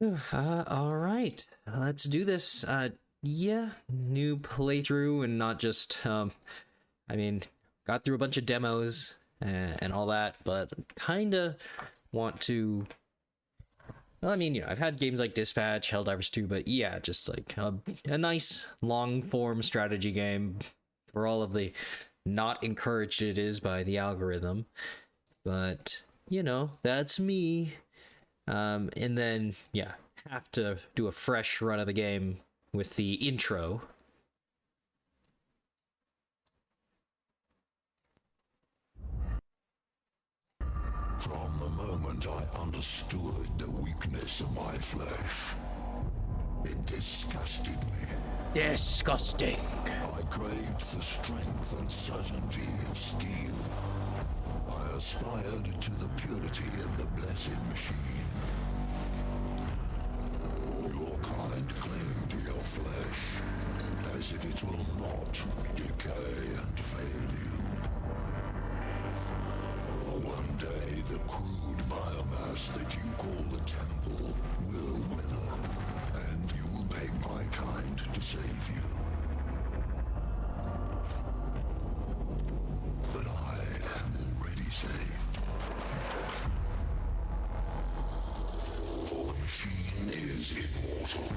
All right, let's do this. Yeah, new playthrough and not just, I mean, got through a bunch of demos and all that, but kind of want to. Well, I mean, I've had games like Dispatch, Helldivers 2, but yeah, just like a nice long form strategy game for all of the not encouraged it is by the algorithm. But, that's me. And then, yeah, have to do a fresh run of the game with the intro. From the moment I understood the weakness of my flesh, it disgusted me. Disgusting. I craved the strength and certainty of steel. I aspired to the purity of the blessed machine. Your kind cling to your flesh, as if it will not decay and fail you. One day, the crude biomass that you call the temple will wither, and you will beg my kind to save you. But I am already saved. For the machine is immortal.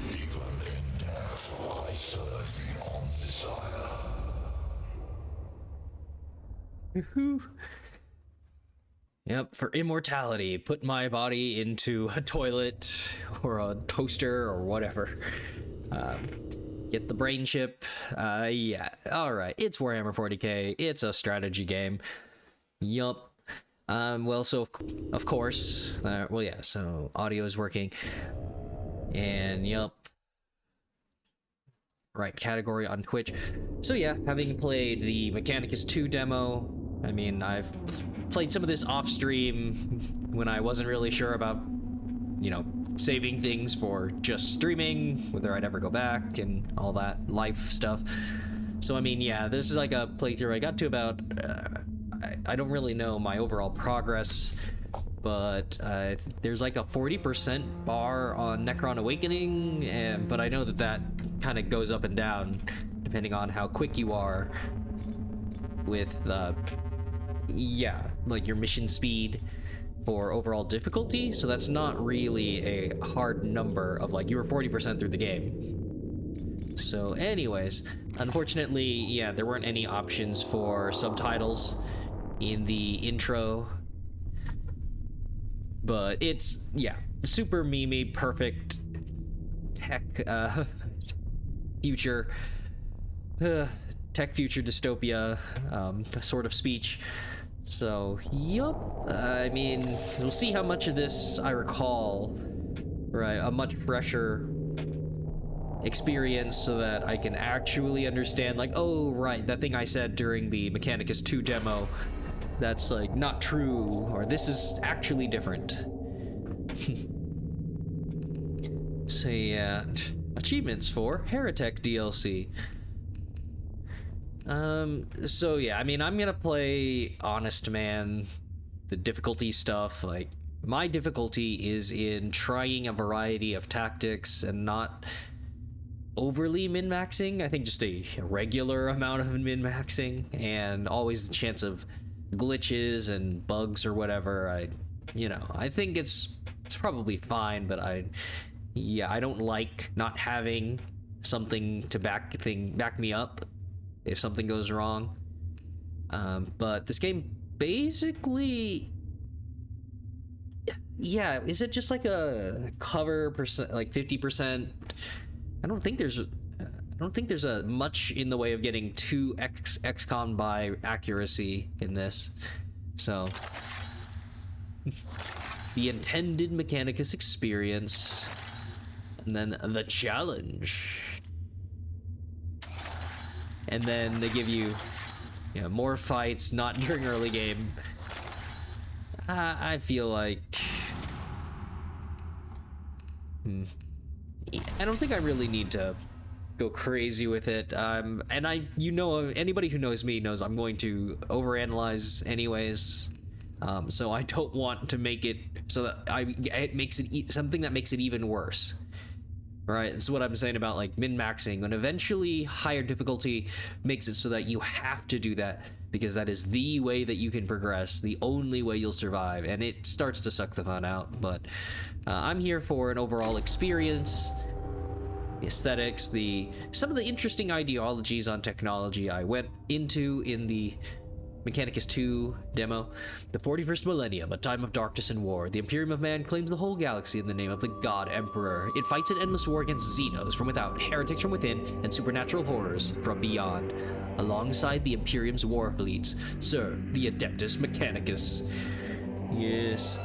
Even in death, I serve the Omnisire. Yep, for immortality, put my body into a toilet or a toaster or whatever. Get the brain chip. Yeah, alright, it's Warhammer 40k, it's a strategy game. Yup. Well, so, of course, well, yeah, so audio is working. And, yup. Right category on Twitch. So yeah, having played the Mechanicus 2 demo, I mean, I've played some of this off stream when I wasn't really sure about, saving things for just streaming, whether I'd ever go back and all that life stuff. So I mean, yeah, this is like a playthrough. I got to about, I don't really know my overall progress, but there's like a 40% bar on Necron Awakening, but I know that kind of goes up and down depending on how quick you are with, yeah, like your mission speed for overall difficulty. So that's not really a hard number of like you were 40% through the game. So anyways, unfortunately, yeah, there weren't any options for subtitles in the intro, but it's, yeah, super memey, perfect tech future tech future dystopia sort of speech. So yup, I mean, we'll see how much of this I recall, right? A much fresher experience so that I can actually understand, like, oh right, that thing I said during the Mechanicus 2 demo, that's like not true, or this is actually different. So yeah, achievements for Heretic DLC. So yeah, I mean, I'm gonna play Honest Man, the difficulty stuff. Like, my difficulty is in trying a variety of tactics and not overly min-maxing. I think just a regular amount of min-maxing, and always the chance of glitches and bugs or whatever. I think it's probably fine, but I don't like not having something to back me up if something goes wrong. But this game basically, yeah, is it just like a cover percent, like 50%? I don't think there's a much in the way of getting 2 XCOM by accuracy in this. So the intended Mechanicus experience, and then the challenge. And then they give you, more fights, not during early game. I feel like, I don't think I really need to go crazy with it. And anybody who knows me knows I'm going to overanalyze anyways. So I don't want to make it so that it makes it something that makes it even worse. Right, that's what I'm saying about like min-maxing, and eventually higher difficulty makes it so that you have to do that because that is the way that you can progress, the only way you'll survive, and it starts to suck the fun out. But I'm here for an overall experience, the aesthetics, some of the interesting ideologies on technology I went into in the Mechanicus 2 demo. The 41st millennium, a time of darkness and war. The Imperium of Man claims the whole galaxy in the name of the God Emperor. It fights an endless war against Xenos from without, heretics from within, and supernatural horrors from beyond. Alongside the Imperium's war fleets, Sir, the Adeptus Mechanicus. Yes.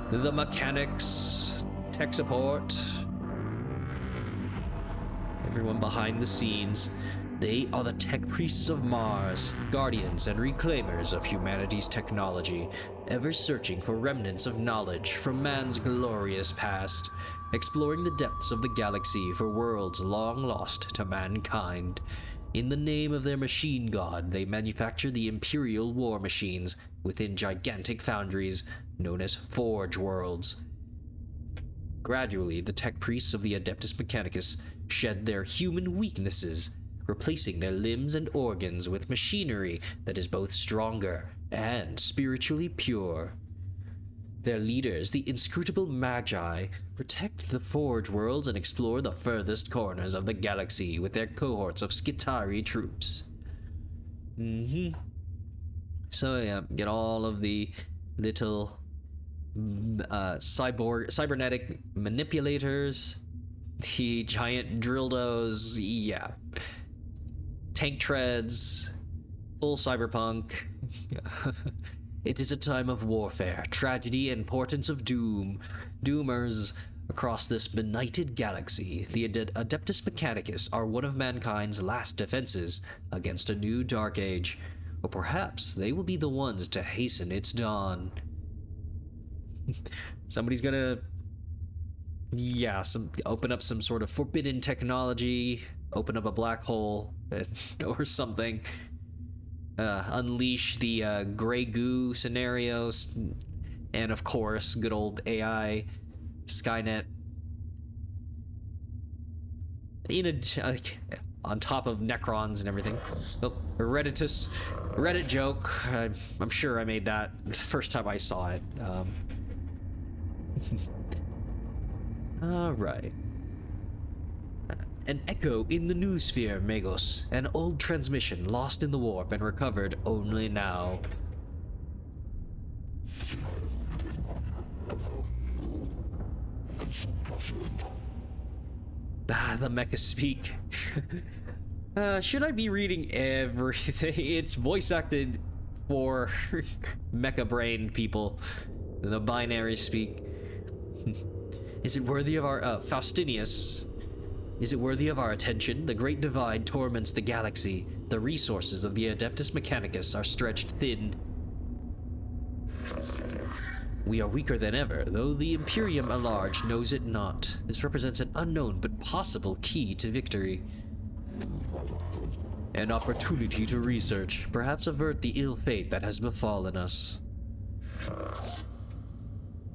The mechanics, tech support. Everyone behind the scenes. They are the tech priests of Mars, guardians and reclaimers of humanity's technology, ever searching for remnants of knowledge from man's glorious past, exploring the depths of the galaxy for worlds long lost to mankind. In the name of their machine god, they manufacture the Imperial war machines within gigantic foundries known as Forge Worlds. Gradually, the tech priests of the Adeptus Mechanicus shed their human weaknesses, replacing their limbs and organs with machinery that is both stronger and spiritually pure. Their leaders, the inscrutable Magi, protect the Forge Worlds and explore the furthest corners of the galaxy with their cohorts of Skitari troops. So yeah, get all of the little cybernetic manipulators, the giant drildos, yeah. Tank treads, full cyberpunk. It is a time of warfare, tragedy, and portents of doom. Doomers across this benighted galaxy, the Adeptus Mechanicus are one of mankind's last defenses against a new dark age. Or perhaps they will be the ones to hasten its dawn. Somebody's gonna... open up some sort of forbidden technology, open up a black hole, or something. Unleash the gray goo scenarios, and of course, good old AI, Skynet. On top of Necrons and everything. Oh, Reddit joke. I'm sure I made that the first time I saw it. Alright. An echo in the noosphere, Magos. An old transmission lost in the warp and recovered only now. The mecha speak. Should I be reading everything? It's voice acted for mecha brain people. The binary speak. Is it worthy of our Faustinius? Is it worthy of our attention? The great divide torments the galaxy. The resources of the Adeptus Mechanicus are stretched thin. We are weaker than ever, though the Imperium at large knows it not. This represents an unknown but possible key to victory. An opportunity to research, perhaps avert the ill fate that has befallen us.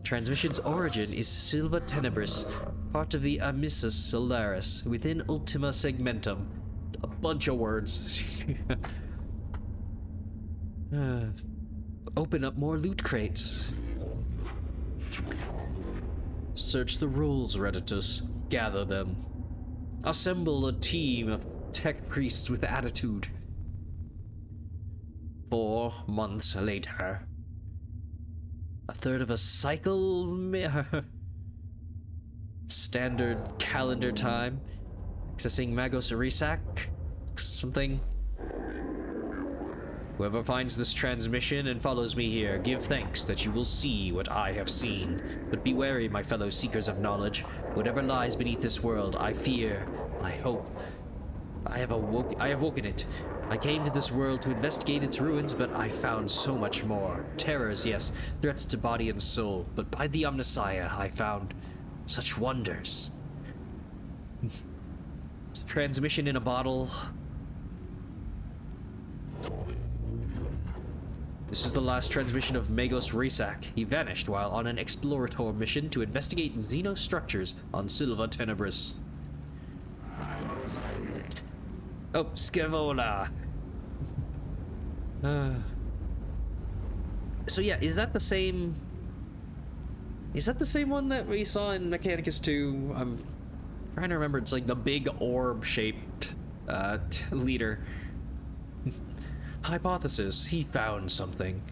Transmission's origin is Silva Tenebris, part of the Amissus Solaris, within Ultima Segmentum. A bunch of words. Open up more loot crates. Search the rules, Redditus. Gather them. Assemble a team of tech priests with attitude. 4 months later. A third of a cycle? Standard calendar time. Accessing Magos Arisak? Something. Whoever finds this transmission and follows me here, give thanks that you will see what I have seen. But be wary, my fellow seekers of knowledge. Whatever lies beneath this world, I fear, I hope. I have woken it. I came to this world to investigate its ruins, but I found so much more. Terrors, yes, threats to body and soul, but by the Omnissiah I found such wonders. transmission in a bottle. This is the last transmission of Magos Resak. He vanished while on an exploratory mission to investigate xenostructures on Silva Tenebris. Oh, Scaevola. So yeah, is that the same one that we saw in Mechanicus 2? I'm trying to remember. It's like the big orb-shaped leader. Hypothesis: he found something.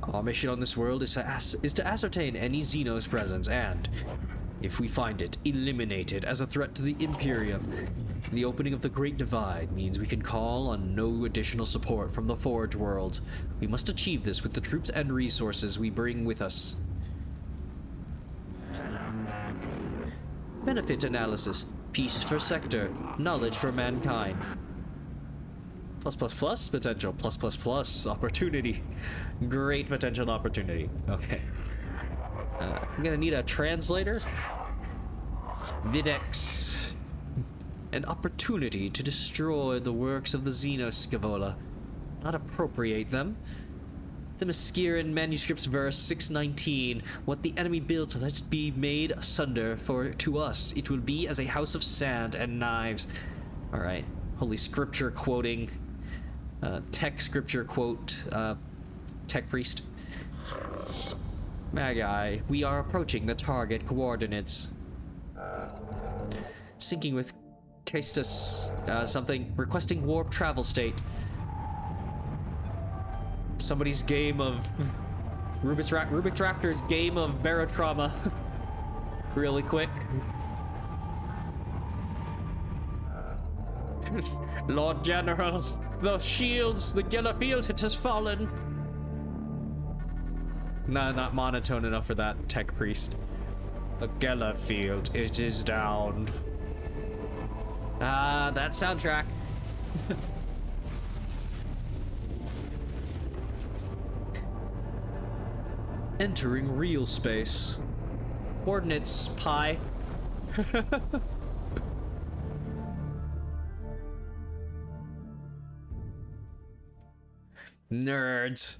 Our mission on this world is to ascertain any Xenos presence and, if we find it, eliminate it as a threat to the Imperium. The opening of the Great Divide means we can call on no additional support from the Forge worlds. We must achieve this with the troops and resources we bring with us. Benefit analysis. Peace for sector. Knowledge for mankind. Plus plus plus potential. Plus plus plus opportunity. Great potential opportunity. Okay. I'm gonna need a translator. Videx. An opportunity to destroy the works of the Xenoscaevola, not appropriate them. The Mesquiran Manuscripts verse 619. What the enemy built, let it be made asunder, for to us it will be as a house of sand and knives. Alright. Holy scripture quoting. Tech scripture quote. Tech priest. Magi, we are approaching the target coordinates. Syncing with Castus, something. Requesting warp travel state. Somebody's game of... Rubik's Raptor's game of barotrauma. Really quick. Lord General, the shields, the Gellerfield, it has fallen. No, not monotone enough for that, tech priest. The Gellerfield, it is down. That soundtrack. Entering real space. Coordinates, pi. Nerds.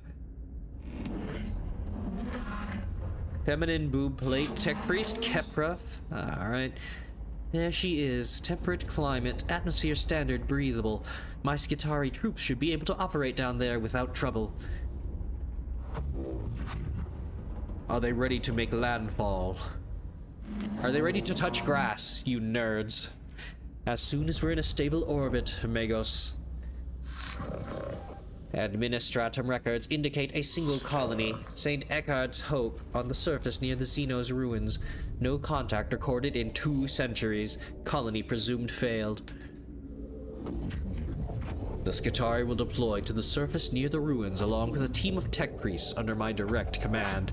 Feminine boob plate, tech priest, Kepra. Alright. There she is. Temperate climate, atmosphere standard, breathable. My Skitari troops should be able to operate down there without trouble. Are they ready to make landfall? Are they ready to touch grass, you nerds? As soon as we're in a stable orbit, Magos. Administratum records indicate a single colony, St. Eckhardt's Hope, on the surface near the Xenos ruins. No contact recorded in 2 centuries. Colony presumed failed. The Skitari will deploy to the surface near the ruins along with a team of tech priests under my direct command.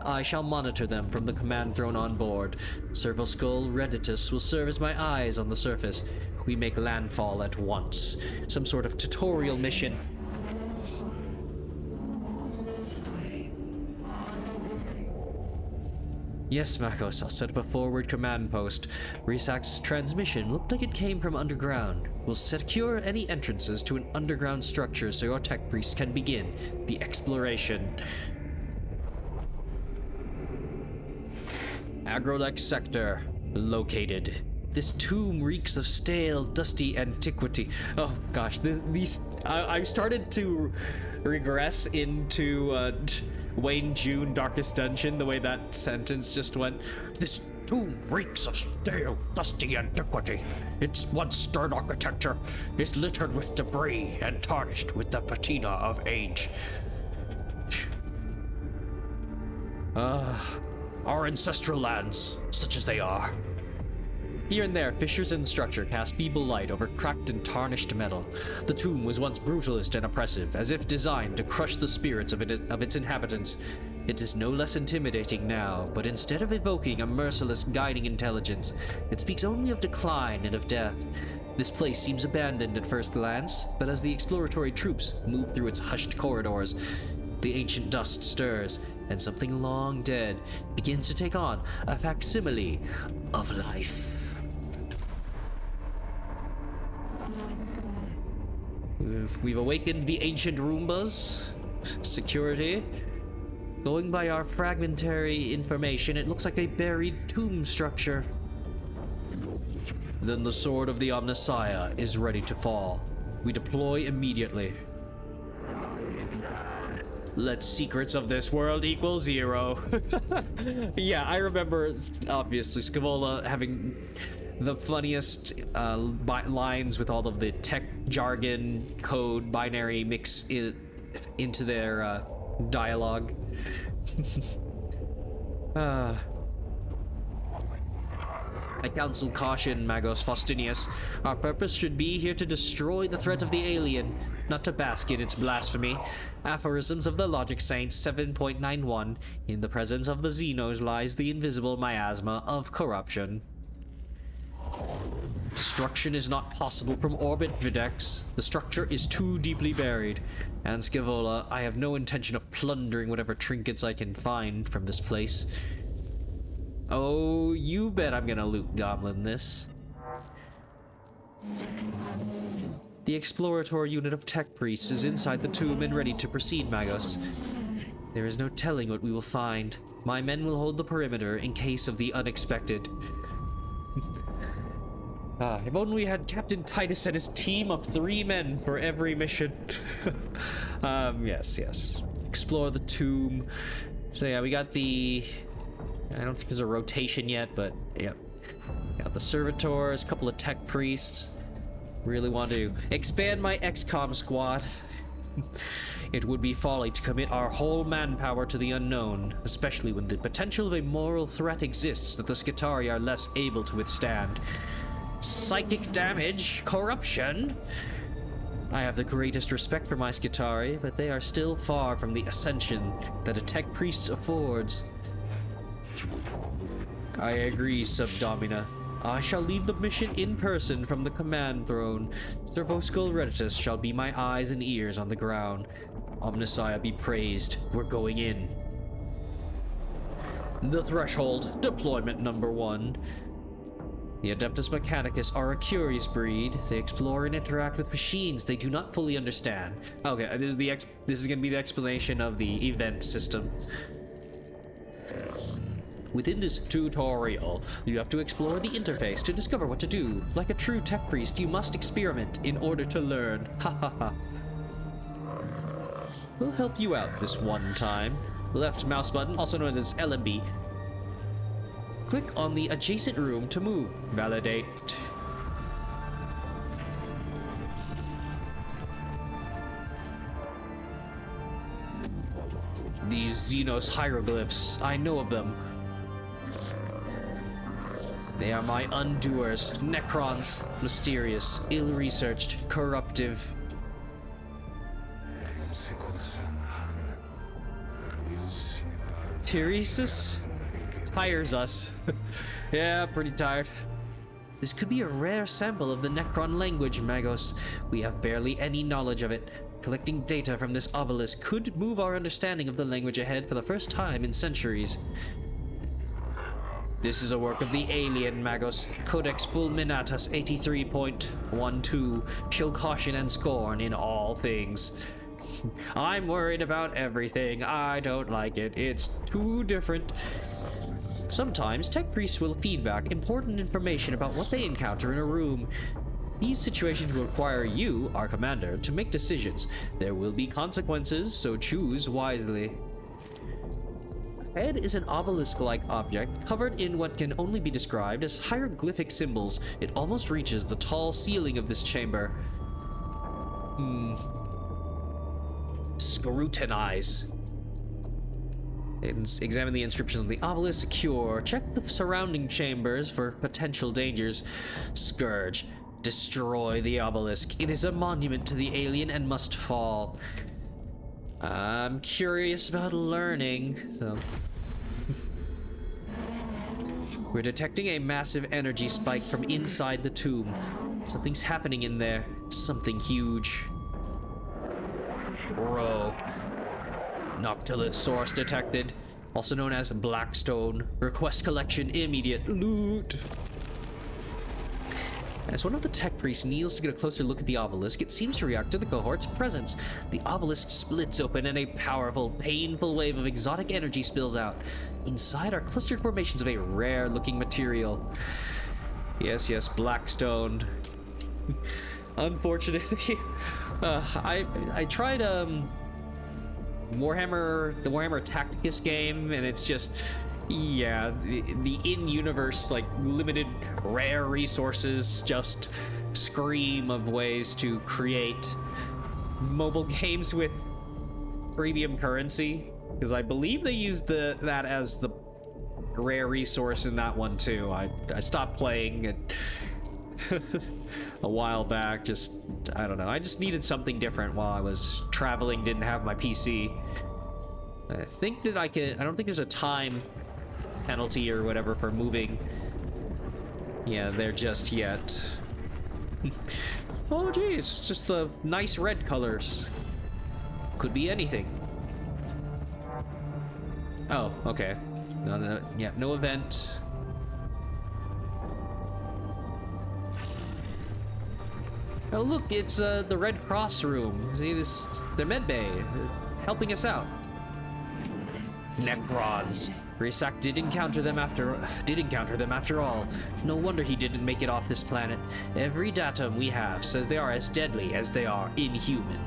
I shall monitor them from the command throne on board. Serval Redditus will serve as my eyes on the surface. We make landfall at once. Some sort of tutorial mission. Yes, Makos, I'll set up a forward command post. Resak's transmission looked like it came from underground. We'll secure any entrances to an underground structure so your tech priest can begin the exploration. Agrolek sector located. This tomb reeks of stale, dusty antiquity. Oh gosh, I started to regress into Wayne June Darkest Dungeon, the way that sentence just went. This tomb reeks of stale, dusty antiquity. Its once stern architecture is littered with debris and tarnished with the patina of age. Our ancestral lands, such as they are. Here and there, fissures in the structure cast feeble light over cracked and tarnished metal. The tomb was once brutalist and oppressive, as if designed to crush the spirits of its inhabitants. It is no less intimidating now, but instead of evoking a merciless guiding intelligence, it speaks only of decline and of death. This place seems abandoned at first glance, but as the exploratory troops move through its hushed corridors, The ancient dust stirs, and something long dead begins to take on a facsimile of life. We've awakened the ancient Roombas. Security. Going by our fragmentary information, it looks like a buried tomb structure. Then the sword of the Omnissiah is ready to fall. We deploy immediately. Let secrets of this world equal 0. Yeah, I remember, obviously, Scavola having the funniest lines with all of the tech jargon, code, binary mix into their dialogue. I counsel caution, Magos Faustinius. Our purpose should be here to destroy the threat of the alien, not to bask in its blasphemy. Aphorisms of the Logic Saints 7.91. In the presence of the Xenos lies the invisible miasma of corruption. Destruction is not possible from orbit, Videx. The structure is too deeply buried. And Scavola, I have no intention of plundering whatever trinkets I can find from this place. Oh, you bet I'm gonna loot Goblin this. The exploratory unit of tech priests is inside the tomb and ready to proceed, Magos. There is no telling what we will find. My men will hold the perimeter in case of the unexpected. If only we had Captain Titus and his team of 3 men for every mission. Yes. Explore the tomb. So yeah, we got the... I don't think there's a rotation yet, but yeah. Got the servitors, a couple of tech priests. Really want to expand my XCOM squad. It would be folly to commit our whole manpower to the unknown, especially when the potential of a moral threat exists that the Skitarii are less able to withstand. Psychic damage, corruption. I have the greatest respect for my Skitarii, but they are still far from the ascension that a tech priest affords. I agree, Subdomina. I shall lead the mission in person from the command throne. Servosco Reditus shall be my eyes and ears on the ground. Omnissiah be praised. We're going in. The Threshold, deployment number 1. The Adeptus Mechanicus are a curious breed. They explore and interact with machines they do not fully understand. Okay, this is going to be the explanation of the event system. Within this tutorial, you have to explore the interface to discover what to do. Like a true tech priest, you must experiment in order to learn. Ha ha ha. We'll help you out this one time. Left mouse button, also known as LMB. Click on the adjacent room to move. Validate. These Xenos hieroglyphs, I know of them. They are my undoers, Necrons, mysterious, ill-researched, corruptive. Tyresis tires us. Yeah, pretty tired. This could be a rare sample of the Necron language, Magos. We have barely any knowledge of it. Collecting data from this obelisk could move our understanding of the language ahead for the first time in centuries. This is a work of the alien, Magos. Codex Fulminatus 83.12. Show caution and scorn in all things. I'm worried about everything. I don't like it. It's too different. Sometimes tech priests will feedback important information about what they encounter in a room. These situations will require you, our commander, to make decisions. There will be consequences, so choose wisely. Head is an obelisk-like object covered in what can only be described as hieroglyphic symbols. It almost reaches the tall ceiling of this chamber. Scrutinize. Examine the inscriptions on the obelisk. Secure. Check the surrounding chambers for potential dangers. Scourge. Destroy the obelisk. It is a monument to the alien and must fall. I'm curious about learning, so... We're detecting a massive energy spike from inside the tomb. Something's happening in there. Something huge. Bro. Noctilus source detected, also known as Blackstone. Request collection immediate loot. As one of the tech priests kneels to get a closer look at the obelisk, it seems to react to the cohort's presence. The obelisk splits open and a powerful, painful wave of exotic energy spills out. Inside are clustered formations of a rare-looking material. Yes, Blackstone. Unfortunately, I tried Warhammer, the Warhammer Tacticus game, and it's just, yeah, the in-universe, like, limited rare resources just scream of ways to create mobile games with premium currency, because I believe they used that as the rare resource in that one too. I stopped playing it a while back. Just, I don't know, I just needed something different while I was traveling, didn't have my PC. I think that I don't think there's a time penalty or whatever for moving, yeah, there just yet. Oh geez, it's just the nice red colors. Could be anything. Oh, okay. No, yeah, no event. Oh look, it's the Red Cross room. See this, their med bay, helping us out. Necrons. Rhyssac did encounter them after all. No wonder he didn't make it off this planet. Every datum we have says they are as deadly as they are inhuman.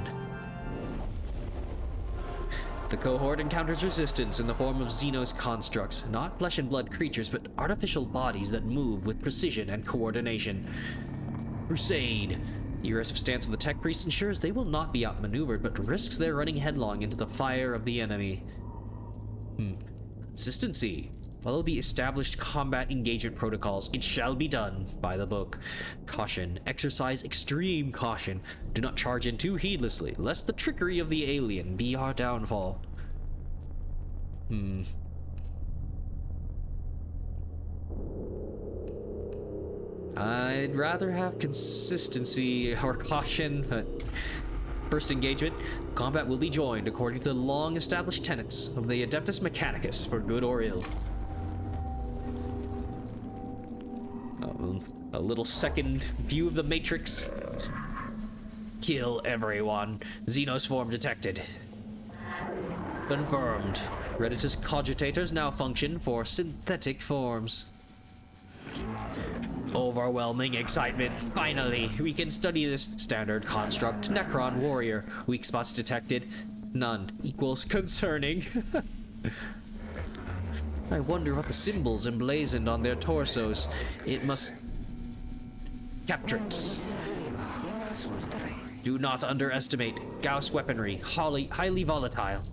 The cohort encounters resistance in the form of Xenos constructs, not flesh and blood creatures, but artificial bodies that move with precision and coordination. Crusade. The aggressive stance of the tech priest ensures they will not be outmaneuvered, but risks their running headlong into the fire of the enemy. Consistency. Follow the established combat engagement protocols. It shall be done by the book. Caution. Exercise extreme caution. Do not charge in too heedlessly, lest the trickery of the alien be our downfall. I'd rather have consistency or caution, but first engagement, combat will be joined according to the long-established tenets of the Adeptus Mechanicus, for good or ill. A little second view of the Matrix. Kill everyone. Xenos form detected. Confirmed. Redditus cogitators now function for synthetic forms. Overwhelming excitement. Finally, we can study this standard construct. Necron warrior. Weak spots detected. None. Equals concerning. I wonder what the symbols emblazoned on their torsos. It must... Captrix. Do not underestimate Gauss weaponry. Highly volatile.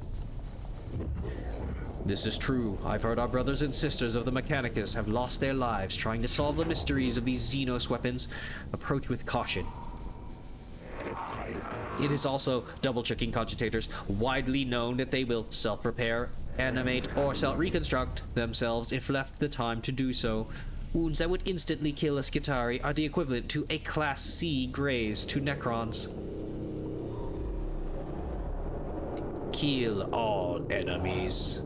This is true. I've heard our brothers and sisters of the Mechanicus have lost their lives trying to solve the mysteries of these Xenos weapons. Approach with caution. It is also, double-checking cogitators, widely known that they will self-repair, animate, or self-reconstruct themselves if left the time to do so. Wounds that would instantly kill a Skitarii are the equivalent to a Class C graze to Necrons. Kill all enemies.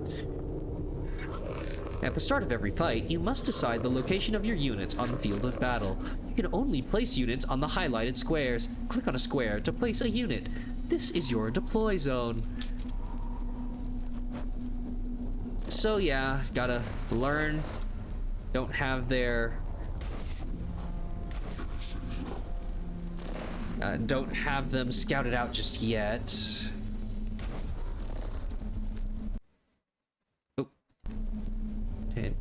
At the start of every fight, you must decide the location of your units on the field of battle. You can only place units on the highlighted squares. Click on a square to place a unit. This is your deploy zone. So yeah, gotta learn. Don't have their... don't have them scouted out just yet. Oh. Okay.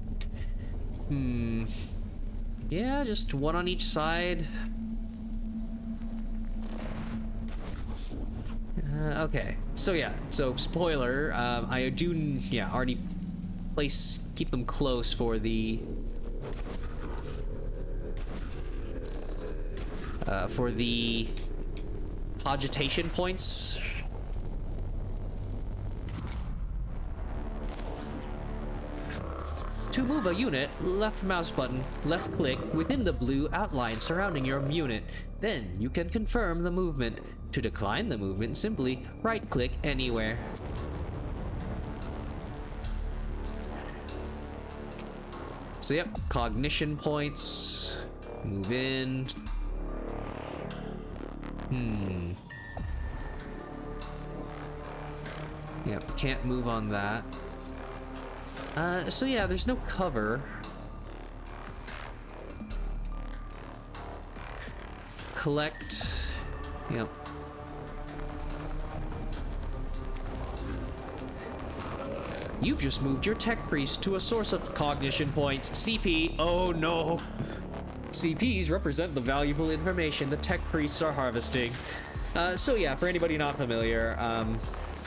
Yeah, just one on each side. Okay. So yeah, so spoiler, I do, yeah, already keep them close for the cogitation points. To move a unit, left mouse button, left click within the blue outline surrounding your unit. Then you can confirm the movement. To decline the movement, simply right click anywhere. So yep, cognition points. Move in. Yep, can't move on that. So yeah, there's no cover. Collect. Yep. You've just moved your tech priest to a source of cognition points. CP. Oh no. CPs represent the valuable information the tech priests are harvesting. So yeah, for anybody not familiar,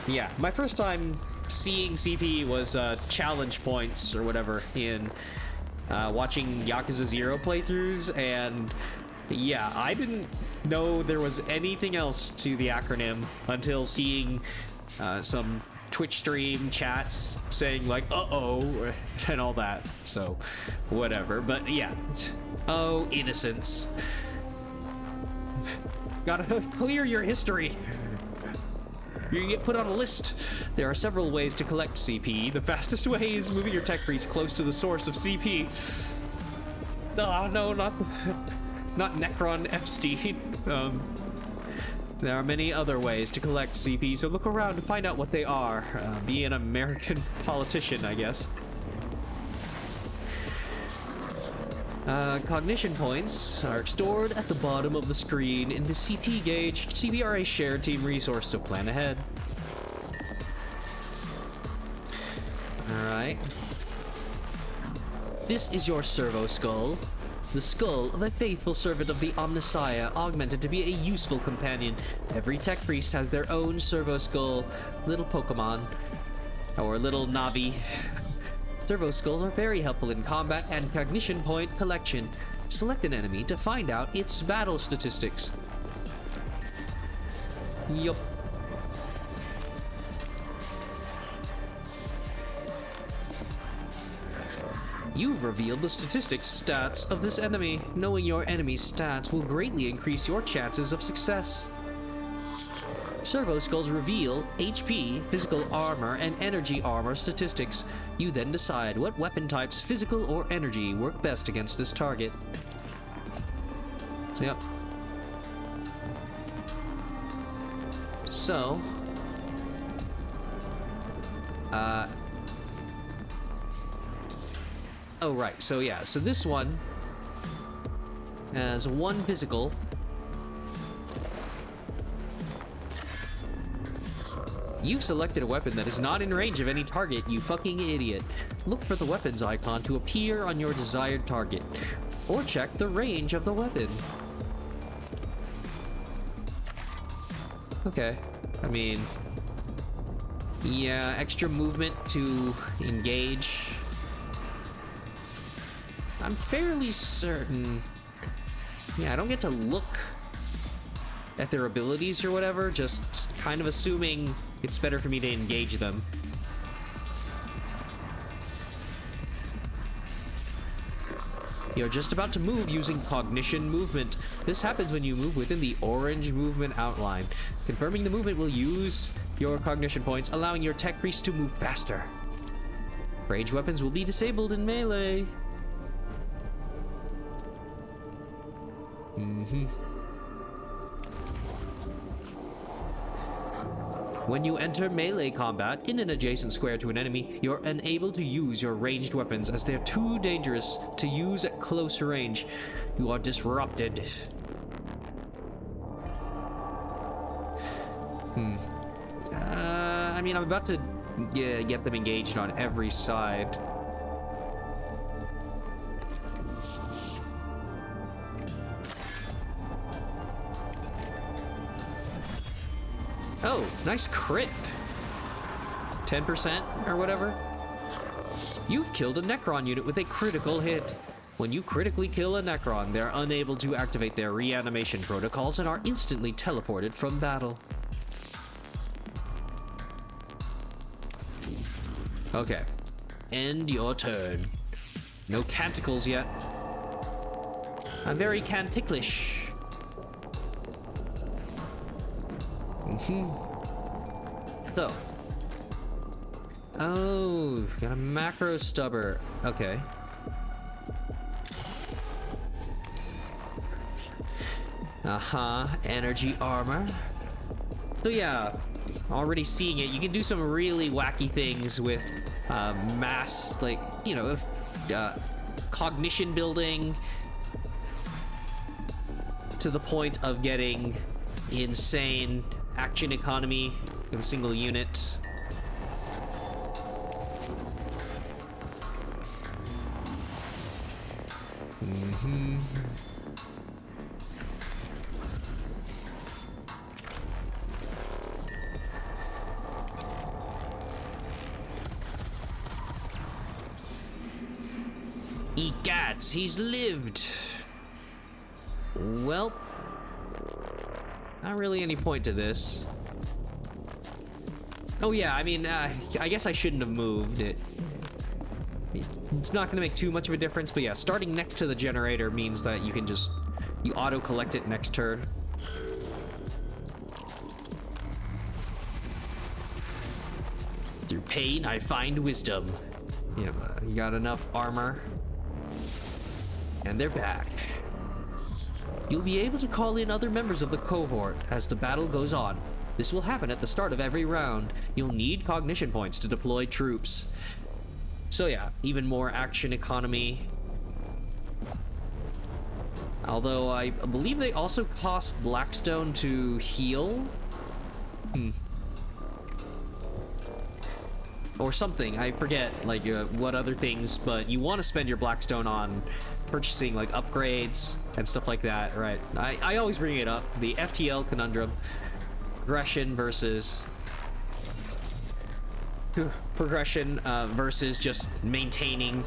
yeah, my first time seeing CP was challenge points or whatever in watching Yakuza 0 playthroughs, and yeah, I didn't know there was anything else to the acronym until seeing some Twitch stream chats saying like uh-oh and all that, so whatever. But yeah, oh, innocence. Gotta clear your history. You get put on a list. There are several ways to collect CP. The fastest way is moving your tech priest close to the source of CP. Oh no, not Necron Epstein. There are many other ways to collect CP, so look around to find out what they are. Be an American politician, I guess. Cognition points are stored at the bottom of the screen in the CP gauge. CP are a shared team resource, so plan ahead. Alright. This is your servo skull. The skull of a faithful servant of the Omnissiah, augmented to be a useful companion. Every tech priest has their own servo skull, little Pokemon, or little Navi. Servo skulls are very helpful in combat and cognition point collection. Select an enemy to find out its battle statistics. Yup. You've revealed the stats of this enemy. Knowing your enemy's stats will greatly increase your chances of success. Servo skulls reveal HP, physical armor, and energy armor statistics. You then decide what weapon types, physical or energy, work best against this target. So, yep. So, oh right, so yeah, so this one has one physical. You've selected a weapon that is not in range of any target, you fucking idiot. Look for the weapons icon to appear on your desired target, or check the range of the weapon. Okay, I mean, yeah, extra movement to engage. I'm fairly certain, yeah, I don't get to look at their abilities or whatever, just kind of assuming it's better for me to engage them. You're just about to move using cognition movement. This happens when you move within the orange movement outline. Confirming the movement will use your cognition points, allowing your tech priest to move faster. Ranged weapons will be disabled in melee. When you enter melee combat in an adjacent square to an enemy, you're unable to use your ranged weapons as they're too dangerous to use at close range. You are disrupted. I mean, I'm about to get them engaged on every side. Oh, nice crit. 10% or whatever. You've killed a Necron unit with a critical hit. When you critically kill a Necron, they're unable to activate their reanimation protocols and are instantly teleported from battle. Okay. End your turn. No canticles yet. I'm very canticlish. So. Oh, got a macro stubber. Okay. Energy armor. So yeah, already seeing it, you can do some really wacky things with mass, like, you know, cognition building to the point of getting insane action economy with a single unit. Egads, he's lived. Well, not really any point to this. Oh yeah, I mean, I guess I shouldn't have moved it. It's not gonna make too much of a difference, but yeah, starting next to the generator means that you can just, you auto-collect it next turn. Through pain, I find wisdom. Yeah, you got enough armor. And they're back. You'll be able to call in other members of the cohort as the battle goes on. This will happen at the start of every round. You'll need cognition points to deploy troops. So yeah, even more action economy. Although I believe they also cost Blackstone to heal. Or something, I forget, like, what other things, but you want to spend your Blackstone on purchasing, like, upgrades and stuff like that, right? I always bring it up, the FTL conundrum. Progression versus just maintaining,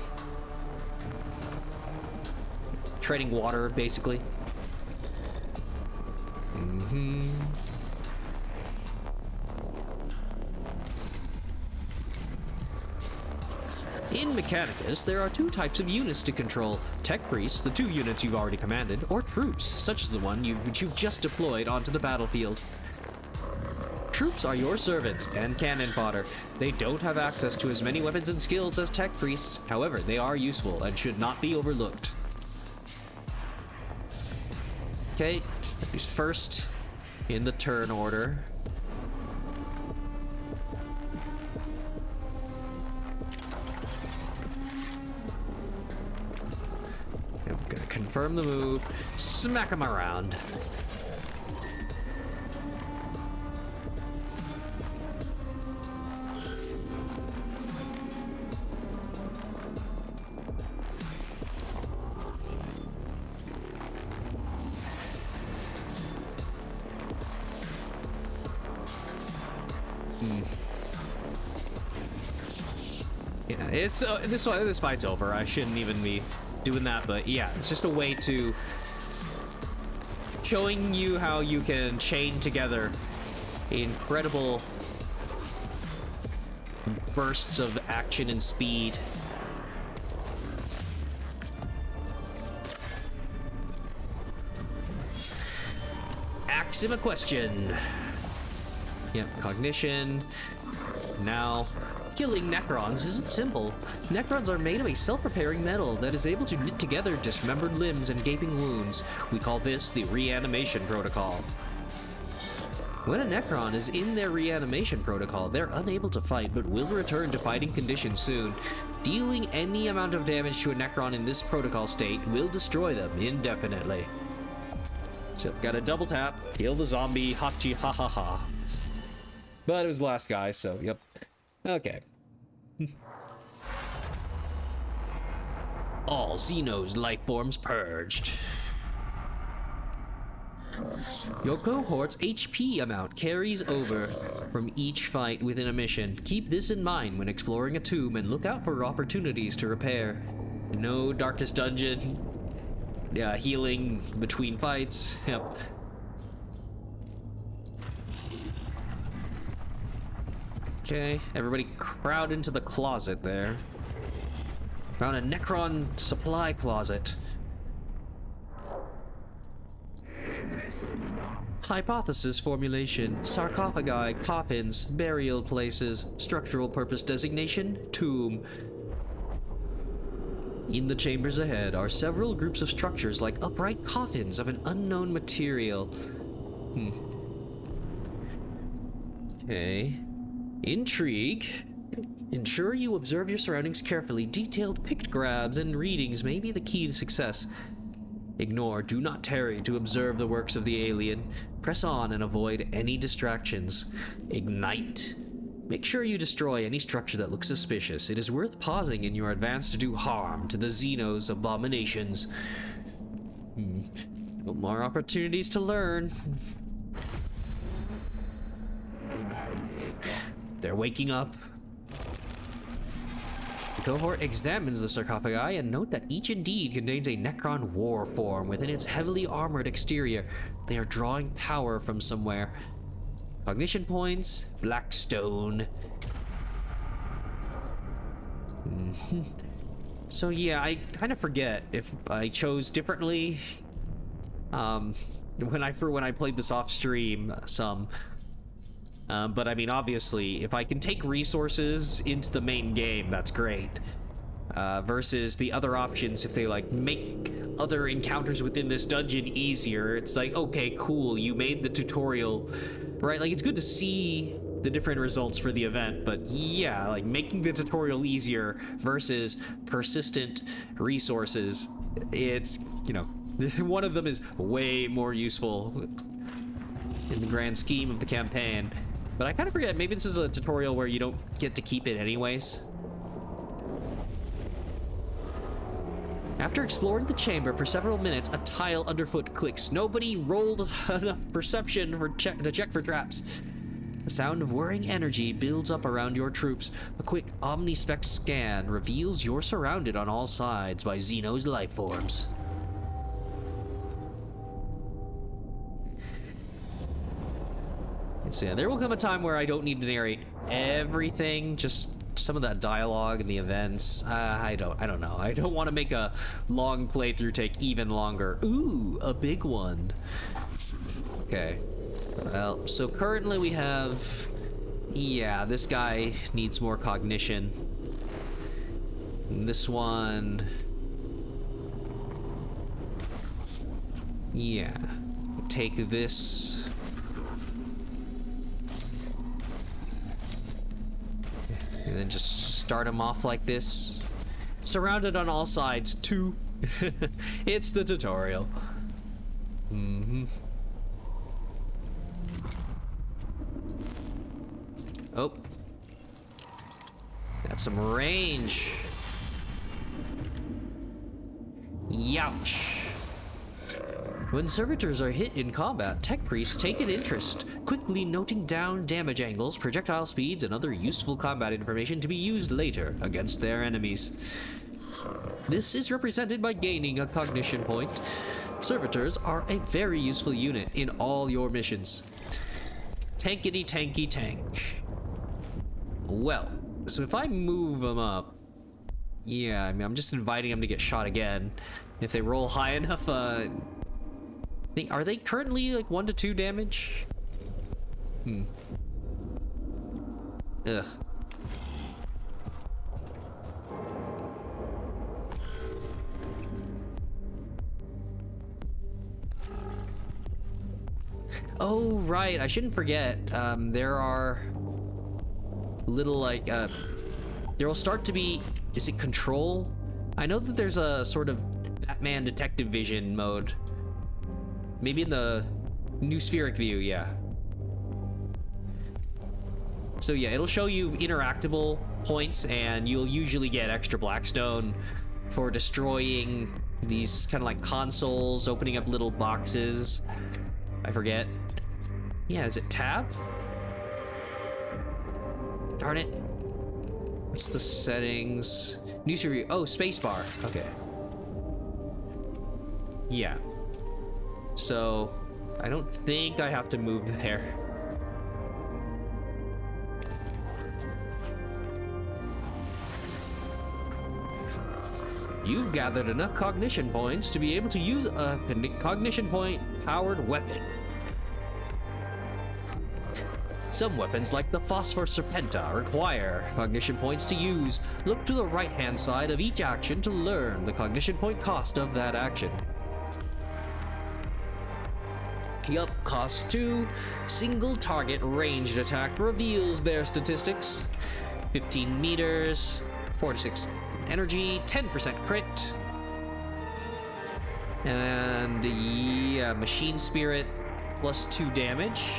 treading water, basically. In Mechanicus, there are two types of units to control. Tech priests, the two units you've already commanded, or troops, such as the one which you've just deployed onto the battlefield. Troops are your servants and cannon fodder. They don't have access to as many weapons and skills as tech priests. However, they are useful and should not be overlooked. Okay, he's first in the turn order. I'm gonna confirm the move, smack him around. Yeah, it's this fight's over. I shouldn't even be doing that, but yeah, it's just a way to showing you how you can chain together incredible bursts of action and speed. Ask him a question. Yep, cognition. Now, killing Necrons isn't simple. Necrons are made of a self-repairing metal that is able to knit together dismembered limbs and gaping wounds. We call this the reanimation protocol. When a Necron is in their reanimation protocol, they're unable to fight but will return to fighting condition soon. Dealing any amount of damage to a Necron in this protocol state will destroy them indefinitely. So, got a double tap, heal the zombie, hachi ha ha ha. But it was the last guy, so yep. Okay. All Xenos life forms purged. Your cohort's HP amount carries over from each fight within a mission. Keep this in mind when exploring a tomb and look out for opportunities to repair. No darkest dungeon. Healing between fights. Yep. Okay, everybody crowd into the closet there. Found a Necron supply closet. Hypothesis formulation: sarcophagi, coffins, burial places. Structural purpose designation: tomb. In the chambers ahead are several groups of structures like upright coffins of an unknown material. Okay. Intrigue. Ensure you observe your surroundings carefully. Detailed pictographs and readings may be the key to success. Ignore, do not tarry to observe the works of the alien. Press on and avoid any distractions. Ignite. Make sure you destroy any structure that looks suspicious. It is worth pausing in your advance to do harm to the Xeno's abominations. More opportunities to learn. They're waking up. The cohort examines the sarcophagi and note that each indeed contains a Necron war form within its heavily armored exterior. They are drawing power from somewhere. Cognition points, Blackstone. So yeah, I kind of forget if I chose differently. When I played this off stream some. But I mean, obviously, if I can take resources into the main game, that's great. Versus the other options, if they like make other encounters within this dungeon easier, it's like, okay, cool, you made the tutorial, right? Like, it's good to see the different results for the event, but yeah, like making the tutorial easier versus persistent resources, it's, you know, one of them is way more useful in the grand scheme of the campaign. But I kind of forget, maybe this is a tutorial where you don't get to keep it anyways. After exploring the chamber for several minutes, a tile underfoot clicks. Nobody rolled enough perception to check for traps. The sound of whirring energy builds up around your troops. A quick omnispec scan reveals you're surrounded on all sides by Xeno's life forms. So yeah, there will come a time where I don't need to narrate everything, just some of that dialogue and the events. I don't know. I don't want to make a long playthrough take even longer. Ooh, a big one. Okay. Well, so currently we have... Yeah, this guy needs more cognition. And this one... Yeah. Take this... And then just start him off like this. Surrounded on all sides, too. It's the tutorial. Oh. That's some range. Youch. When servitors are hit in combat, tech priests take an interest, quickly noting down damage angles, projectile speeds, and other useful combat information to be used later against their enemies. This is represented by gaining a cognition point. Servitors are a very useful unit in all your missions. Tankity tanky tank. Well, so if I move them up, yeah, I mean, I'm just inviting them to get shot again. If they roll high enough, are they currently like 1 to 2 damage? Ugh. Oh, right. I shouldn't forget. There are little like, there will start to be, is it control? I know that there's a sort of Batman detective vision mode. Maybe in the new spheric view, yeah. So yeah, it'll show you interactable points, and you'll usually get extra Blackstone for destroying these kind of like consoles, opening up little boxes. I forget. Yeah, is it tab? Darn it. What's the settings? News review. Oh, spacebar. Okay. Yeah. So, I don't think I have to move there. You've gathered enough cognition points to be able to use a cognition point powered weapon. Some weapons, like the Phosphor Serpenta, require cognition points to use. Look to the right-hand side of each action to learn the cognition point cost of that action. Yup, cost 2. Single target ranged attack reveals their statistics. 15 meters, 4 to 6 energy, 10% crit. And yeah, Machine Spirit plus 2 damage.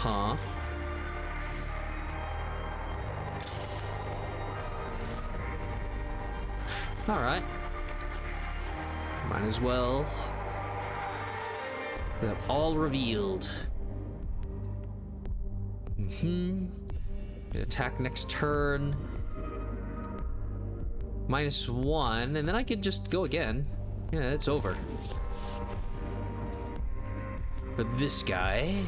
Uh-huh. Alright. Might as well. Get all revealed. Attack next turn. -1, and then I can just go again. Yeah, it's over. But this guy.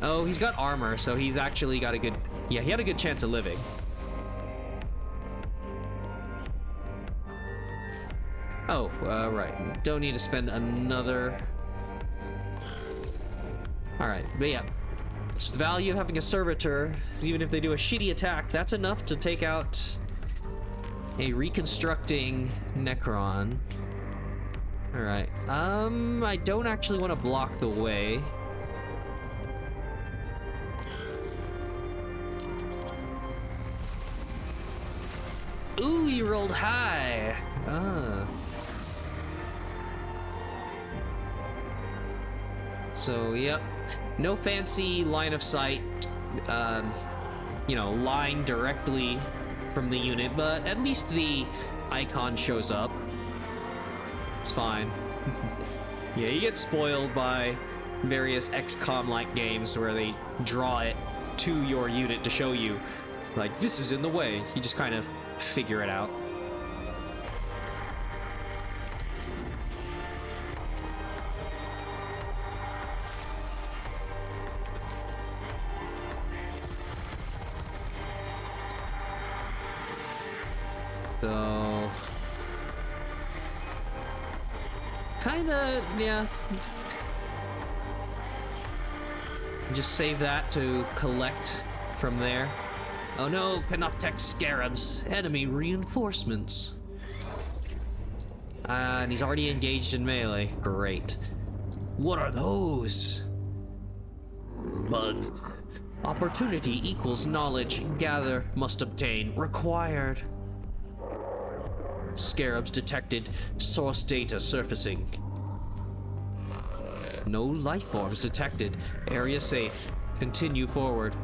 Oh, he's got armor, so he's actually got a good... Yeah, he had a good chance of living. Oh, right. Don't need to spend another... Alright, but yeah. It's the value of having a servitor. Even if they do a shitty attack, that's enough to take out a reconstructing Necron. Alright. I don't actually want to block the way. Ooh, you rolled high. Ah. So, yep. No fancy line of sight, line directly from the unit, but at least the icon shows up. It's fine. Yeah, you get spoiled by various XCOM-like games where they draw it to your unit to show you, like, this is in the way. You just kind of figure it out. So, kinda, yeah. Just save that to collect from there. Oh no, Canoptech Scarabs. Enemy reinforcements. And he's already engaged in melee. Great. What are those? Bugs. Opportunity equals knowledge. Gather, must obtain. Required. Scarabs detected. Source data surfacing. No life forms detected. Area safe. Continue forward.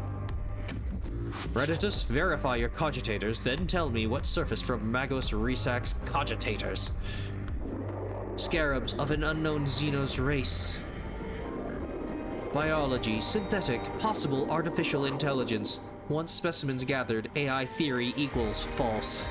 Redditus, verify your cogitators, then tell me what surfaced from Magos Resac's cogitators. Scarabs of an unknown Xenos race. Biology, synthetic, possible artificial intelligence. Once specimens gathered, AI theory equals false.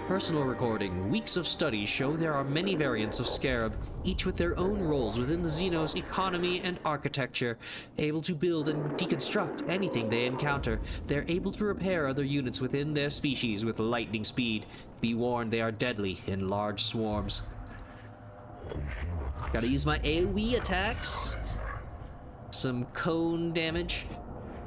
Personal recording. Weeks of study show there are many variants of Scarab, each with their own roles within the Xenos economy and architecture. Able to build and deconstruct anything they encounter. They're able to repair other units within their species with lightning speed. Be warned, they are deadly in large swarms. Gotta use my AoE attacks. Some cone damage.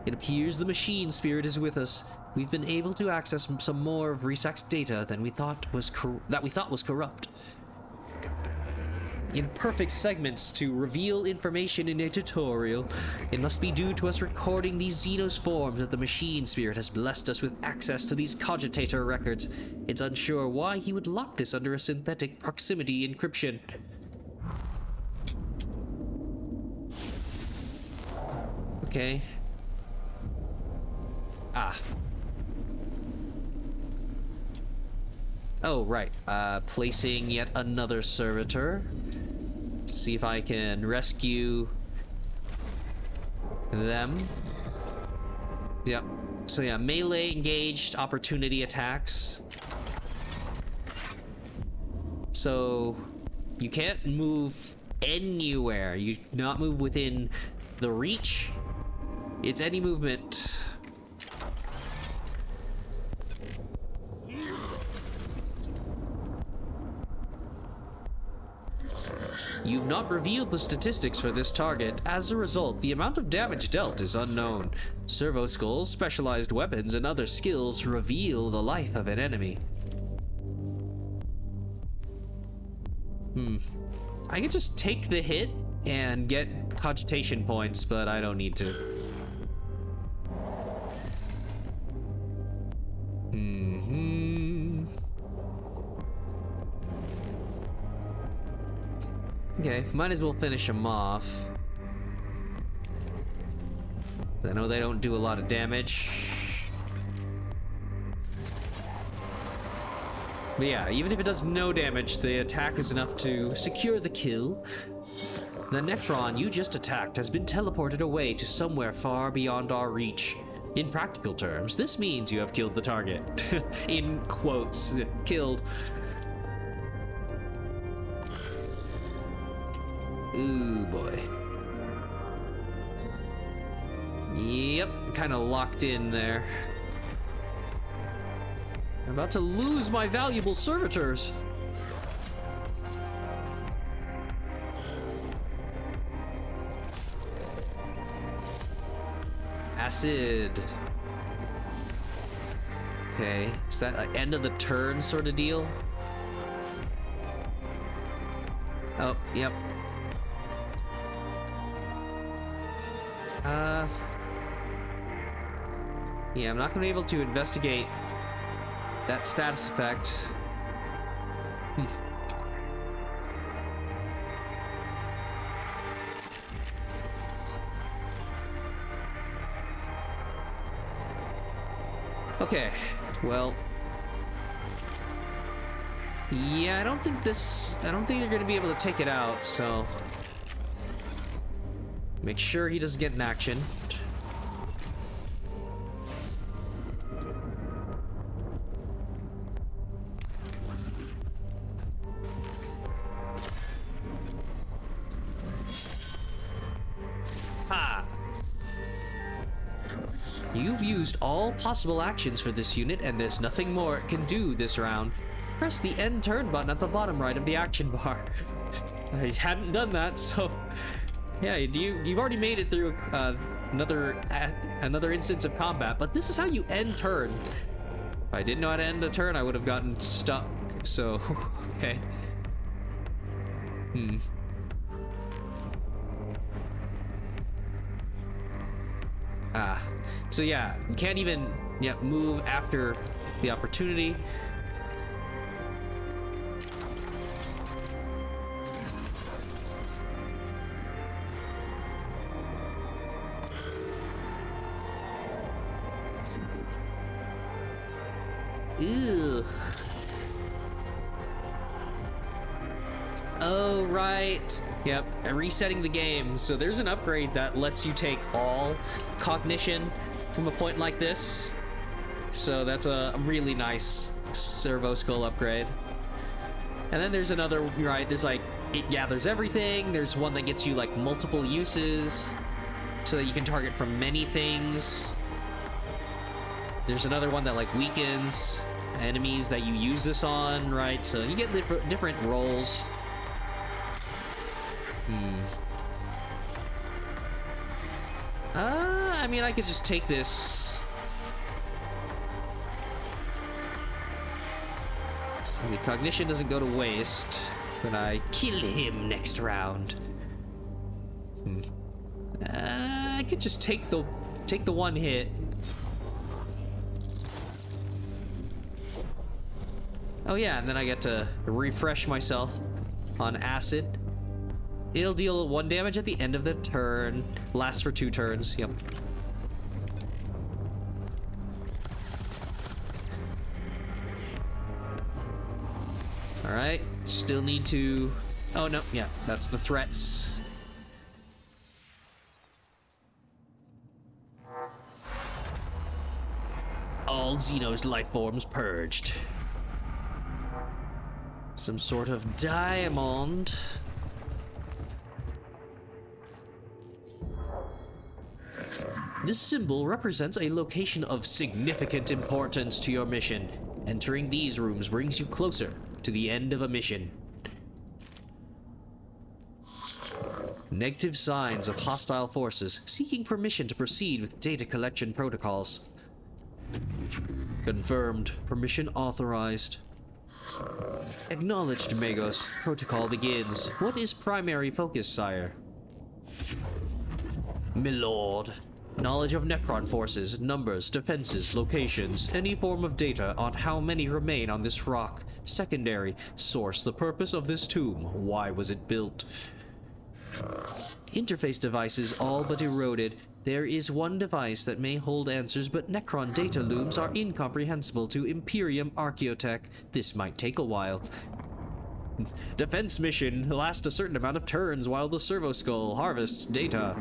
It appears the machine spirit is with us. We've been able to access some more of Resac's data than we thought was corrupt. In perfect segments to reveal information in a tutorial. It must be due to us recording these Xenos forms that the machine spirit has blessed us with access to these cogitator records. It's unsure why he would lock this under a synthetic proximity encryption. Okay. Ah. Oh, right. Placing yet another servitor. See if I can rescue them. Yep. So yeah, melee engaged opportunity attacks. So you can't move anywhere. You do not move within the reach. It's any movement. You've not revealed the statistics for this target. As a result, the amount of damage dealt is unknown. Servo skulls, specialized weapons, and other skills reveal the life of an enemy. I could just take the hit and get cogitation points, but I don't need to. Okay, might as well finish them off. I know they don't do a lot of damage. But yeah, even if it does no damage, the attack is enough to secure the kill. The Necron you just attacked has been teleported away to somewhere far beyond our reach. In practical terms, this means you have killed the target. In quotes, killed. Ooh, boy. Yep, kind of locked in there. I'm about to lose my valuable servitors. Acid. Okay, is that an end of the turn sort of deal? Oh, yep. Yeah, I'm not gonna be able to investigate that status effect. Okay, well, yeah, I don't think they're gonna be able to take it out, so make sure he doesn't get in action. You've used all possible actions for this unit, and there's nothing more it can do this round. Press the end turn button at the bottom right of the action bar. I hadn't done that, so yeah, you've already made it through another instance of combat, but this is how you end turn. If I didn't know how to end the turn, I would have gotten stuck, so okay. So yeah, you can't even move after the opportunity. Ugh. Oh, right. Yep, and resetting the game. So there's an upgrade that lets you take all cognition from a point like this. So that's a really nice servo skull upgrade. And then there's another, right, there's like, it gathers everything. There's one that gets you like multiple uses so that you can target from many things. There's another one that like weakens enemies that you use this on, right? So you get different roles. I mean, I could just take this. So the cognition doesn't go to waste when I kill him next round. I could just take the one hit. Oh yeah, and then I get to refresh myself on acid. It'll deal 1 damage at the end of the turn. Lasts for 2 turns. Yep. All right. Still need to... Oh, no. Yeah, that's the threats. All Xeno's life forms purged. Some sort of diamond. This symbol represents a location of significant importance to your mission. Entering these rooms brings you closer to the end of a mission. Negative signs of hostile forces seeking permission to proceed with data collection protocols. Confirmed. Permission authorized. Acknowledged, Magos. Protocol begins. What is primary focus, sire? Milord. Knowledge of Necron forces, numbers, defenses, locations, any form of data on how many remain on this rock. Secondary. Source. The purpose of this tomb. Why was it built? Interface devices all but eroded. There is one device that may hold answers, but Necron data looms are incomprehensible to Imperium Archaeotech. This might take a while. Defense mission lasts a certain amount of turns while the servo skull harvests data.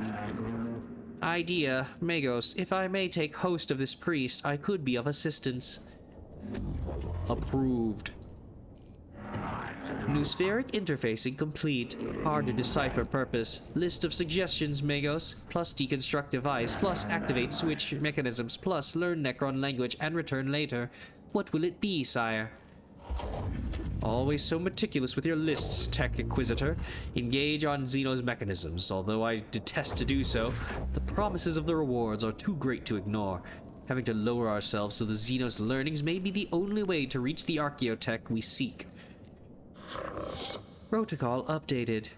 Idea. Magos, if I may take host of this priest, I could be of assistance. Approved. Noospheric interfacing complete. Hard to decipher purpose. List of suggestions, Magos. Plus deconstruct device. Plus activate switch mechanisms. Plus learn Necron language and return later. What will it be, sire? Always so meticulous with your lists, Tech Inquisitor. Engage on Xeno's mechanisms. Although I detest to do so, the promises of the rewards are too great to ignore. Having to lower ourselves to the Xenos learnings may be the only way to reach the Archaeotech we seek. Protocol updated.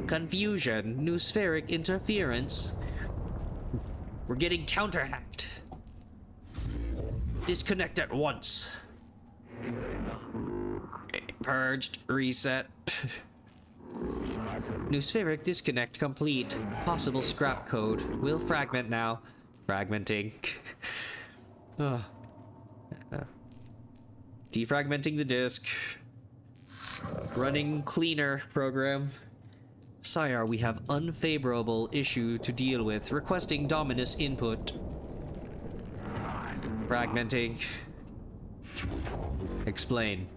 Confusion. Noospheric interference. We're getting counter-hacked. Disconnect at once. Purged. Reset. Noospheric disconnect complete. Possible scrap code. Will fragment now. Fragmenting. Defragmenting the disk. Running cleaner program. Sire, we have unfavorable issue to deal with. Requesting Dominus input. Fragmenting. Explain.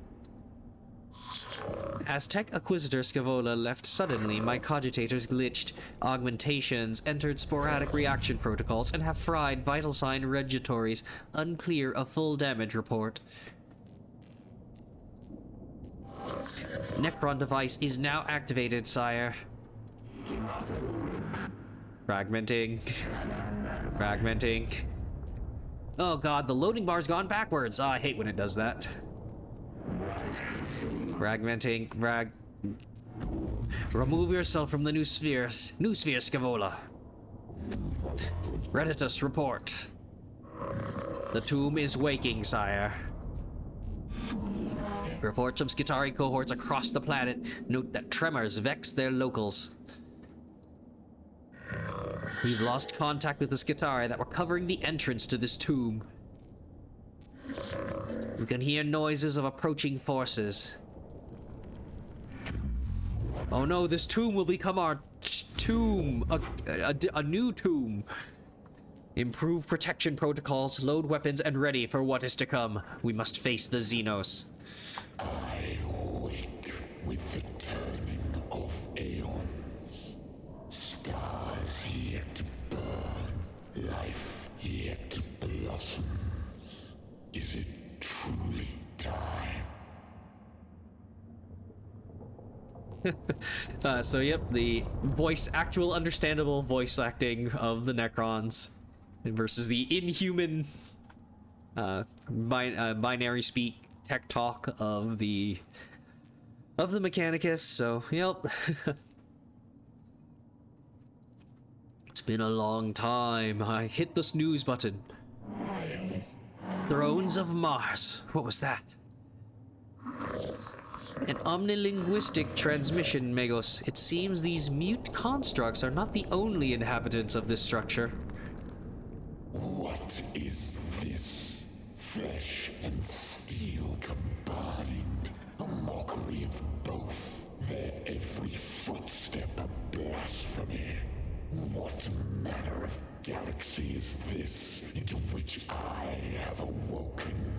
As Tech Acquisitor Scaevola left suddenly, my cogitators glitched. Augmentations entered sporadic reaction protocols and have fried vital sign regitories. Unclear a full damage report. Necron device is now activated, sire. Fragmenting. Fragmenting. Oh god, the loading bar's gone backwards. Oh, I hate when it does that. Fragmenting. Remove yourself from the new spheres. New sphere, Scaevola. Redditus, report. The tomb is waking, sire. Reports from Skitarii cohorts across the planet note that tremors vex their locals. We've lost contact with the Skitarii that were covering the entrance to this tomb. We can hear noises of approaching forces. Oh no, this tomb will become our tomb. A new tomb. Improve protection protocols, load weapons, and ready for what is to come. We must face the Xenos. I wake with the turning of aeons. Stars yet to burn, life yet to blossom. Is it truly time? So yep, the actual understandable voice acting of the Necrons versus the inhuman binary speak tech talk of the Mechanicus. So yep. It's been a long time. I hit the snooze button. Thrones of Mars. What was that? An omnilinguistic transmission, Magos. It seems these mute constructs are not the only inhabitants of this structure. What is this? Flesh and steel combined. A mockery of both. Their every footstep a blasphemy. What manner of galaxy is this into which I have awoken?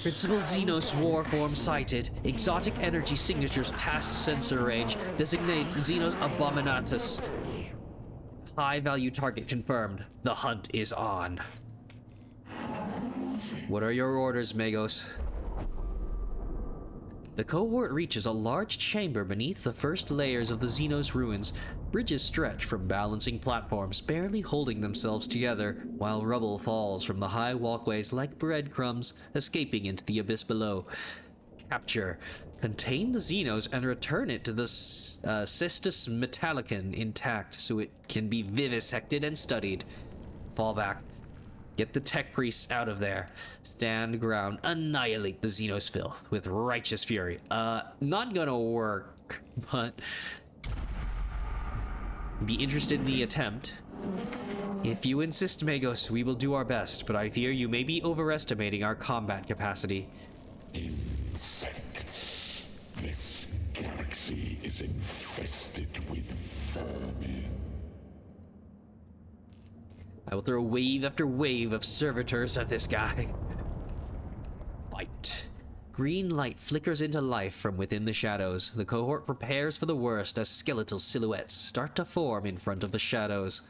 Principal Xenos Warform sighted. Exotic energy signatures past sensor range. Designate Xenos Abominatus. High value target confirmed. The hunt is on. What are your orders, Magos? The cohort reaches a large chamber beneath the first layers of the Xenos ruins. Bridges stretch from balancing platforms, barely holding themselves together, while rubble falls from the high walkways like breadcrumbs, escaping into the abyss below. Capture. Contain the Xenos and return it to the Cestus Metallicon intact so it can be vivisected and studied. Fall back. Get the tech priests out of there. Stand ground. Annihilate the Xenos filth with righteous fury. Not gonna work, but be interested in the attempt. If you insist, Magos, we will do our best, but I fear you may be overestimating our combat capacity. Insects. This galaxy is infested with vermin. I will throw wave after wave of servitors at this guy. Fight. Green light flickers into life from within the shadows. The cohort prepares for the worst as skeletal silhouettes start to form in front of the shadows.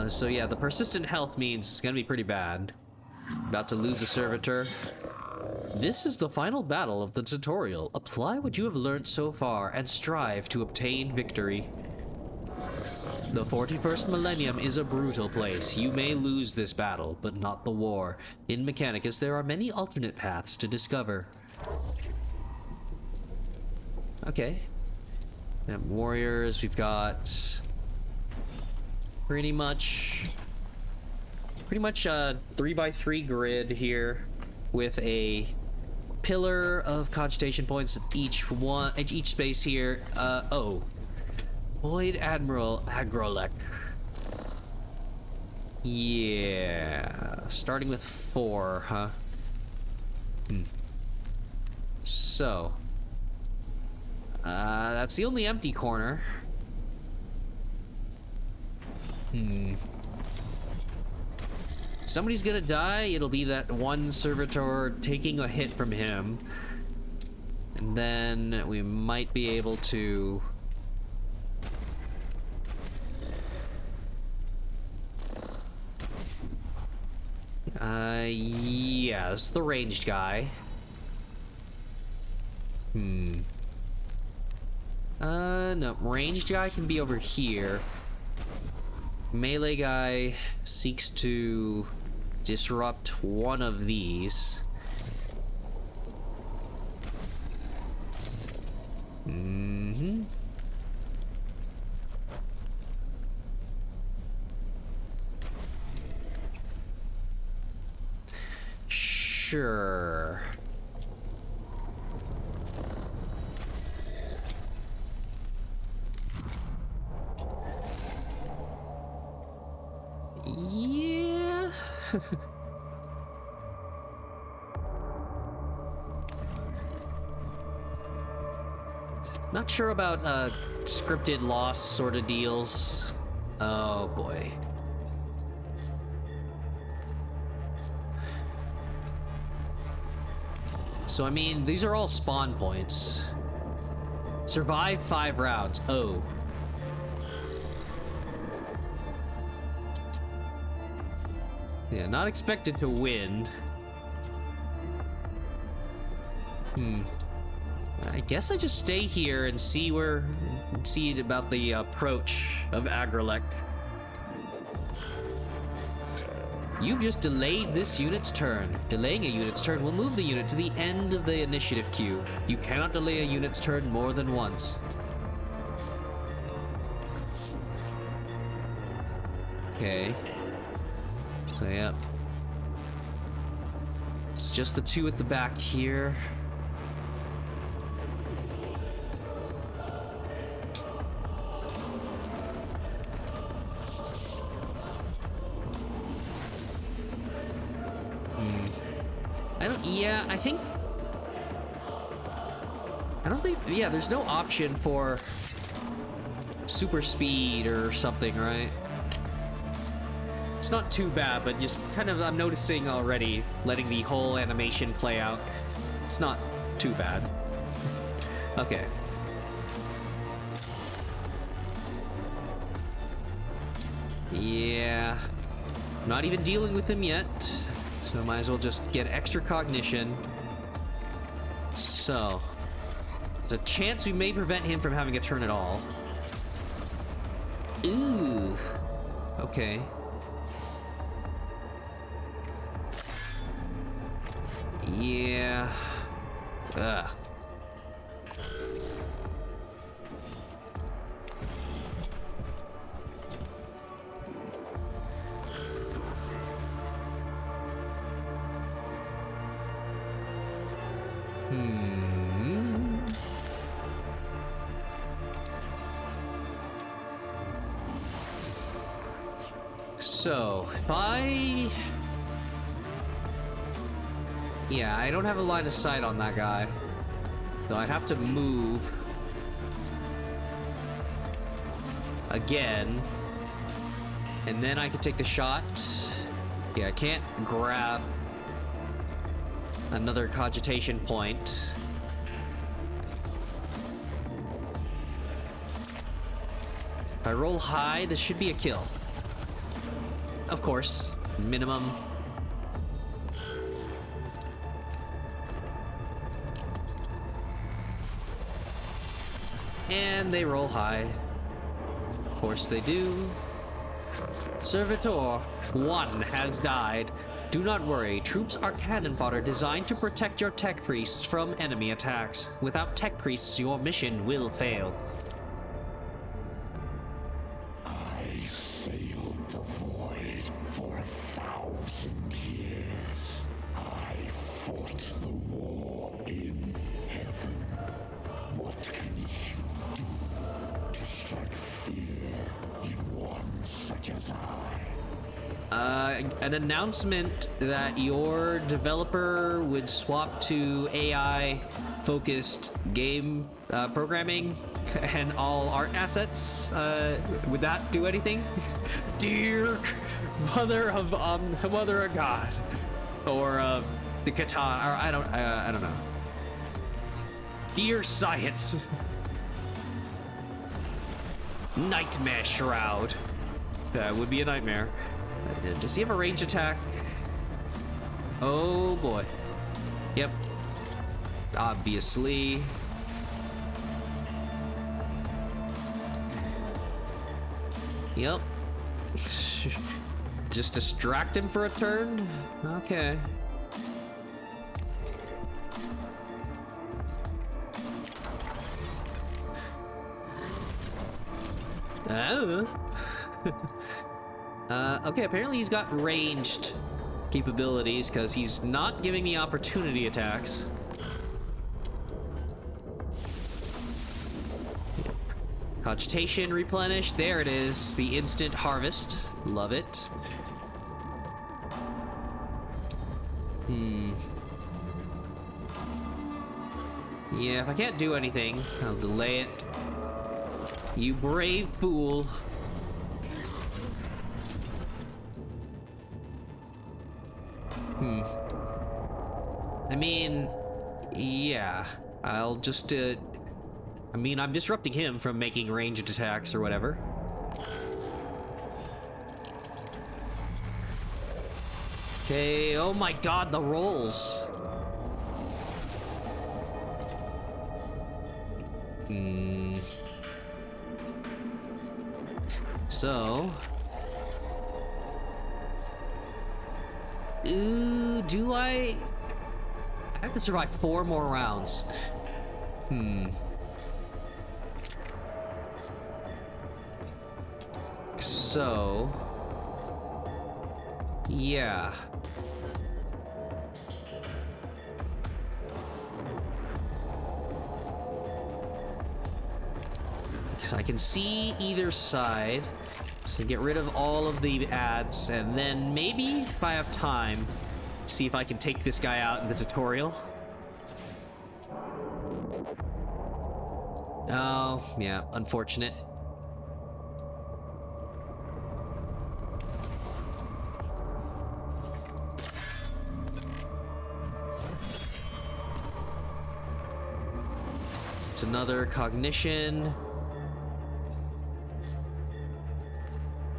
So yeah, the persistent health means it's gonna be pretty bad. About to lose a servitor. This is the final battle of the tutorial. Apply what you have learned so far and strive to obtain victory. The 41st millennium is a brutal place. You may lose this battle, but not the war. In Mechanicus, there are many alternate paths to discover. Okay. Warriors, we've got pretty much a 3x3 grid here with a pillar of cogitation points at each space here. Void Admiral Agrolek. Yeah, starting with 4, huh? So, that's the only empty corner. Somebody's gonna die. It'll be that one servitor taking a hit from him. And then we might be able to... yeah, this is the ranged guy. No, ranged guy can be over here. Melee guy seeks to disrupt one of these. Sure. Yeah. Not sure about scripted loss sort of deals. Oh boy. So I mean, these are all spawn points. Survive 5 rounds. Oh. Yeah, not expected to win. I guess I just stay here and see about the approach of Agrolek. You've just delayed this unit's turn. Delaying a unit's turn will move the unit to the end of the initiative queue. You cannot delay a unit's turn more than once. Okay. So, yep. It's just the 2 at the back here. I don't think, yeah, there's no option for super speed or something, right? It's not too bad, but just kind of, I'm noticing already, letting the whole animation play out. It's not too bad. Okay. Yeah. Not even dealing with him yet, so might as well just get extra cognition. So, there's a chance we may prevent him from having a turn at all. Ooh. Okay. Yeah. Ugh. So, if I... Yeah, I don't have a line of sight on that guy. So I'd have to move... again. And then I could take the shot. Yeah, I can't grab another cogitation point. If I roll high, this should be a kill. Of course, minimum. And they roll high. Of course they do. Servitor 1 has died. Do not worry, troops are cannon fodder designed to protect your tech priests from enemy attacks. Without tech priests, your mission will fail. I sailed the void for 1,000 years. I fought the war in heaven. What can you do to strike fear in one such as I? An announcement that your developer would swap to AI-focused game programming and all art assets. Would that do anything? Dear Mother of God, or the katana, or I don't know. Dear Science. Nightmare Shroud. That would be a nightmare. Does he have a range attack? Oh boy. Yep. Obviously. Yep. Just distract him for a turn? Okay. Oh. Okay, apparently he's got ranged capabilities because he's not giving me opportunity attacks. Cogitation replenish. There it is. The instant harvest. Love it. Yeah, if I can't do anything, I'll delay it. You brave fool. I mean, yeah, I'll just, I mean, I'm disrupting him from making ranged attacks or whatever. Okay, oh my god, the rolls. So... Ooh, do I have to survive 4 more rounds. So... yeah. So I can see either side. So get rid of all of the ads, and then maybe, if I have time, see if I can take this guy out in the tutorial. Oh, yeah, unfortunate. It's another cognition.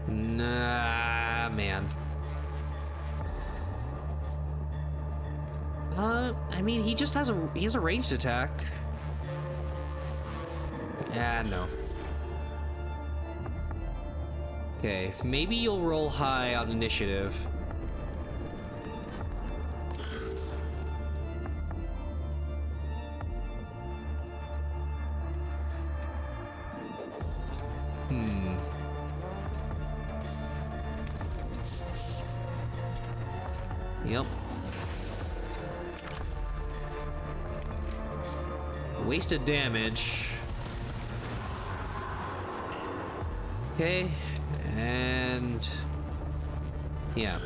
Nah, man. I mean, he just has a ranged attack. Yeah, no. Okay, maybe you'll roll high on initiative. Yep. Wasted damage. Okay, and yeah.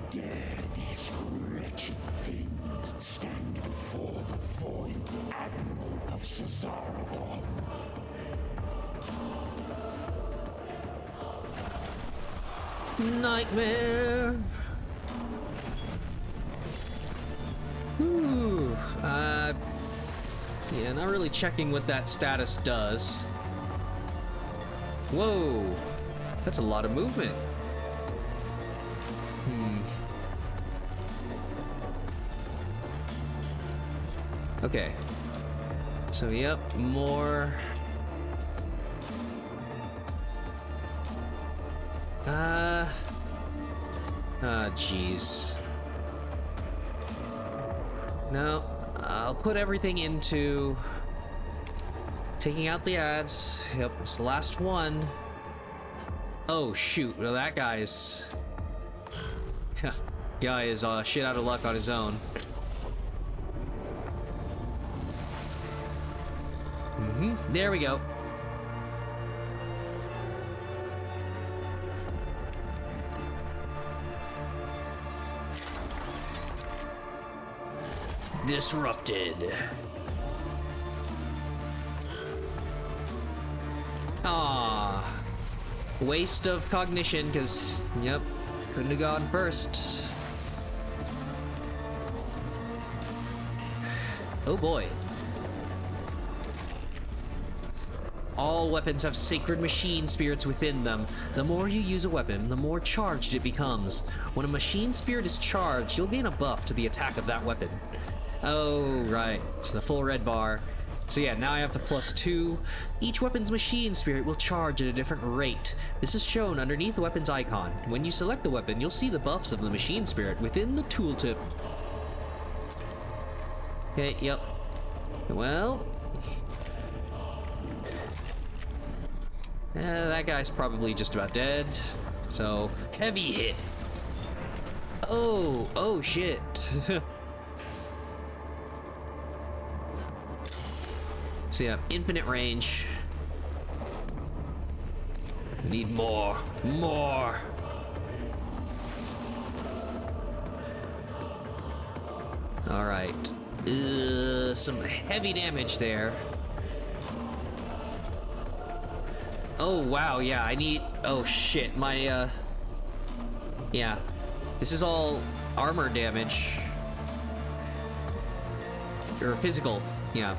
Dare these wretched things stand before the void admiral of Cesaragon? Nightmare. Ooh, yeah, not really checking what that status does. Whoa, that's a lot of movement. Okay. So, yep, more. Jeez. No, I'll put everything into taking out the ads. Yep, it's the last one. Oh, shoot. Well, that guy's... guy is shit out of luck on his own. There we go. Disrupted. Ah, waste of cognition, because, yep, couldn't have gone first. Oh boy. All weapons have sacred machine spirits within them. The more you use a weapon, the more charged it becomes. When a machine spirit is charged, you'll gain a buff to the attack of that weapon. Oh, right. So the full red bar. So yeah, now I have the +2. Each weapon's machine spirit will charge at a different rate. This is shown underneath the weapon's icon. When you select the weapon, you'll see the buffs of the machine spirit within the tooltip. Okay, yep. Well... that guy's probably just about dead. So, heavy hit. Oh shit. So yeah, infinite range. Need more. All right. Some heavy damage there. Oh, wow, yeah, I need... Oh, shit, my, yeah. This is all armor damage. Or physical, yeah.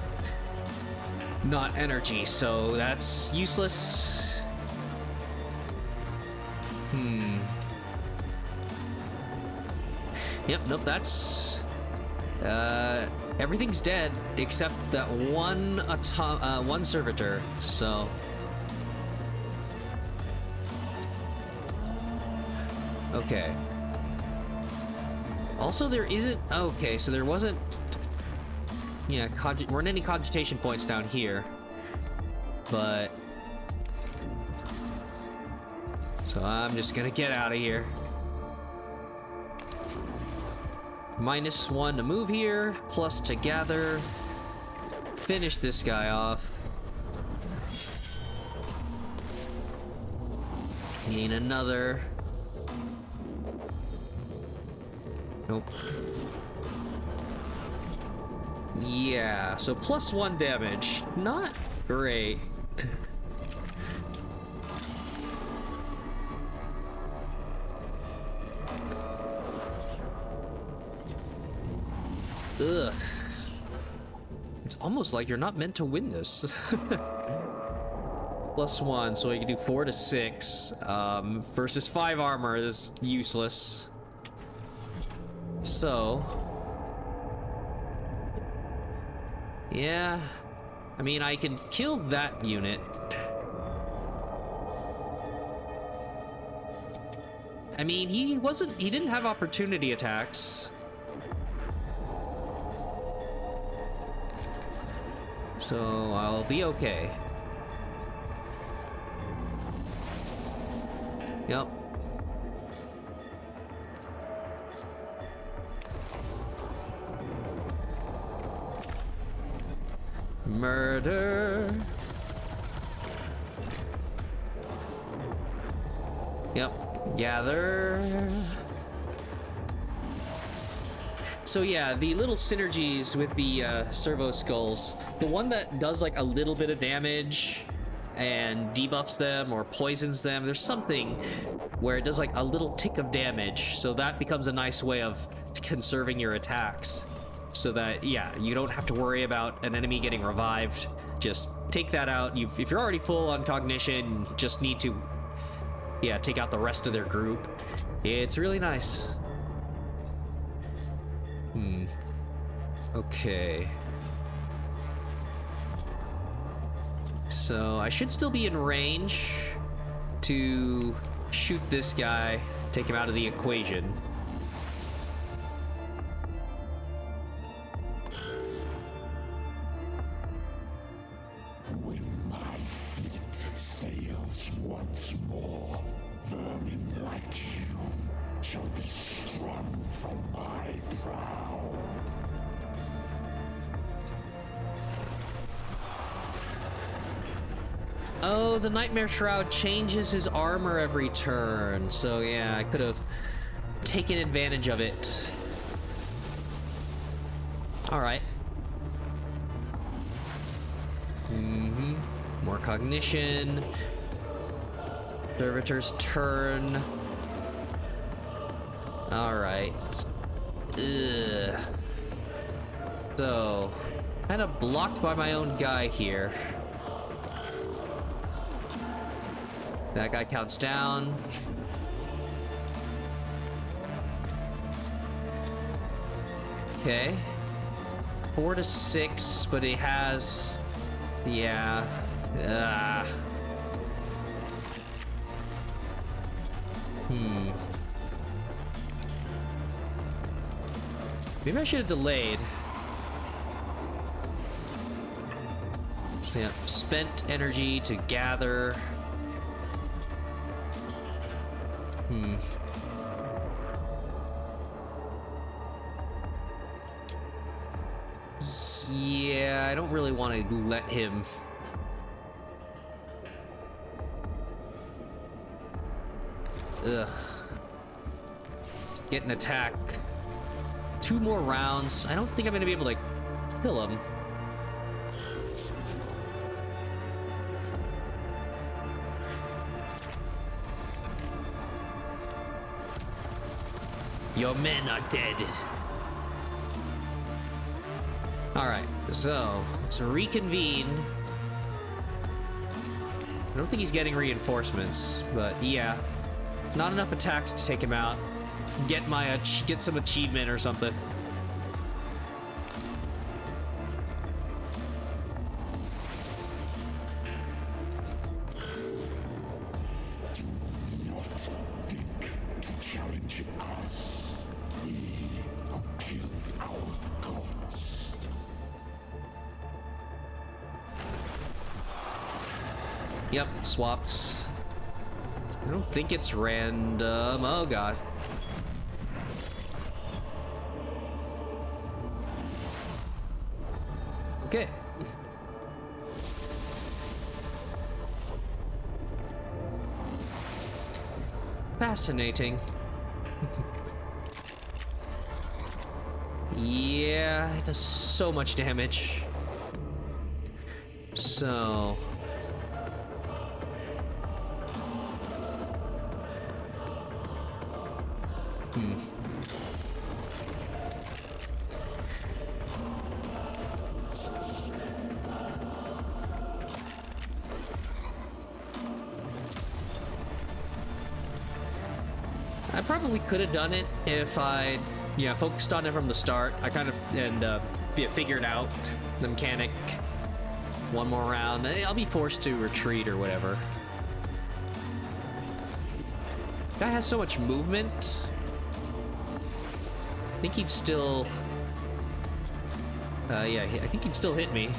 Not energy, so that's useless. Yep, nope, that's... everything's dead except that one servitor, so... Okay. Also, there isn't... Okay, so there wasn't... Yeah, weren't any cogitation points down here. But... So I'm just gonna get out of here. -1 to move here, plus to gather. Finish this guy off. Gain another... Nope. Yeah, so +1 damage. Not great. Ugh. It's almost like you're not meant to win this. +1, so you can do 4 to 6 versus 5 armor. This is useless. So, yeah, I mean, I can kill that unit. I mean, he didn't have opportunity attacks. So I'll be okay. Yep. Murder. Yep. Gather. So yeah, the little synergies with the servo skulls. The one that does like a little bit of damage and debuffs them or poisons them, there's something where it does like a little tick of damage, so that becomes a nice way of conserving your attacks, so that, yeah, you don't have to worry about an enemy getting revived. Just take that out. If you're already full on cognition, just need to, yeah, take out the rest of their group. It's really nice. Okay. So I should still be in range to shoot this guy, take him out of the equation. When my fleet sails once more, vermin like you shall be strung from my prow. Oh, the Nightmare Shroud changes his armor every turn. So yeah, I could have taken advantage of it. All right. More cognition. Servitor's turn. All right. Ugh. So, kind of blocked by my own guy here. That guy counts down. Okay. 4 to 6, but he has... Yeah. Maybe I should have delayed. So yeah, spent energy to gather. Yeah, I don't really want to let him... Ugh. Get an attack. 2 more rounds. I don't think I'm going to be able to kill him. Your men are dead. Alright, so let's reconvene. I don't think he's getting reinforcements, but yeah. Not enough attacks to take him out. Get some achievement or something. Yep, swapped. I don't think it's random. Oh god. Okay. Fascinating. Yeah, it does so much damage. So... I probably could have done it if I, yeah, focused on it from the start. I kind of, and figured out the mechanic. One more round, I'll be forced to retreat or whatever. Guy has so much movement. I think he'd still... yeah, I think he'd still hit me.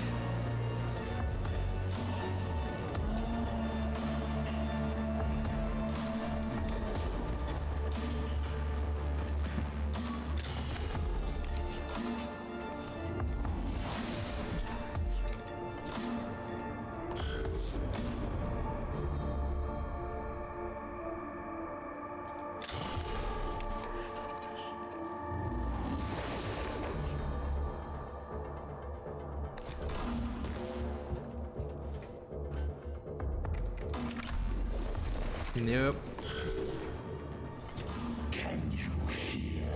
Nope. Can you hear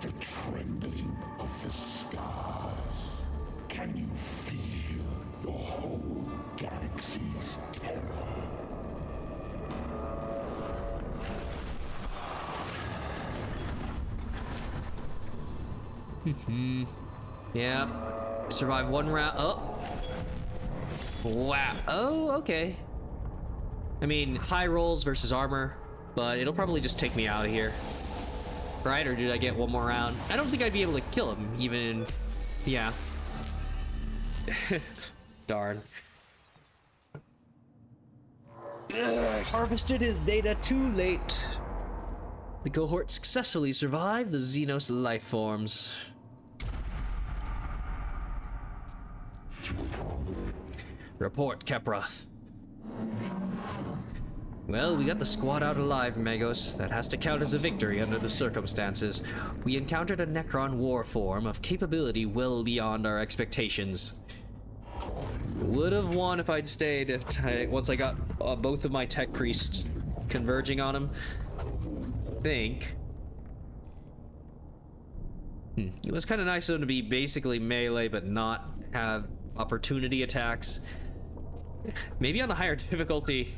the trembling of the stars? Can you feel the whole galaxy's terror? Yeah. Survive one round. Oh. Wow. Oh, okay. I mean, high rolls versus armor, but it'll probably just take me out of here. Right? Or did I get one more round? I don't think I'd be able to kill him, even in... Yeah. Darn. Ugh, harvested his data too late. The cohort successfully survived the Xenos life forms. Report, Kepra. Well, we got the squad out alive, Magos. That has to count as a victory under the circumstances. We encountered a Necron war form of capability well beyond our expectations. Would have won if I'd stayed once I got both of my tech priests converging on him. I think. It was kind of nice of them to be basically melee but not have opportunity attacks. Maybe on a higher difficulty.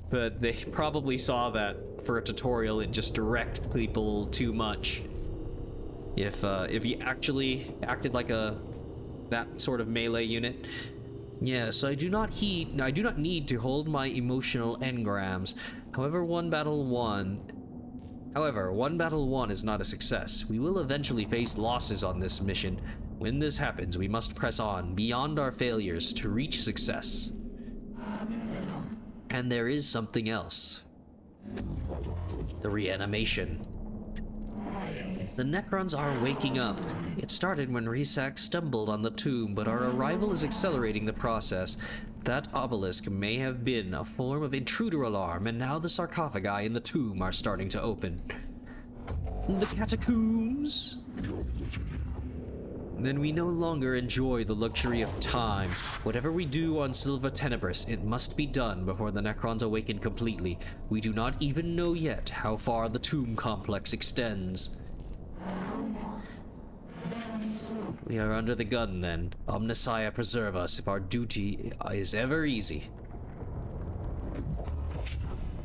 But they probably saw that for a tutorial it just direct people too much. If he actually acted like that sort of melee unit. Yes, I do not need to hold my emotional engrams. However, one battle won is not a success. We will eventually face losses on this mission. When this happens, we must press on beyond our failures to reach success. And there is something else. The reanimation. The Necrons are waking up. It started when Resac stumbled on the tomb, but our arrival is accelerating the process. That obelisk may have been a form of intruder alarm, and now the sarcophagi in the tomb are starting to open. The catacombs? Then we no longer enjoy the luxury of time. Whatever we do on Silva Tenebris, it must be done before the Necrons awaken completely. We do not even know yet how far the tomb complex extends. We are under the gun then. Omnissiah preserve us if our duty is ever easy.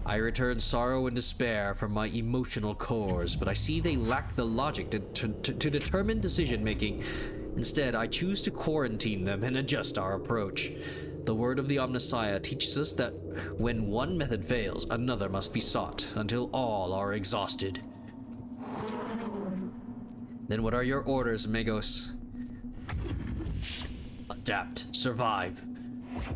I return sorrow and despair from my emotional cores, but I see they lack the logic to determine decision-making. Instead, I choose to quarantine them and adjust our approach. The word of the Omnissiah teaches us that when one method fails, another must be sought, until all are exhausted. Then what are your orders, Magos? Adapt. Survive.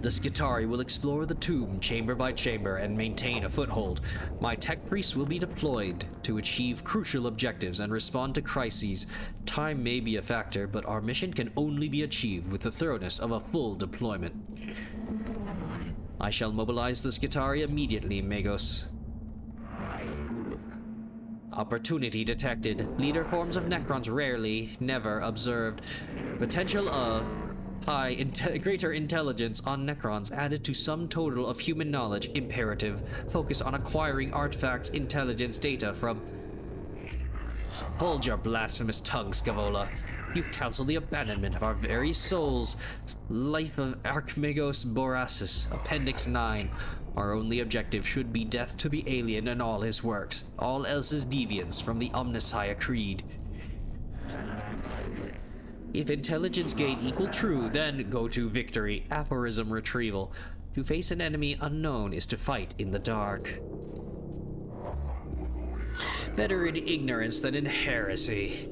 The Skitari will explore the tomb chamber by chamber and maintain a foothold. My tech priests will be deployed to achieve crucial objectives and respond to crises. Time may be a factor, but our mission can only be achieved with the thoroughness of a full deployment. I shall mobilize the Skitari immediately, Magos. Opportunity detected. Leader forms of Necrons rarely, never observed. Potential of greater intelligence on Necrons added to sum total of human knowledge imperative. Focus on acquiring artifacts, intelligence, data from... Hold your blasphemous tongue, Scavola. You counsel the abandonment of our very souls. Life of Archmagos Borasis, Appendix 9. Our only objective should be death to the alien and all his works. All else is deviance from the Omnissiah Creed. If intelligence gate equal true, then go to victory. Aphorism retrieval. To face an enemy unknown is to fight in the dark. Better in ignorance than in heresy.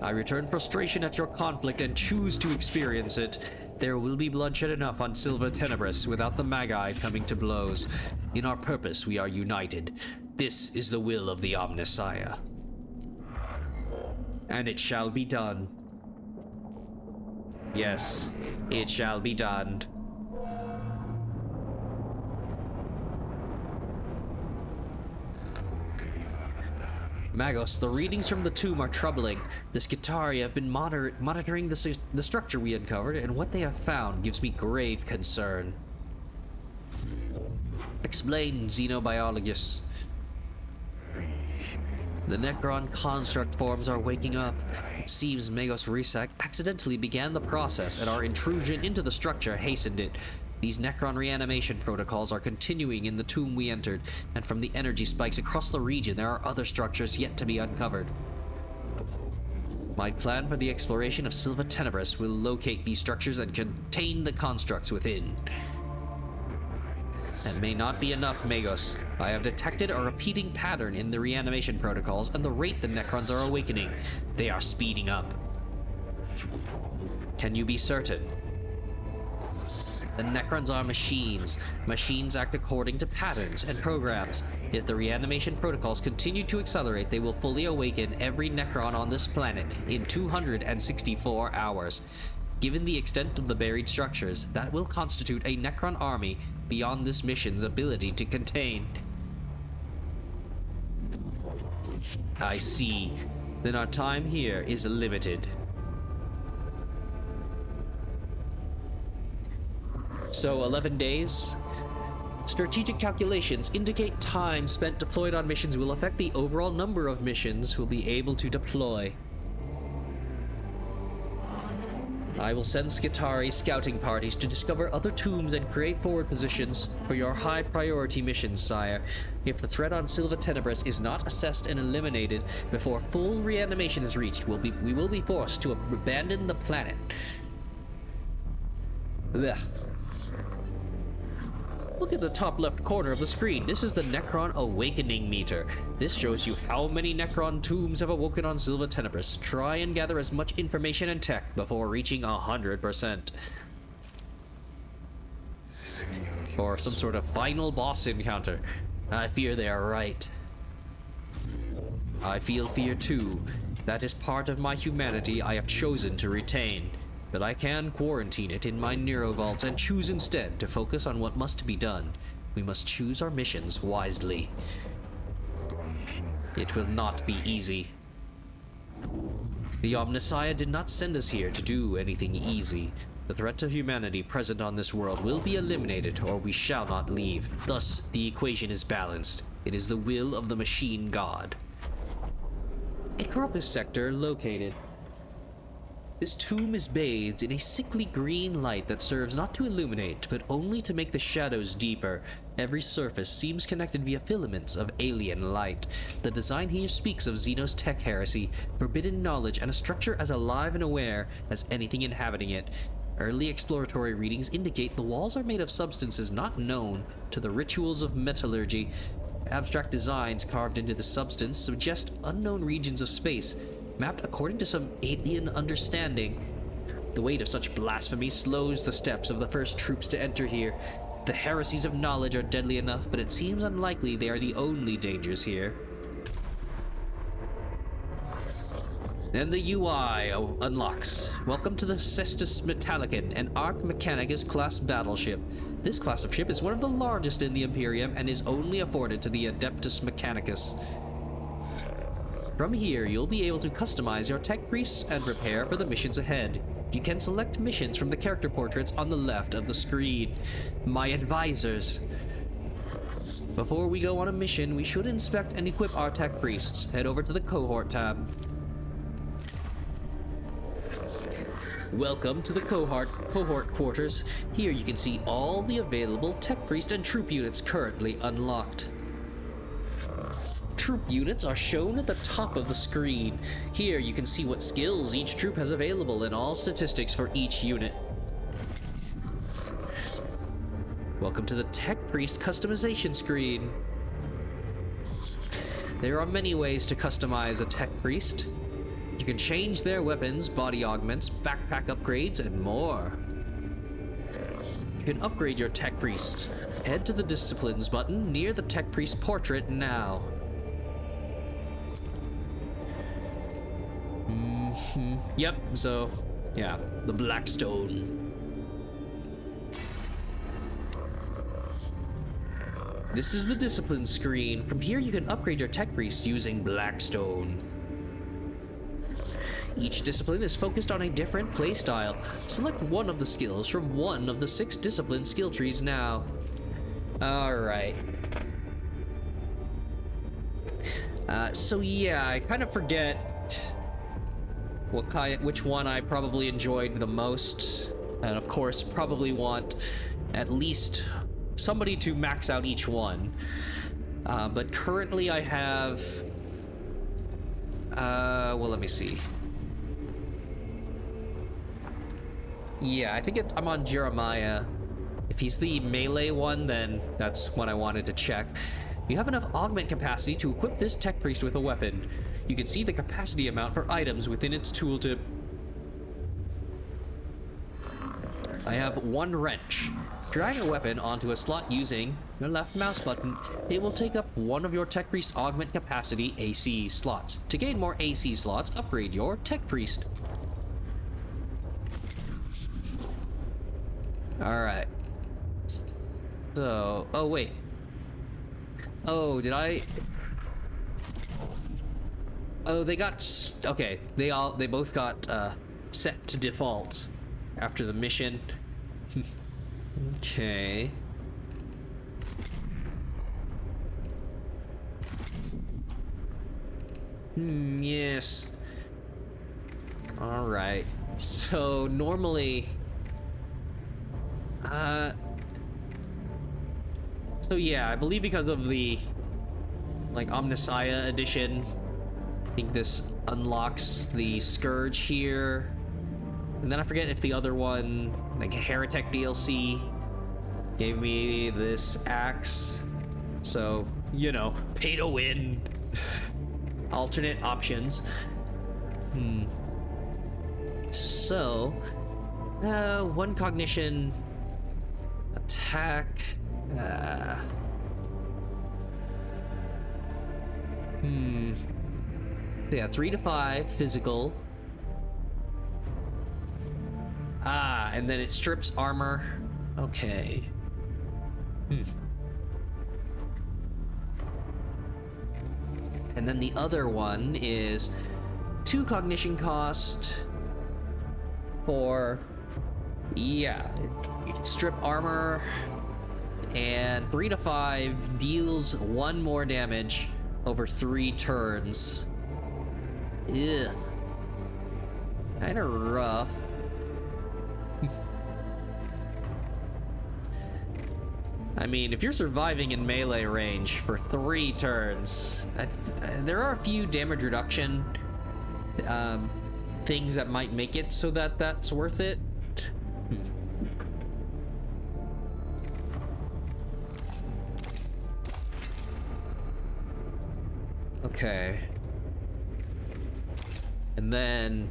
I return frustration at your conflict and choose to experience it. There will be bloodshed enough on Silva Tenebris without the Magi coming to blows. In our purpose we are united. This is the will of the Omnissiah. And it shall be done. Yes, it shall be done. Magos, the readings from the tomb are troubling. The Skitarii have been monitoring the structure we uncovered, and what they have found gives me grave concern. Explain, Xenobiologist. The Necron construct forms are waking up. It seems Magos Risak accidentally began the process, and our intrusion into the structure hastened it. These Necron reanimation protocols are continuing in the tomb we entered, and from the energy spikes across the region, there are other structures yet to be uncovered. My plan for the exploration of Silva Tenebris will locate these structures and contain the constructs within. That may not be enough, Magos. I have detected a repeating pattern in the reanimation protocols and the rate the Necrons are awakening. They are speeding up. Can you be certain? The Necrons are machines. Machines act according to patterns and programs. If the reanimation protocols continue to accelerate, they will fully awaken every Necron on this planet in 264 hours. Given the extent of the buried structures, that will constitute a Necron army beyond this mission's ability to contain. I see. Then our time here is limited. So 11 days? Strategic calculations indicate time spent deployed on missions will affect the overall number of missions we'll be able to deploy. I will send Skitarii scouting parties to discover other tombs and create forward positions for your high priority missions, sire. If the threat on Silva Tenebris is not assessed and eliminated before full reanimation is reached, we will be forced to abandon the planet. Ugh. Look at the top left corner of the screen. This is the Necron Awakening Meter. This shows you how many Necron tombs have awoken on Silva Tenebris. Try and gather as much information and tech before reaching 100%. Or some sort of final boss encounter. I fear they are right. I feel fear too. That is part of my humanity I have chosen to retain. But I can quarantine it in my neurovaults and choose instead to focus on what must be done. We must choose our missions wisely. It will not be easy. The Omnissiah did not send us here to do anything easy. The threat to humanity present on this world will be eliminated, or we shall not leave. Thus, the equation is balanced. It is the will of the machine god. Acropis sector located. This tomb is bathed in a sickly green light that serves not to illuminate, but only to make the shadows deeper. Every surface seems connected via filaments of alien light. The design here speaks of Xenos tech heresy, forbidden knowledge, and a structure as alive and aware as anything inhabiting it. Early exploratory readings indicate the walls are made of substances not known to the rituals of metallurgy. Abstract designs carved into the substance suggest unknown regions of space, mapped according to some alien understanding. The weight of such blasphemy slows the steps of the first troops to enter here. The heresies of knowledge are deadly enough, but it seems unlikely they are the only dangers here. And the UI unlocks. Welcome to the Cestus Metallicon, an Arch Mechanicus class battleship. This class of ship is one of the largest in the Imperium and is only afforded to the Adeptus Mechanicus. From here, you'll be able to customize your tech priests and prepare for the missions ahead. You can select missions from the character portraits on the left of the screen. My advisors. Before we go on a mission, we should inspect and equip our tech priests. Head over to the cohort tab. Welcome to the cohort quarters. Here you can see all the available tech priest and troop units currently unlocked. Troop units are shown at the top of the screen. Here you can see what skills each troop has available and all statistics for each unit. Welcome to the tech priest customization screen. There are many ways to customize a tech priest. You can change their weapons, body augments, backpack upgrades, and more. You can upgrade your tech priest. Head to the disciplines button near the tech priest portrait now. Yep, so, yeah, the Blackstone. This is the discipline screen. From here you can upgrade your tech priest using Blackstone. Each discipline is focused on a different playstyle. Select one of the skills from one of the 6 discipline skill trees now. Alright. So yeah, I kind of forget which one I probably enjoyed the most. And of course, probably want at least somebody to max out each one. But currently I have... well, let me see. Yeah, I think I'm on Jeremiah. If he's the melee one, then that's what I wanted to check. You have enough augment capacity to equip this tech priest with a weapon. You can see the capacity amount for items within its tooltip. I have 1 wrench. Drag a weapon onto a slot using your left mouse button. It will take up one of your tech priest augment capacity AC slots. To gain more AC slots, upgrade your tech priest. Alright. So, oh wait. Oh, did I... Oh, they got... Okay, they both got set to default after the mission. Okay. Yes. Alright. So, normally... So yeah, I believe because of the, like, Omnissiah edition, I think this unlocks the Scourge here. And then I forget if the other one, like Heretic DLC, gave me this axe. So, you know, pay to win. Alternate options. So, 1 cognition, attack, so yeah, 3 to 5 physical. And then it strips armor. Okay. And then the other one is 2 cognition cost for, yeah, you can strip armor, and 3 to 5 deals 1 more damage over 3 turns. Ugh. Kinda rough. I mean, if you're surviving in melee range for 3 turns, there are a few damage reduction things that might make it so that that's worth it. Okay. And then,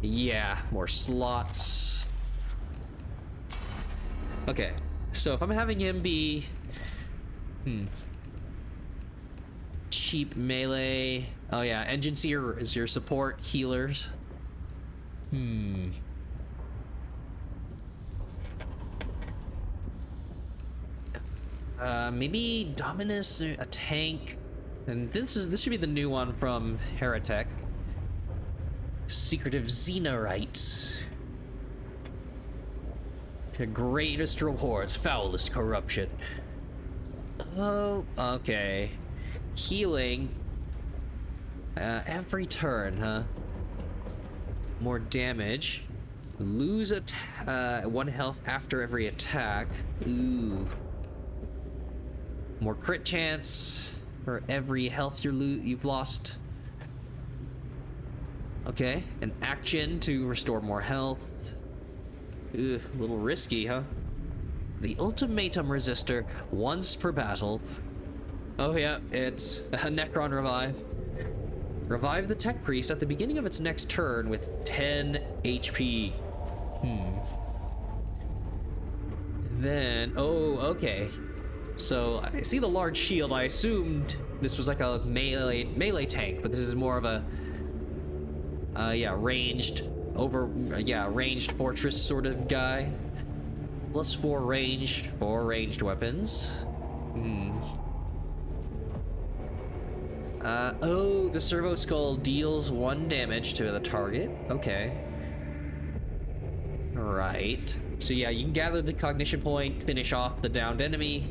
yeah, more slots. Okay, so if I'm having him be cheap melee, oh yeah, engine seer is your support healers. Maybe Dominus, a tank, and this should be the new one from Heretic. Secretive Xenorites. The greatest rewards, foulest corruption. Oh, okay. Healing. Every turn, huh? More damage. Lose one health after every attack. Ooh. More crit chance for every health you've lost. Okay, an action to restore more health. Ugh, a little risky, huh? The ultimatum resistor once per battle. Oh yeah, it's a Necron revive. Revive the tech priest at the beginning of its next turn with 10 HP. Then, oh, okay. So I see the large shield. I assumed this was like a melee tank, but this is more of a ranged fortress sort of guy. +4 range for ranged weapons. The servo skull deals 1 damage to the target. Okay. Right. So yeah, you can gather the cognition point, finish off the downed enemy.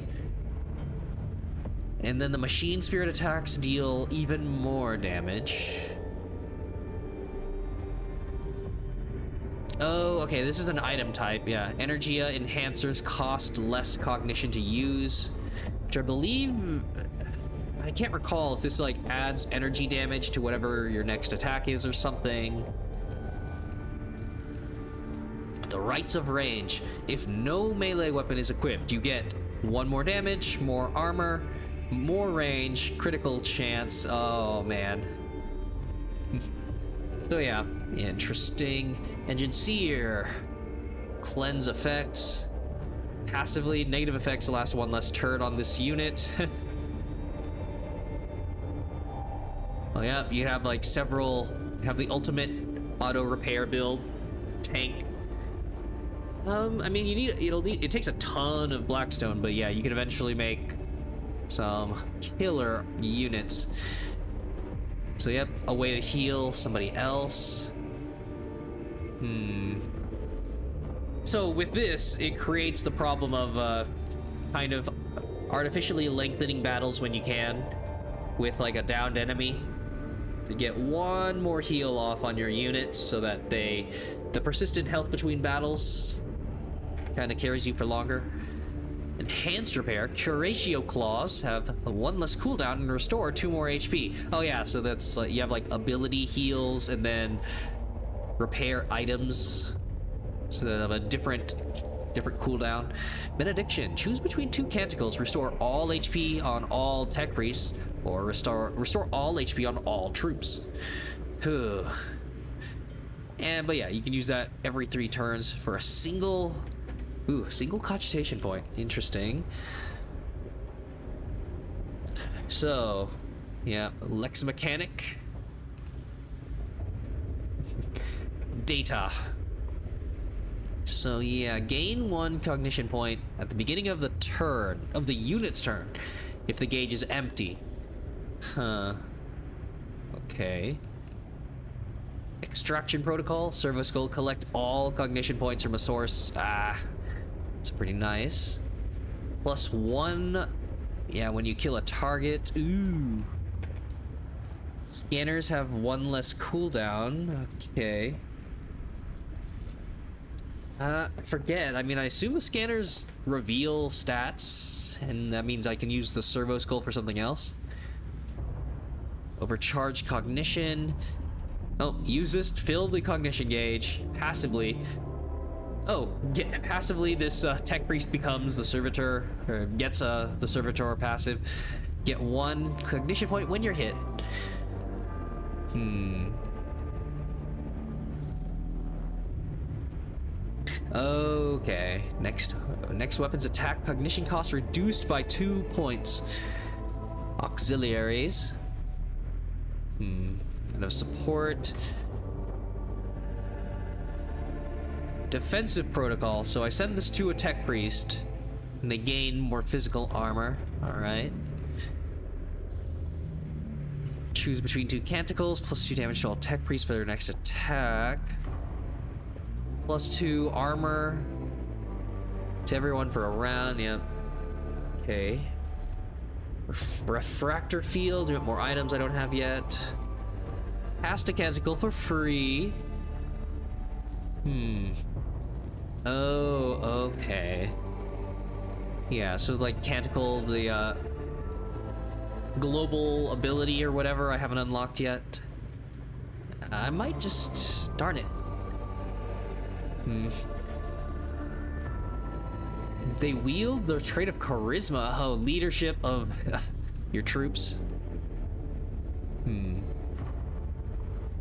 And then the machine spirit attacks deal even more damage. Oh, okay, this is an item type, yeah. Energia enhancers cost less cognition to use, which I believe... I can't recall if this like adds energy damage to whatever your next attack is or something. The Rites of Range. If no melee weapon is equipped, you get 1 more damage, more armor, more range, critical chance. Oh, man. So yeah, interesting. Engine Seer. Cleanse effects. Passively, negative effects last 1 less turn on this unit. Well, yeah, you have like several, you have the ultimate auto repair build tank. I mean, it takes a ton of Blackstone, but yeah, you can eventually make some killer units. So yep, a way to heal somebody else. So with this, it creates the problem of kind of artificially lengthening battles when you can with like a downed enemy. To get 1 more heal off on your units so that the persistent health between battles kind of carries you for longer. Enhanced repair. Curatio claws have 1 less cooldown and restore 2 more HP. Oh yeah, so that's you have like ability heals and then repair items, so they have a different cooldown. Benediction. Choose between 2 canticles. Restore all HP on all tech priests, or restore all HP on all troops. But yeah, you can use that every 3 turns for a single cogitation point. Interesting. So, yeah, Lex Mechanic. Data. So yeah, gain 1 cognition point at the beginning of the turn, of the unit's turn, if the gauge is empty. Huh. Okay. Extraction protocol. Servo skull. Collect all cognition points from a source. It's pretty nice. +1. Yeah, when you kill a target. Ooh. Scanners have 1 less cooldown. Okay. I forget. I mean, I assume the scanners reveal stats, and that means I can use the servo skull for something else. Overcharged cognition. Oh, use this to fill the cognition gauge passively. Oh, passively this tech priest becomes the servitor, or gets the servitor passive. Get 1 cognition point when you're hit. Okay. Next weapon's attack cognition cost reduced by 2 points. Auxiliaries. Kind of support. Defensive protocol. So I send this to a tech priest, and they gain more physical armor. All right. Choose between 2 canticles, +2 damage to all tech priests for their next attack. +2 armor to everyone for a round. Yep. Okay. Refractor field. Do more items I don't have yet. Cast a canticle for free. Oh, okay. Yeah, so like Canticle, the global ability or whatever, I haven't unlocked yet. I might just... darn it. They wield the trait of charisma. Oh, leadership of your troops.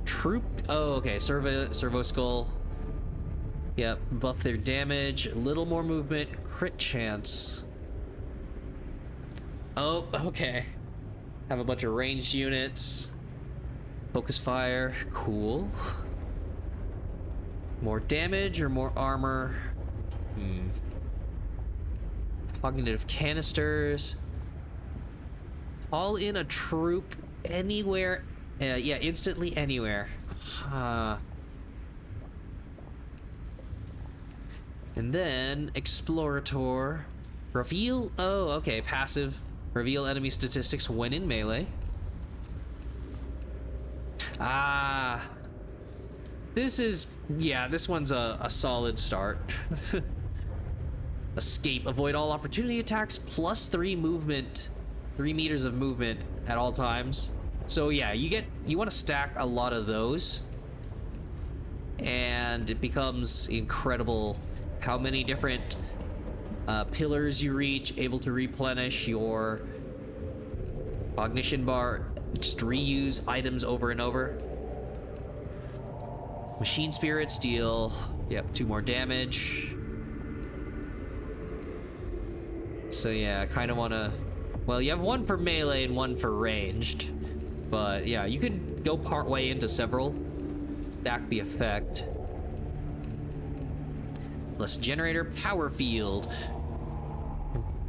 Troop... oh, okay. Servo Skull. Yep, buff their damage, a little more movement, crit chance. Oh, okay. Have a bunch of ranged units. Focus fire, cool. More damage or more armor? Cognitive canisters. All in a troop anywhere. Yeah, instantly anywhere. And then Explorator. Reveal. Oh, okay. Passive. Reveal enemy statistics when in melee. Ah. This is... yeah, this one's a solid start. Escape. Avoid all opportunity attacks. Plus 3 movement. 3 meters of movement at all times. So yeah, you want to stack a lot of those. And it becomes incredible how many different pillars you reach, able to replenish your cognition bar, just reuse items over and over. Machine spirits deal, yep, 2 more damage. So yeah, I kind of want to, well, you have 1 for melee and 1 for ranged, but yeah, you could go part way into several, stack the effect. Less generator, power field.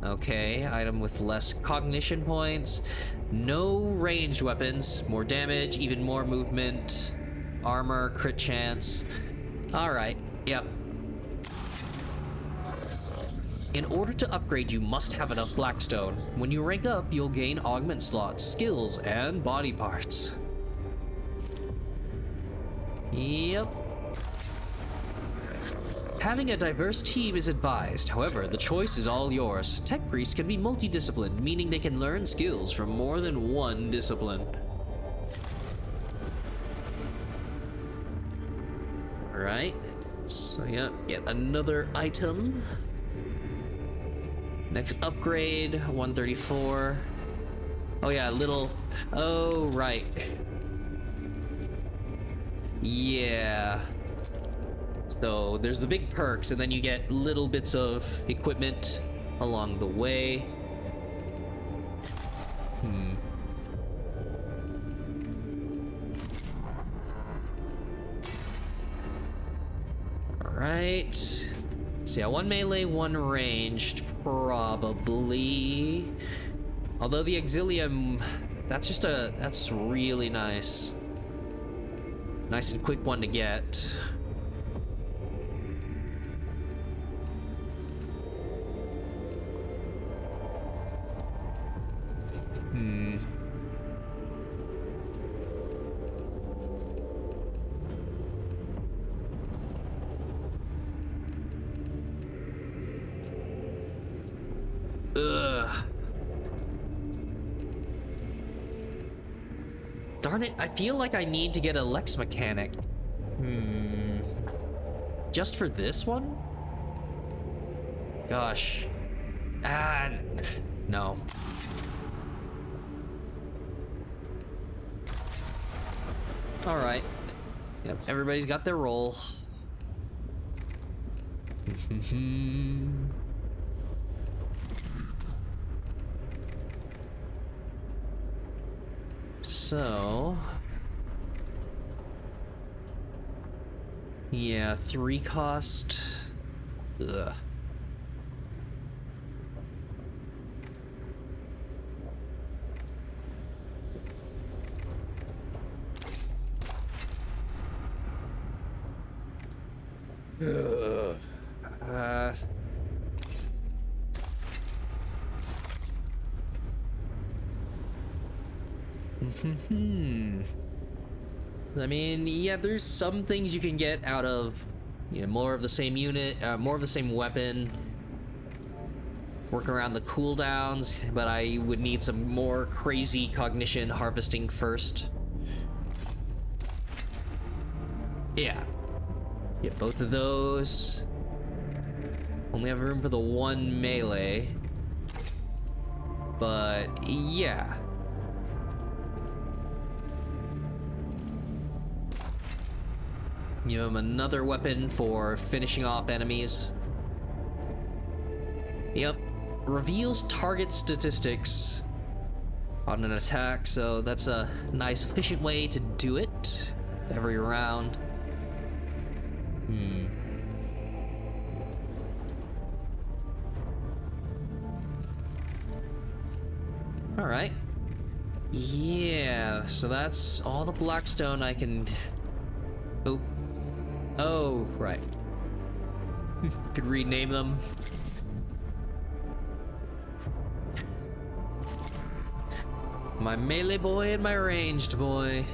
Okay, item with less cognition points. No ranged weapons. More damage, even more movement. Armor, crit chance. Alright, yep. In order to upgrade, you must have enough Blackstone. When you rank up, you'll gain augment slots, skills, and body parts. Yep. Having a diverse team is advised, however, the choice is all yours. Tech priests can be multidisciplined, meaning they can learn skills from more than one discipline. Alright, so yeah, yet another item. Next upgrade, 134. Oh yeah, little, oh right. Yeah. So there's the big perks, and then you get little bits of equipment along the way. Alright. So yeah, 1 melee, 1 ranged, probably. Although the Exilium, that's really nice. Nice and quick one to get. Ugh. Darn it, I feel like I need to get a Lex Mechanic. Just for this one? Gosh. No. Alright. Yep, everybody's got their role. So... yeah, 3 cost. Ugh. I mean, yeah, there's some things you can get out of Yeah, more of the same unit, more of the same weapon. Work around the cooldowns, but I would need some more crazy cognition harvesting first. Yeah. Get both of those. Only have room for the one melee. But, yeah. Give him another weapon for finishing off enemies. Yep. Reveals target statistics on an attack, so that's a nice efficient way to do it every round. All right. Yeah, so that's all the Blackstone I can... Oh, right. Could rename them. My melee boy and my ranged boy.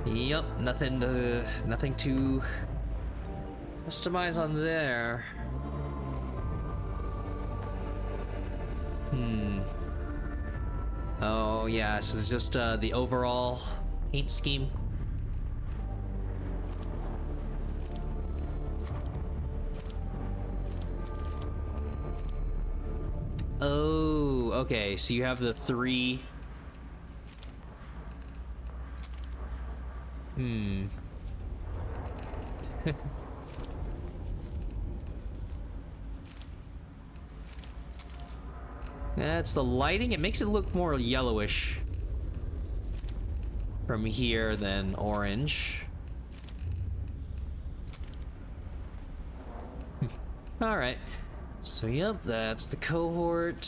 Yep, nothing to customize on there. Oh yeah, so it's just the overall paint scheme. Oh, okay, so you have the three. That's the lighting. It makes it look more yellowish from here than orange. All right. So, yep, that's the cohort.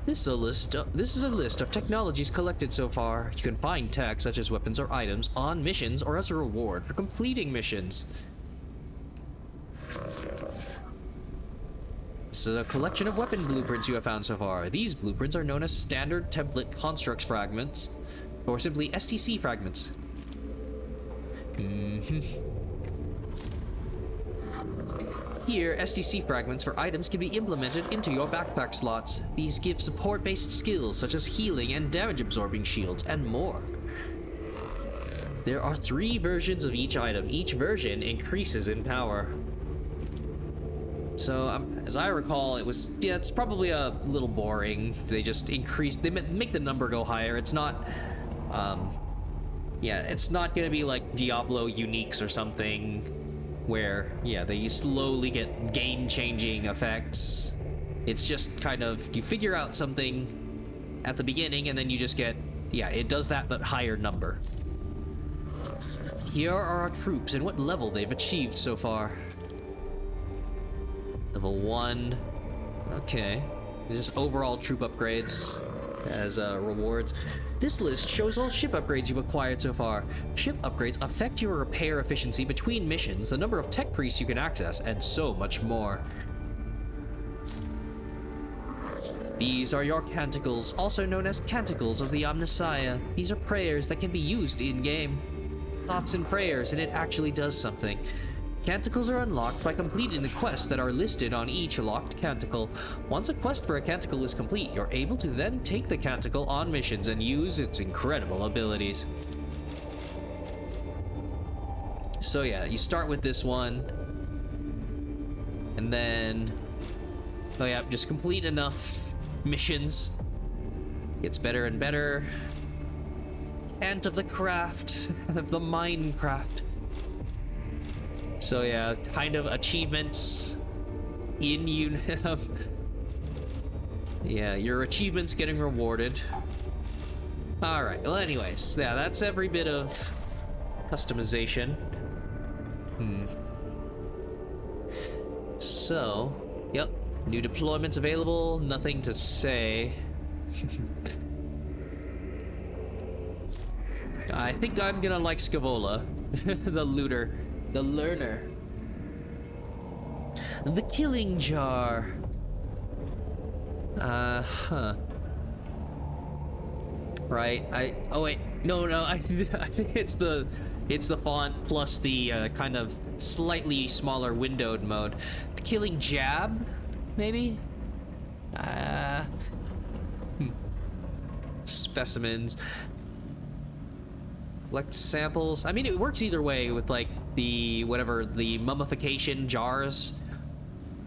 This is a list of technologies collected so far. You can find tags such as weapons or items on missions or as a reward for completing missions. This is a collection of weapon blueprints you have found so far. These blueprints are known as standard template constructs fragments, or simply STC fragments. Here, STC fragments for items can be implemented into your backpack slots. These give support-based skills such as healing and damage-absorbing shields, and more. There are 3 versions of each item. Each version increases in power. So, as I recall, it's probably a little boring. They just make the number go higher. It's not, it's not gonna be like Diablo Uniques or something, where, they slowly get game-changing effects. It's just kind of, you figure out something at the beginning, and then you just get, it does that, but higher number. Here are our troops and what level they've achieved so far. Level 1. Okay. Just overall troop upgrades as rewards. This list shows all ship upgrades you've acquired so far. Ship upgrades affect your repair efficiency between missions, the number of tech priests you can access, and so much more. These are your canticles, also known as canticles of the Omnissiah. These are prayers that can be used in-game. Thoughts and prayers, and it actually does something. Canticles are unlocked by completing the quests that are listed on each locked canticle. Once a quest for a canticle is complete, you're able to then take the canticle on missions and use its incredible abilities. So you start with this one, and then, just complete enough missions. Gets better and better. Ant of the craft, of the Minecraft. So kind of achievements in your achievements getting rewarded. All right. Well, anyways, that's every bit of customization. So, new deployments available. Nothing to say. I think I'm gonna like Scavola, the looter. The learner. The killing jar. Huh. Right. Oh wait. No. I think it's the font plus the kind of slightly smaller windowed mode. The killing jab, maybe. Specimens. Collect samples. I mean, it works either way with like the the mummification jars,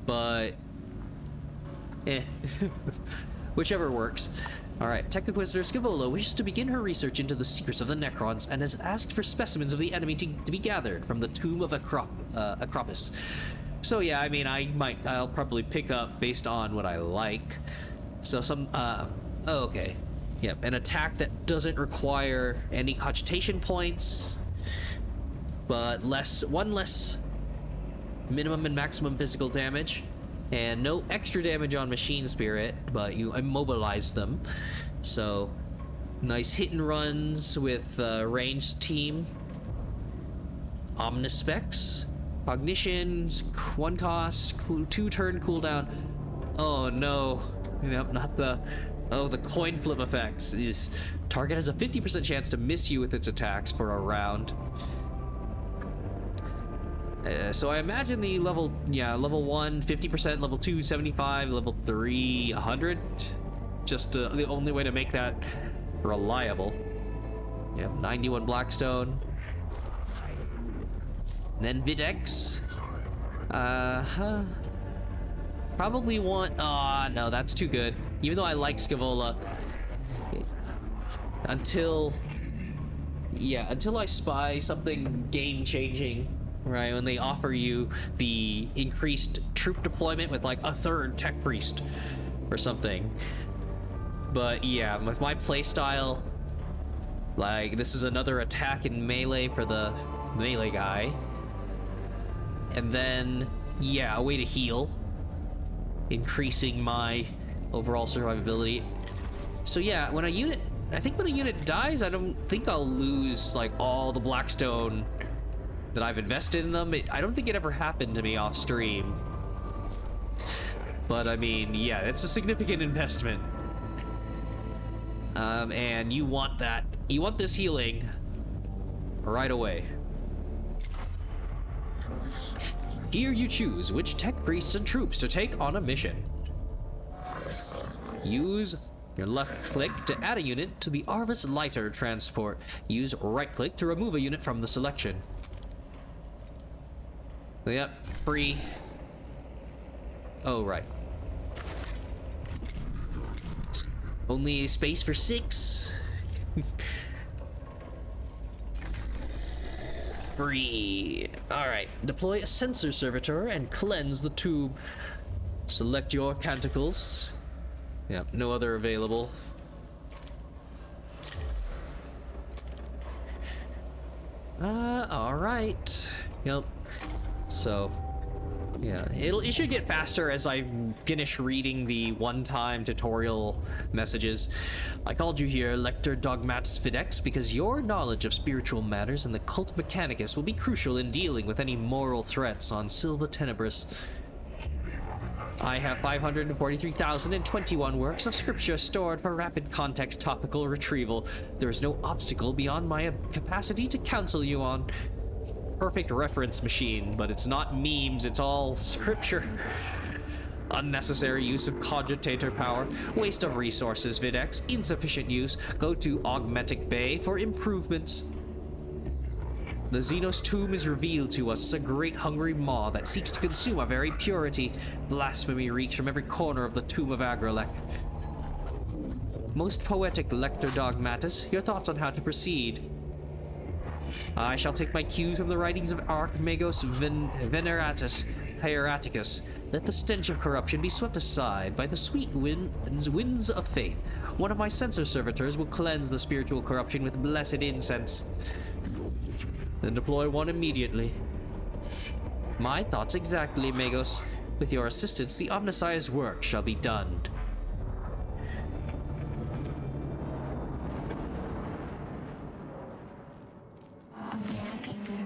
but whichever works. All right, Tech Inquisitor Scavola wishes to begin her research into the secrets of the Necrons and has asked for specimens of the enemy to be gathered from the tomb of Acropus. So yeah, I mean, I'll probably pick up based on what I like. So oh, okay. Yep, an attack that doesn't require any cogitation points, but one less minimum and maximum physical damage, and no extra damage on Machine Spirit, but you immobilize them. So, nice hit and runs with ranged team. Omnispecs, Cognitions, 1 cost, 2 turn cooldown. Oh no, yep, not the... Oh, the coin flip effects is target has a 50% chance to miss you with its attacks for a round. So I imagine the level 1, 50%, level 2, 75, level 3, 100. Just the only way to make that reliable. Yep, 91 Blackstone. And then Videx. Probably want... no, that's too good. Even though I like Scavola. Until I spy something game-changing, right? When they offer you the increased troop deployment with like a 3rd Tech Priest or something. But yeah, with my playstyle, like this is another attack in melee for the melee guy. And then, yeah, a way to heal, increasing my overall survivability. So yeah, when a unit dies, I don't think I'll lose like all the Blackstone that I've invested in them. I don't think it ever happened to me off stream. But I mean, yeah, it's a significant investment. And you want this healing right away. Here you choose which tech priests and troops to take on a mission. Use your left click to add a unit to the Arvis Lighter transport. Use right click to remove a unit from the selection. Yep, free. Oh, right. Only space for 6. Free. Alright, deploy a sensor servitor and cleanse the tube. Select your canticles. Yep, no other available. Alright. Yep. So, yeah, it should get faster as I finish reading the one-time tutorial messages. I called you here, Lector Dogmatus Videx, because your knowledge of spiritual matters and the cult Mechanicus will be crucial in dealing with any moral threats on Silva Tenebris. I have 543,021 works of scripture stored for rapid context topical retrieval. There is no obstacle beyond my capacity to counsel you on. Perfect reference machine, but it's not memes, it's all scripture. Unnecessary use of cogitator power, waste of resources, Videx, insufficient use. Go to Augmetic Bay for improvements. The Xenos tomb is revealed to us as a great hungry maw that seeks to consume our very purity. Blasphemy reeks from every corner of the tomb of Agrelek. Most poetic Lector Dogmatus, your thoughts on how to proceed? I shall take my cues from the writings of Archmagos Veneratus Hieraticus. Let the stench of corruption be swept aside by the sweet winds of faith. One of my sensor servitors will cleanse the spiritual corruption with blessed incense. Then deploy one immediately. My thoughts exactly, Magos. With your assistance, the Omnissiah's work shall be done.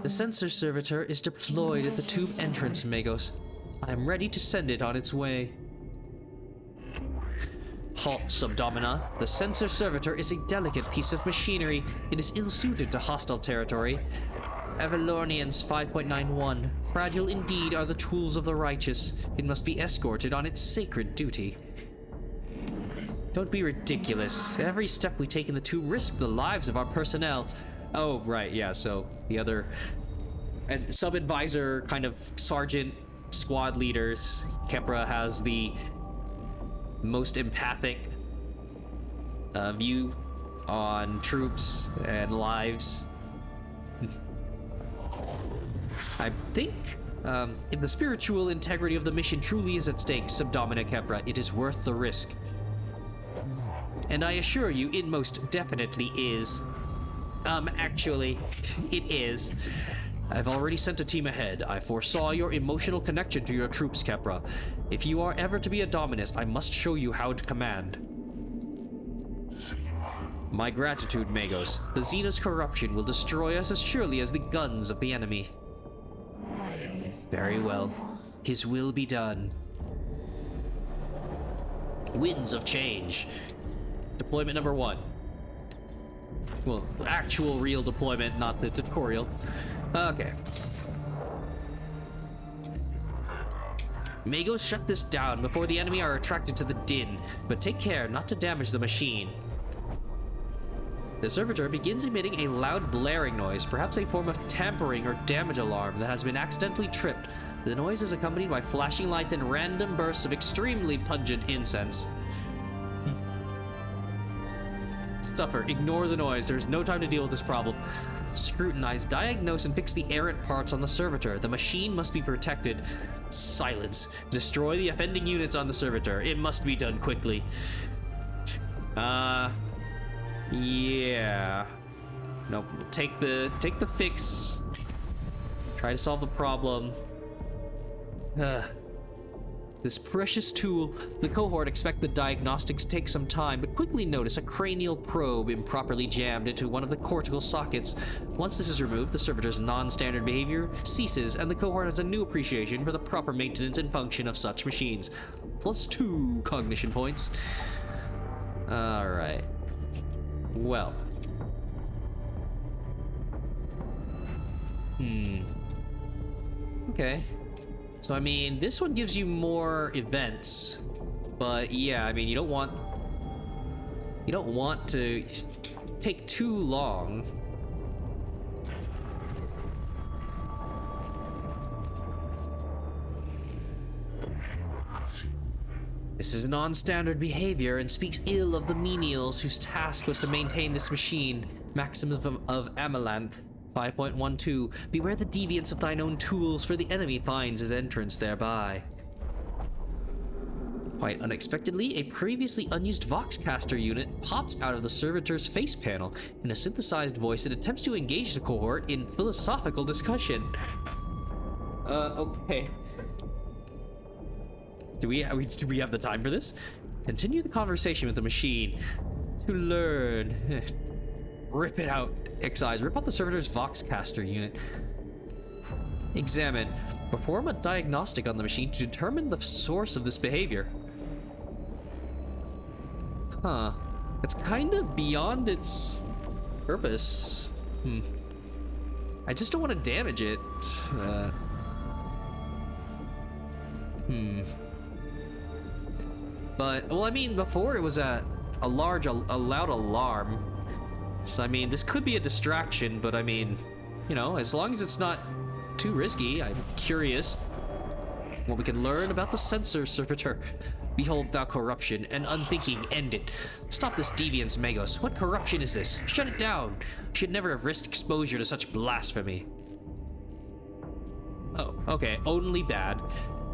The sensor servitor is deployed at the tube entrance, Magos. I'm ready to send it on its way. Halt, Subdomina. The sensor servitor is a delicate piece of machinery. It is ill-suited to hostile territory. Avalornians 5.91. Fragile indeed are the tools of the righteous. It must be escorted on its sacred duty. Don't be ridiculous. Every step we take in the tube risks the lives of our personnel. Oh, right, yeah, so the other... and sub-advisor, kind of sergeant, squad leaders. Kepra has the most empathic view on troops and lives. I think if the spiritual integrity of the mission truly is at stake, Subdomina Kepra, it is worth the risk. And I assure you, it most definitely is. Actually, it is. I've already sent a team ahead. I foresaw your emotional connection to your troops, Kepra. If you are ever to be a Dominus, I must show you how to command. My gratitude, Magos. The Xena's corruption will destroy us as surely as the guns of the enemy. Very well. His will be done. Winds of change. Deployment number 1. Well, actual real deployment, not the tutorial. Okay. Magos, shut this down before the enemy are attracted to the din, but take care not to damage the machine. The servitor begins emitting a loud blaring noise, perhaps a form of tampering or damage alarm that has been accidentally tripped. The noise is accompanied by flashing lights and random bursts of extremely pungent incense. Stuffer, ignore the noise. There's no time to deal with this problem. Scrutinize, diagnose, and fix the errant parts on the servitor. The machine must be protected. Silence. Destroy the offending units on the servitor. It must be done quickly. Yeah. Nope. Take the fix. Try to solve the problem. This precious tool. The cohort expect the diagnostics to take some time, but quickly notice a cranial probe improperly jammed into one of the cortical sockets. Once this is removed, the servitor's non-standard behavior ceases, and the cohort has a new appreciation for the proper maintenance and function of such machines. +2 cognition points. Alright. Well. Okay. So, I mean, this one gives you more events, but yeah, I mean, you don't want to take too long. This is non-standard behavior and speaks ill of the menials whose task was to maintain this machine. Maximum of Amalanth. 5.12. Beware the deviance of thine own tools, for the enemy finds its entrance thereby. Quite unexpectedly, a previously unused Voxcaster unit pops out of the servitor's face panel. In a synthesized voice, it attempts to engage the cohort in philosophical discussion. Okay. Do we have the time for this? Continue the conversation with the machine. To learn. Rip it out. Excise. Rip out the servitor's Voxcaster unit. Examine. Perform a diagnostic on the machine to determine the source of this behavior. Huh. It's kind of beyond its purpose. I just don't want to damage it. But, well, I mean, before it was a loud alarm. So, I mean, this could be a distraction, but I mean, you know, as long as it's not too risky, I'm curious what we can learn about the sensor servitor. Behold thou corruption, and unthinking end it. Stop this deviance, Magos. What corruption is this? Shut it down. Should never have risked exposure to such blasphemy. Oh, okay, only bad.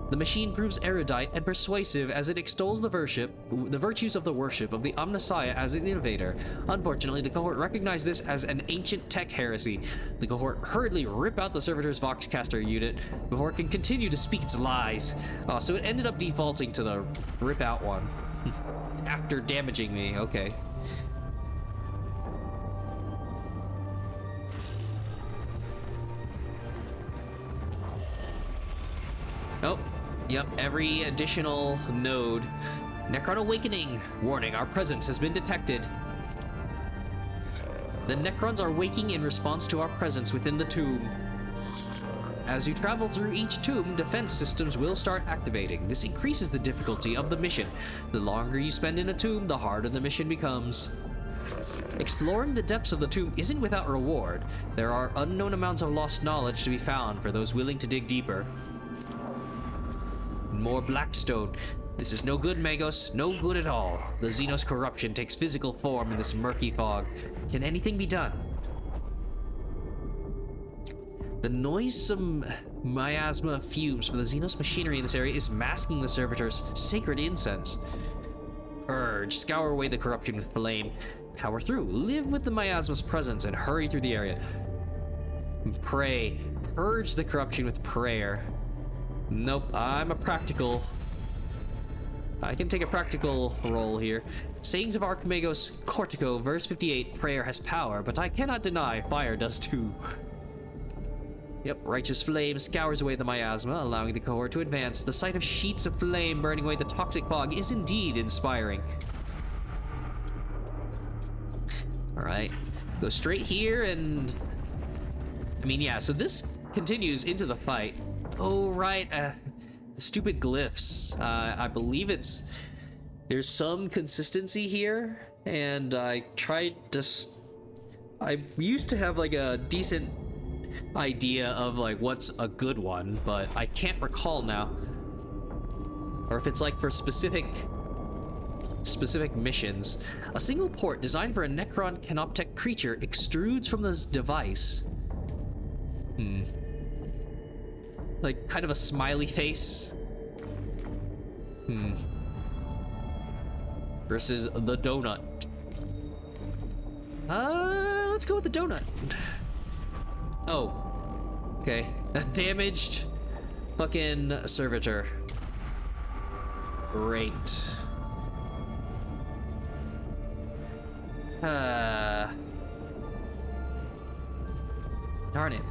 The machine proves erudite and persuasive as it extols the virtues of the worship of the Omnissiah as an innovator. Unfortunately, the cohort recognized this as an ancient tech heresy. The cohort hurriedly rip out the servitor's Voxcaster unit before it can continue to speak its lies. Oh, so it ended up defaulting to the rip out one. After damaging me, okay. Oh. Yep, every additional node. Necron Awakening! Warning, our presence has been detected. The Necrons are waking in response to our presence within the tomb. As you travel through each tomb, defense systems will start activating. This increases the difficulty of the mission. The longer you spend in a tomb, the harder the mission becomes. Exploring the depths of the tomb isn't without reward. There are unknown amounts of lost knowledge to be found for those willing to dig deeper. More Blackstone. This is no good, Magos. No good at all. The Xenos corruption takes physical form in this murky fog. Can anything be done? The noisome miasma fumes from the Xenos machinery in this area is masking the servitor's sacred incense. Urge, scour away the corruption with flame. Power through, live with the miasma's presence, and hurry through the area. Pray, purge the corruption with prayer. Nope, I'm a practical. I can take a practical role here. Sayings of Archmagos Cortico, verse 58, prayer has power, but I cannot deny fire does too. Yep, righteous flame scours away the miasma, allowing the cohort to advance. The sight of sheets of flame burning away the toxic fog is indeed inspiring. Alright, go straight here and... I mean, yeah, so this continues into the fight. Oh, right, the stupid glyphs. I believe there's some consistency here, and I tried to... I used to have, like, a decent idea of, like, what's a good one, but I can't recall now. Or if it's, like, for specific missions. A single port designed for a Necron Canoptech creature extrudes from this device. Like, kind of a smiley face. Versus the donut. Let's go with the donut. Oh. Okay. A damaged fucking servitor. Great. Darn it.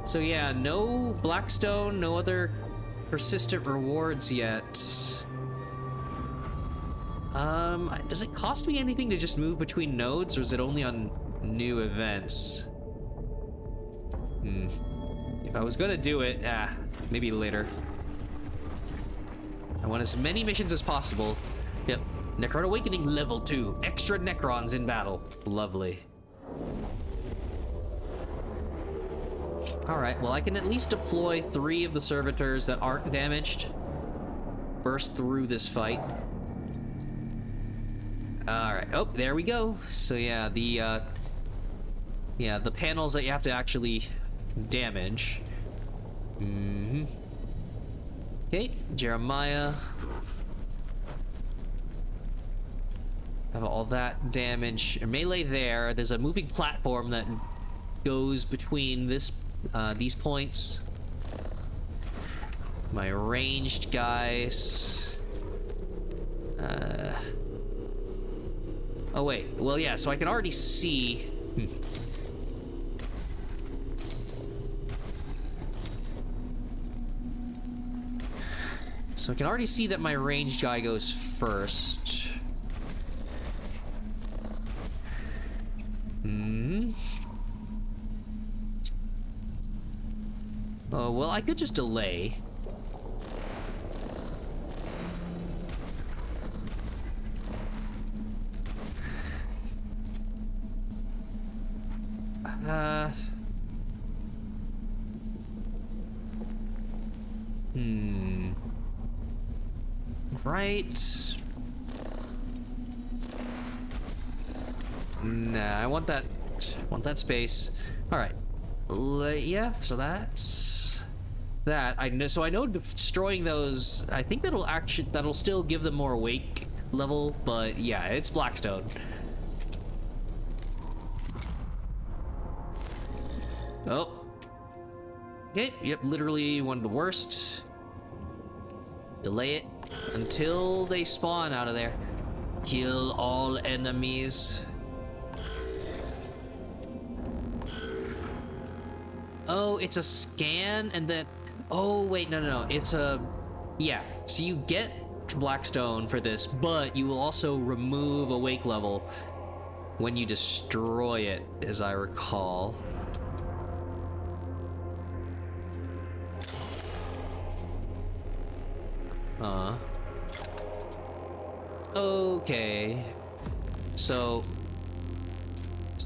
So yeah, no Blackstone, no other persistent rewards yet. Does it cost me anything to just move between nodes, or is it only on new events? If I was gonna do it, maybe later. I want as many missions as possible. Yep, Necron Awakening level 2. Extra Necrons in battle. Lovely. Alright, well I can at least deploy 3 of the servitors that aren't damaged. Burst through this fight. Alright, oh, there we go. So yeah, the panels that you have to actually damage. Okay, Jeremiah. Have all that damage. Melee there. There's a moving platform that goes between these points. My ranged guys. Oh wait, well yeah, so I can already see. So I can already see that my ranged guy goes first. Oh, well, I could just delay. Right. Nah, I want that space. All right. Yeah, so that's that. So I know destroying those, I think that'll still give them more wake level, but yeah, it's Blackstone. Oh. Okay, yep, literally one of the worst. Delay it until they spawn out of there. Kill all enemies. Oh, it's a scan and then... Oh, wait, no. It's a... Yeah, so you get Blackstone for this, but you will also remove Awake level when you destroy it, as I recall. Okay. So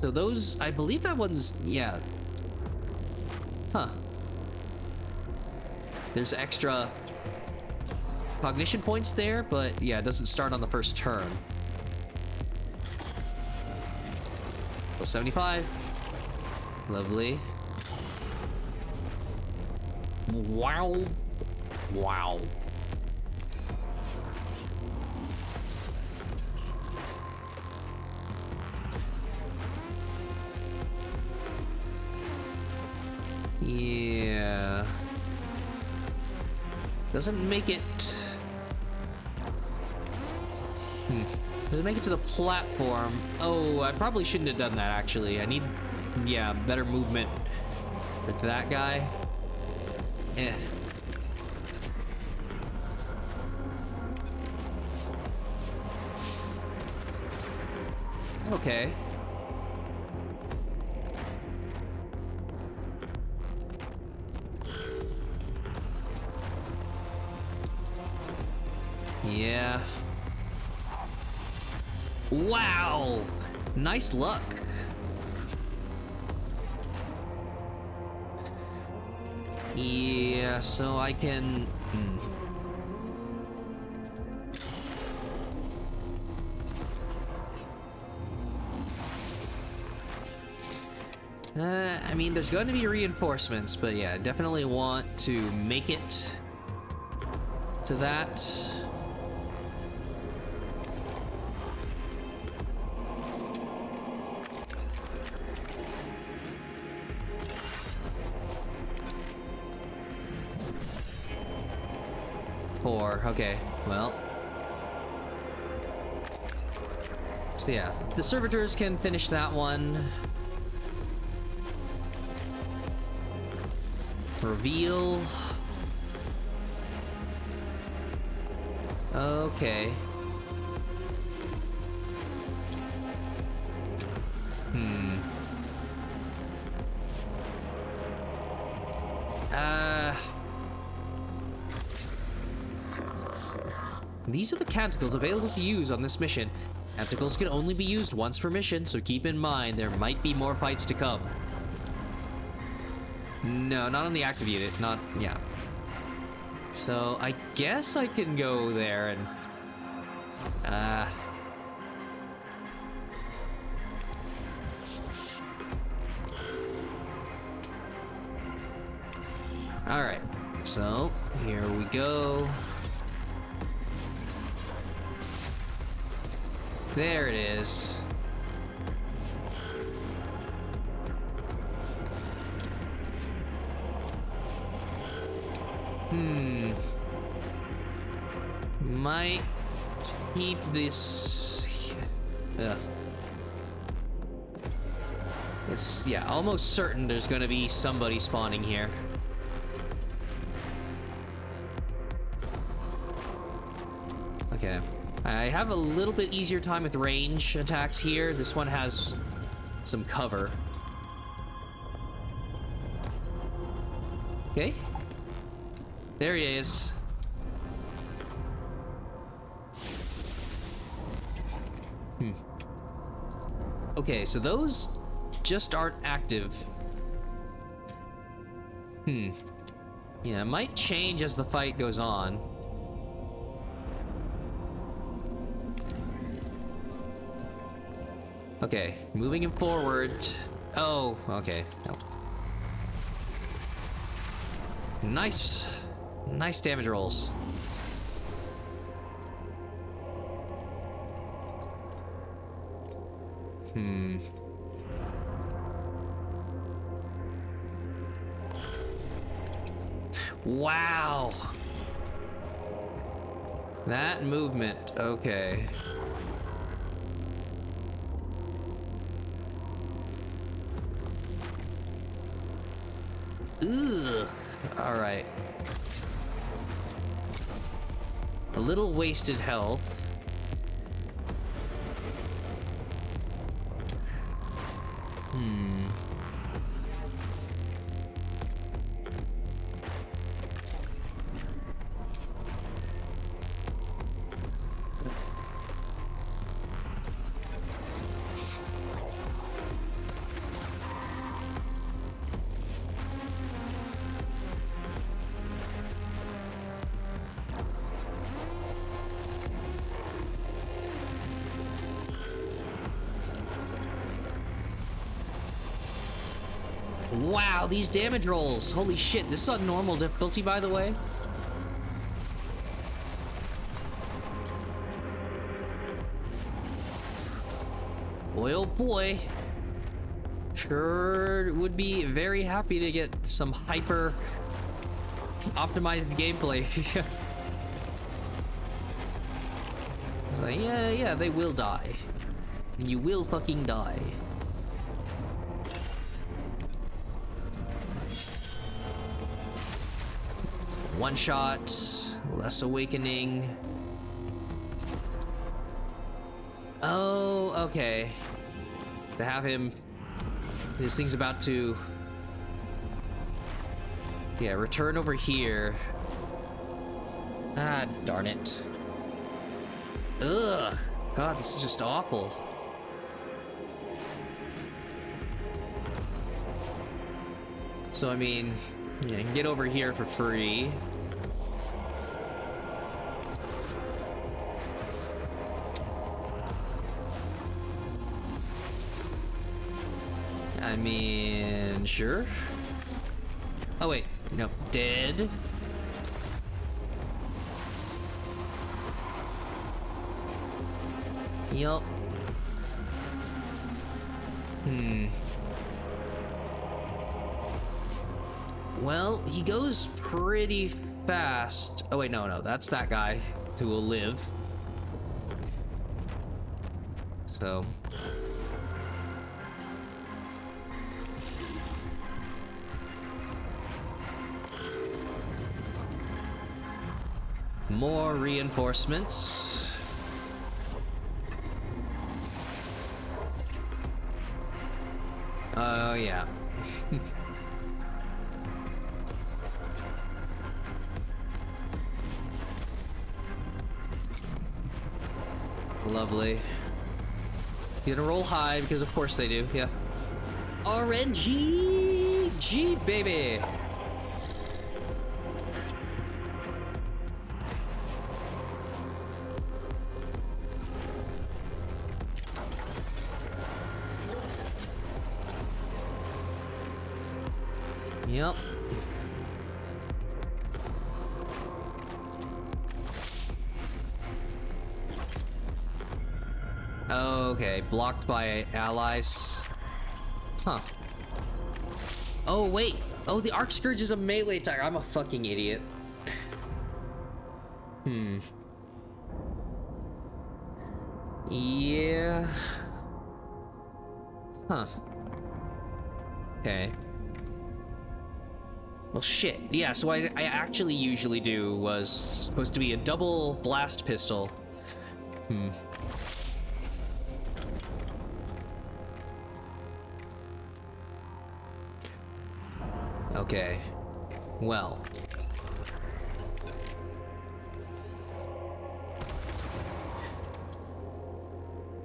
those, I believe that one's, yeah. Huh. There's extra cognition points there, but yeah, it doesn't start on the first turn. Plus 75. Lovely. Wow. Wow. Yeah. Doesn't make it... Doesn't make it to the platform. Oh, I probably shouldn't have done that, actually. I need, yeah, better movement with that guy. Eh. Okay. Yeah. Wow! Nice luck. Yeah, so I can... I mean, there's going to be reinforcements, but yeah, I definitely want to make it to that. Four. Okay, well. So yeah, the servitors can finish that one. Reveal. Okay. These are the canticles available to use on this mission. Canticles can only be used once per mission, so keep in mind there might be more fights to come. No, not on the active unit, not, yeah. So, I guess I can go there and... Alright, so, here we go. There it is. Might keep this... Ugh. It's, yeah, almost certain there's gonna be somebody spawning here. Okay. I have a little bit easier time with range attacks here. This one has some cover. Okay. There he is. Okay, so those just aren't active. Yeah, it might change as the fight goes on. Okay, moving him forward. Oh, okay. Oh. Nice damage rolls. Wow. That movement, okay. Ugh. All right. little wasted health. Wow, these damage rolls. Holy shit, this is on normal difficulty, by the way. Boy, oh boy. Sure would be very happy to get some hyper optimized gameplay. Like, yeah, they will die. You will fucking die. One shot, less awakening. Oh, okay. To have him, this thing's about to, yeah, return over here. Ah, darn it. Ugh, God, this is just awful. So, I mean, yeah, I can get over here for free. I mean, sure. Oh, wait. No. Dead. Yup. Well, he goes pretty fast. Oh, wait, no. That's that guy who will live. So... more reinforcements. Oh, yeah. Lovely. You gonna roll high because of course they do, yeah. RNG! G, baby! Yep. Okay, blocked by allies. Huh. Oh, wait. Oh, the Arc Scourge is a melee attacker. I'm a fucking idiot. Yeah. Huh. Okay. Well, shit. Yeah, so I actually usually do was supposed to be a double blast pistol. Okay. Well.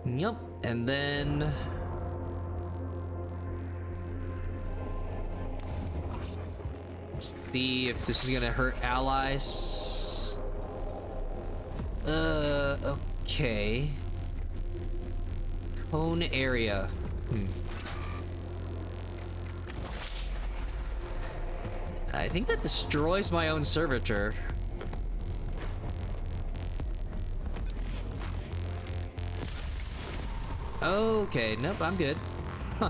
Yep, and then... see if this is gonna hurt allies. Okay. Cone area. I think that destroys my own servitor. Okay, nope, I'm good. Huh.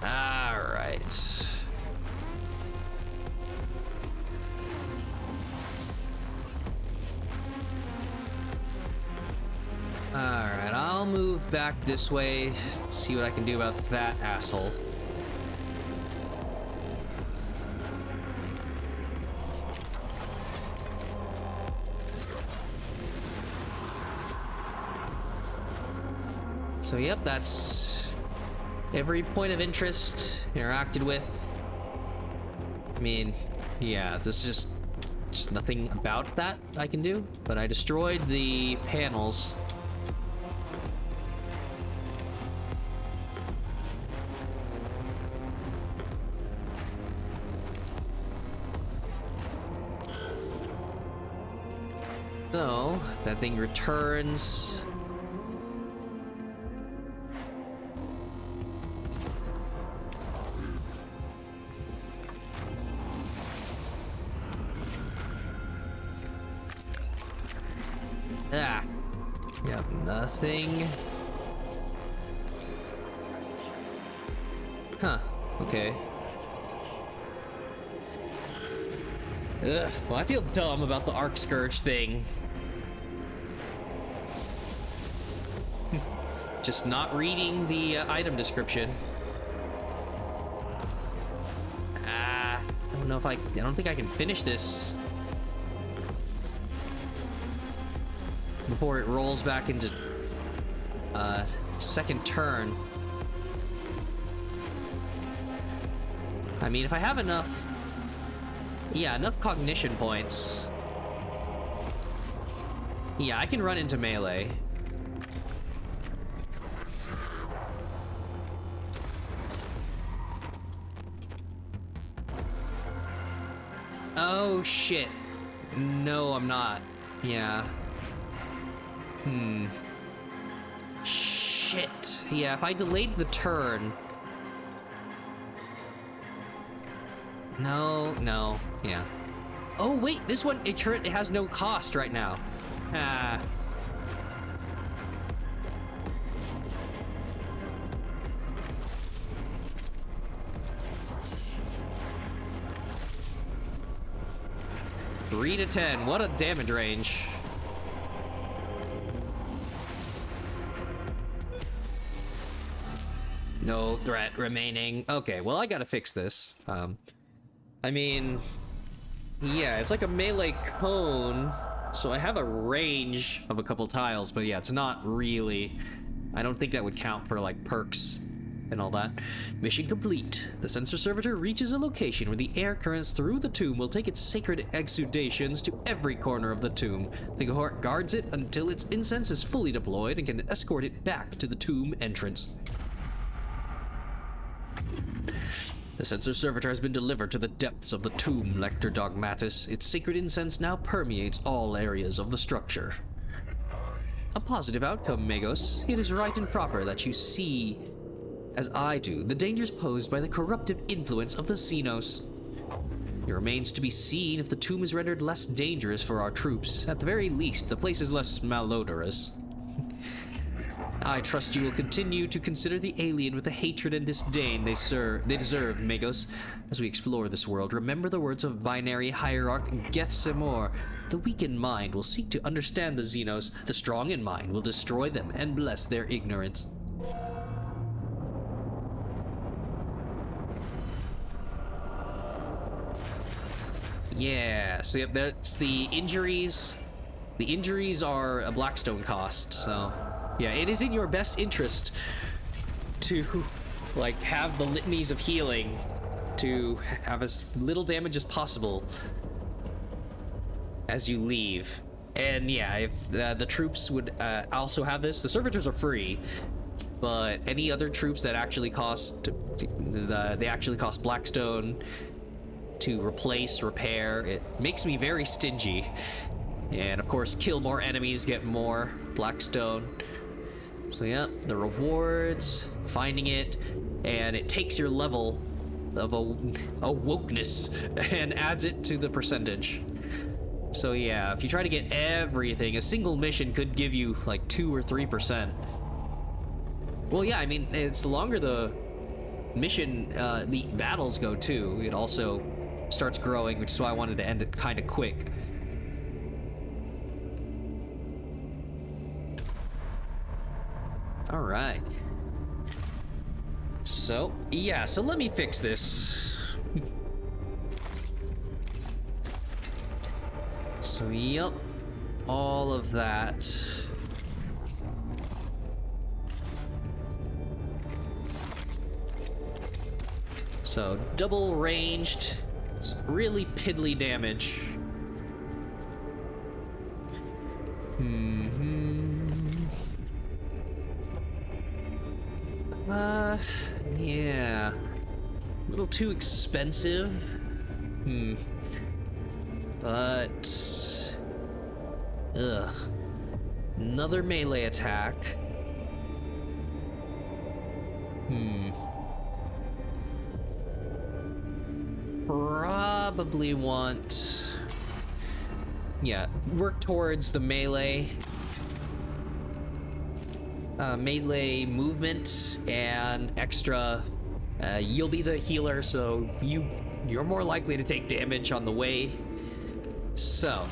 Alright. Alright, I'll move move back this way, see what I can do about that asshole. So yep, that's every point of interest interacted with. I mean, yeah, there's just nothing about that I can do, but I destroyed the panels. So, that thing returns. Ah, yep, nothing. Huh, okay. Ugh, well, I feel dumb about the Arc Scourge thing. Just not reading the item description. I don't know if I don't think I can finish this before it rolls back into second turn. I mean, if I have enough, yeah, enough cognition points, yeah, I can run into melee. Oh shit. No, I'm not. Yeah. Shit. Yeah, if I delayed the turn. No. Yeah. Oh wait, this one, it has no cost right now. Ah. Three to 10. What a damage range. No threat remaining. Okay, well, I gotta fix this. I mean, yeah, it's like a melee cone, so I have a range of a couple tiles, but yeah, it's not really. I don't think that would count for like perks and all that. Mission complete. The sensor servitor reaches a location where the air currents through the tomb will take its sacred exudations to every corner of the tomb. The cohort guards it until its incense is fully deployed and can escort it back to the tomb entrance. The sensor servitor has been delivered to the depths of the tomb, Lector Dogmatis. Its sacred incense now permeates all areas of the structure. A positive outcome, Magos. It is right and proper that you see, as I do, the dangers posed by the corruptive influence of the Xenos. It remains to be seen if the tomb is rendered less dangerous for our troops. At the very least, the place is less malodorous. I trust you will continue to consider the alien with the hatred and disdain they deserve, Magos. As we explore this world, remember the words of binary hierarch Gethsemor. The weak in mind will seek to understand the Xenos. The strong in mind will destroy them and bless their ignorance. Yeah, so yep, that's the injuries. The injuries are a Blackstone cost, so yeah, it is in your best interest to like have the litanies of healing to have as little damage as possible as you leave. And yeah, if the troops would also have this, the servitors are free, but any other troops that actually cost they actually cost Blackstone to replace, repair, it makes me very stingy. And of course, kill more enemies, get more Blackstone. So yeah, the rewards, finding it, and it takes your level of awokeness and adds it to the percentage. So yeah, if you try to get everything, a single mission could give you like 2 or 3%. Well, yeah, I mean, it's the longer the mission, the battles go too, it also starts growing, which is why I wanted to end it kind of quick. All right. So, yeah, so let me fix this. So, yep. All of that. So, double ranged. It's really piddly damage. Yeah. A little too expensive. But... Ugh. Another melee attack. Probably want... Yeah, work towards the melee. Melee movement and extra. You'll be the healer, so you're more likely to take damage on the way. So.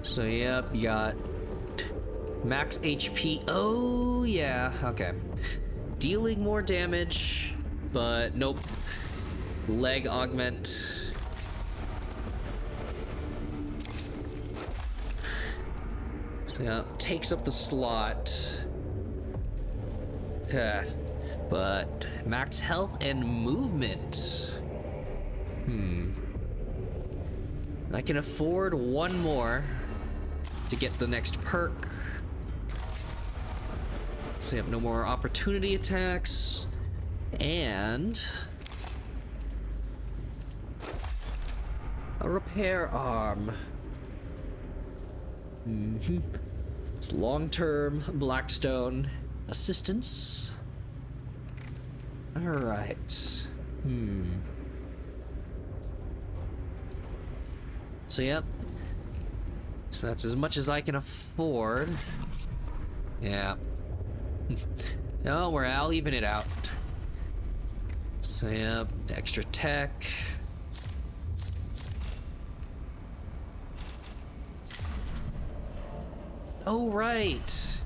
So yep, you got max HP. Oh yeah, okay. Dealing more damage, but nope. Leg augment. Yeah, takes up the slot. But max health and movement. I can afford one more to get the next perk. So you have no more opportunity attacks. And a repair arm. It's long-term Blackstone assistance. All right. So yep. So that's as much as I can afford. Yeah. No, I'll even it out. So yep, extra tech. Oh, right.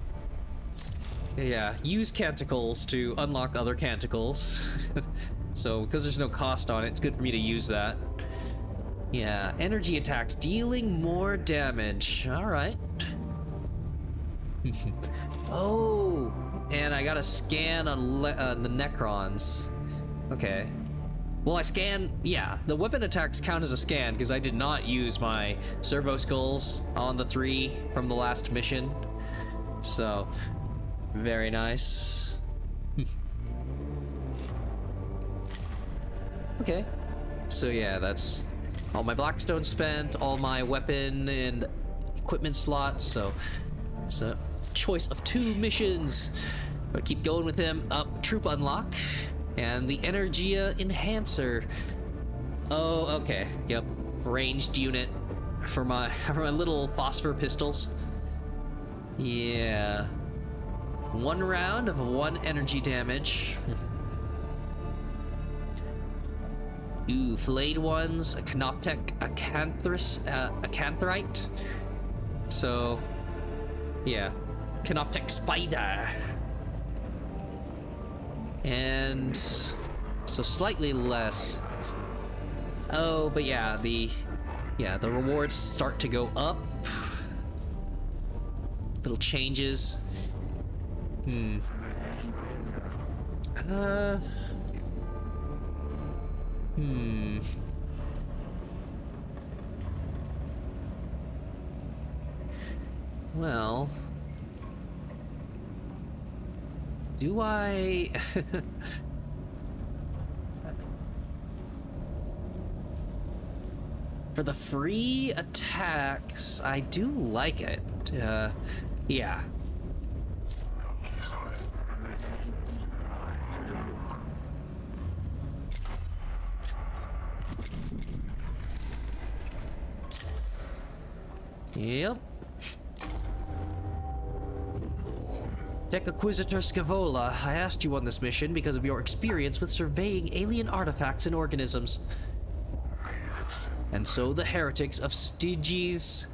Yeah, use canticles to unlock other canticles. So, because there's no cost on it, it's good for me to use that. Yeah, energy attacks, dealing more damage. All right. Oh, and I got a scan on the Necrons. Okay. Well, I scan, yeah, the weapon attacks count as a scan because I did not use my servo skulls on the 3 from the last mission. So, very nice. Okay. So yeah, that's all my Blackstone spent, all my weapon and equipment slots, so it's a choice of 2 missions. But keep going with him. Up, troop unlock. And the Energia Enhancer. Oh, okay. Yep. Ranged unit for my little phosphor pistols. Yeah. 1 round of 1 energy damage. Ooh, flayed ones, a Canoptech, a Canthrite. So, yeah. Canoptech Spider. And so slightly less. Oh, but yeah, the rewards start to go up. Little changes. Well, do I... For the free attacks, I do like it. Yeah. Yep. Tech Acquisitor Scavola, I asked you on this mission because of your experience with surveying alien artifacts and organisms. and so the heretics of Styges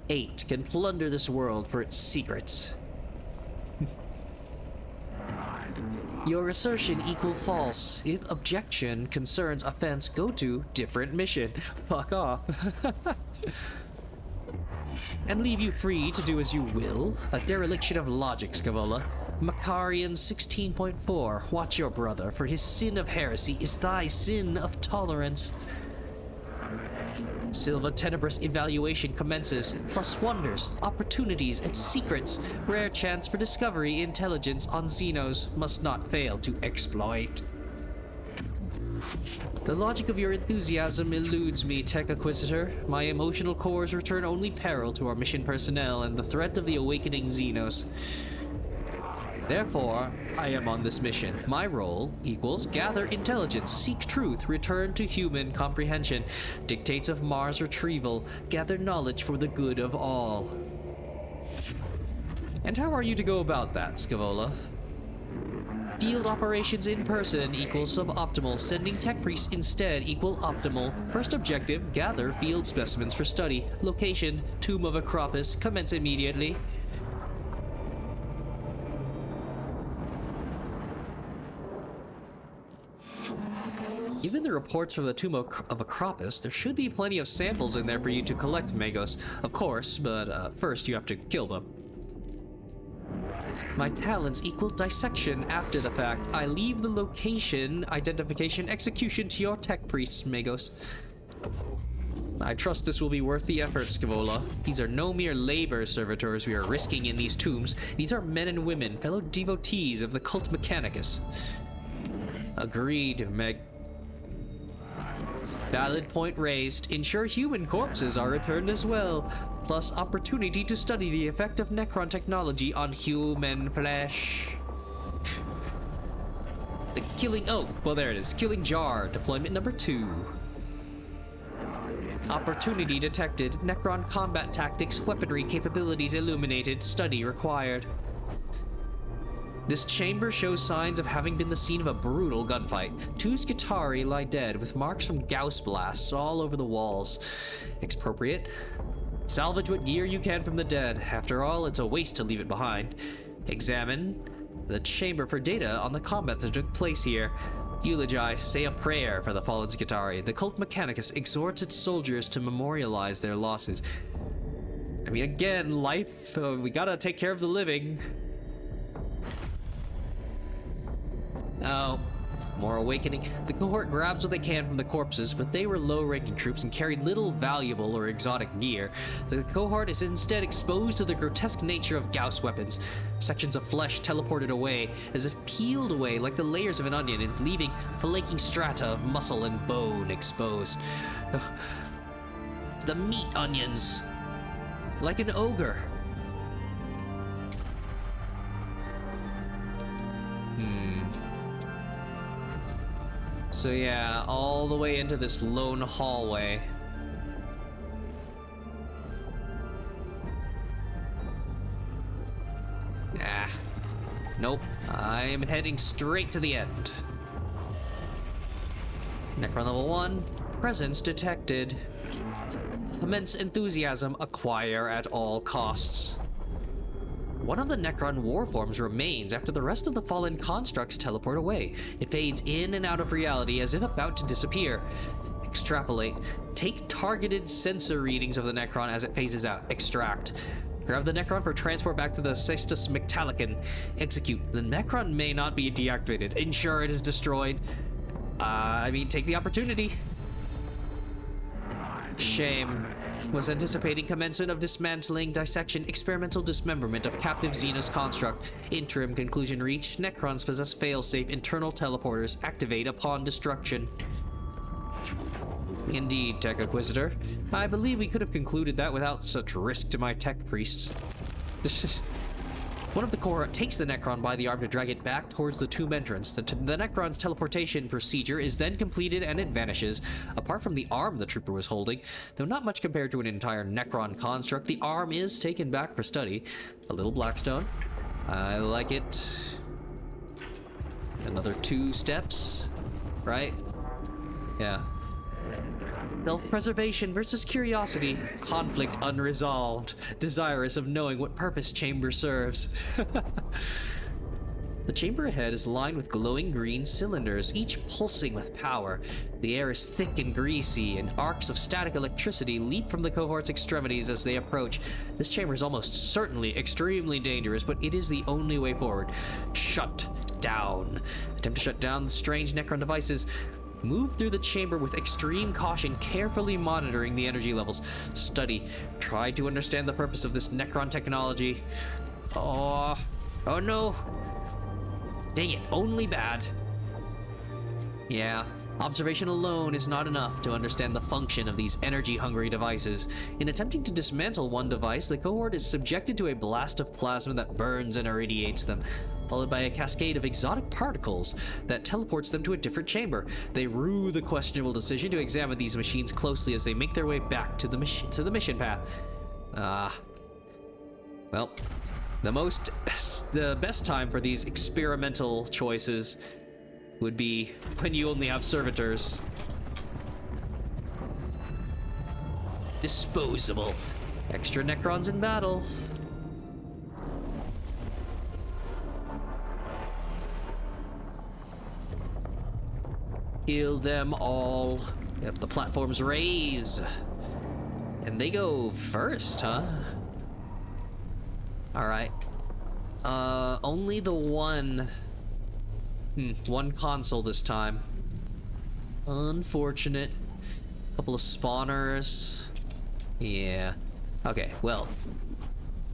8 can plunder this world for its secrets. Your assertion equal false. If objection concerns offense, go to different mission. Fuck off. And leave you free to do as you will. A dereliction of logic, Scaevola. Macarian 16.4. Watch your brother, for his sin of heresy is thy sin of tolerance. Silva Tenebris evaluation commences, plus wonders, opportunities, and secrets. Rare chance for discovery, intelligence on Xenos must not fail to exploit. The logic of your enthusiasm eludes me, Tech Acquisitor. My emotional cores return only peril to our mission personnel and the threat of the awakening Xenos. Therefore, I am on this mission. My role equals gather intelligence, seek truth, return to human comprehension, dictates of Mars retrieval, gather knowledge for the good of all. And how are you to go about that, Scaevola? Field operations in person equals suboptimal. Sending tech priests instead equal optimal. First objective, gather field specimens for study. Location, Tomb of Acropis. Commence immediately. Given the reports from the Tomb of Acropis, there should be plenty of samples in there for you to collect, Magos. Of course, but first you have to kill them. My talents equal dissection after the fact. I leave the location, identification, execution to your tech priests, Magos. I trust this will be worth the effort, Scaevola. These are no mere labor servitors we are risking in these tombs. These are men and women, fellow devotees of the cult Mechanicus. Agreed, Meg. Valid point raised. Ensure human corpses are returned as well. Plus opportunity to study the effect of Necron technology on human flesh. The killing... Oh, well there it is. Killing Jar. Deployment number 2. Opportunity detected. Necron combat tactics, weaponry capabilities illuminated. Study required. This chamber shows signs of having been the scene of a brutal gunfight. 2 Skitarii lie dead with marks from Gauss blasts all over the walls. Expropriate. Salvage what gear you can from the dead. After all, it's a waste to leave it behind. Examine the chamber for data on the combat that took place here. Eulogize, say a prayer for the fallen Skitarii. The cult Mechanicus exhorts its soldiers to memorialize their losses. I mean, again, life, we gotta take care of the living. Oh, more awakening. The cohort grabs what they can from the corpses, but they were low-ranking troops and carried little valuable or exotic gear. The cohort is instead exposed to the grotesque nature of Gauss weapons. Sections of flesh teleported away, as if peeled away like the layers of an onion, and leaving flaking strata of muscle and bone exposed. Ugh. The meat onions. Like an ogre. So yeah, all the way into this lone hallway. Ah. Nope. I'm heading straight to the end. Necron level 1. Presence detected. Immense enthusiasm. Acquire at all costs. One of the Necron warforms remains after the rest of the fallen constructs teleport away. It fades in and out of reality as if about to disappear. Extrapolate. Take targeted sensor readings of the Necron as it phases out. Extract. Grab the Necron for transport back to the Cestus Metallicon. Execute. The Necron may not be deactivated. Ensure it is destroyed. Take the opportunity. Shame. Was anticipating commencement of dismantling, dissection, experimental dismemberment of captive Xenos construct. Interim conclusion reached. Necrons possess failsafe internal teleporters. Activate upon destruction. Indeed, Tech Acquisitor. I believe we could have concluded that without such risk to my tech priests. One of the cohort takes the Necron by the arm to drag it back towards the tomb entrance. The Necron's teleportation procedure is then completed and it vanishes. Apart from the arm the trooper was holding, though not much compared to an entire Necron construct, the arm is taken back for study. A little Blackstone. I like it. Another 2 steps, right? Yeah. Self-preservation versus curiosity, conflict unresolved, desirous of knowing what purpose chamber serves. The chamber ahead is lined with glowing green cylinders, each pulsing with power. The air is thick and greasy, and arcs of static electricity leap from the cohort's extremities as they approach. This chamber is almost certainly extremely dangerous, but it is the only way forward. Shut down. Attempt to shut down the strange Necron devices. Move through the chamber with extreme caution, carefully monitoring the energy levels. Study. Try to understand the purpose of this Necron technology. Oh no. Dang it, only bad. Yeah, observation alone is not enough to understand the function of these energy-hungry devices. In attempting to dismantle one device, the cohort is subjected to a blast of plasma that burns and irradiates them, followed by a cascade of exotic particles that teleports them to a different chamber. They rue the questionable decision to examine these machines closely as they make their way back to the mission path. Well, the best time for these experimental choices would be when you only have servitors. Disposable. Extra Necrons in battle. Kill them all. Yep, the platforms raise. And they go first, huh? Alright. Only the one console this time. Unfortunate. Couple of spawners. Yeah. Okay, well.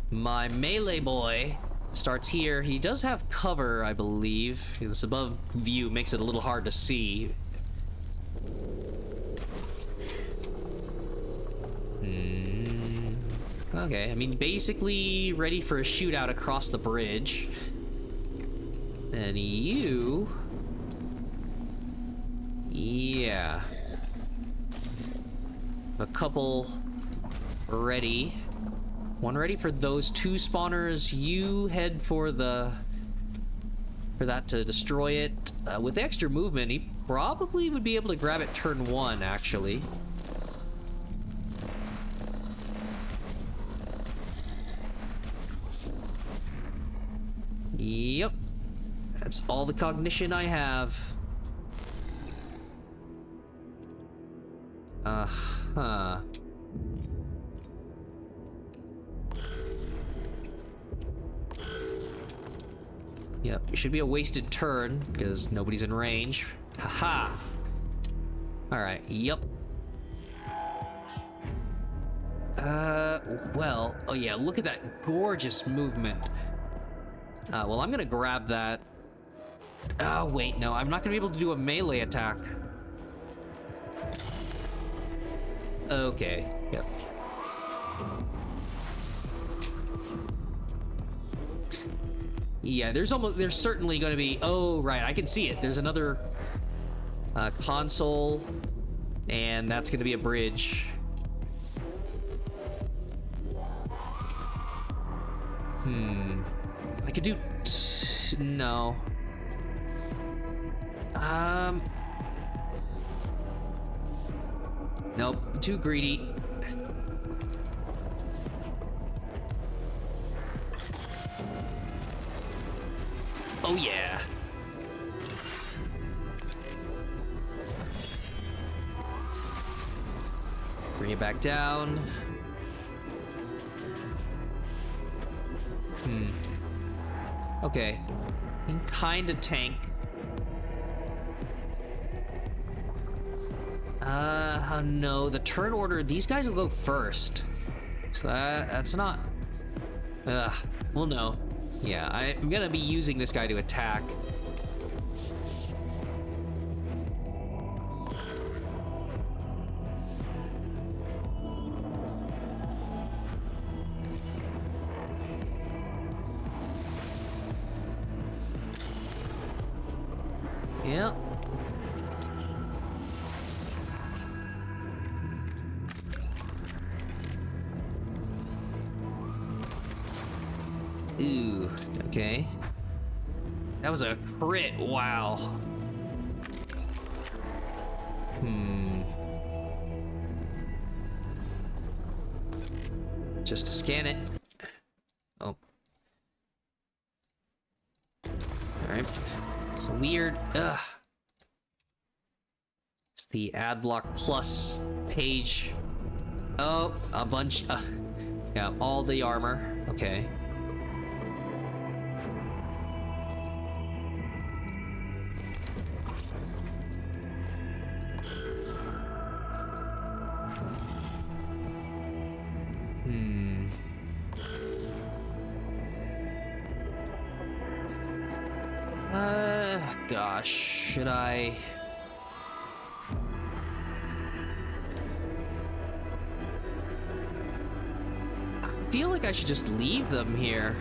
My melee boy starts here. He does have cover, I believe. This above view makes it a little hard to see. Okay, I mean, basically ready for a shootout across the bridge. And you... Yeah. A couple ready. One ready for those two spawners. You head for that to destroy it. With extra movement, he probably would be able to grab it turn one, actually. Yep. That's all the cognition I have. Uh-huh. Yep, it should be a wasted turn, because nobody's in range. Haha! Alright, yep. Well, oh yeah, look at that gorgeous movement. Well, I'm gonna grab that. Oh, wait, no, I'm not gonna be able to do a melee attack. Okay, yep. Yeah, there's certainly gonna be, oh, right, I can see it. There's another console, and that's gonna be a bridge. I could do, no. Nope, too greedy. Oh yeah. Bring it back down. Okay. Can kinda tank. No, the turn order, these guys will go first. So that's not... well, no. Yeah, I'm gonna be using this guy to attack. Yep. Ooh, okay. That was a crit, wow. just to scan it. Oh. Alright. So weird. Ugh. It's the ad block plus page. Oh, a bunch. Yeah, all the armor. Okay. Gosh, should I? I feel like I should just leave them here.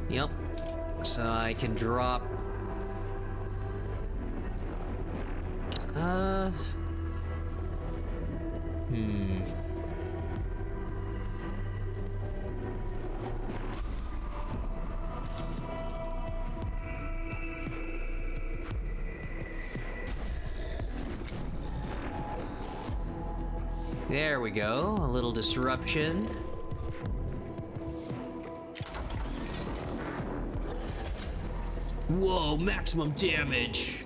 Yep. So I can drop. There we go. A little disruption. Whoa, maximum damage.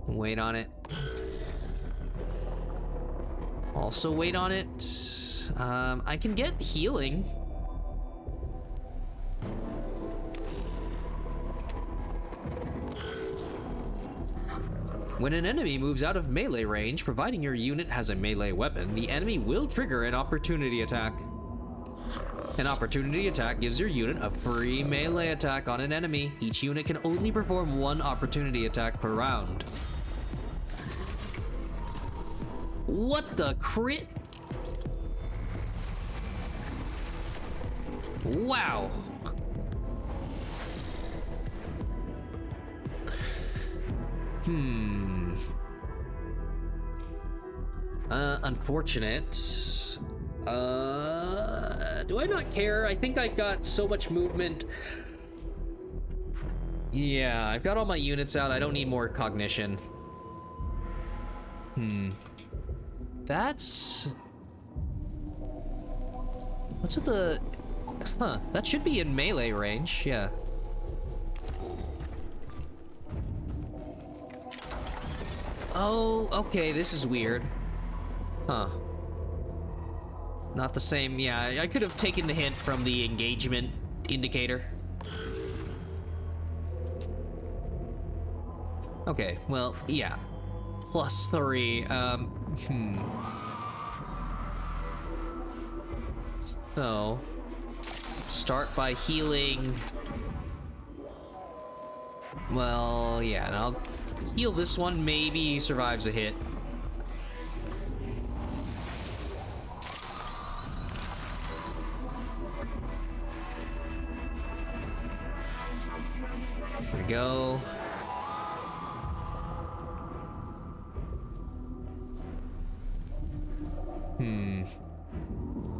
Wait on it. Also wait on it. I can get healing. When an enemy moves out of melee range, providing your unit has a melee weapon, the enemy will trigger an opportunity attack. An opportunity attack gives your unit a free melee attack on an enemy. Each unit can only perform one opportunity attack per round. What the crit? Wow. Unfortunate. Do I not care? I think I've got so much movement. Yeah, I've got all my units out. I don't need more cognition. That's... What's at the... Huh, that should be in melee range, yeah. Oh, okay, this is weird. Huh. Not the same, yeah, I could have taken the hint from the engagement indicator. Okay, well, yeah. +3, So, start by healing. Well, yeah, and I'll heal this one, maybe he survives a hit. There we go.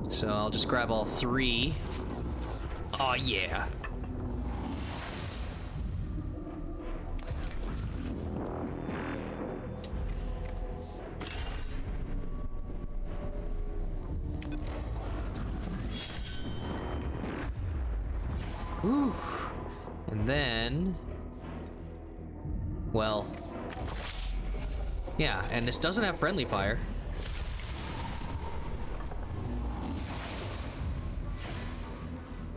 So I'll just grab all 3. Oh yeah. Ooh. And then... Well... Yeah, and this doesn't have friendly fire.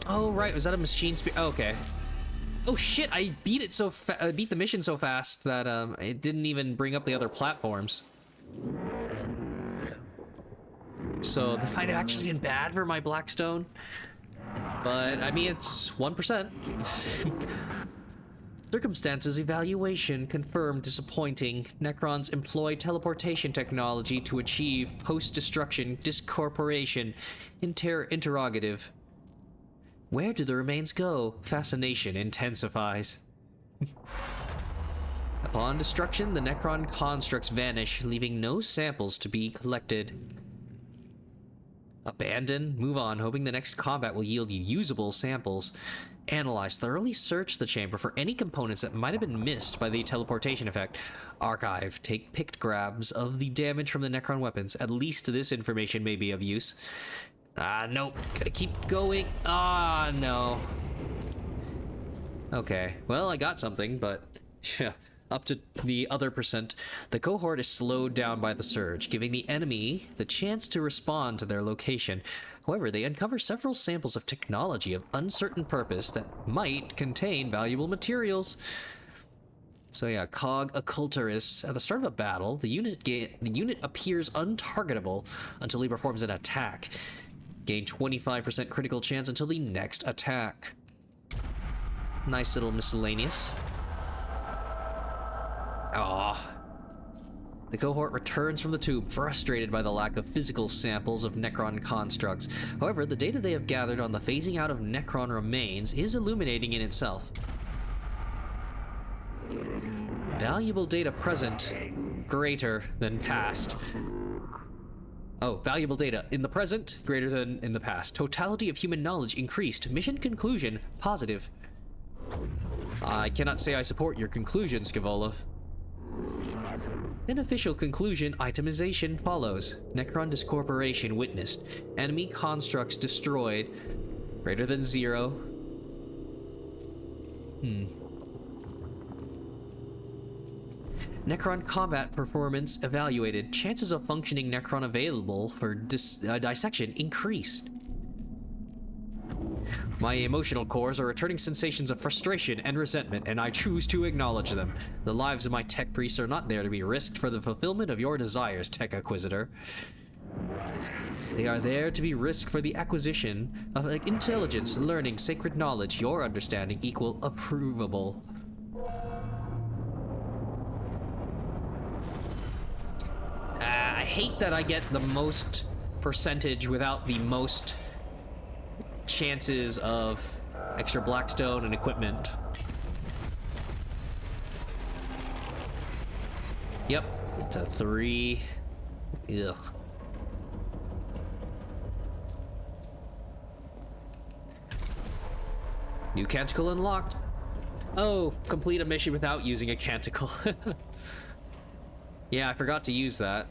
Oh, right, was that a machine spear? Oh, okay. Oh shit, I beat it so beat the mission so fast that it didn't even bring up the other platforms. So that might have actually been bad for my Blackstone. But, I mean, it's 1%. Circumstances evaluation confirmed disappointing. Necrons employ teleportation technology to achieve post-destruction discorporation. Interrogative. Where do the remains go? Fascination intensifies. Upon destruction, the Necron constructs vanish, leaving no samples to be collected. Abandon, move on, hoping the next combat will yield you usable samples. Analyze, thoroughly search the chamber for any components that might have been missed by the teleportation effect. Archive, take picked grabs of the damage from the Necron weapons. At least this information may be of use. Nope, gotta keep going. No. Okay, well, I got something, but yeah, up to the other percent. The cohort is slowed down by the surge, giving the enemy the chance to respond to their location. However, they uncover several samples of technology of uncertain purpose that might contain valuable materials. So yeah, Cog Occulturist. At the start of a battle, the unit appears untargetable until he performs an attack. Gain 25% critical chance until the next attack. Nice little miscellaneous. The cohort returns from the tube, frustrated by the lack of physical samples of Necron constructs. However, the data they have gathered on the phasing out of Necron remains is illuminating in itself. Valuable data present, greater than past. Oh, valuable data in the present, greater than in the past. Totality of human knowledge increased. Mission conclusion, positive. I cannot say I support your conclusion, Scavola. An official conclusion itemization follows. Necron discorporation witnessed. Enemy constructs destroyed. Greater than 0. Necron combat performance evaluated. Chances of functioning Necron available for dissection increased. My emotional cores are returning sensations of frustration and resentment, and I choose to acknowledge them. The lives of my tech priests are not there to be risked for the fulfillment of your desires, Tech Acquisitor. They are there to be risked for the acquisition of intelligence, learning, sacred knowledge, your understanding equal approvable. I hate that I get the most percentage without the most chances of extra blackstone and equipment. Yep, it's a 3. Ugh. New canticle unlocked. Oh, complete a mission without using a canticle. Yeah, I forgot to use that.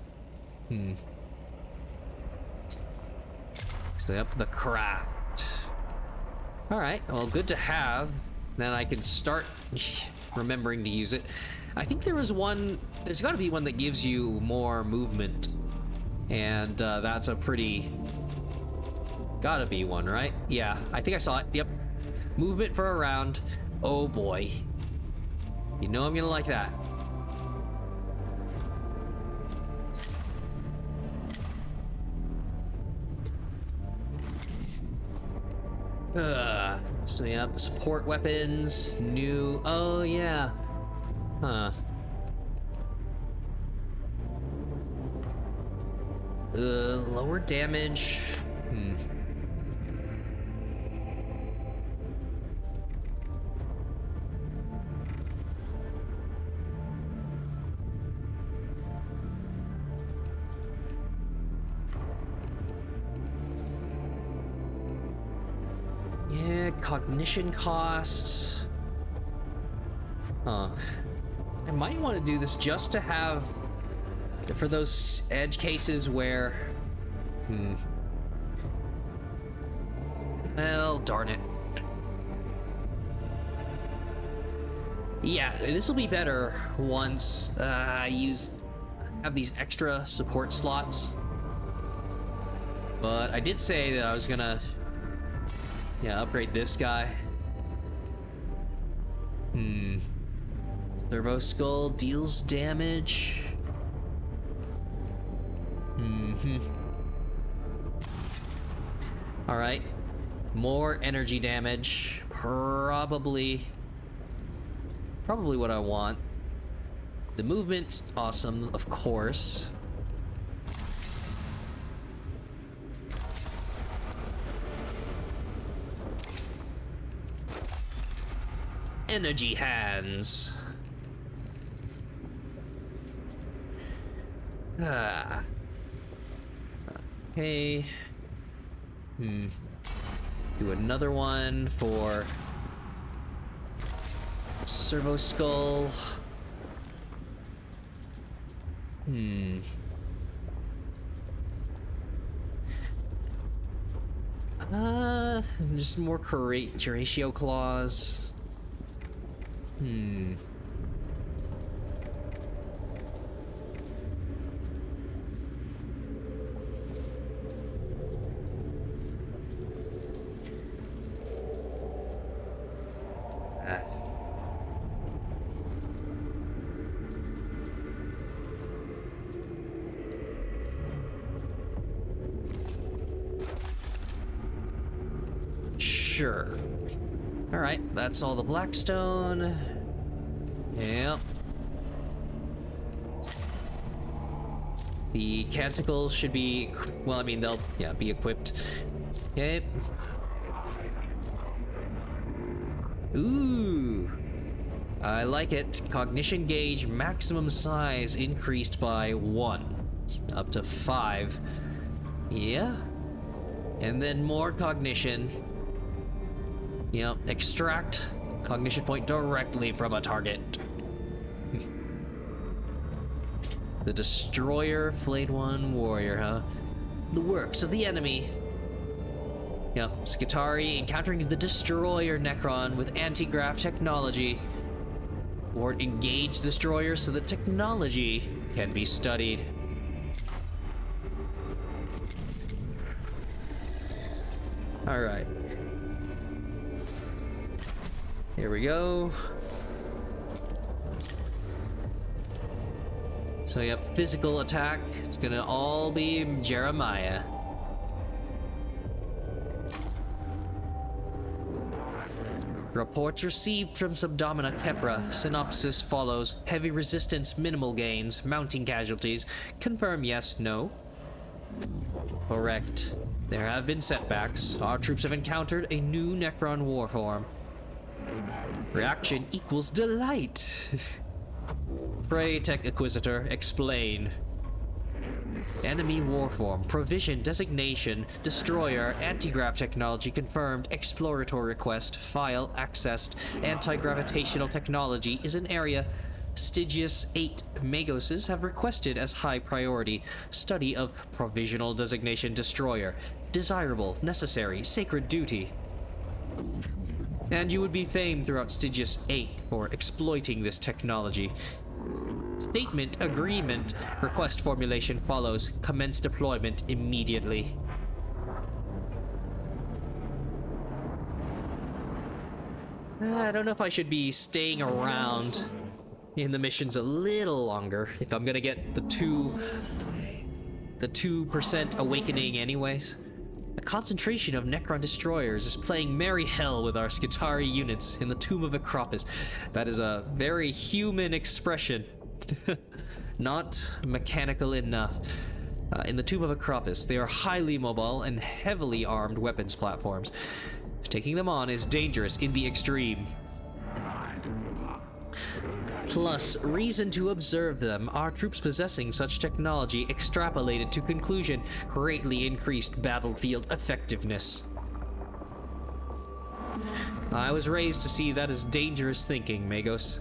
So yep, the craft. Alright, well, good to have. Then I can start remembering to use it. I think there was one, there's gotta be one that gives you more movement. And that's a pretty, gotta be one, right? Yeah, I think I saw it, yep. Movement for a round. Oh boy. You know I'm gonna like that. So yeah, support weapons, new, oh yeah. Lower damage. Yeah, cognition costs. I might want to do this just to have, for those edge cases where, well, darn it. Yeah, this will be better once I have these extra support slots. But I did say that I was gonna, yeah, upgrade this guy. Servo Skull deals damage. Alright. More energy damage. Probably what I want. The movement's awesome, of course. Energy hands. Okay. Do another one for Servo Skull. Just more Curatio Claws. Sure. Alright, that's all the Blackstone. Yep. The Canticles should be, well, I mean, they'll, be equipped. Okay. Ooh. I like it. Cognition gauge maximum size increased by 1. Up to 5. Yeah. And then more cognition. Yep, extract cognition point directly from a target. The Destroyer, Flayed One, Warrior, huh? The works of the enemy. Yep, Skitarii encountering the Destroyer Necron with anti-grav technology. Or engage Destroyer so the technology can be studied. Alright. Here we go. So yep, physical attack. It's gonna all be Jeremiah. Reports received from Subdomina Kepra. Synopsis follows. Heavy resistance, minimal gains, mounting casualties. Confirm yes, no. Correct. There have been setbacks. Our troops have encountered a new Necron warform. Reaction equals delight. Pray, Tech Inquisitor, explain. Enemy warform, provision, designation, destroyer, anti-grav technology confirmed, exploratory request, file accessed, anti-gravitational technology is an area Stygius 8 Magoses have requested as high priority. Study of provisional designation destroyer. Desirable, necessary, sacred duty. And you would be famed throughout Stygius 8 for exploiting this technology. Statement, agreement, request formulation follows. Commence deployment immediately. I don't know if I should be staying around in the missions a little longer if I'm gonna get the 2% awakening anyways. A concentration of Necron destroyers is playing merry hell with our Skitarii units in the Tomb of Acropis. That is a very human expression. Not mechanical enough. In the Tomb of Acropis, they are highly mobile and heavily armed weapons platforms. Taking them on is dangerous in the extreme. Plus, reason to observe them. Our troops possessing such technology extrapolated to conclusion greatly increased battlefield effectiveness. I was raised to see that as dangerous thinking, Magos.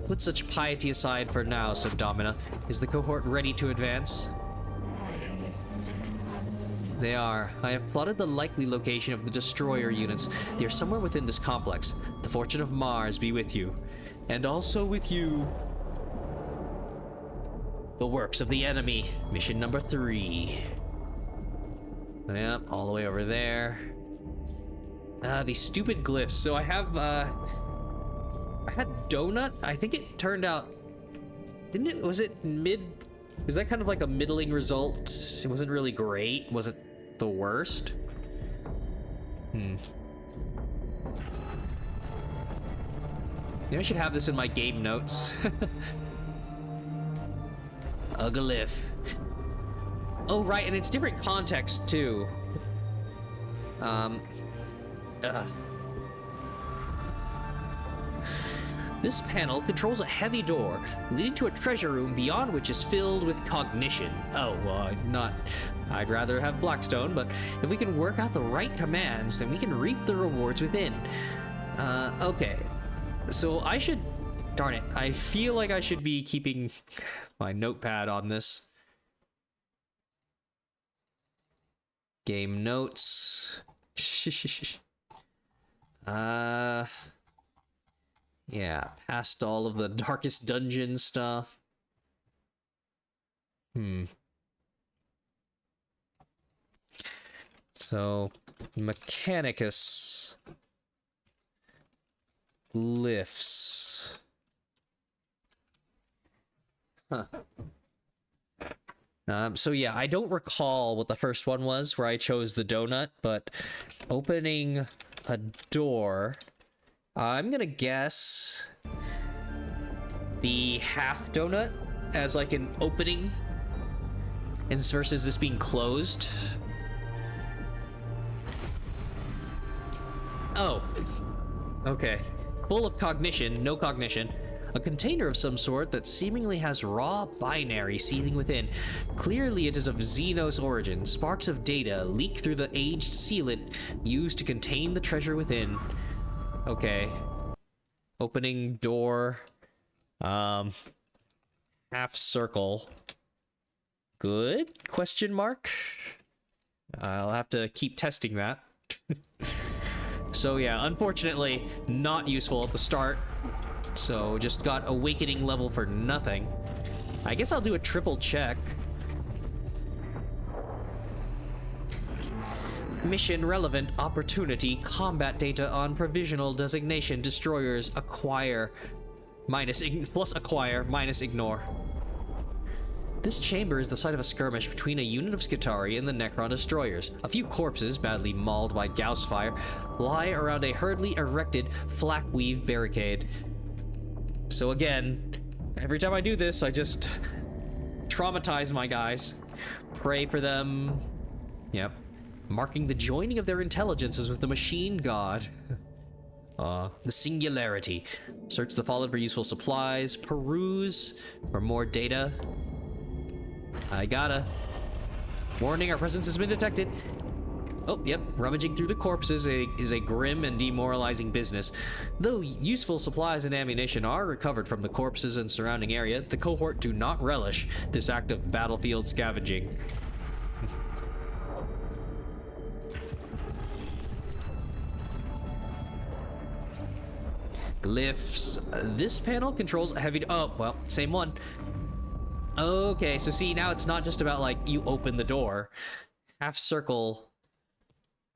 Put such piety aside for now, Subdomina. Is the cohort ready to advance? They are. I have plotted the likely location of the destroyer units. They are somewhere within this complex. The fortune of Mars be with you. And also with you. The works of the enemy. Mission number 3. Yep, all the way over there. These stupid glyphs. So I have, I had Donut. I think it turned out... Didn't it... Was it mid... Was that kind of like a middling result? It wasn't really great. Wasn't the worst? Maybe I should have this in my game notes. A glyph. Oh, right, and it's different context, too. This panel controls a heavy door leading to a treasure room beyond which is filled with cognition. Oh, not I'd rather have Blackstone, but if we can work out the right commands, then we can reap the rewards within. Okay. So I should... Darn it. I feel like I should be keeping my notepad on this. Game notes. Yeah, past all of the darkest dungeon stuff. So, Mechanicus. Glyphs. Huh. So yeah, I don't recall what the first one was where I chose the donut, but opening a door, I'm gonna guess the half donut as like an opening and versus this being closed. Oh, okay. Full of cognition, no cognition. A container of some sort that seemingly has raw binary seething within. Clearly it is of Xenos origin. Sparks of data leak through the aged sealant used to contain the treasure within. Okay. Opening door. Half circle. Good? Question mark? I'll have to keep testing that. So yeah, unfortunately, not useful at the start. So just got awakening level for nothing. I guess I'll do a triple check. Mission relevant opportunity combat data on provisional designation destroyers acquire plus acquire minus ignore. This chamber is the site of a skirmish between a unit of Skitarii and the Necron destroyers. A few corpses, badly mauled by Gauss fire, lie around a hurriedly erected flak-weave barricade. So again, every time I do this, I just traumatize my guys. Pray for them. Yep. Marking the joining of their intelligences with the machine god. The singularity. Search the fallen for useful supplies. Peruse for more data. I gotta. Warning, our presence has been detected. Oh, yep. Rummaging through the corpses is a grim and demoralizing business. Though useful supplies and ammunition are recovered from the corpses and surrounding area, the cohort do not relish this act of battlefield scavenging. Glyphs. This panel controls a heavy... Oh, well, same one. Okay, so see, now it's not just about, like, you open the door. Half circle...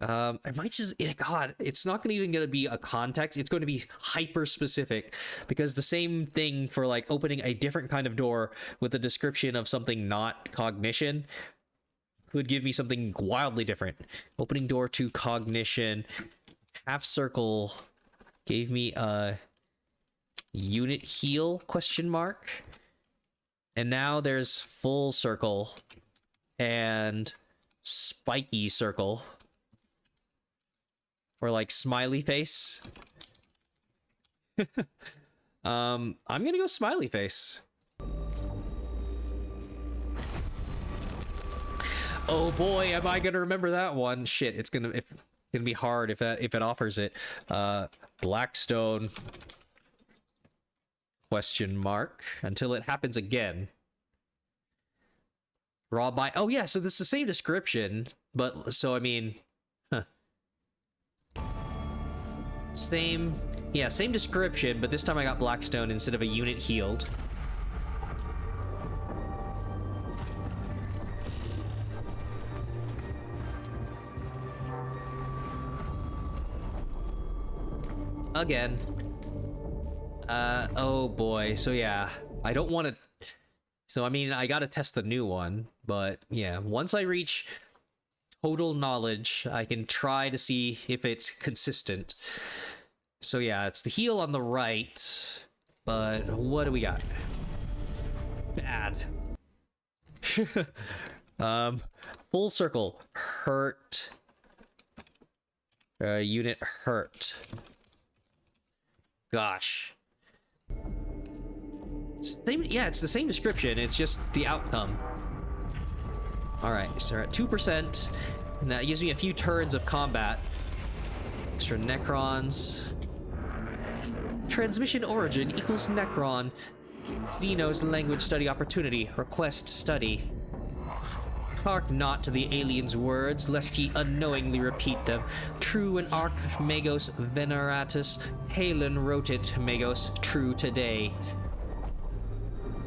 I might just, God, it's not even going to be a context. It's going to be hyper specific because the same thing for like opening a different kind of door with a description of something not cognition could give me something wildly different. Opening door to cognition, half circle gave me a unit heal question mark. And now there's full circle and spiky circle. Or like smiley face. I'm gonna go smiley face. Oh boy, am I gonna remember that one? Shit, it's gonna be hard if it offers it. Blackstone question mark until it happens again. Raw by oh yeah, so this is the same description, but so I mean. Same description, but this time I got Blackstone instead of a unit healed. Again. Oh boy, so yeah, I don't want to... So, I mean, I gotta test the new one, but yeah, once I reach total knowledge, I can try to see if it's consistent. So yeah, it's the heal on the right, but what do we got? Bad. Full circle, hurt. Unit hurt. Gosh. Same, yeah, it's the same description, it's just the outcome. Alright, so we're at 2%, and that gives me a few turns of combat. Extra Necrons. Transmission origin equals Necron. Xenos language study opportunity. Request study. Hark not to the alien's words, lest ye unknowingly repeat them. True in Arc Magos Veneratus, Halen wrote it, Magos, true today.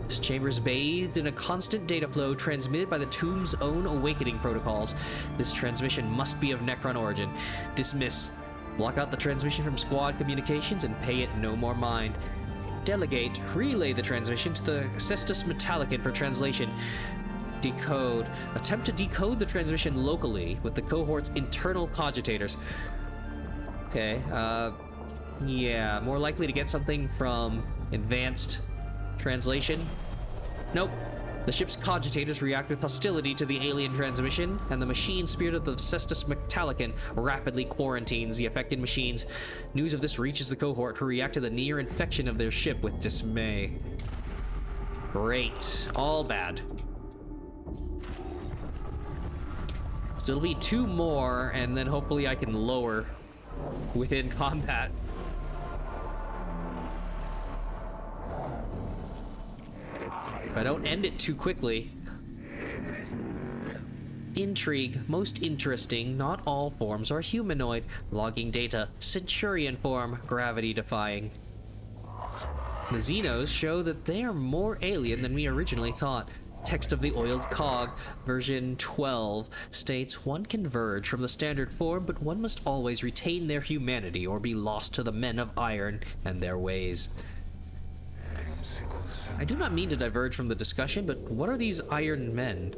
This chamber is bathed in a constant data flow transmitted by the tomb's own awakening protocols. This transmission must be of Necron origin. Dismiss. Block out the transmission from squad communications and pay it no more mind. Delegate. Relay the transmission to the Cestus Metallicon for translation. Decode. Attempt to decode the transmission locally with the cohort's internal cogitators. Okay, yeah, more likely to get something from advanced translation. Nope. The ship's cogitators react with hostility to the alien transmission, and the machine spirit of the Cestus Metallicon rapidly quarantines the affected machines. News of this reaches the cohort, who react to the near infection of their ship with dismay. Great. All bad. So it'll be 2 more, and then hopefully I can lower within combat. If I don't end it too quickly. Intrigue. Most interesting. Not all forms are humanoid. Logging data. Centurion form. Gravity defying. The Xenos show that they are more alien than we originally thought. Text of the Oiled Cog, version 12, states one can verge from the standard form, but one must always retain their humanity or be lost to the men of iron and their ways. I do not mean to diverge from the discussion, but what are these iron men?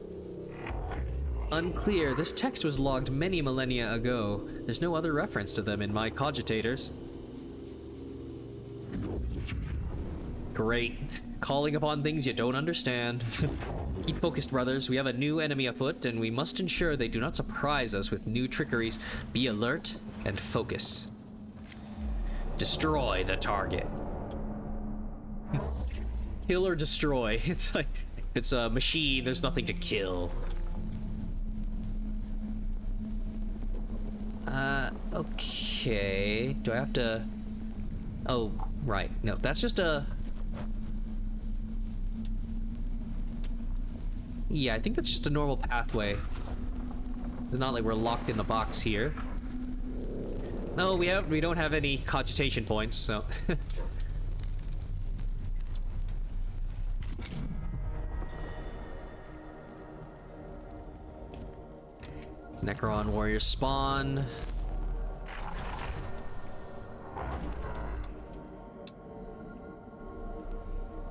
Unclear. This text was logged many millennia ago. There's no other reference to them in my cogitators. Great. Calling upon things you don't understand. Keep focused, brothers. We have a new enemy afoot, and we must ensure they do not surprise us with new trickeries. Be alert and focus. Destroy the target. Kill or destroy. It's like, if it's a machine, there's nothing to kill. Okay. Do I have to... Oh, right. No, that's just a... Yeah, I think that's just a normal pathway. It's not like we're locked in the box here. No, we don't have any cogitation points, so... Necron warrior spawn.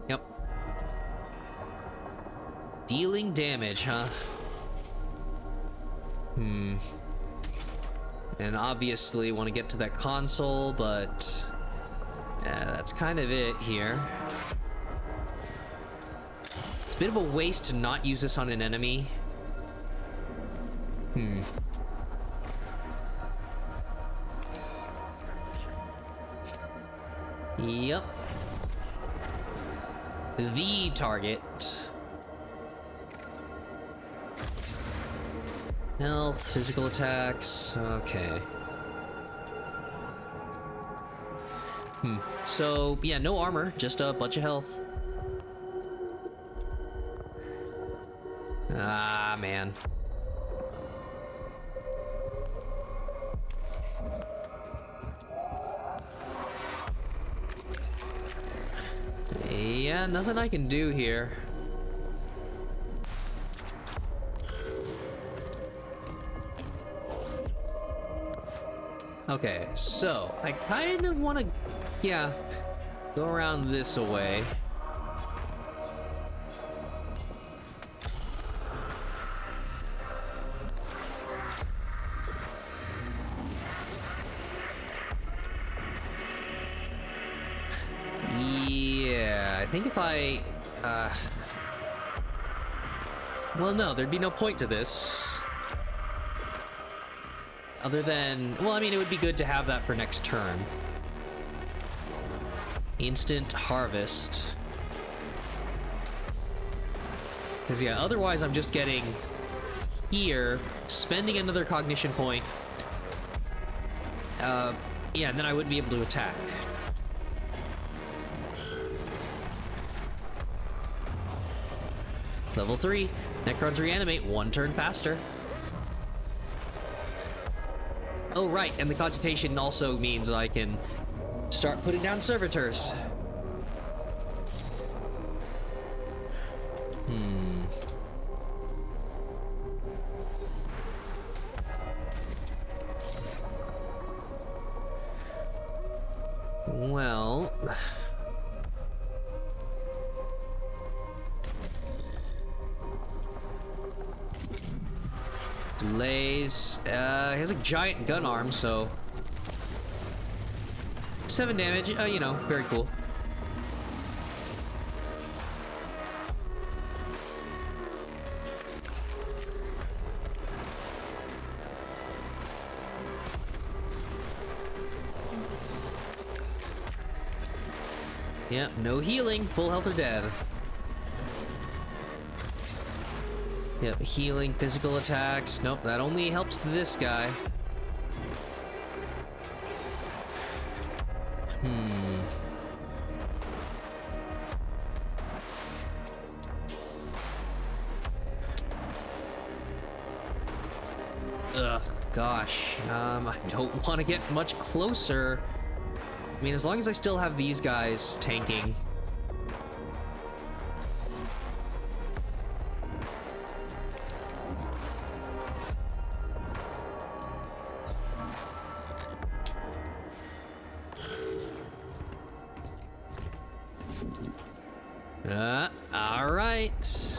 Yep. Dealing damage, huh? And obviously want to get to that console, but yeah, that's kind of it here. It's a bit of a waste to not use this on an enemy. Yep. The target. Health, physical attacks, okay. So, yeah, no armor, just a bunch of health. Ah, man. Yeah, nothing I can do here. Okay, so I kind of want to, yeah, go around this way. Yeah, I think if I, well, no, there'd be no point to this. Other than, well, I mean, it would be good to have that for next turn. Instant harvest. Because, yeah, otherwise I'm just getting here, spending another cognition point. Yeah, and then I wouldn't be able to attack. Level 3. Necrons reanimate 1 turn faster. Oh, right, and the cogitation also means I can start putting down servitors. Well... Delays. He has a giant gun arm, so... 7 damage, you know, very cool. Yep, no healing, full health or dead. Yep, healing, physical attacks. Nope, that only helps this guy. Ugh, gosh. I don't want to get much closer. I mean, as long as I still have these guys tanking. All right.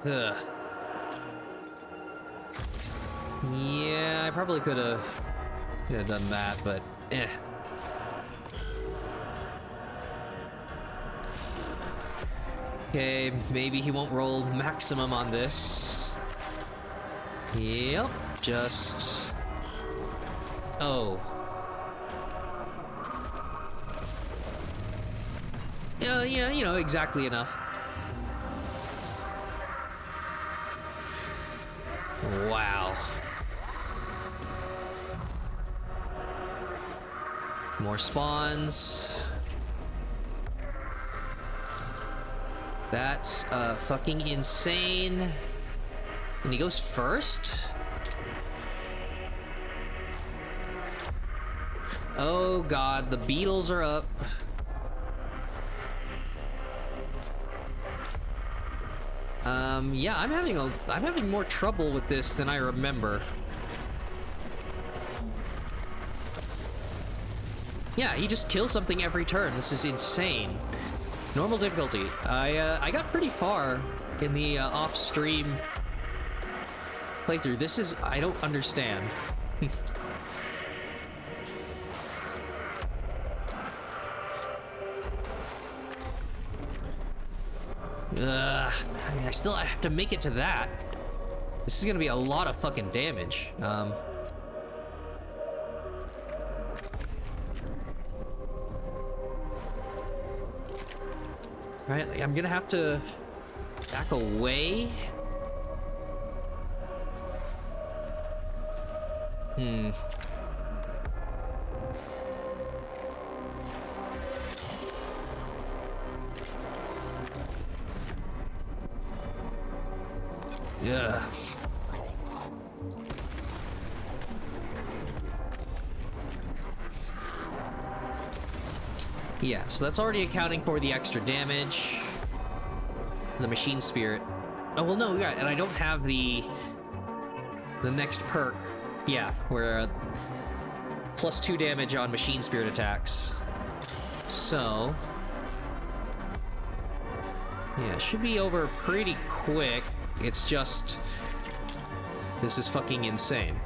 Ugh. Yeah, I probably could have done that, but eh. Okay, maybe he won't roll maximum on this. Yep, just... Oh. Yeah, you know, exactly enough. Wow. More spawns. That's fucking insane. And he goes first? Oh god, the beetles are up. Yeah, I'm having more trouble with this than I remember. Yeah, he just kills something every turn. This is insane. Normal difficulty. I got pretty far in the off-stream playthrough. This is... I don't understand. I mean, I have to make it to that. This is gonna be a lot of fucking damage. Right, like, I'm gonna have to back away. Yeah. Yeah, so that's already accounting for the extra damage. The machine spirit. Oh, well, no, yeah, and I don't have the next perk. Yeah, where +2 damage on machine spirit attacks. So... yeah, it should be over pretty quick. It's just... this is fucking insane.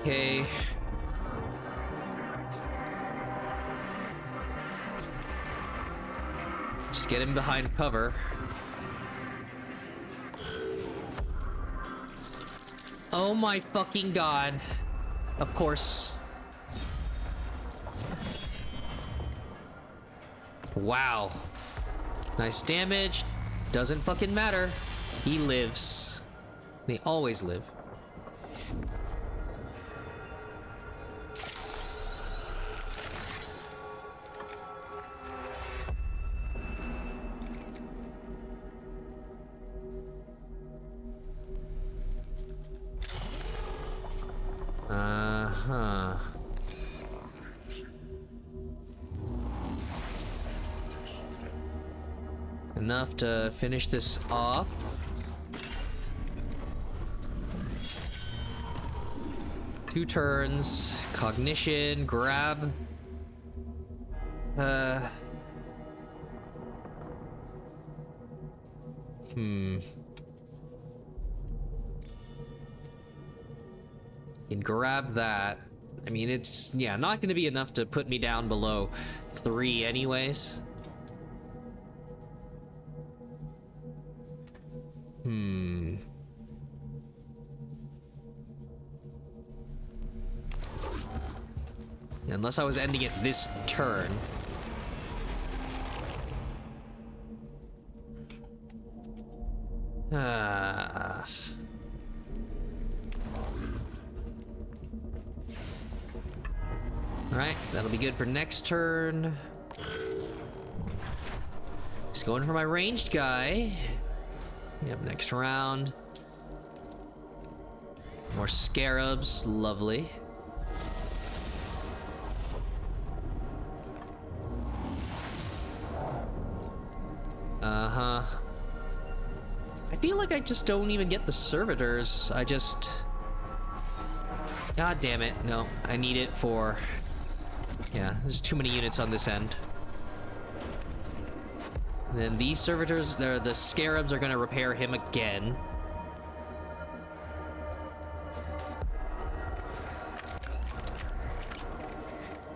Okay, get him behind cover. Oh my fucking god. Of course. Wow. Nice damage. Doesn't fucking matter. He lives. They always live. Uh-huh. Enough to finish this off. Two turns, cognition, grab. Can grab that. I mean, it's, yeah, not gonna be enough to put me down below 3 anyways. Unless I was ending it this turn. Alright, that'll be good for next turn. Just going for my ranged guy. Yep, next round. More scarabs, lovely. Uh-huh. I feel like I just don't even get the servitors. I just... God damn it. No, I need it for... Yeah, there's too many units on this end. And then these servitors, the scarabs are gonna repair him again.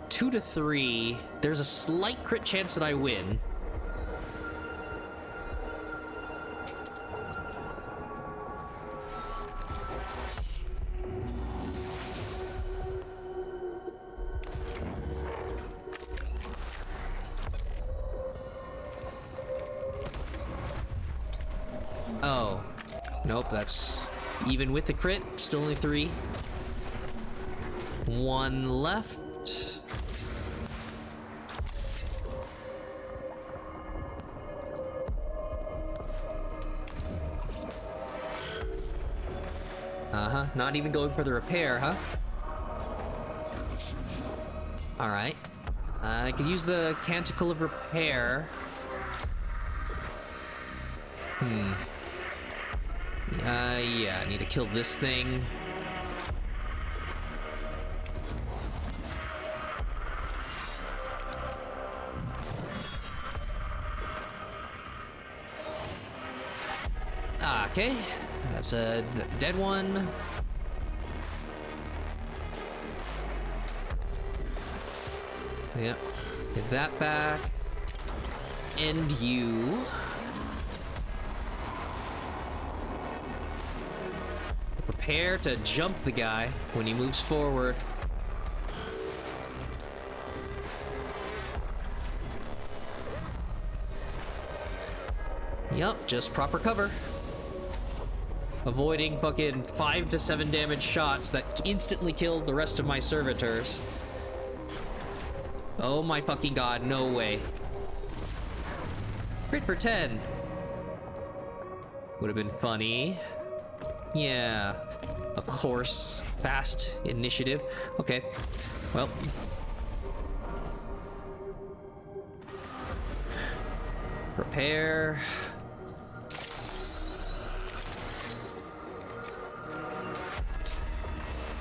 Two to 3. There's a slight crit chance that I win. Oh. Nope, that's even with the crit. Still only 3. 1 left. Uh-huh. Not even going for the repair, huh? Alright. I could use the Canticle of Repair. Yeah, I need to kill this thing. Okay. That's a dead one. Yep. Get that back. And you. Prepare to jump the guy when he moves forward. Yup, just proper cover. Avoiding fucking 5 to 7 damage shots that instantly killed the rest of my servitors. Oh my fucking god, no way. Crit for 10. Would have been funny. Yeah, of course. Fast initiative. Okay, well. Prepare.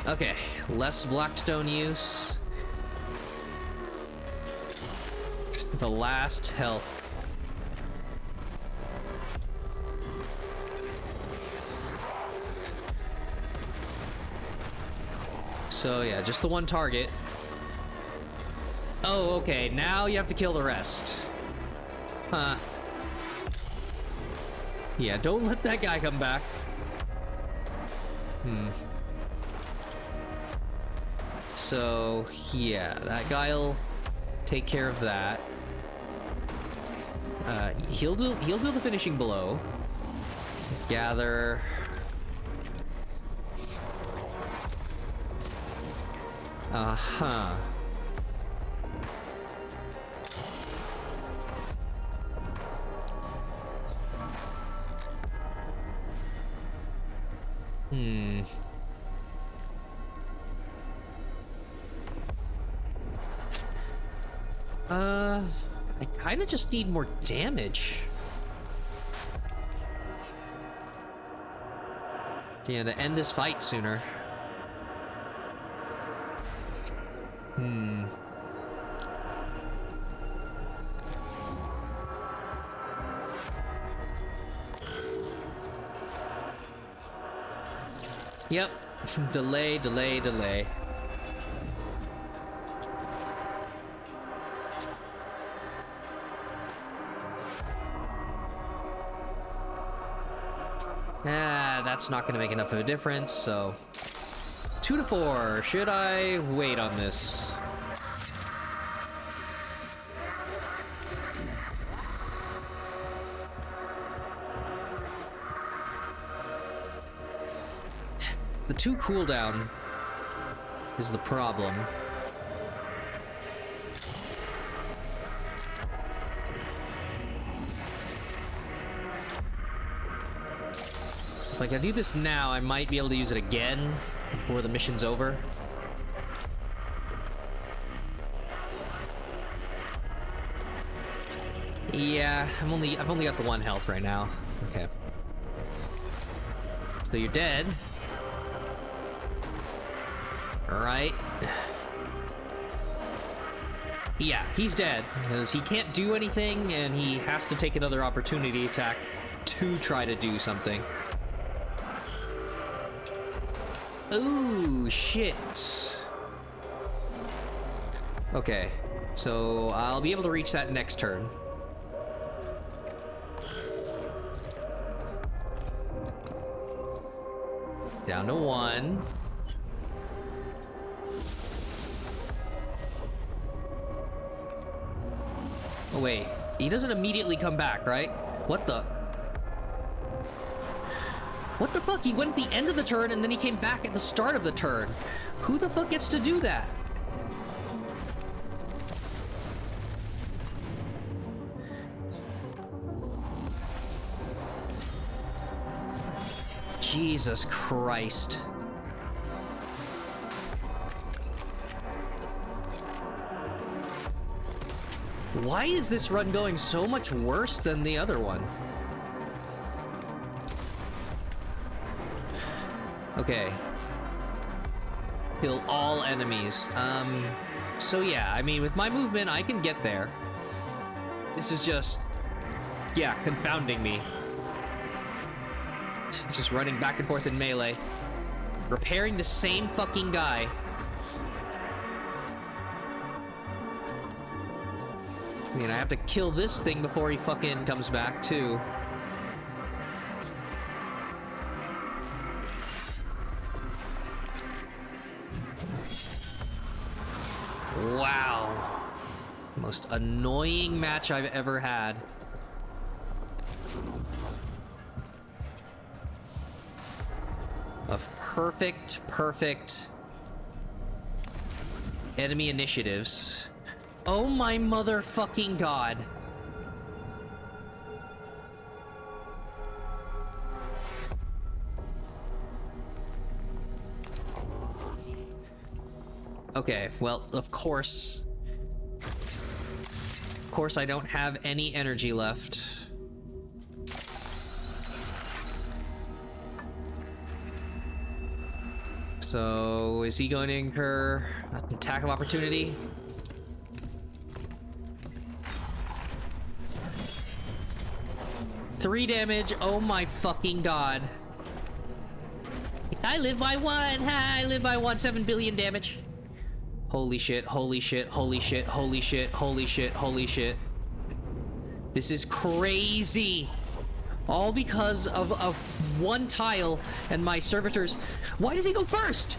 Okay, less Blackstone use. The last health. So yeah, just the one target. Oh, okay, now you have to kill the rest. Huh. Yeah, don't let that guy come back. So, yeah, that guy'll take care of that. He'll do the finishing blow. Gather. Uh-huh. I kind of just need more damage. Yeah, to end this fight sooner. Yep. Delay, delay, delay. That's not gonna make enough of a difference, so 2 to 4. Should I wait on this? The 2 cooldown is the problem. So if I can do this now, I might be able to use it again before the mission's over. Yeah, I've only got the 1 health right now. Okay. So you're dead. Alright. Yeah, he's dead, because he can't do anything, and he has to take another opportunity attack to try to do something. Ooh, shit. Okay, so I'll be able to reach that next turn. Down to 1. Oh, wait. He doesn't immediately come back, right? What the? What the fuck? He went at the end of the turn and then he came back at the start of the turn. Who the fuck gets to do that? Jesus Christ. Why is this run going so much worse than the other one? Okay. Kill all enemies. So yeah, I mean, with my movement, I can get there. This is just, yeah, confounding me. Just running back and forth in melee. Repairing the same fucking guy. I mean, I have to kill this thing before he fucking comes back, too. Wow. Most annoying match I've ever had. Of perfect enemy initiatives. Oh my motherfucking god. Okay, well, of course. Of course I don't have any energy left. So, is he going to incur an attack of opportunity? Three damage. Oh my fucking god. I live by 1. I live by 1. 7 billion damage. Holy shit, holy shit, holy shit, holy shit, holy shit, holy shit. This is crazy. All because of one tile and my servitors. Why does he go first?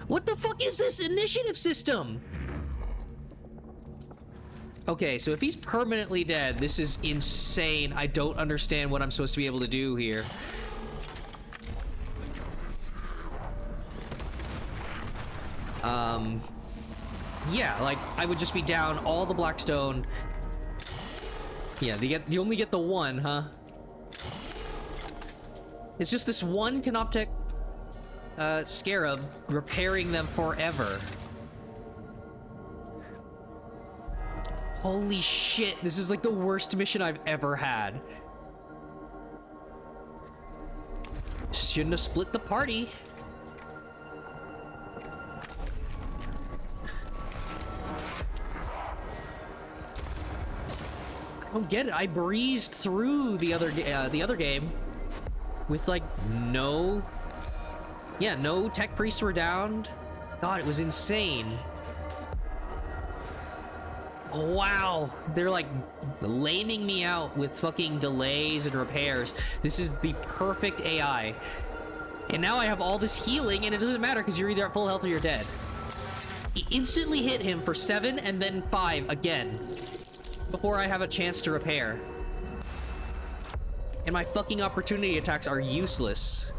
What the fuck is this initiative system? Okay, so if he's permanently dead, this is insane. I don't understand what I'm supposed to be able to do here. Yeah, like, I would just be down all the blackstone. Yeah, you only get the one, huh? It's just this one Canoptek scarab repairing them forever. Holy shit, this is like the worst mission I've ever had. Shouldn't have split the party. I don't get it. I breezed through the other game with like no tech priests were downed. God, it was insane. Wow, they're like laming me out with fucking delays and repairs. This is the perfect AI. And now I have all this healing and it doesn't matter because you're either at full health or you're dead. Instantly hit him for 7 and then 5 again before I have a chance to repair. And my fucking opportunity attacks are useless.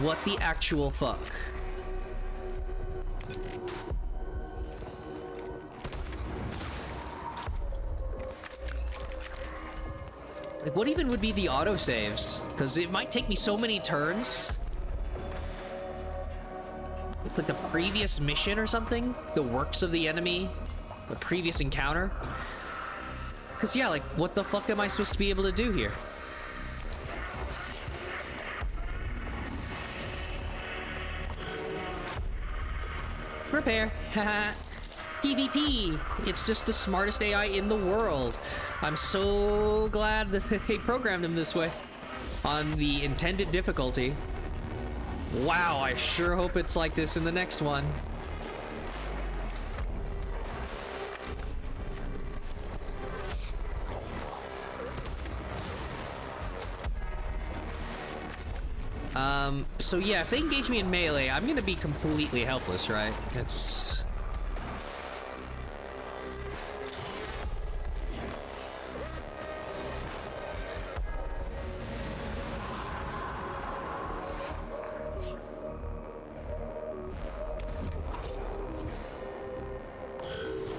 What the actual fuck? Like, what even would be the autosaves? Because it might take me so many turns. Like the previous mission or something? The works of the enemy? The previous encounter? Because, yeah, like, what the fuck am I supposed to be able to do here? Repair. Haha. PvP. It's just the smartest AI in the world. I'm so glad that they programmed him this way. On the intended difficulty. Wow, I sure hope it's like this in the next one. So yeah, if they engage me in melee, I'm gonna be completely helpless, right? It's...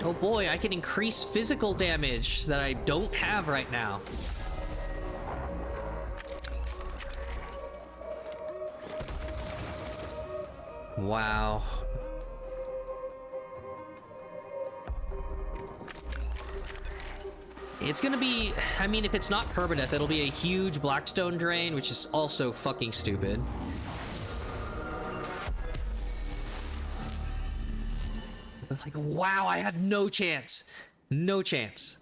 Oh boy, I can increase physical damage that I don't have right now. Wow. It's gonna be, I mean, if it's not permanent, it'll be a huge blackstone drain, which is also fucking stupid. It's like, wow, I had no chance. No chance.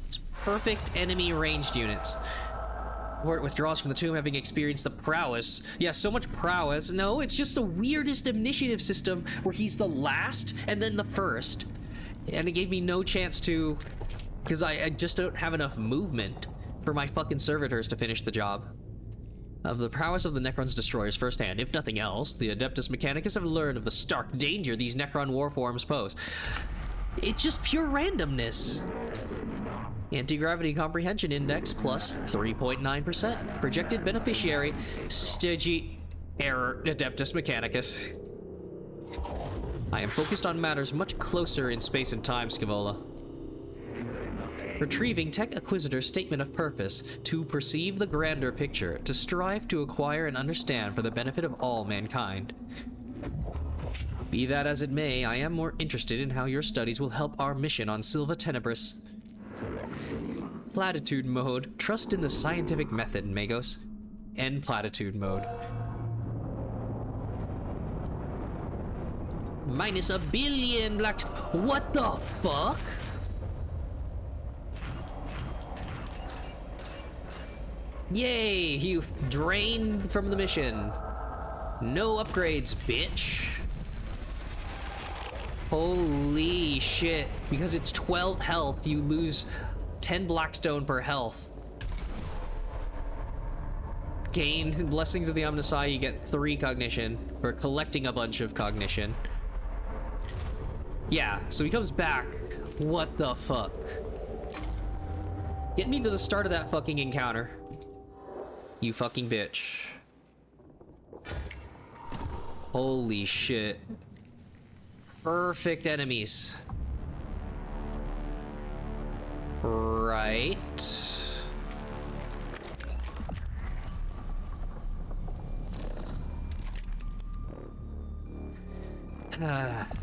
It's perfect enemy ranged units. Hort withdraws from the tomb having experienced the prowess. Yeah, so much prowess. No, it's just the weirdest initiative system where he's the last and then the first. And it gave me no chance to... Because I just don't have enough movement for my fucking servitors to finish the job. Of the prowess of the Necron's destroyers firsthand, if nothing else, the Adeptus Mechanicus have learned of the stark danger these Necron warforms pose. It's just pure randomness. Anti-gravity comprehension index plus 3.9%. Projected beneficiary, Stegi error Adeptus Mechanicus. I am focused on matters much closer in space and time, Scavola. Retrieving Tech Acquisitor's statement of purpose, to perceive the grander picture, to strive to acquire and understand for the benefit of all mankind. Be that as it may, I am more interested in how your studies will help our mission on Silva Tenebris. Platitude mode. Trust in the scientific method, Magos. End platitude mode. Minus a billion blacks. What the fuck? Yay! You drained from the mission. No upgrades, bitch. Holy shit. Because it's 12 health, you lose 10 blackstone per health. Gain Blessings of the Omnissiah, you get 3 cognition for collecting a bunch of cognition. Yeah, so he comes back. What the fuck? Get me to the start of that fucking encounter. You fucking bitch. Holy shit. Perfect enemies. Right.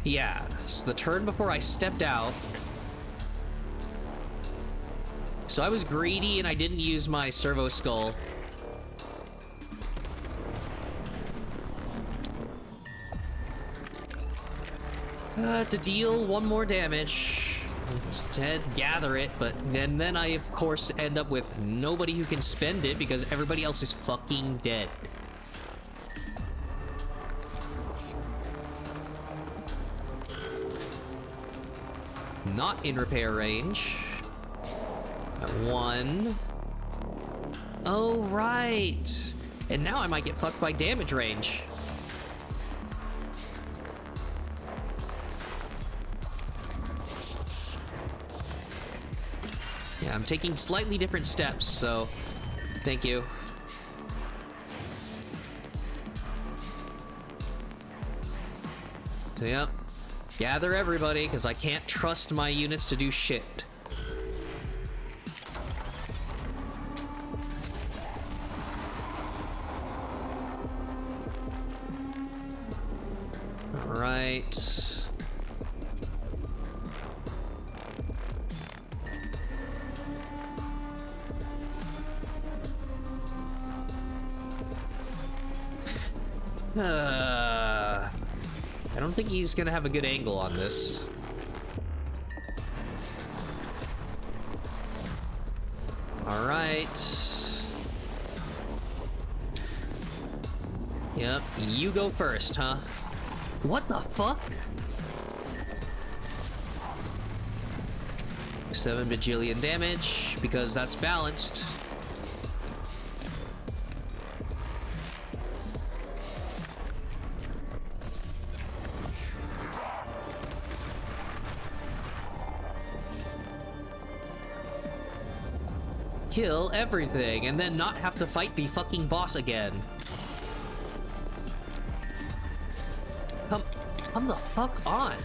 Yeah, so the turn before I stepped out. So I was greedy and I didn't use my servo skull. To deal 1 more damage. Instead, gather it, but then I, of course, end up with nobody who can spend it because everybody else is fucking dead. Not in repair range. At 1. Oh, right. And now I might get fucked by damage range. Yeah, I'm taking slightly different steps, so thank you. So, yep. Gather everybody, because I can't trust my units to do shit. All right. I don't think he's gonna have a good angle on this. All right. Yep, you go first, huh? What the fuck? 7 bajillion damage, because that's balanced. Kill everything, and then not have to fight the fucking boss again. Come the fuck on.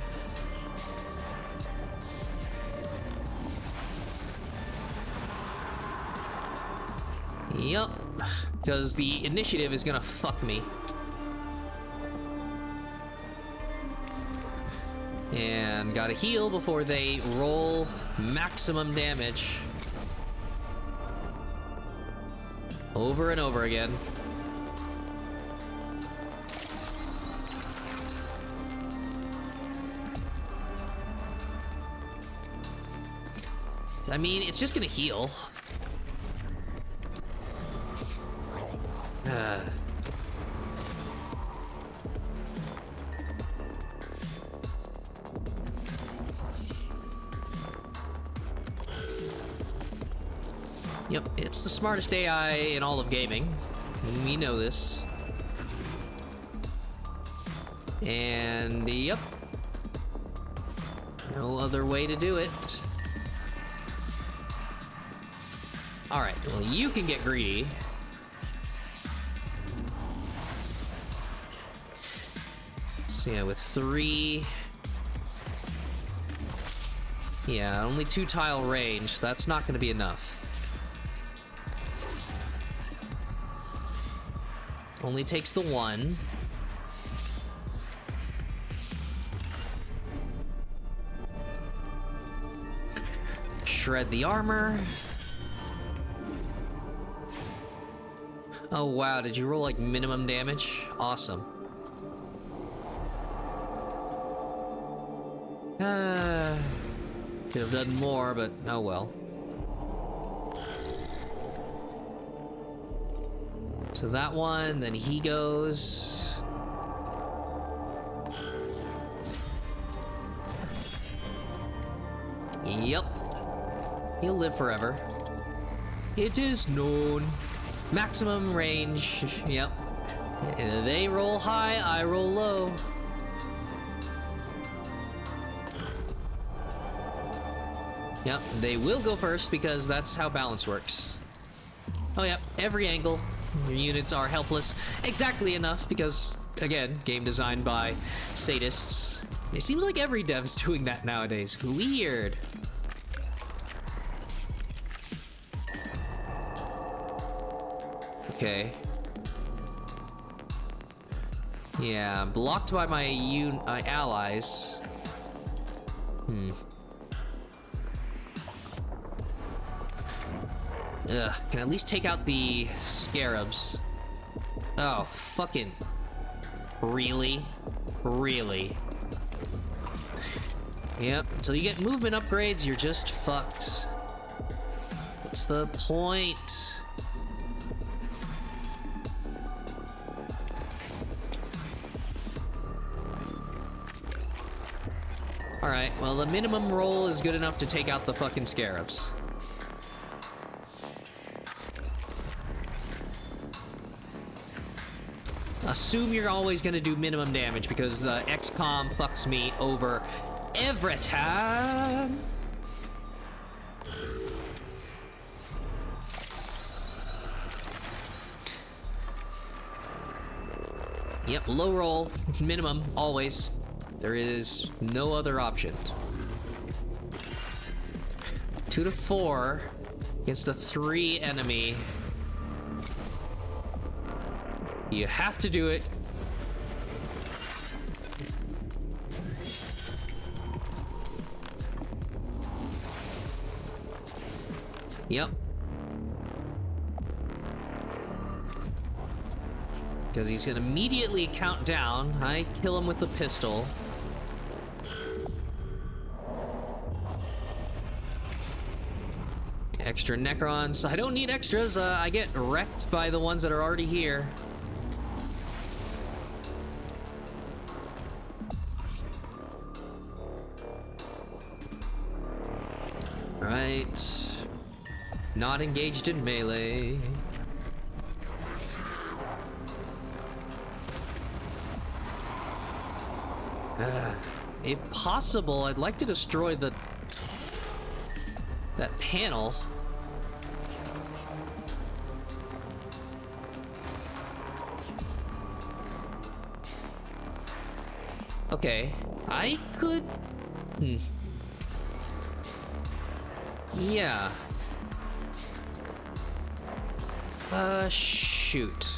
Yup, because the initiative is gonna fuck me. And gotta heal before they roll maximum damage. Over and over again. I mean, it's just gonna heal. Yep, it's the smartest AI in all of gaming. We know this. And yep. No other way to do it. Alright, well, you can get greedy. So yeah, with 3... Yeah, only 2 tile range. That's not going to be enough. Only takes the 1. Shred the armor. Oh wow, did you roll like minimum damage? Awesome. Could have done more, but oh well. So that one, then he goes. Yep. He'll live forever. It is known. Maximum range. Yep. They roll high, I roll low. Yep, they will go first because that's how balance works. Oh yeah, every angle. Your units are helpless. Exactly enough because, again, game designed by sadists. It seems like every dev's doing that nowadays. Weird. Okay. Yeah, blocked by my allies. Ugh, can I at least take out the scarabs? Oh, fucking... Really? Really? Yep, until you get movement upgrades, you're just fucked. What's the point? Alright, well, the minimum roll is good enough to take out the fucking scarabs. Assume you're always gonna do minimum damage because the XCOM fucks me over every time. Yep, low roll, minimum, always. There is no other option. 2 to 4 against a 3 enemy. You have to do it. Yep. Because he's gonna immediately count down. I kill him with the pistol. Extra Necrons. I don't need extras. I get wrecked by the ones that are already here. Right. Not engaged in melee. If possible, I'd like to destroy that panel. Okay, I could... Yeah. Shoot.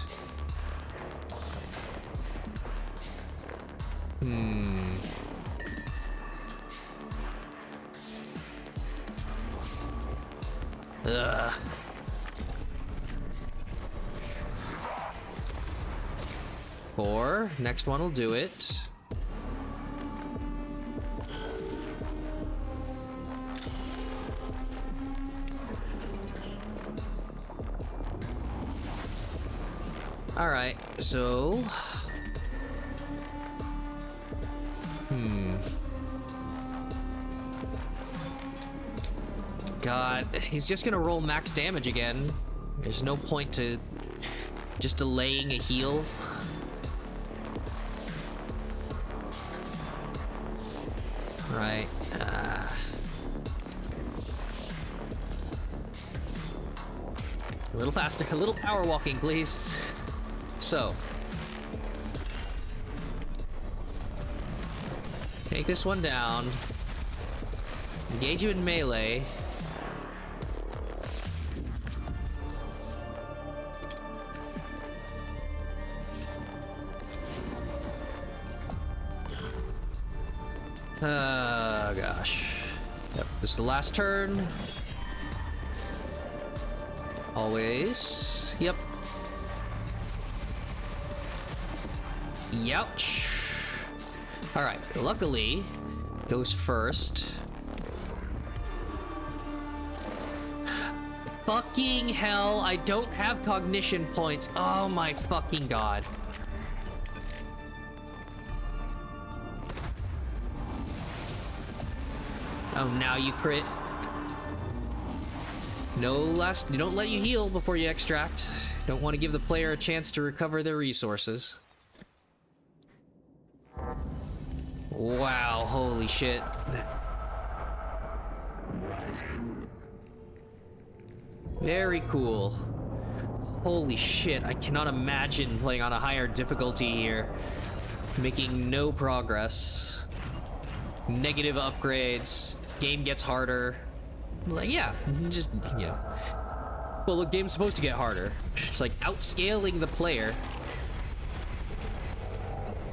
Ugh. Four. Next one will do it. All right, so... God, he's just gonna roll max damage again. There's no point to just delaying a heal. Right. A little faster, a little power walking, please. So. Take this one down. Engage you in melee. Oh, gosh. Yep, this is the last turn. Always. Yep. Youch. Alright, luckily, goes first. Fucking hell, I don't have cognition points. Oh my fucking god. Oh, now you crit. No last... You don't let you heal before you extract. Don't want to give the player a chance to recover their resources. Wow, holy shit. Very cool. Holy shit, I cannot imagine playing on a higher difficulty here. Making no progress. Negative upgrades. Game gets harder. Like, yeah, just, you know. Well, the game's supposed to get harder. It's like outscaling the player.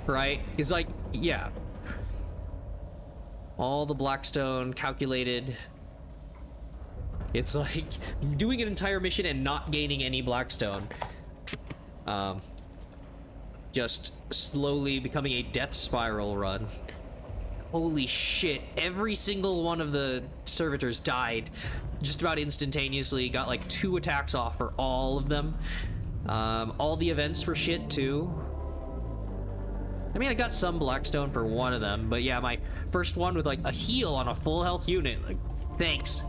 Right? It's like, yeah. All the Blackstone calculated. It's like doing an entire mission and not gaining any Blackstone. Just slowly becoming a death spiral run. Holy shit, every single one of the servitors died just about instantaneously. Got like 2 attacks off for all of them. All the events were shit too. I mean, I got some Blackstone for one of them, but yeah, my first one with like a heal on a full health unit, like, thanks.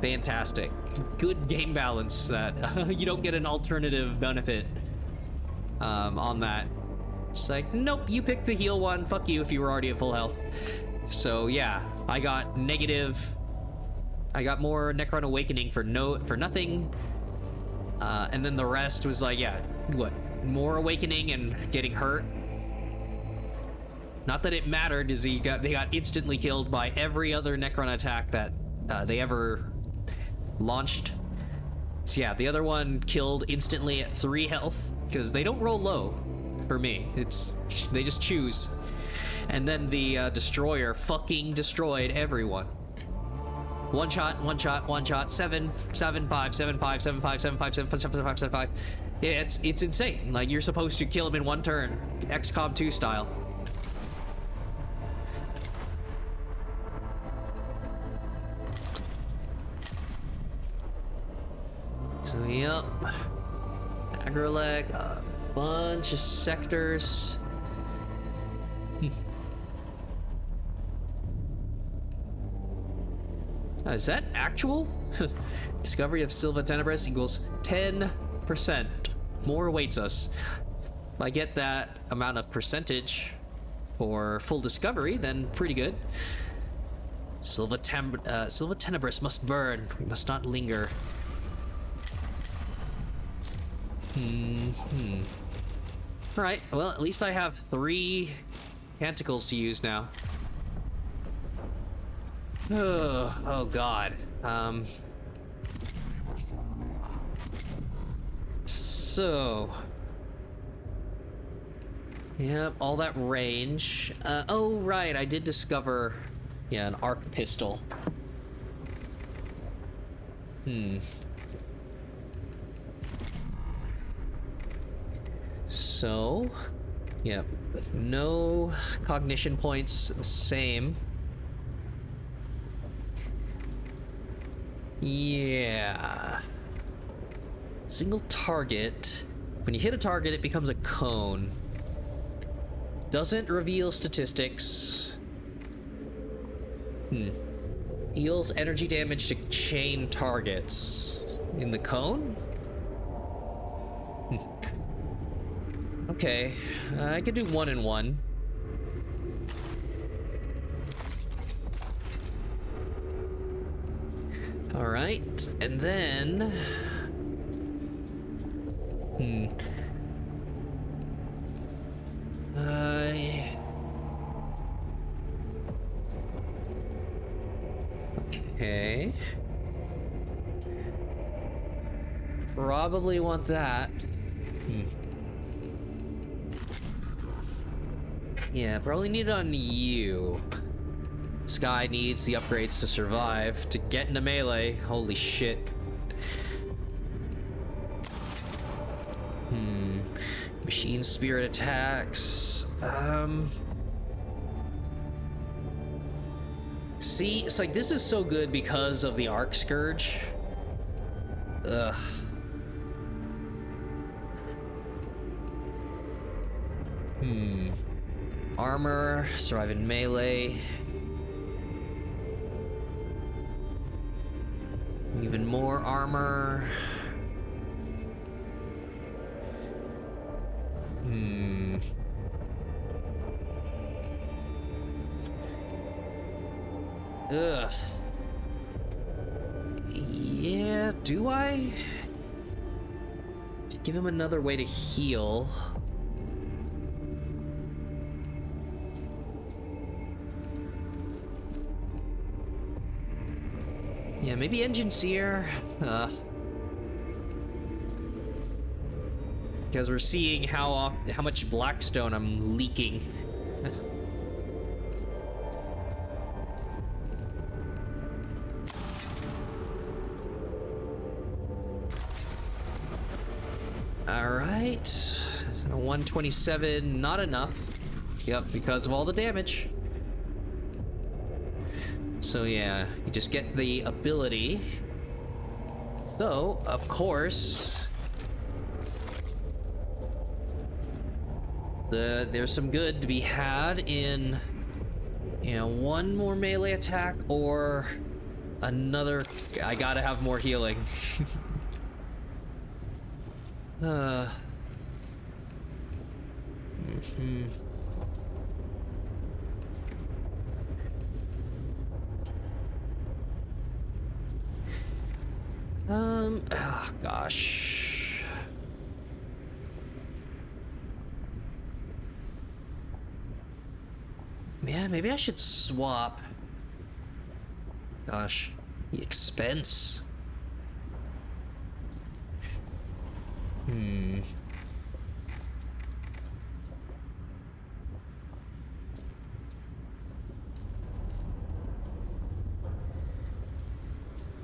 Fantastic. Good game balance that you don't get an alternative benefit on that. It's like, nope, you picked the heal one. Fuck you if you were already at full health. So yeah, I got negative. I got more Necron Awakening for nothing. And then the rest was like, yeah, what? More Awakening and getting hurt. Not that it mattered, as they got instantly killed by every other Necron attack that they ever launched. So yeah, the other one killed instantly at 3 health, because they don't roll low for me. They just choose. And then the destroyer fucking destroyed everyone. One shot, 7, 7, 5, 7, 5, 7, 5, 7, 5, 7, 5, 7, 5, 7, 5. Yeah, it's insane. Like, you're supposed to kill him in 1 turn, XCOM 2 style. So, yep. Agrolec, a bunch of sectors. Is that actual? Discovery of Silva Tenebris equals 10%. More awaits us. If I get that amount of percentage for full discovery, then pretty good. Silva Tenebris must burn. We must not linger. Alright, well, at least I have 3 canticles to use now. Oh god. So... Yep, all that range. Oh, right, I did discover... Yeah, an arc pistol. So... Yep, no cognition points, same. Yeah. Single target. When you hit a target, it becomes a cone. Doesn't reveal statistics. Deals energy damage to chain targets. In the cone? Okay. I could do 1 and 1. Alright, and then... Okay. Probably want that. Yeah, probably need it on you. This guy needs the upgrades to survive, to get into melee. Holy shit. Machine spirit attacks. See, it's like, this is so good because of the Arc Scourge. Ugh. Armor, survive in melee. Even more armor. Ugh. Yeah, do I? Give him another way to heal. Yeah, maybe Engine Seer. Because we're seeing how much Blackstone I'm leaking. Alright. 127, not enough. Yep, because of all the damage. So yeah, you just get the ability. So, of course, there's some good to be had in, you know, one more melee attack or another. I gotta have more healing. Oh gosh. Yeah, maybe I should swap. Gosh, the expense.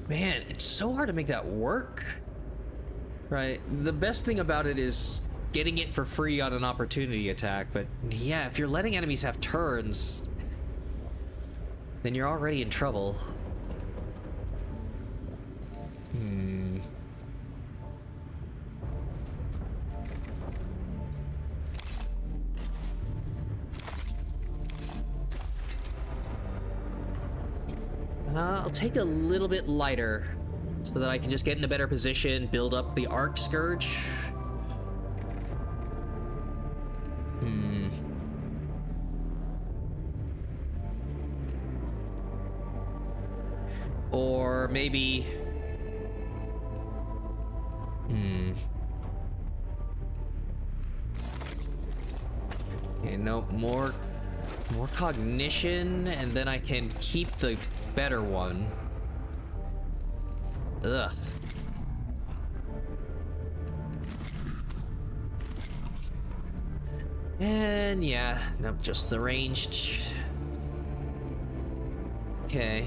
Man, it's so hard to make that work. Right, the best thing about it is getting it for free on an opportunity attack, but yeah, if you're letting enemies have turns, then you're already in trouble. I'll take a little bit lighter so that I can just get in a better position, build up the Arc Scourge. Or maybe... Okay, nope, more cognition, and then I can keep the better one. Ugh. And yeah, nope, just the ranged. Okay.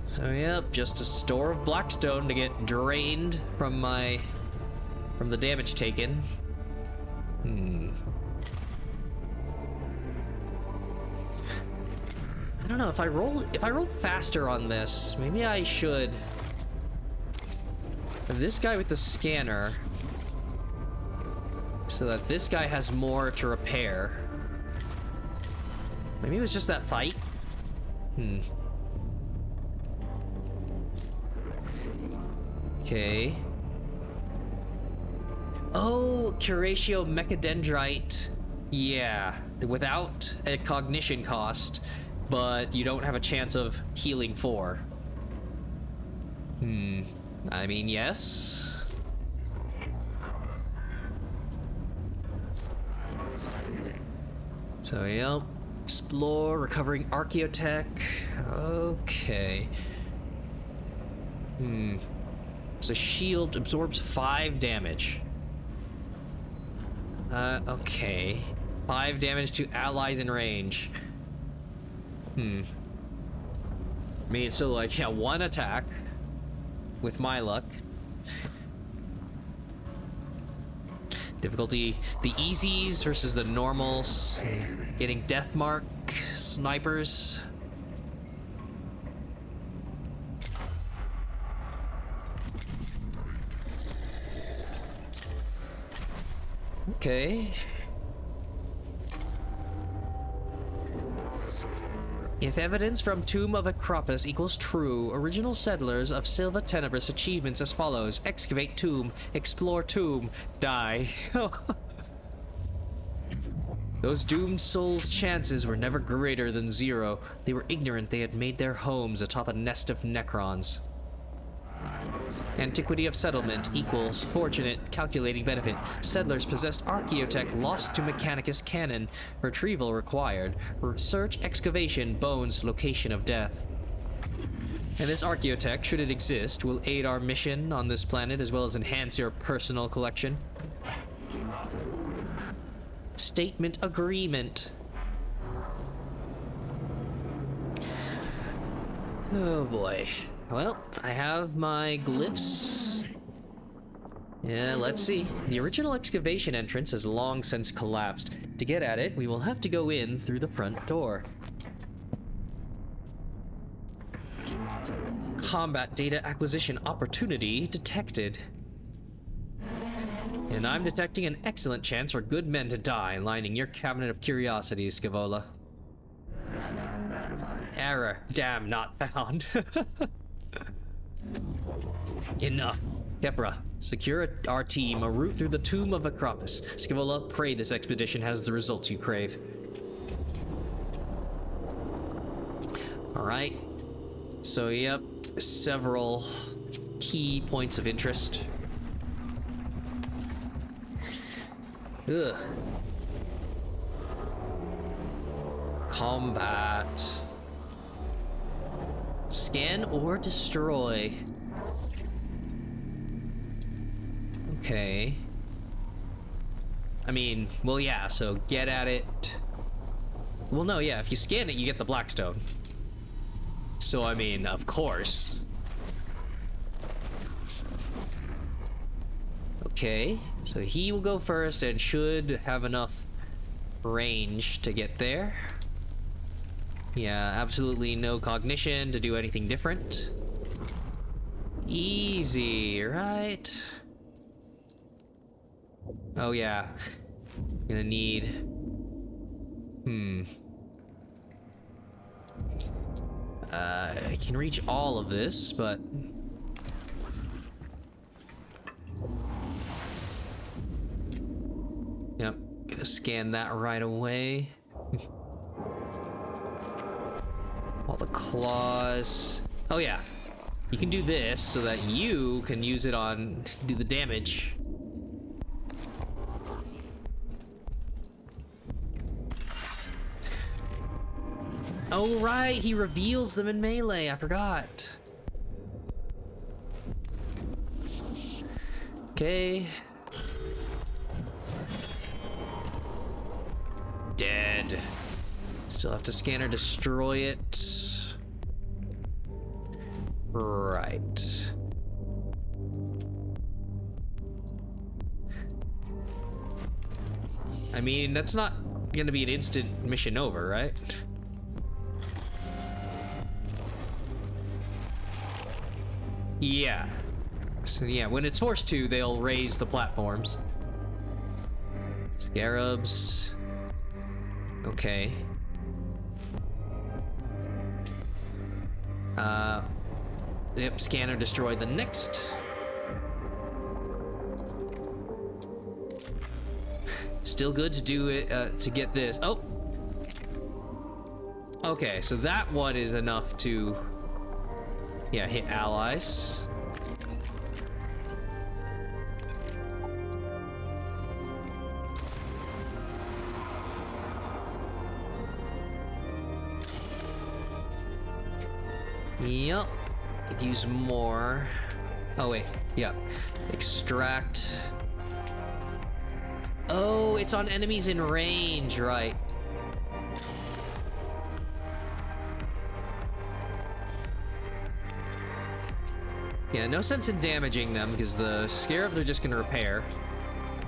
So yep, just a store of Blackstone to get drained from the damage taken. I don't know, if I roll faster on this, maybe I should have this guy with the scanner so that this guy has more to repair. Maybe it was just that fight. Okay. Oh, Curatio Mechadendrite. Yeah, without a cognition cost, but you don't have a chance of healing 4. I mean, yes. So, yep. Explore, recovering Archaeotech. Okay. So shield absorbs 5 damage. Okay. 5 damage to allies in range. I mean, so like, yeah, 1 attack with my luck. Difficulty, the easies versus the normals. Getting death mark snipers. Okay. If evidence from Tomb of Acropus equals true, original settlers of Silva Tenebris achievements as follows: excavate tomb, explore tomb, die. Those doomed souls' chances were never greater than 0. They were ignorant they had made their homes atop a nest of Necrons. Antiquity of settlement equals fortunate, calculating benefit. Settlers possessed archaeotech lost to Mechanicus cannon. Retrieval required. Search excavation, bones, location of death. And this archaeotech, should it exist, will aid our mission on this planet as well as enhance your personal collection. Statement agreement. Oh boy. Well, I have my glyphs. Yeah, let's see. The original excavation entrance has long since collapsed. To get at it, we will have to go in through the front door. Combat data acquisition opportunity detected. And I'm detecting an excellent chance for good men to die, lining your cabinet of curiosities, Scaevola. Error. Damn, not found. Enough. Kepra, secure our team a route through the Tomb of Acropus. Scaevola, pray this expedition has the results you crave. Alright. So, yep, several key points of interest. Ugh. Combat. Scan or destroy. Okay. I mean, well, yeah, so get at it. Well, no, yeah, if you scan it, you get the Blackstone. So, I mean, of course. Okay, so he will go first and should have enough range to get there. Yeah, absolutely no cognition to do anything different. Easy, right? Oh yeah, gonna need... I can reach all of this, but... Yep, gonna scan that right away. All the claws. Oh yeah, you can do this so that you can use it on do the damage. Oh right, he reveals them in melee. I forgot. Okay. Dead. Still have to scan or destroy it. Right. I mean, that's not gonna be an instant mission over, right? Yeah. So yeah, when it's forced to, they'll raise the platforms. Scarabs. Okay. Yep, scanner destroyed the next. Still good to do it, to get this. Oh! Okay, so that one is enough to, yeah, hit allies. Yup. Could use more. Oh, wait. Yeah. Extract. Oh, it's on enemies in range, right. Yeah, no sense in damaging them because the scarabs are just gonna repair.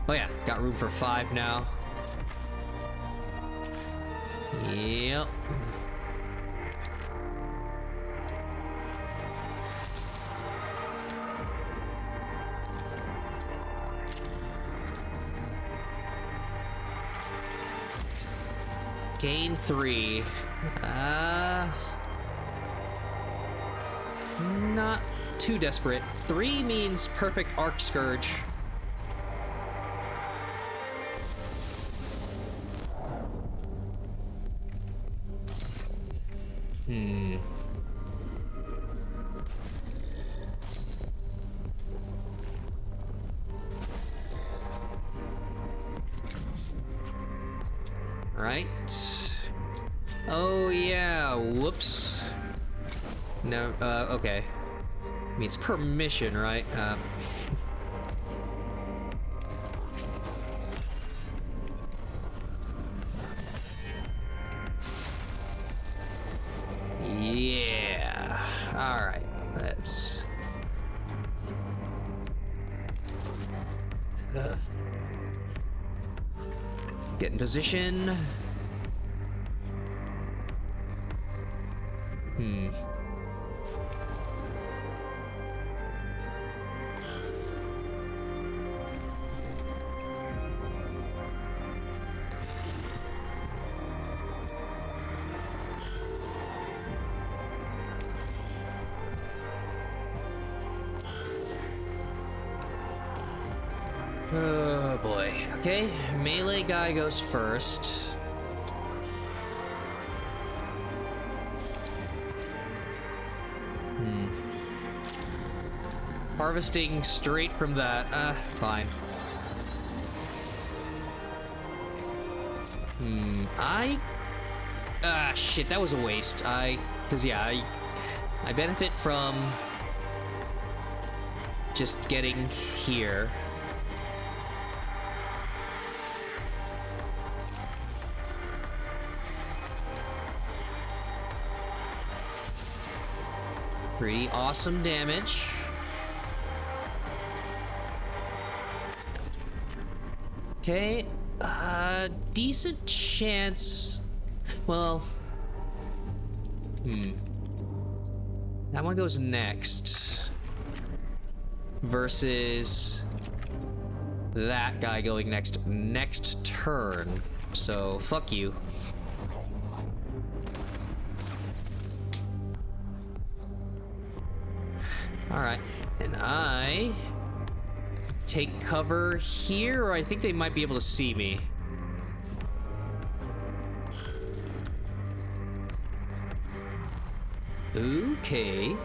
Oh yeah, got room for 5 now. Yep. Gain 3. Not too desperate. 3 means perfect arc scourge. Right. Oh yeah, whoops. No, okay. Means permission, right? Yeah. Alright, let's... get in position. Oh boy. Okay, melee guy goes first. Harvesting straight from that. Fine. Shit, that was a waste. Cause yeah, I benefit from just getting here. Pretty awesome damage. Okay, decent chance. Well, that one goes next. Versus that guy going next turn. So, fuck you. Alright, and I take cover here, or I think they might be able to see me. Okay.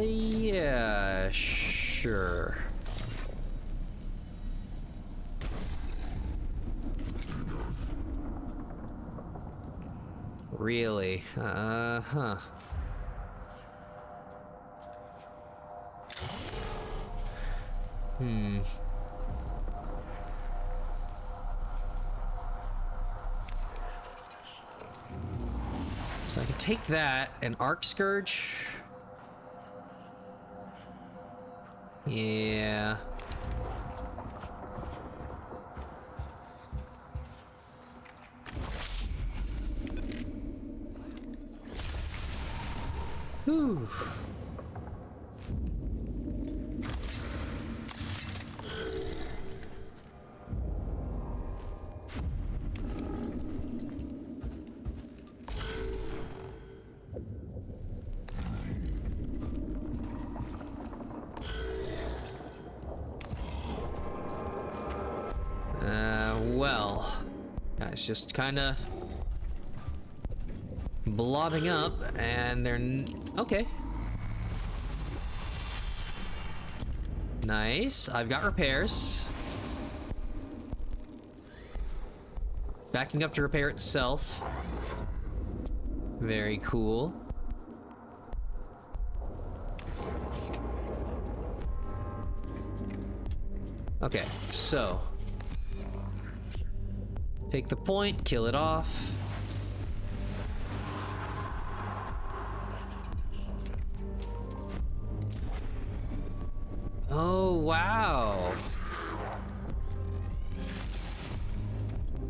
Yeah, sure. Really? Huh. So I can take that and Arc Scourge. Yeah. Whew. Well, guys, just kind of blobbing up, and they're okay. Nice. I've got repairs. Backing up to repair itself. Very cool. Okay, so take the point, kill it off. Oh, wow.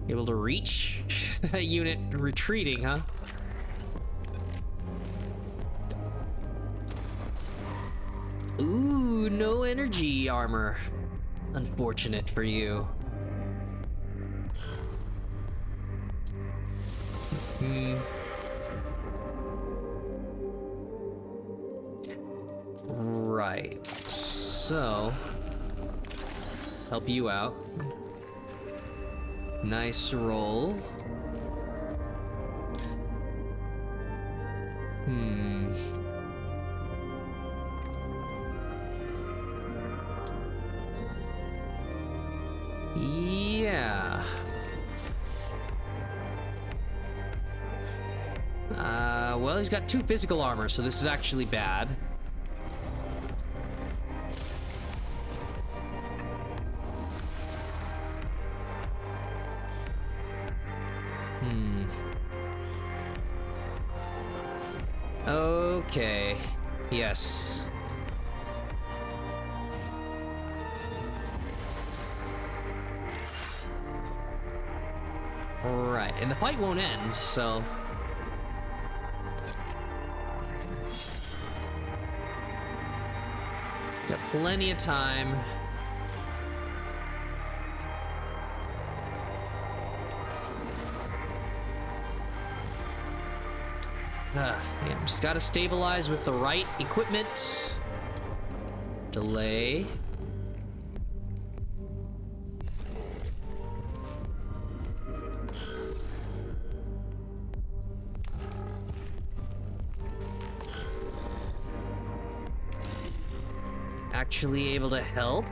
Able to reach that unit retreating, huh? energy armor. Unfortunate for you. Right. So, help you out. Nice roll. Yeah. Well, he's got 2 physical armor, so this is actually bad. Okay. Yes. Right, and the fight won't end, so... Got plenty of time. Yeah, just gotta stabilize with the right equipment. Delay. Actually able to help.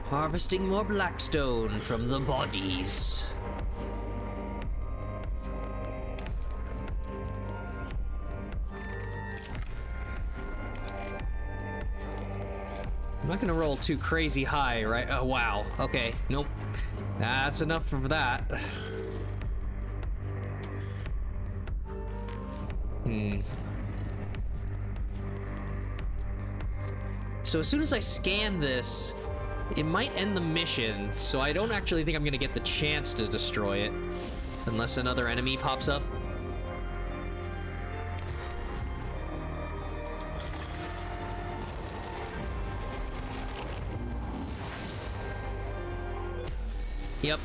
Harvesting more blackstone from the bodies. I'm not gonna roll too crazy high, right? Oh, wow. Okay, nope. That's enough for that. So as soon as I scan this, it might end the mission, so I don't actually think I'm gonna get the chance to destroy it. Unless another enemy pops up. Yep.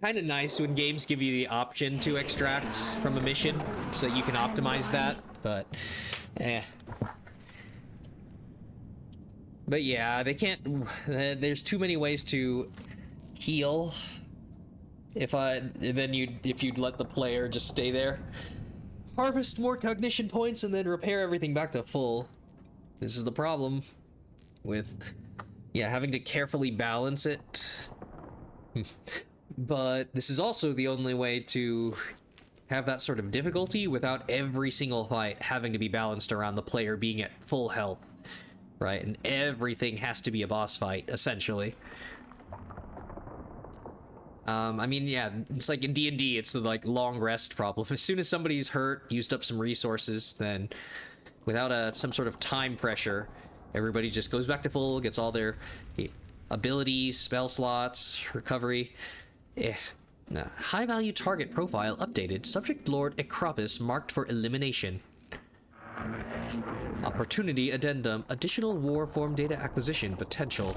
Kind of nice when games give you the option to extract from a mission, so you can optimize that, but But yeah, they can't... there's too many ways to heal. If you'd let the player just stay there. Harvest more cognition points and then repair everything back to full. This is the problem with, yeah, having to carefully balance it. But this is also the only way to have that sort of difficulty without every single fight having to be balanced around the player being at full health, right? And everything has to be a boss fight, essentially. I mean, yeah, it's like in D&D, it's the, like, long rest problem. As soon as somebody's hurt, used up some resources, then without some sort of time pressure, everybody just goes back to full, gets all their abilities, spell slots, recovery. High-value target profile updated. Subject Lord Acropis marked for elimination. Opportunity addendum. Additional war form data acquisition potential.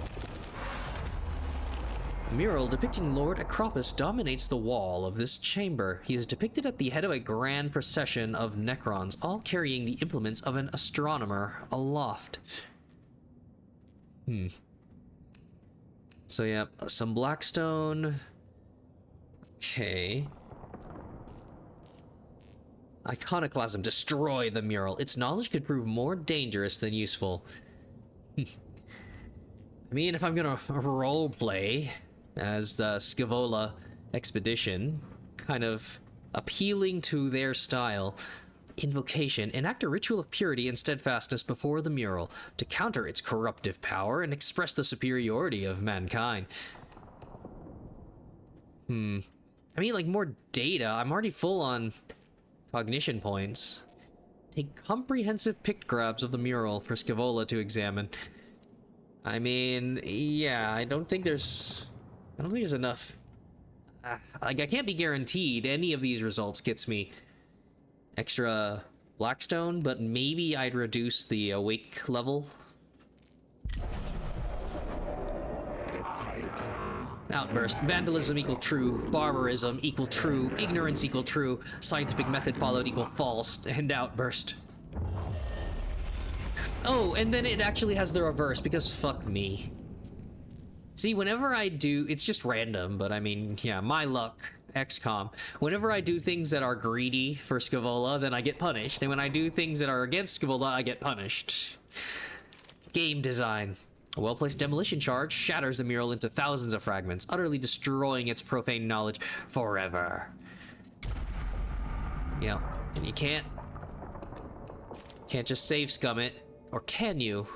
A mural depicting Lord Acropis dominates the wall of this chamber. He is depicted at the head of a grand procession of Necrons, all carrying the implements of an astronomer aloft. So yeah, some blackstone. Okay. Iconoclasm. Destroy the mural. Its knowledge could prove more dangerous than useful. I mean, if I'm gonna roleplay as the Scaevola expedition, kind of appealing to their style. Invocation. Enact a ritual of purity and steadfastness before the mural to counter its corruptive power and express the superiority of mankind. I mean, like, more data. I'm already full on cognition points. Take comprehensive pict grabs of the mural for Scaevola to examine. I mean, yeah, I don't think there's enough like, I can't be guaranteed any of these results gets me extra Blackstone, but maybe I'd reduce the awake level. Outburst. Vandalism equal true. Barbarism equal true. Ignorance equal true. Scientific method followed equal false. And outburst. Oh, and then it actually has the reverse, because fuck me. See, whenever I do, it's just random, but I mean, yeah, my luck, XCOM. Whenever I do things that are greedy for Scavola, then I get punished. And when I do things that are against Scavola, I get punished. Game design. A well-placed demolition charge shatters the mural into thousands of fragments, utterly destroying its profane knowledge forever. Yeah, and you can't just save scum it, or can you?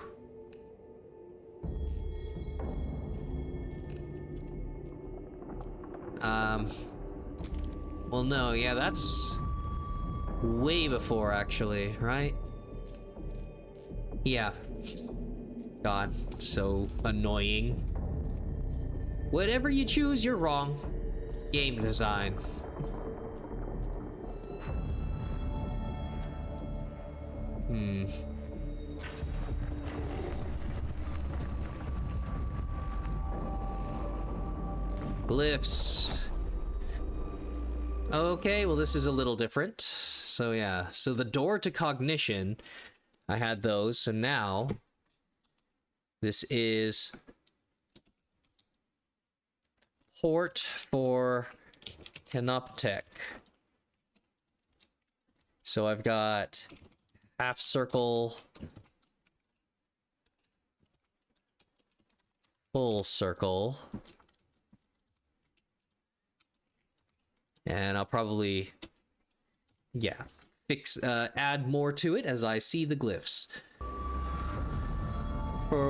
Well, no, yeah, that's way before, actually, right? Yeah. God, so annoying. Whatever you choose, you're wrong. Game design. Glyphs. Okay, well, this is a little different. So yeah, so the door to cognition, I had those, so now this is port for Canoptech. So I've got half circle, full circle, and I'll probably, yeah, add more to it as I see the glyphs.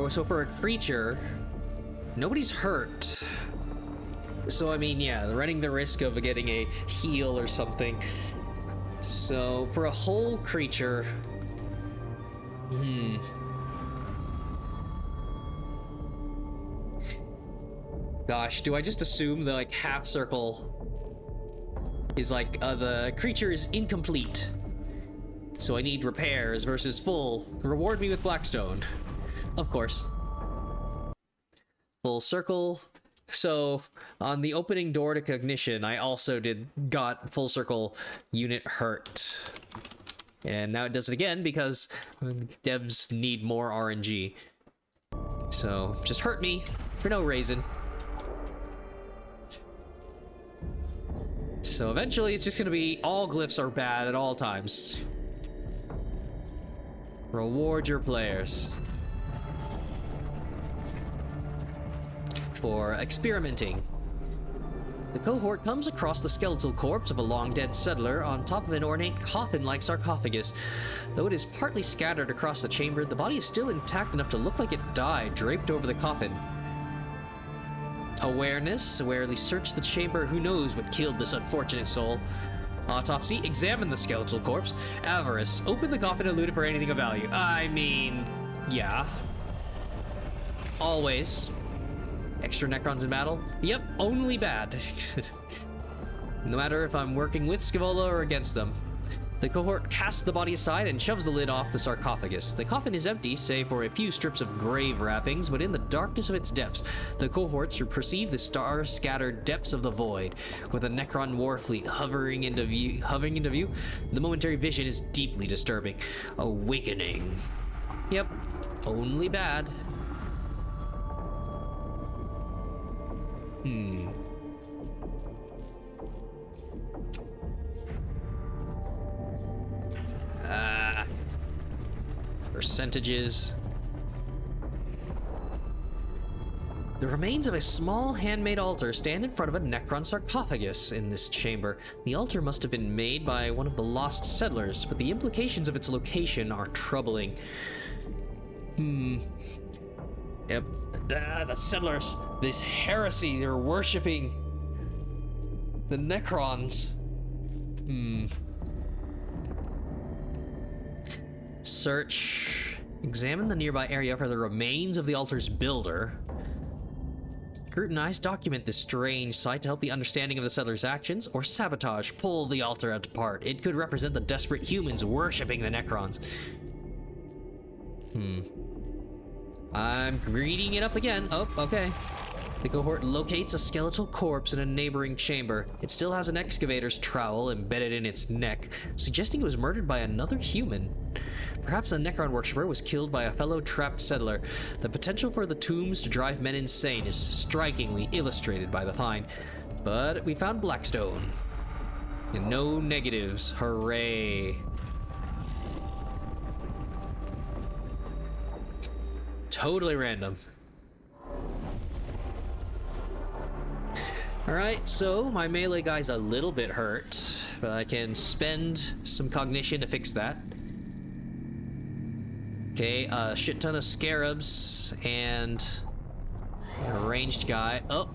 So for a creature, nobody's hurt. So I mean, yeah, running the risk of getting a heal or something. So for a whole creature, gosh, do I just assume that like half circle is like the creature is incomplete, so I need repairs versus full? Reward me with Blackstone. Of course. Full circle. So on the opening door to cognition, I also got full circle unit hurt. And now it does it again because devs need more RNG. So just hurt me for no reason. So eventually it's just gonna be all glyphs are bad at all times. Reward your players for experimenting. The cohort comes across the skeletal corpse of a long-dead settler on top of an ornate coffin-like sarcophagus. Though it is partly scattered across the chamber, the body is still intact enough to look like it died, draped over the coffin. Awareness. Awarely search the chamber. Who knows what killed this unfortunate soul? Autopsy. Examine the skeletal corpse. Avarice. Open the coffin and loot it for anything of value. I mean, yeah. Always. Extra Necrons in battle? Yep, only bad. No matter if I'm working with Scavola or against them. The cohort casts the body aside and shoves the lid off the sarcophagus. The coffin is empty, save for a few strips of grave wrappings, but in the darkness of its depths, the cohorts perceive the star-scattered depths of the void. With a Necron warfleet hovering into view, the momentary vision is deeply disturbing. Awakening. Yep, only bad. Percentages. The remains of a small handmade altar stand in front of a Necron sarcophagus in this chamber. The altar must have been made by one of the lost settlers, but the implications of its location are troubling. Yep. The settlers, this heresy, they're worshipping the Necrons. Search. Examine the nearby area for the remains of the altar's builder. scrutinize, document this strange sight to help the understanding of the settlers' actions, or sabotage, pull the altar apart. It could represent the desperate humans worshipping the Necrons. I'm reading it up again. Oh, okay. The cohort locates a skeletal corpse in a neighboring chamber. It still has an excavator's trowel embedded in its neck, suggesting it was murdered by another human. Perhaps a Necron worshipper was killed by a fellow trapped settler. The potential for the tombs to drive men insane is strikingly illustrated by the find. But we found Blackstone. And no negatives. Hooray. Totally random. Alright, so my melee guy's a little bit hurt, but I can spend some cognition to fix that. Okay, a shit ton of scarabs and a ranged guy. Oh.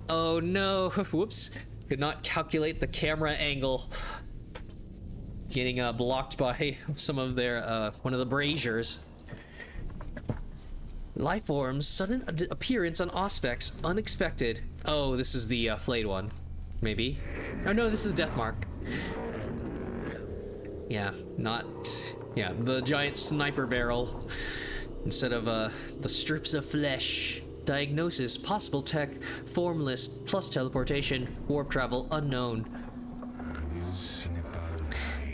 Oh no. Whoops. Could not calculate the camera angle. Getting blocked by some of their, one of the braziers. Life forms, sudden appearance on Auspex, unexpected. Oh, this is the flayed one. Maybe. Oh no, this is Deathmark. Yeah, not... Yeah, the giant sniper barrel instead of the strips of flesh. Diagnosis, possible tech, form list, plus teleportation, warp travel, unknown.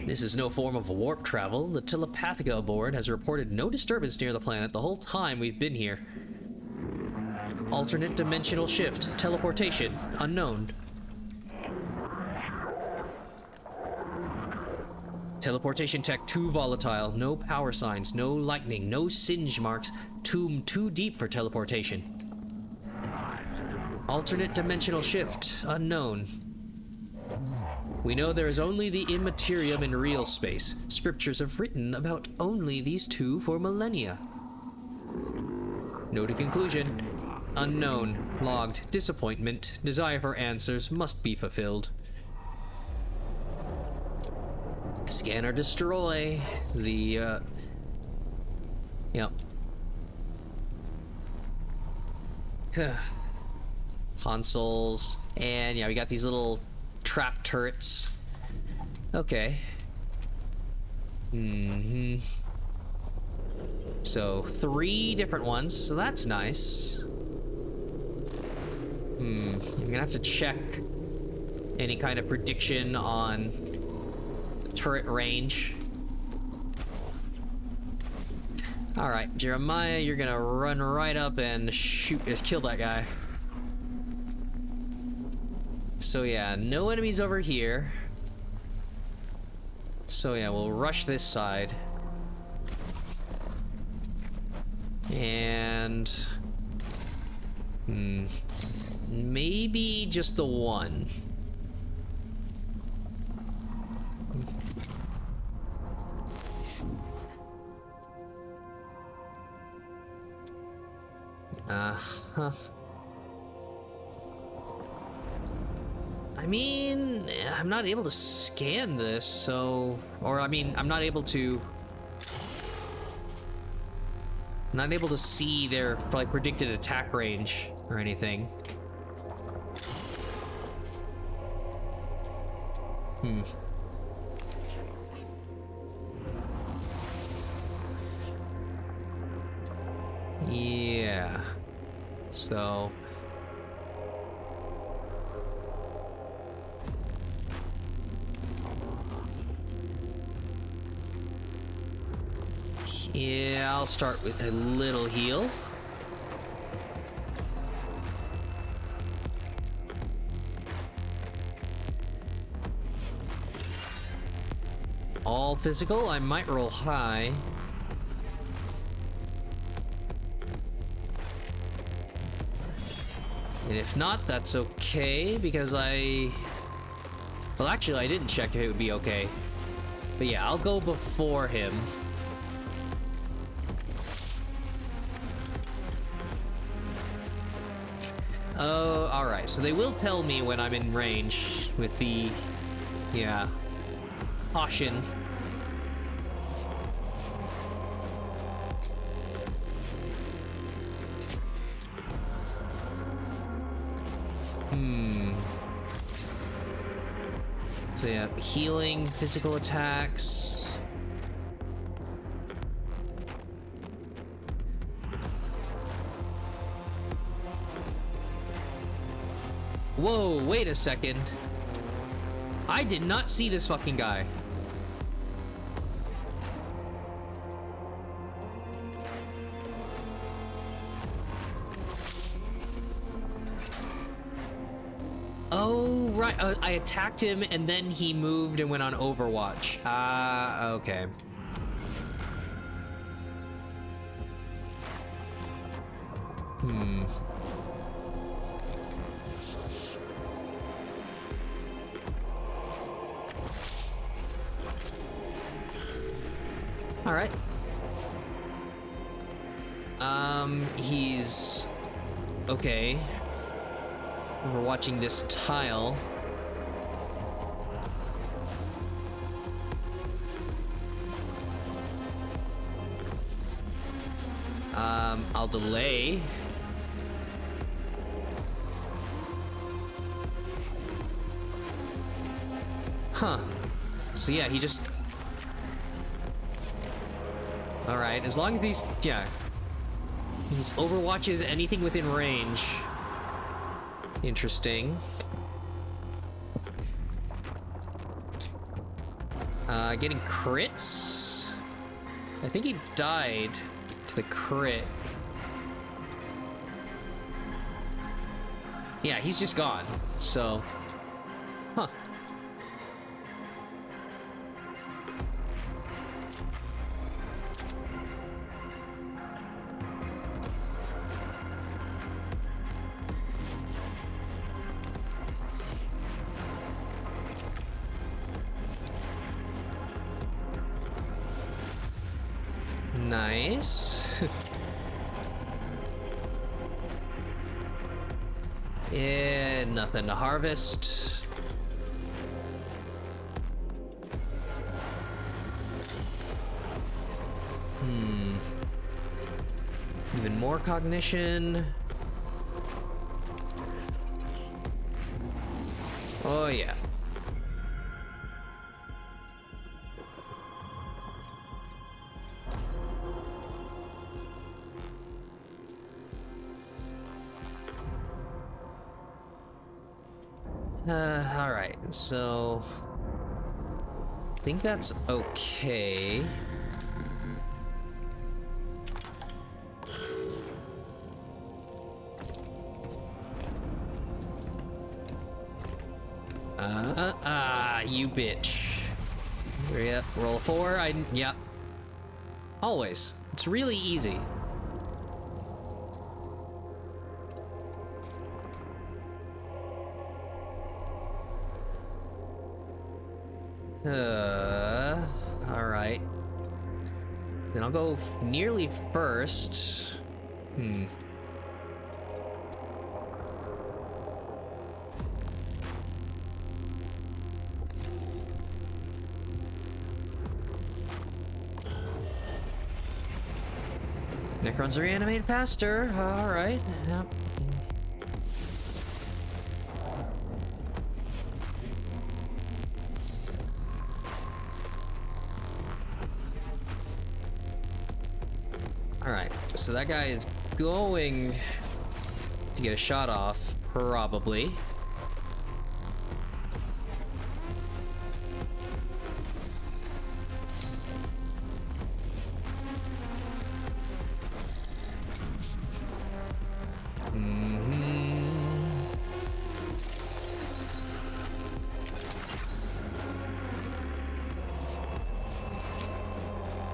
This is no form of warp travel. The Telepathica board has reported no disturbance near the planet the whole time we've been here. Alternate dimensional shift, teleportation, unknown. Teleportation tech too volatile, no power signs, no lightning, no singe marks, tomb too deep for teleportation. Alternate dimensional shift, unknown. We know there is only the immaterium in real space. Scriptures have written about only these two for millennia. Note a conclusion. Unknown, logged, disappointment, desire for answers must be fulfilled. Scan or destroy the, yep. Consoles, and yeah, we got these little trap turrets. Okay. So 3 different ones, so that's nice. I'm gonna have to check any kind of prediction on turret range. All right, Jeremiah, you're gonna run right up and kill that guy. So yeah, no enemies over here. So yeah, we'll rush this side. And... maybe just the one. I mean, I'm not able to scan this, so... Or, I mean, I'm not able to see their, probably, predicted attack range or anything. Yeah. So... yeah, I'll start with a little heal. All physical, I might roll high. And if not, that's okay, because well, actually, I didn't check if it would be okay. But yeah, I'll go before him. Oh, alright, so they will tell me when I'm in range with the, yeah, caution. So yeah, healing, physical attacks. Whoa, wait a second. I did not see this fucking guy. Oh, right. I attacked him and then he moved and went on Overwatch. Ah, okay. All right. He's okay. We're watching this tile. I'll delay. Huh. So yeah, he just... Alright, as long as these... Yeah. He just overwatches anything within range. Interesting. Getting crits? I think he died to the crit. Yeah, he's just gone. So, huh. Nice. Yeah, nothing to harvest. Even more cognition. Oh, yeah. All right, so I think that's okay. You bitch. Yep, roll a 4. Yep. Always. It's really easy. Alright. Then I'll go nearly first. Necrons are reanimated faster. Alright. Yep. Alright, so that guy is going to get a shot off, probably.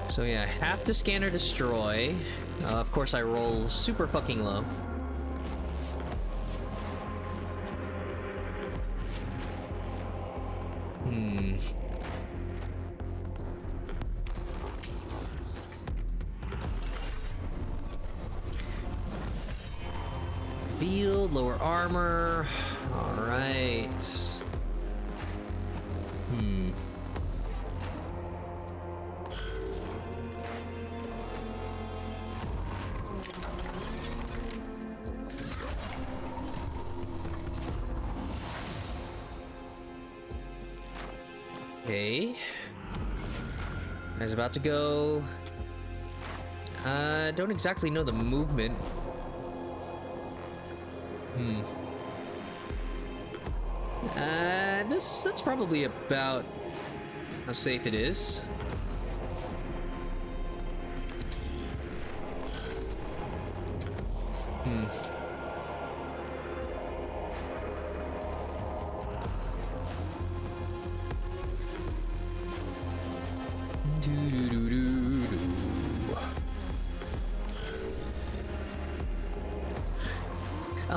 So yeah, have to scan or destroy. Of course, I roll super fucking low. Field, lower armor. All right. Okay. I was about to go. Don't exactly know the movement. That's probably about how safe it is.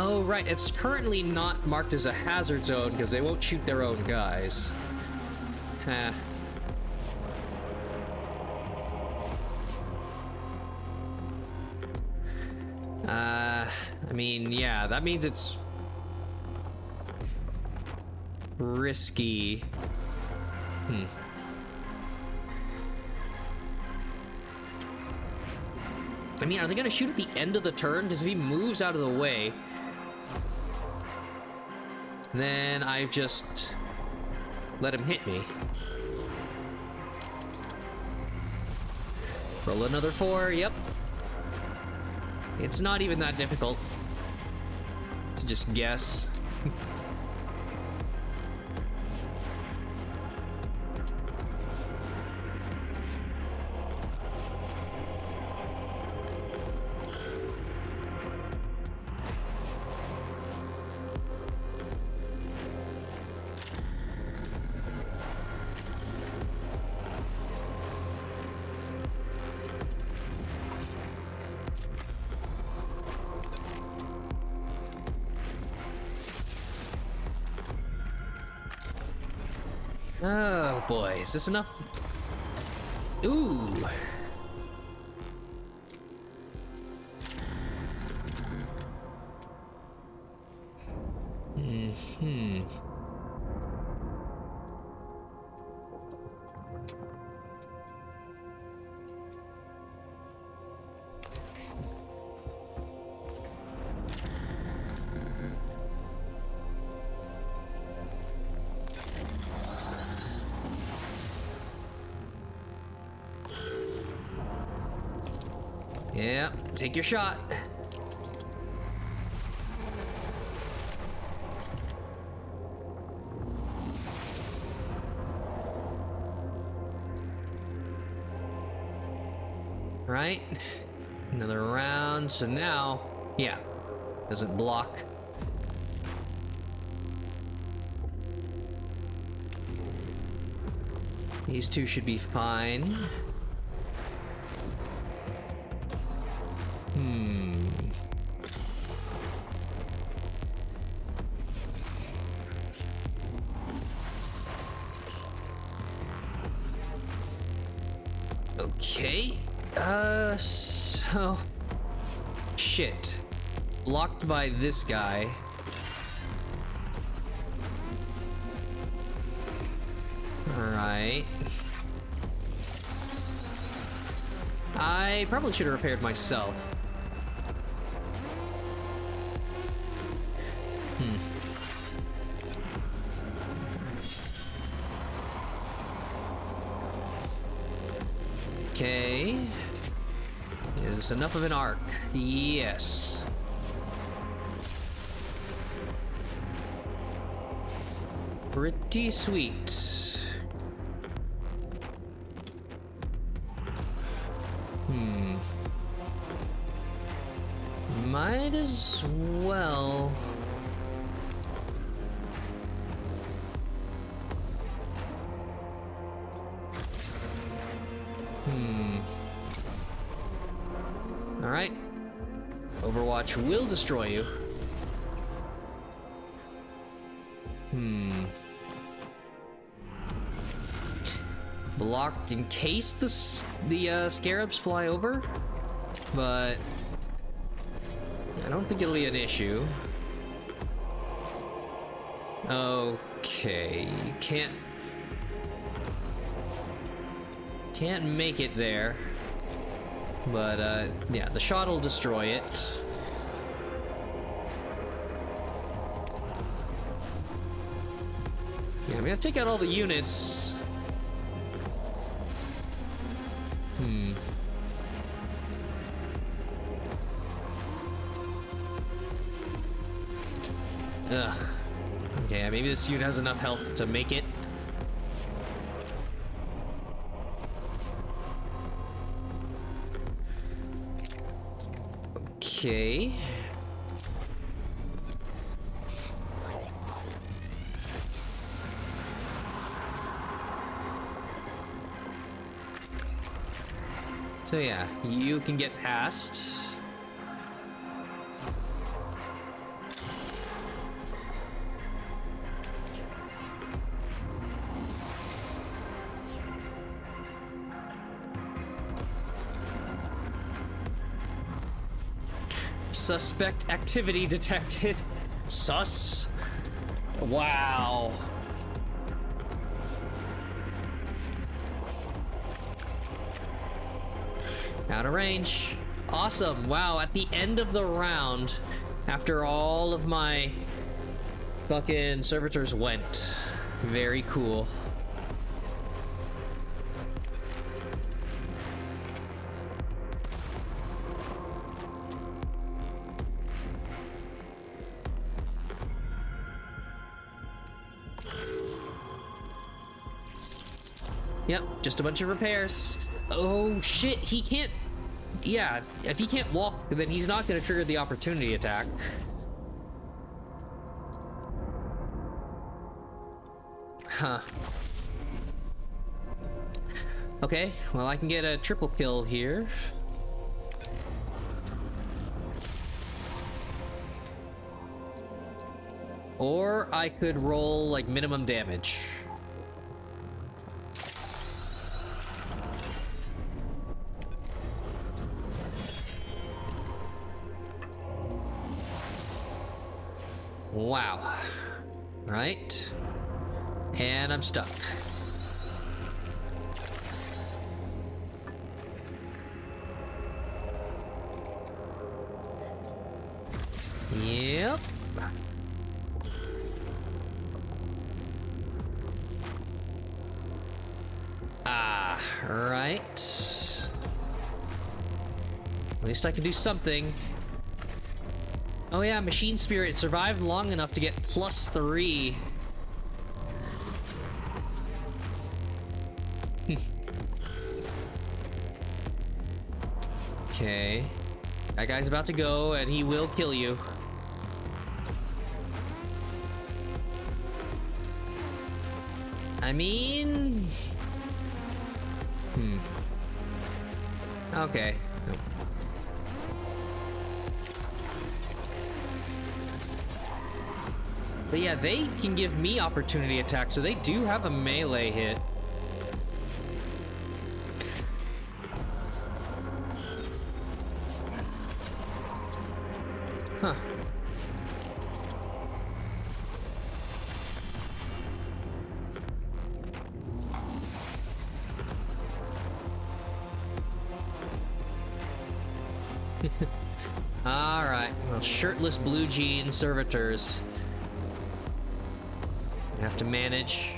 Oh, right. It's currently not marked as a hazard zone because they won't shoot their own guys. Huh. I mean, yeah, that means it's risky. I mean, are they gonna shoot at the end of the turn? Because if he moves out of the way, then I just let him hit me. Roll another 4, yep. It's not even that difficult to just guess. Oh boy, is this enough? Ooh. Yeah, take your shot. Right, another round. So now, yeah, doesn't block. These two should be fine. Okay. So... Shit. Blocked by this guy. Alright. I probably should have repaired myself. Okay. Is this enough of an arc? Yes. Pretty sweet. Might as well. All right. Overwatch will destroy you. Blocked in case the scarabs fly over, but I don't think it'll be an issue. Okay, you can't make it there, but yeah, the shot will destroy it. Yeah, I'm gonna take out all the units maybe this unit has enough health to make it. Okay. So yeah, you can get past. Suspect activity detected. Sus. Wow. Out of range. Awesome. Wow, at the end of the round, after all of my fucking servitors went. Very cool. Yep, just a bunch of repairs. Oh shit, he can't... Yeah, if he can't walk, then he's not going to trigger the opportunity attack. Huh. Okay, well I can get a triple kill here. Or I could roll like minimum damage. Wow. Right. And I'm stuck. Yep. Ah, right. At least I can do something. Oh yeah, Machine Spirit survived long enough to get +3. Okay. That guy's about to go, and he will kill you. I mean... Okay. But yeah, they can give me opportunity attacks, so they do have a melee hit. Huh. All right, well, shirtless blue jean servitors. You have to manage.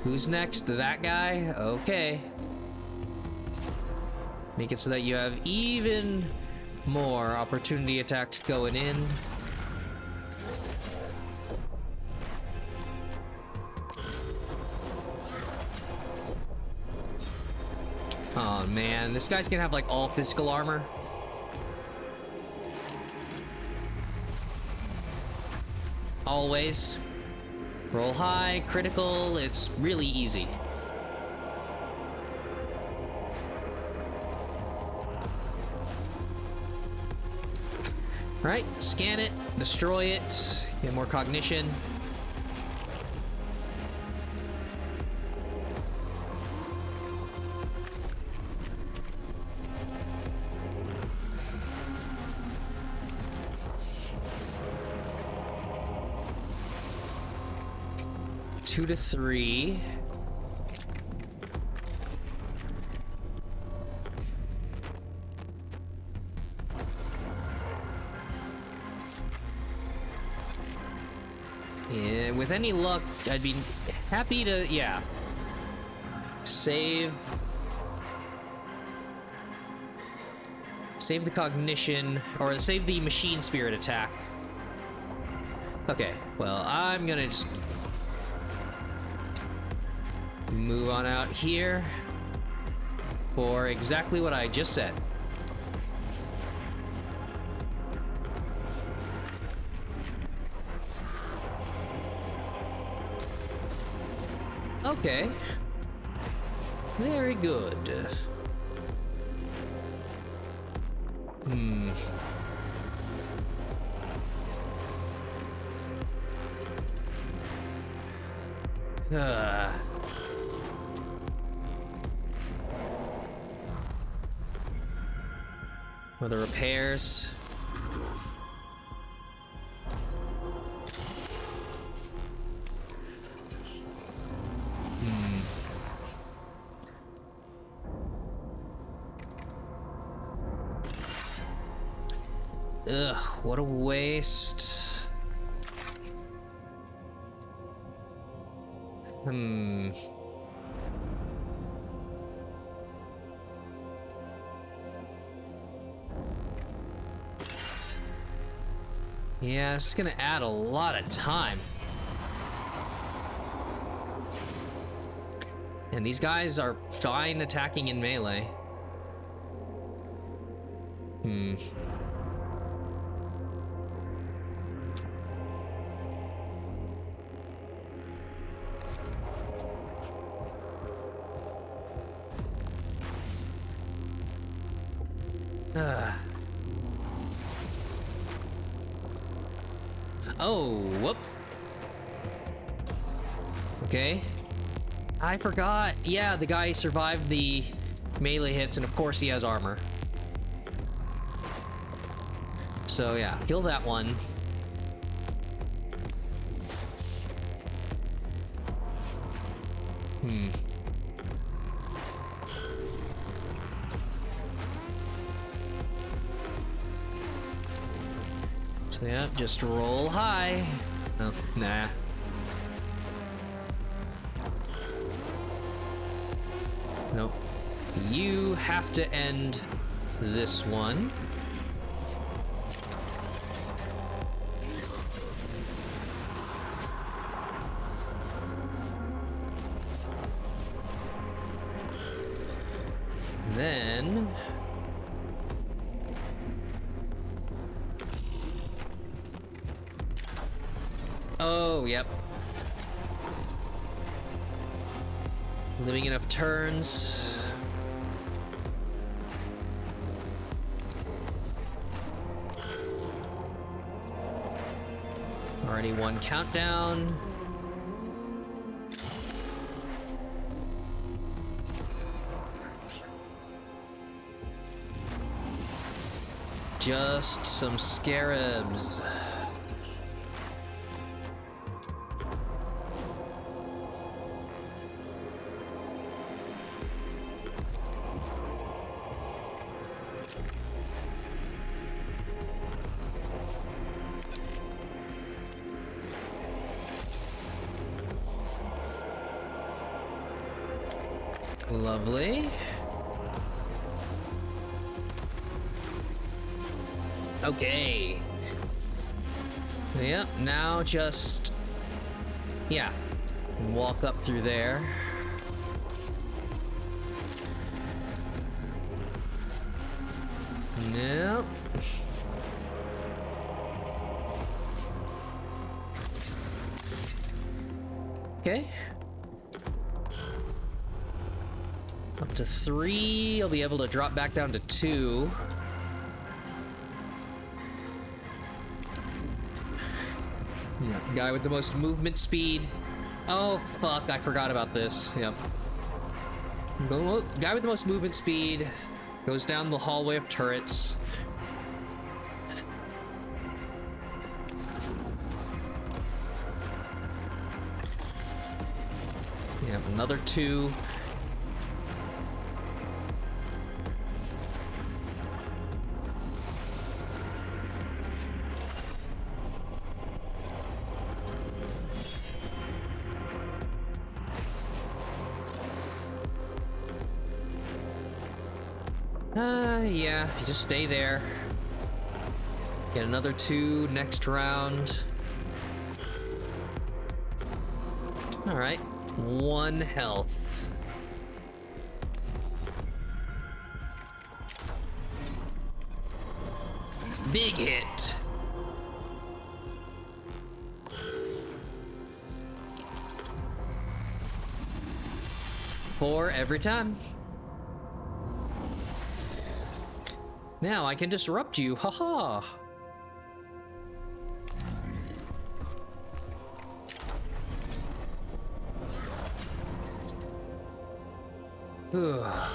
Who's next? That guy? Okay. Make it so that you have even more opportunity attacks going in. Oh man, this guy's gonna have like all physical armor. Always. Roll high, critical, it's really easy. Right, scan it, destroy it, get more cognition. Two to 3. Yeah, with any luck, I'd be happy to, yeah. Save. Save the cognition, or save the machine spirit attack. Okay, well, I'm gonna just move on out here for exactly what I just said. Okay. Very good. Uh. For the repairs. Ugh, what a waste. Yeah, it's gonna add a lot of time. And these guys are fine attacking in melee. Oh, whoop. Okay. I forgot. Yeah, the guy survived the melee hits, and of course he has armor. So yeah, kill that one. So yeah, just roll high. Oh, nah. Nope. You have to end this one. Then... Oh, yep. Living enough turns. Already one countdown. Just some scarabs. Lovely. Okay. Yep, now just... yeah. Walk up through there. Nope. Okay. Up to 3. I'll be able to drop back down to 2. Yeah. Guy with the most movement speed. Oh, fuck. I forgot about this. Yep. Guy with the most movement speed goes down the hallway of turrets. Yep, another 2. Yeah, you just stay there. Get another 2 next round. Alright, 1 health. Big hit. Four every time. Now I can disrupt you, haha. Ugh.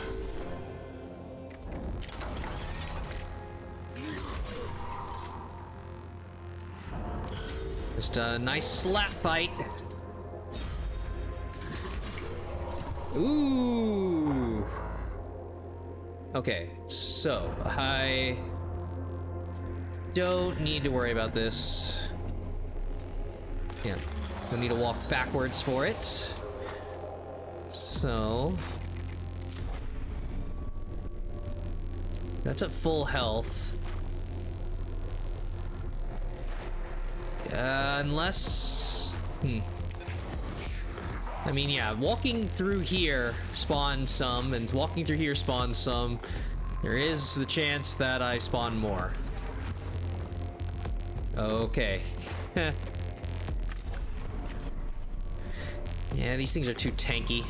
Just a nice slap fight. Ooh. Okay, so I don't need to worry about this. Yeah, don't need to walk backwards for it. So that's at full health. Unless... I mean, yeah, walking through here spawns some, and walking through here spawns some. There is the chance that I spawn more. Okay. Yeah, these things are too tanky.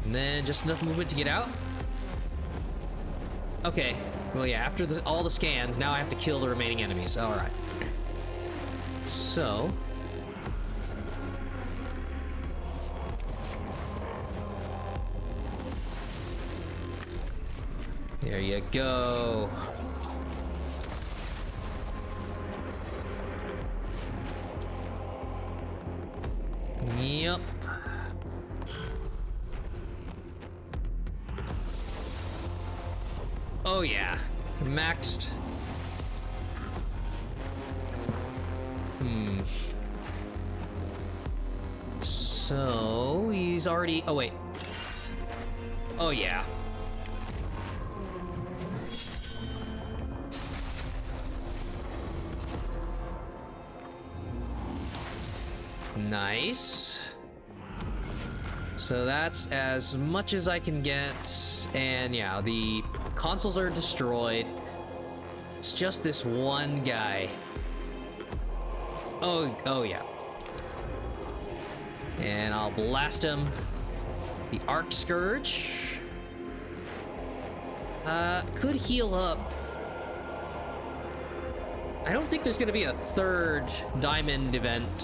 And then just enough movement to get out. Okay, well yeah, after all the scans, now I have to kill the remaining enemies. Alright. So... there you go. Yep. Oh yeah, maxed. So he's already. Oh wait. Oh yeah. Nice. So that's as much as I can get, and yeah, the consoles are destroyed. It's just this one guy. Oh yeah. And I'll blast him. The Arc Scourge. Could heal up. I don't think there's gonna be a third diamond event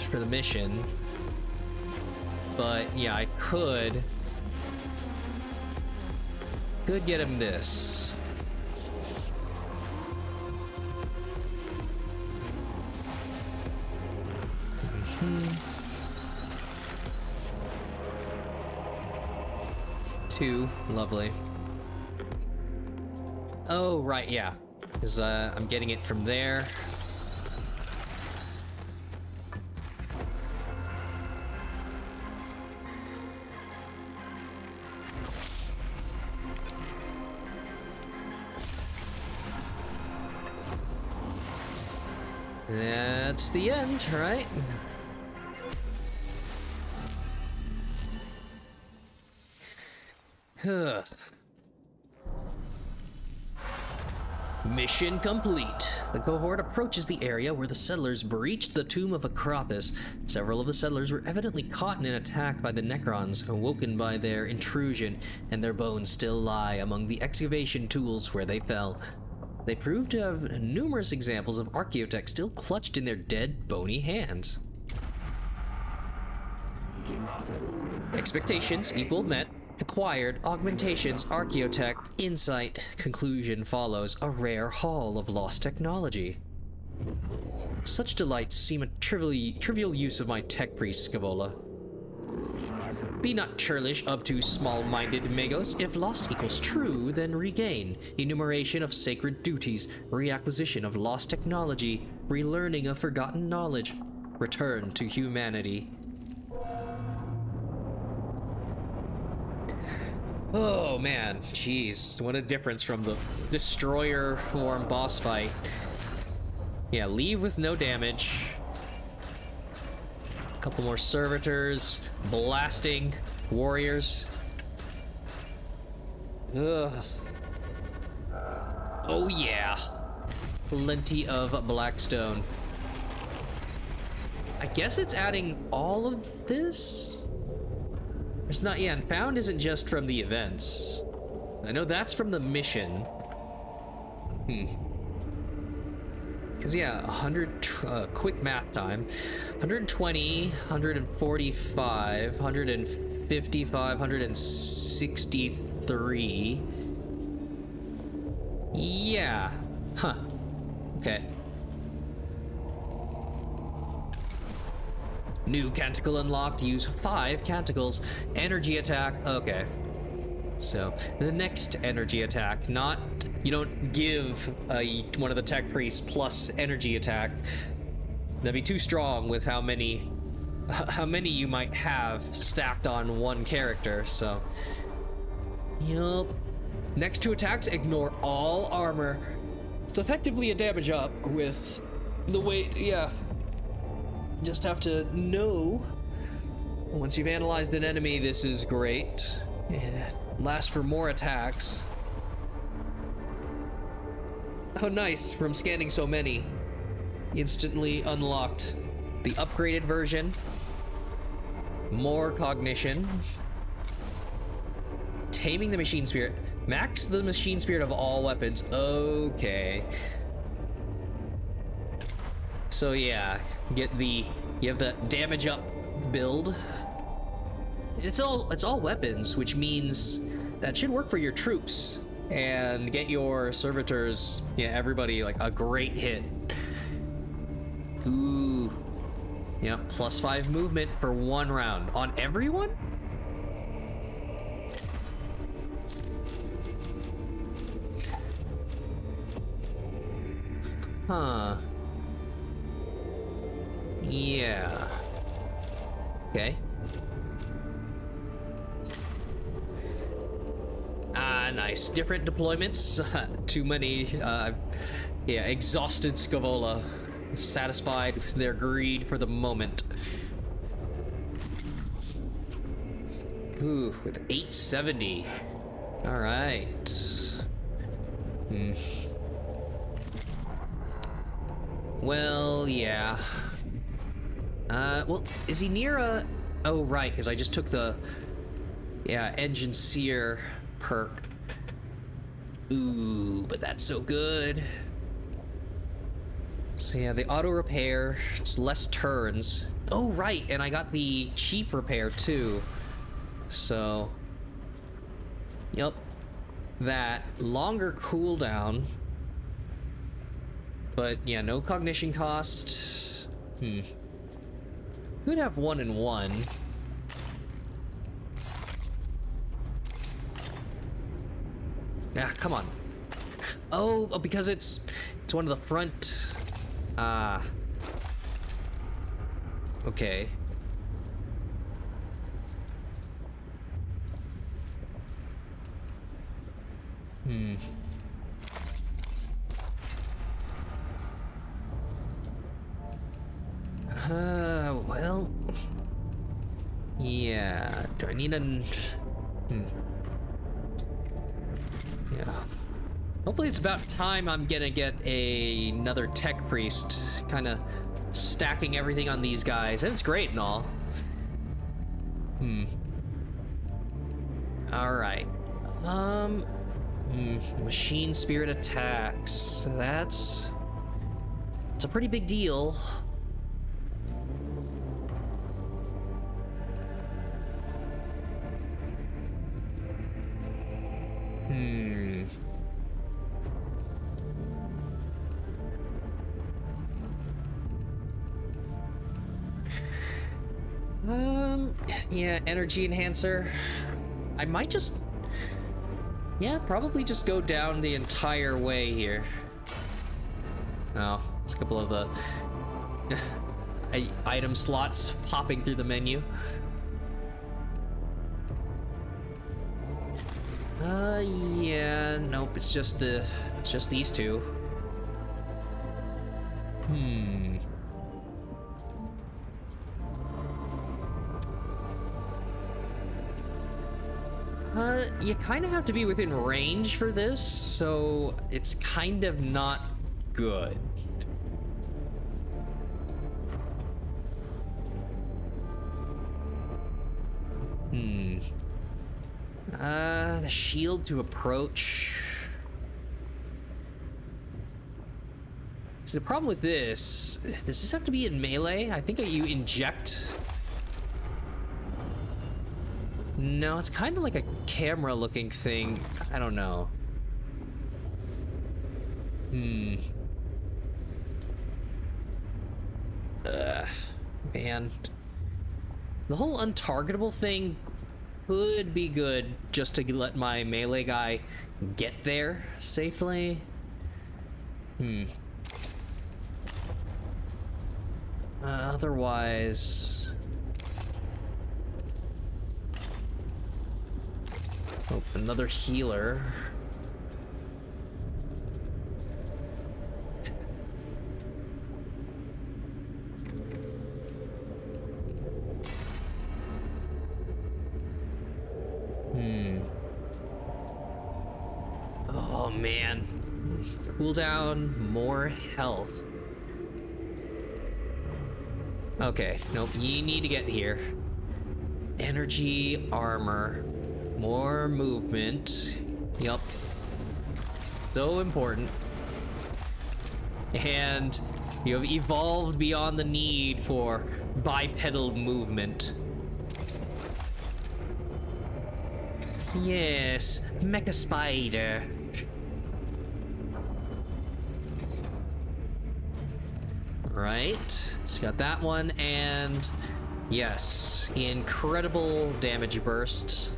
for the mission. But yeah, I could get him this. Two, lovely. Oh, right, yeah. Because I'm getting it from there. That's the end, right? Mission complete. The cohort approaches the area where the settlers breached the tomb of Acropis. Several of the settlers were evidently caught in an attack by the Necrons, awoken by their intrusion, and their bones still lie among the excavation tools where they fell. They proved to have numerous examples of archaeotech still clutched in their dead, bony hands. Expectations equal met. Acquired, augmentations, archaeotech, insight. Conclusion follows, a rare haul of lost technology. Such delights seem a trivial use of my tech priest, Scavola. Be not churlish, obtuse, small-minded Magos. If lost equals true, then regain. Enumeration of sacred duties, reacquisition of lost technology, relearning of forgotten knowledge. Return to humanity. Oh man, jeez, what a difference from the destroyer form boss fight. Yeah, leave with no damage. A couple more servitors, blasting warriors. Ugh. Oh yeah, plenty of blackstone. I guess it's adding all of this? It's not, yeah, and found isn't just from the events. I know that's from the mission. Because, yeah, 100, quick math time. 120, 145, 155, 163. Yeah. Huh. Okay. New canticle unlocked. Use 5 canticles. Energy attack. Okay. So, the next energy attack. Not... You don't give one of the tech priests plus energy attack. That'd be too strong with how many you might have stacked on one character, so... Yup. Next 2 attacks, ignore all armor. It's effectively a damage up with the weight, yeah. Just have to know. Once you've analyzed an enemy, this is great. Yeah. Last for more attacks. Oh, nice. From scanning so many. Instantly unlocked the upgraded version. More cognition. Taming the machine spirit. Max the machine spirit of all weapons. Okay. So yeah, you have the damage up build. It's all weapons, which means that should work for your troops and get your servitors, yeah, everybody like a great hit. Ooh. Yeah, +5 movement for 1 round on everyone? Huh. Yeah. Okay. Ah, nice. Different deployments. Too many. Yeah, exhausted Scavola. Satisfied with their greed for the moment. Ooh, with 870. All right. Well, yeah. Well, is he near a... Oh, right, because I just took the... Yeah, Engine Seer perk. Ooh, but that's so good. So yeah, the auto repair, it's less turns. Oh, right, and I got the cheap repair, too. So... Yep. That. Longer cooldown. But, yeah, no cognition cost. Could have 1 and 1. Ah, come on. Oh, because it's one of the front. Ah. Okay. Well... Yeah, do I need an... Yeah. Hopefully it's about time I'm gonna get another tech priest, kind of stacking everything on these guys, and it's great and all. Alright. Machine spirit attacks. It's a pretty big deal. Yeah, energy enhancer. I might just... Yeah, probably just go down the entire way here. Oh, there's a couple of the item slots popping through the menu. Yeah, nope, it's just these two. You kind of have to be within range for this, so it's kind of not good. The shield to approach. So the problem with this, does this have to be in melee? I think that you inject. No, it's kind of like a camera looking thing. I don't know. Man. The whole untargetable thing could be good just to let my melee guy get there safely. Otherwise... Oh, another healer. Oh man. Cooldown, more health. Okay, nope, you need to get here. Energy, armor, more movement. Yup. So important. And you have evolved beyond the need for bipedal movement. Yes, Mecha Spider. Right, so got that one, and yes, incredible damage burst.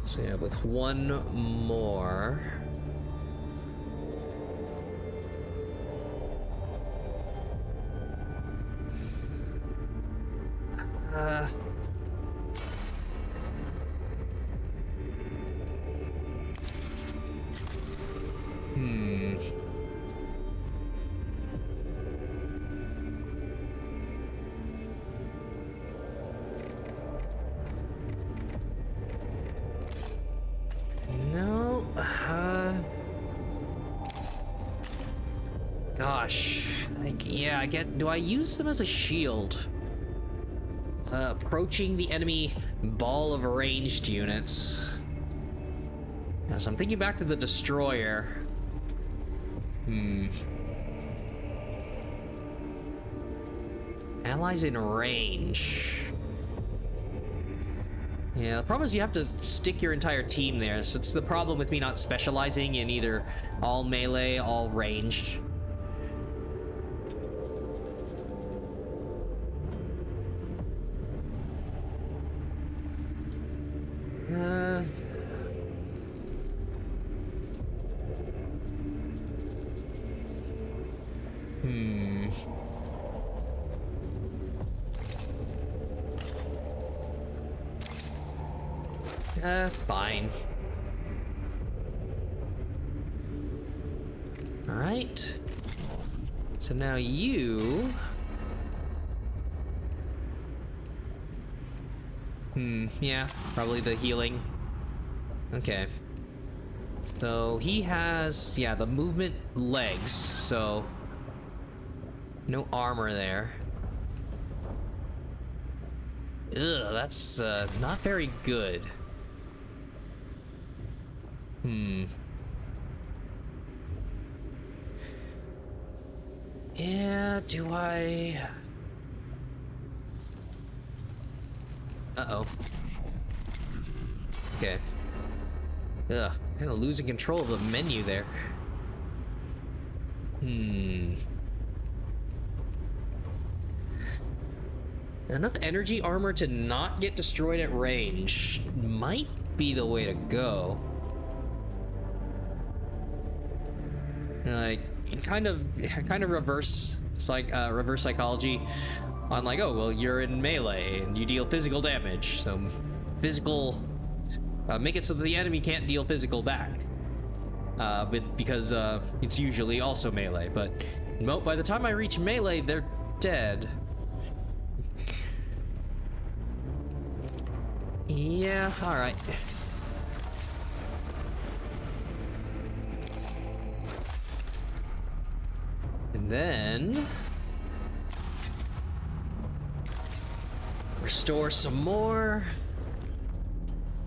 So yeah, with one more. No, gosh, like, yeah, I get, do I use them as a shield? Approaching the enemy ball of ranged units. So I'm thinking back to the destroyer. Allies in range. Yeah, the problem is you have to stick your entire team there, so it's the problem with me not specializing in either all melee, all ranged. Fine. All right. So now you... yeah, probably the healing. Okay. So he has, yeah, the movement legs, so no armor there. Ugh, that's not very good. Yeah, do I... Uh-oh. Okay. Ugh, kind of losing control of the menu there. Enough energy armor to not get destroyed at range might be the way to go. Like, kind of reverse psychology. on like, oh, well, you're in melee and you deal physical damage. So physical, make it so that the enemy can't deal physical back. But because it's usually also melee. But nope, by the time I reach melee, they're dead. Yeah, alright. And then restore some more.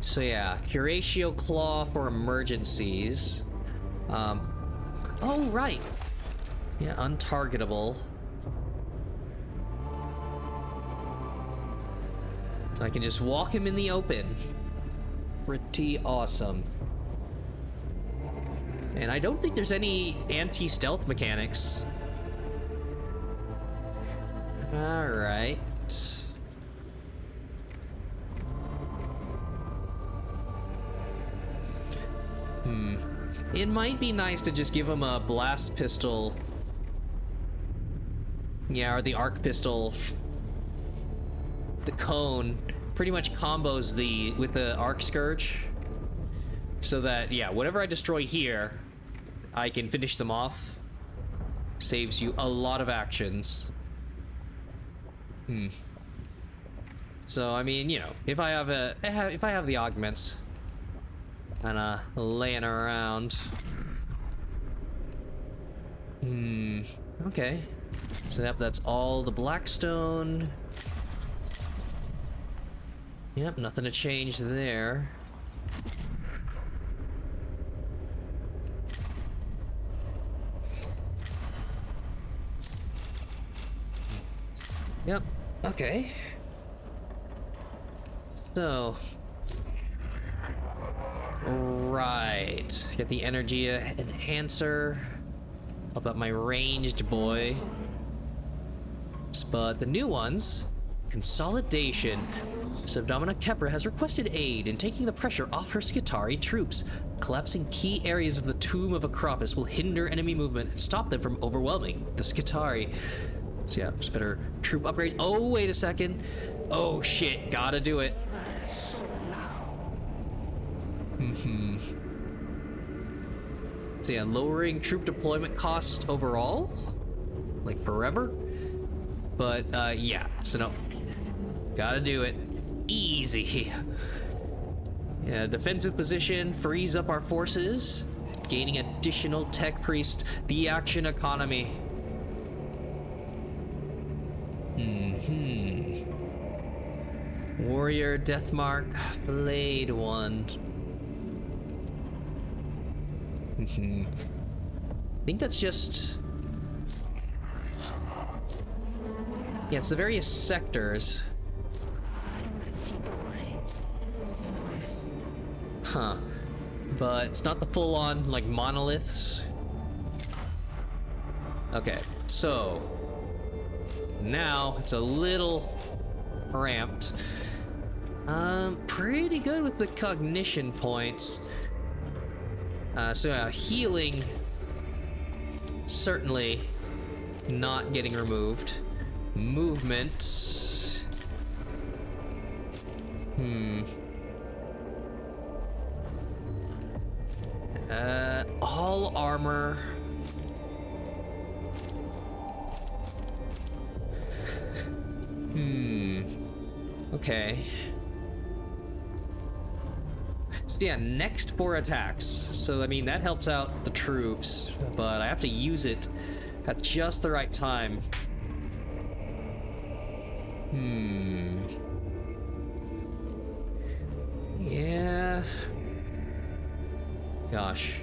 So yeah, Curatio Claw for emergencies. Oh right. Yeah, untargetable. So I can just walk him in the open. Pretty awesome. And I don't think there's any anti-stealth mechanics. Alright. It might be nice to just give him a blast pistol. Yeah, or the arc pistol. The cone pretty much combos with the arc scourge. So that, yeah, whatever I destroy here, I can finish them off. Saves you a lot of actions. So I mean, you know, if I have the augments kind of laying around. Okay. So that's all the Blackstone. Yep, nothing to change there. Yep, okay. So, right, get the energy enhancer. Up my ranged boy. But the new ones, consolidation. Subdomina Kepra has requested aid in taking the pressure off her Skitari troops. Collapsing key areas of the Tomb of Acropis will hinder enemy movement and stop them from overwhelming the Skitari. So yeah, just better troop upgrades. Oh, wait a second. Oh shit, gotta do it. So yeah, lowering troop deployment cost overall, like forever. But yeah, so no, gotta do it. Easy. Yeah, defensive position frees up our forces, gaining additional tech priest, the action economy. Warrior Deathmark Blade Wand. I think that's just, yeah, it's the various sectors. Huh. But it's not the full-on, like, monoliths. Okay, so now it's a little cramped. Pretty good with the cognition points. So healing, certainly not getting removed. Movement. All armor. Okay. So yeah, next 4 attacks. So I mean, that helps out the troops, but I have to use it at just the right time. Yeah. Gosh.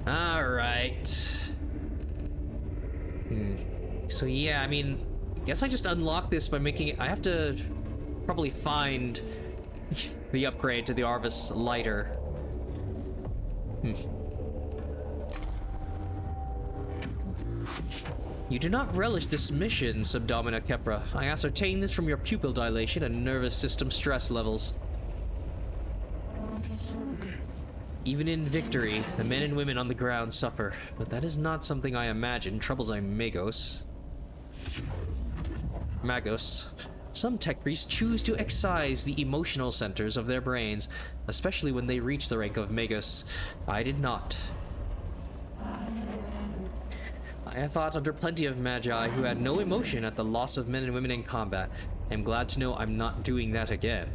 All right. So yeah, I mean, I guess I just unlock this by making it. I have to probably find the upgrade to the Arvis lighter. You do not relish this mission, Subdomina Kepra. I ascertain this from your pupil dilation and nervous system stress levels. Even in victory, the men and women on the ground suffer, but that is not something I imagine troubles our Magos. Some tech priests choose to excise the emotional centers of their brains, especially when they reach the rank of Magos. I did not. I have fought under plenty of magi who had no emotion at the loss of men and women in combat. I am glad to know I'm not doing that again.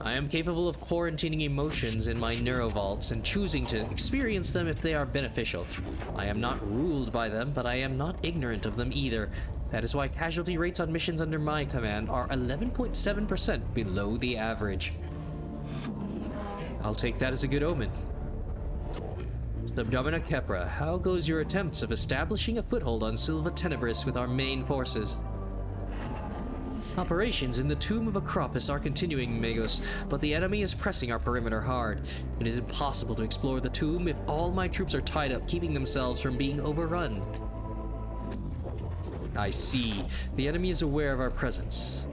I am capable of quarantining emotions in my neurovaults and choosing to experience them if they are beneficial. I am not ruled by them, but I am not ignorant of them either. That is why casualty rates on missions under my command are 11.7% below the average. I'll take that as a good omen. Subdomina Kepra, how goes your attempts of establishing a foothold on Silva Tenebris with our main forces? Operations in the Tomb of Acropis are continuing, Magos, but the enemy is pressing our perimeter hard. It is impossible to explore the tomb if all my troops are tied up, keeping themselves from being overrun. I see. The enemy is aware of our presence.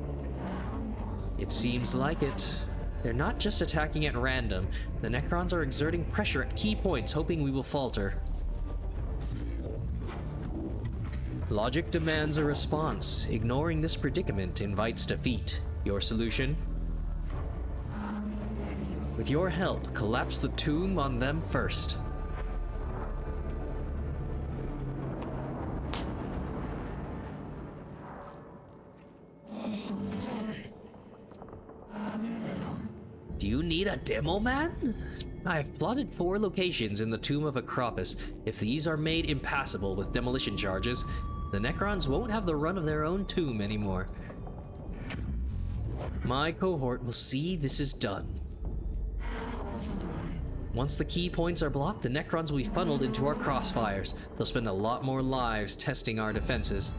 It seems like it. They're not just attacking at random. The Necrons are exerting pressure at key points, hoping we will falter. Logic demands a response. Ignoring this predicament invites defeat. Your solution? With your help, collapse the tomb on them first. Do you need a demo, man? I have plotted 4 locations in the Tomb of Acropis. If these are made impassable with demolition charges, the Necrons won't have the run of their own tomb anymore. My cohort will see this is done. Once the key points are blocked, the Necrons will be funneled into our crossfires. They'll spend a lot more lives testing our defenses.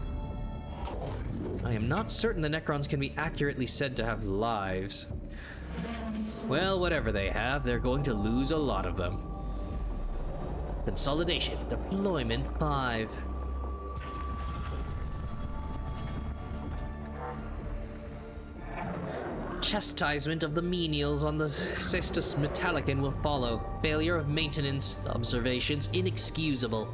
I am not certain the Necrons can be accurately said to have lives. Well, whatever they have, they're going to lose a lot of them. Consolidation, deployment 5. Chastisement of the menials on the Cestus Metallicon will follow. Failure of maintenance observations inexcusable.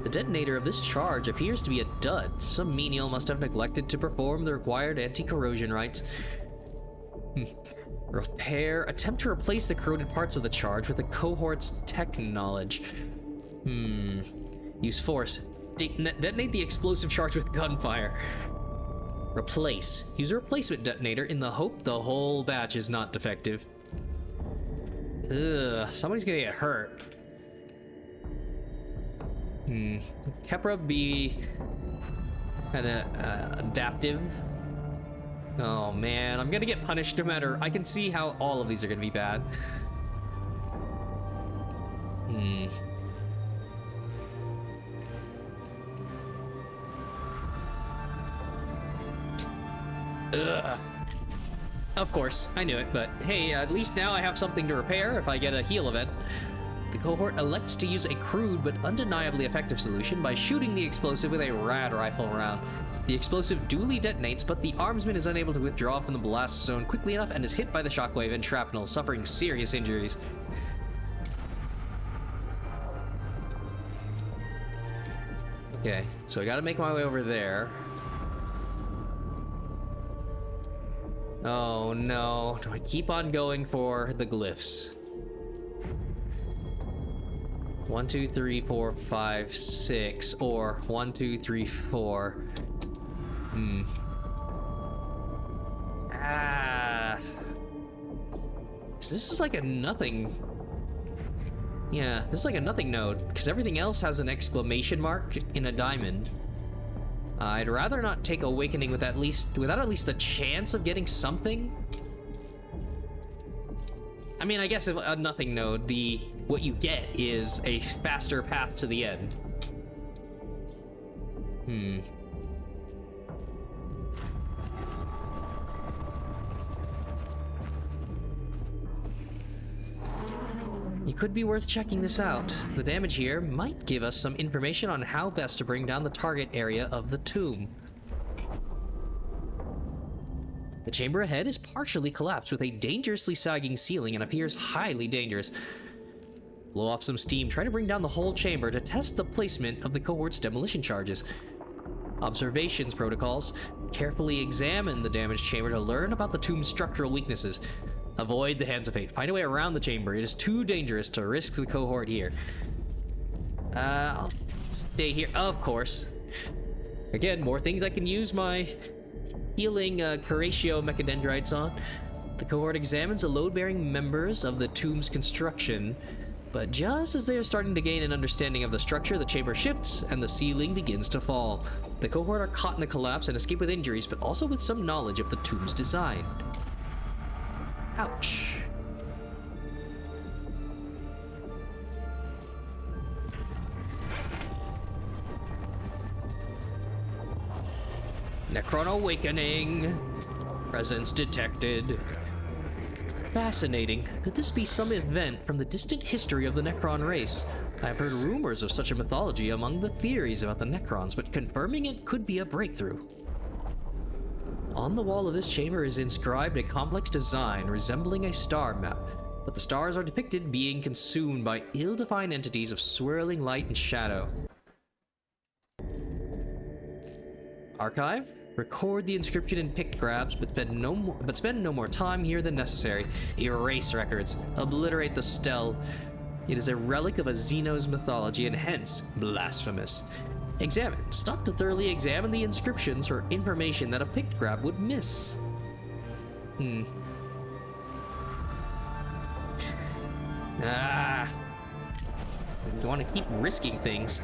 The detonator of this charge appears to be a dud. Some menial must have neglected to perform the required anti-corrosion rites. Attempt to replace the corroded parts of the charge with the cohort's tech knowledge. Use force. Detonate the explosive charge with gunfire. Replace. Use a replacement detonator in the hope the whole batch is not defective. Ugh, somebody's gonna get hurt. Kepra be kinda adaptive. Oh man, I'm gonna get punished no matter. I can see how all of these are gonna be bad. Ugh. Of course, I knew it, but hey, at least now I have something to repair if I get a heal event. The cohort elects to use a crude but undeniably effective solution by shooting the explosive with a rad rifle round. The explosive duly detonates, but the armsman is unable to withdraw from the blast zone quickly enough and is hit by the shockwave and shrapnel, suffering serious injuries. Okay, so I gotta make my way over there. Oh no, do I keep on going for the glyphs? 1, 2, 3, 4, 5, 6, or 1, 2, 3, 4. So this is like a nothing. Yeah, this is like a nothing node, because everything else has an exclamation mark in a diamond. I'd rather not take Awakening without at least the chance of getting something. I mean, I guess if a nothing node, what you get is a faster path to the end. It could be worth checking this out. The damage here might give us some information on how best to bring down the target area of the tomb. The chamber ahead is partially collapsed with a dangerously sagging ceiling and appears highly dangerous. Blow off some steam, try to bring down the whole chamber to test the placement of the cohort's demolition charges. Observations protocols. Carefully examine the damaged chamber to learn about the tomb's structural weaknesses. Avoid the hands of fate. Find a way around the chamber. It is too dangerous to risk the cohort here. I'll stay here, of course. Again, more things I can use my healing Curatio mechadendrites on. The cohort examines the load-bearing members of the tomb's construction, but just as they are starting to gain an understanding of the structure, the chamber shifts and the ceiling begins to fall. The cohort are caught in the collapse and escape with injuries, but also with some knowledge of the tomb's design. Ouch. Necron awakening. Presence detected. Fascinating. Could this be some event from the distant history of the Necron race? I've heard rumors of such a mythology among the theories about the Necrons, but confirming it could be a breakthrough. On the wall of this chamber is inscribed a complex design resembling a star map, but the stars are depicted being consumed by ill-defined entities of swirling light and shadow. Archive? Record the inscription in pictograms, but spend no more time here than necessary. Erase records. Obliterate the stele. It is a relic of a Xenos mythology and hence blasphemous. Examine. Stop to thoroughly examine the inscriptions for information that a pictogram would miss. Ah. You want to keep risking things.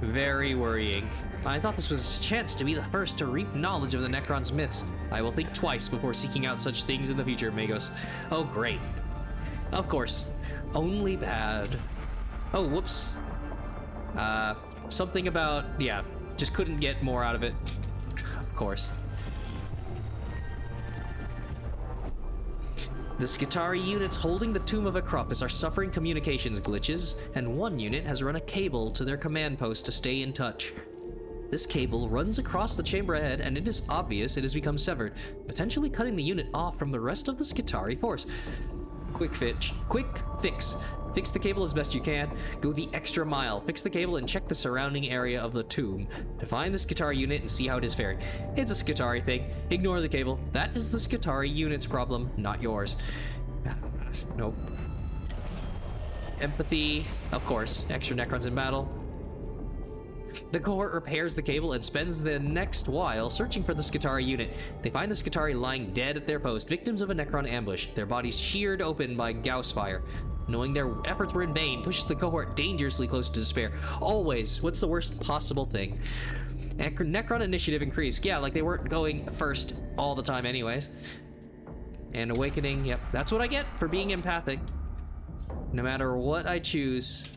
Very worrying. I thought this was a chance to be the first to reap knowledge of the Necron's myths. I will think twice before seeking out such things in the future, Magos. Oh, great. Of course. Only bad. Oh, whoops. Something about, yeah, just couldn't get more out of it. Of course. The Skitarii units holding the Tomb of Acropus are suffering communications glitches, and one unit has run a cable to their command post to stay in touch. This cable runs across the chamber ahead, and it is obvious it has become severed, potentially cutting the unit off from the rest of the Skitarii force. Quick fix. Fix the cable as best you can. Go the extra mile. Fix the cable and check the surrounding area of the tomb to find the Skitarii unit and see how it is faring. It's a Skitarii thing. Ignore the cable. That is the Skitarii unit's problem, not yours. Nope. Empathy. Of course. Extra Necrons in battle. The cohort repairs the cable and spends the next while searching for the Skitarii unit. They find the Skitarii lying dead at their post, victims of a Necron ambush, their bodies sheared open by Gauss fire. Knowing their efforts were in vain pushes the cohort dangerously close to despair. Always, what's the worst possible thing? Necron initiative increased. Yeah, like they weren't going first all the time anyways. And awakening, yep, that's what I get for being empathic. No matter what I choose,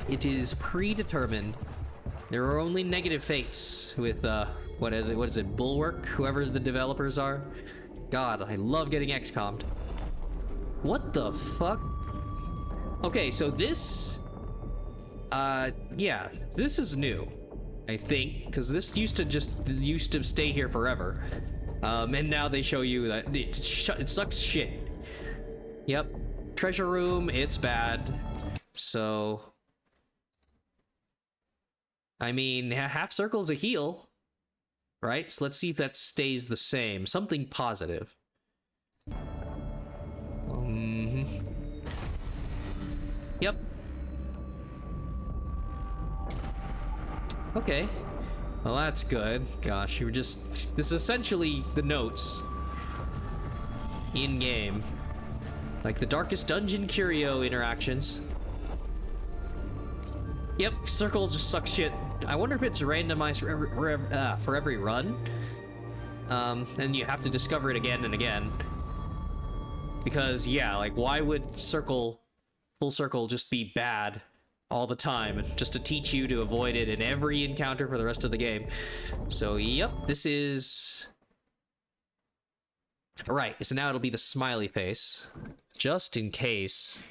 it is predetermined. There are only negative fates with, what is it, Bulwark? Whoever the developers are. God, I love getting XCOM'd. What the fuck? Okay, so this, yeah, this is new, I think, because this used to stay here forever. And now they show you that it sucks shit. Yep. Treasure room, it's bad. So, I mean, half circle's a heal, right? So let's see if that stays the same. Something positive. Yep. Okay. Well, that's good. Gosh, you were just... This is essentially the notes in-game. Like the Darkest Dungeon Curio interactions. Yep, circles just suck shit. I wonder if it's randomized for every run. And you have to discover it again and again. Because, yeah, like, why would full circle just be bad all the time, just to teach you to avoid it in every encounter for the rest of the game? So, yep, this is... Alright, so now it'll be the smiley face. Just in case.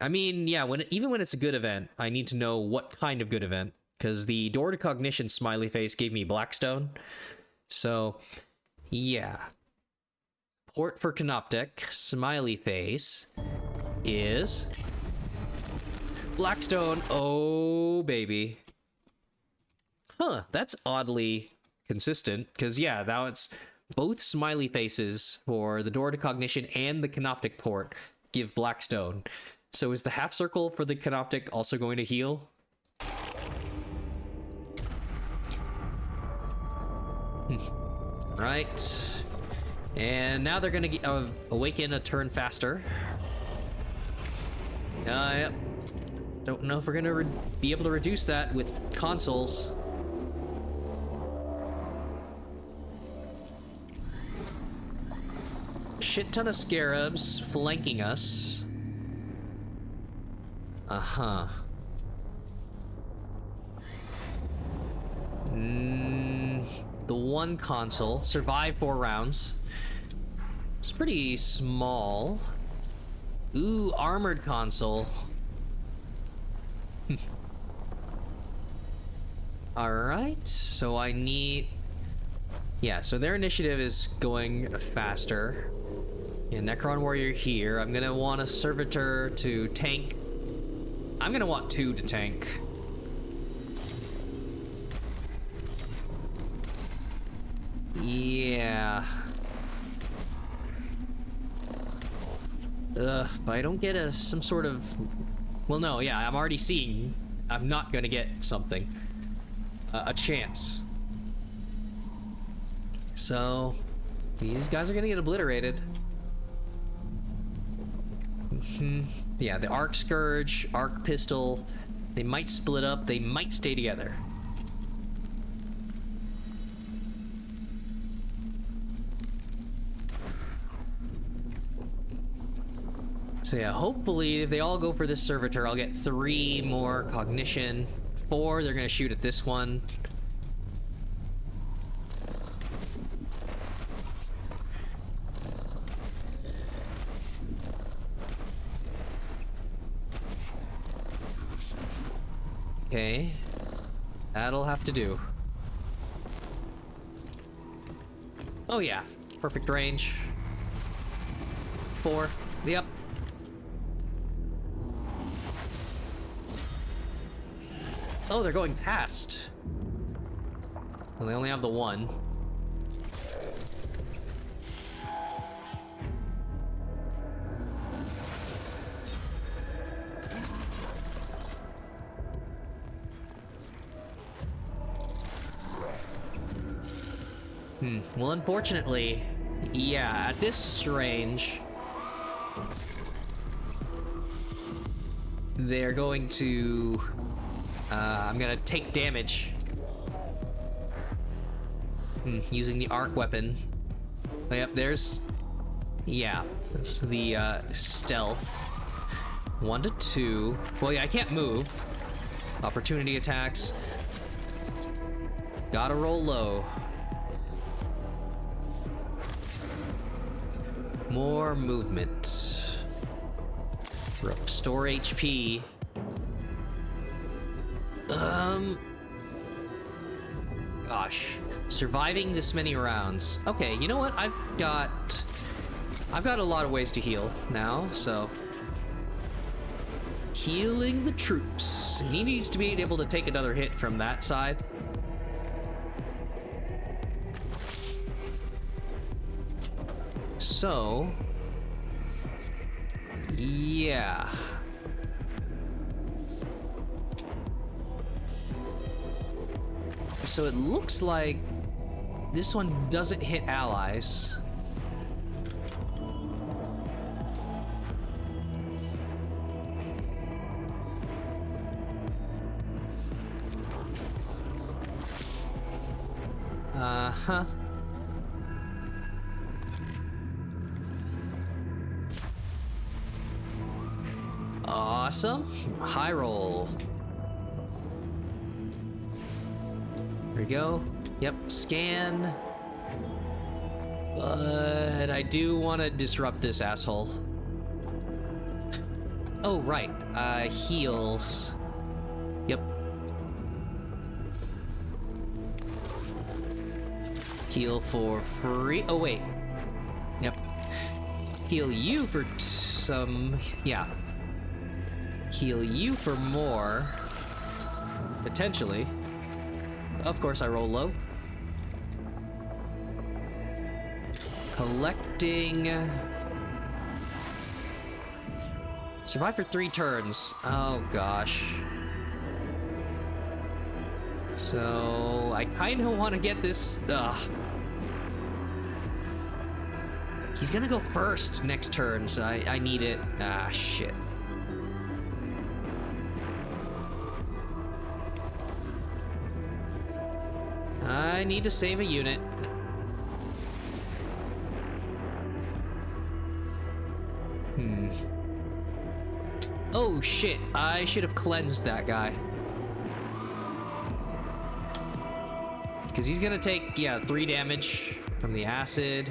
I mean, yeah, even when it's a good event, I need to know what kind of good event. Because the Door to Cognition smiley face gave me Blackstone. So, yeah. Port for Canoptic, smiley face, is Blackstone. Oh, baby. Huh, that's oddly consistent, because yeah, now it's both smiley faces for the door to cognition and the Canoptic port give Blackstone. So is the half circle for the Canoptic also going to heal? Right. And now they're going to awaken a turn faster. Yep. Don't know if we're going to be able to reduce that with consoles. Shit ton of scarabs flanking us. Uh-huh. The one console survived 4 rounds. It's pretty small. Ooh, armored console. Alright, so I need... Yeah, so their initiative is going faster. Yeah, Necron Warrior here. I'm gonna want a Servitor to tank. I'm gonna want 2 to tank. Yeah. If I don't get some sort of... Well, no, yeah, I'm already seeing I'm not gonna get something. A chance. So, these guys are gonna get obliterated. Yeah, the Arc Scourge, Arc Pistol, they might split up, they might stay together. So yeah, hopefully if they all go for this Servitor, I'll get 3 more cognition. 4, they're gonna shoot at this one. Okay, that'll have to do. Oh yeah, perfect range. 4, yep. Oh, they're going past. Well, they only have the 1. Well, unfortunately, yeah, at this range, they're going to... I'm gonna take damage. Using the arc weapon. Oh, yep, there's... Yeah, there's the stealth. 1 to 2. Well, yeah, I can't move. Opportunity attacks. Gotta roll low. More movement. Restore HP. Gosh. Surviving this many rounds. Okay, you know what? I've got a lot of ways to heal now, so... Healing the troops. He needs to be able to take another hit from that side. So... Yeah... So it looks like this one doesn't hit allies. Uh-huh. Awesome. High roll. There we go. Yep, scan. But I do want to disrupt this asshole. Oh, right. Heals. Yep. Heal for free. Oh, wait. Yep. Heal you for some... Yeah. Heal you for more. Potentially. Of course, I roll low. Collecting... Survive for 3 turns. Oh, gosh. So, I kind of want to get this... Ugh. He's gonna go first next turn, so I need it. Ah, shit. I need to save a unit. Oh, shit. I should have cleansed that guy. Because he's gonna take, yeah, 3 damage from the acid.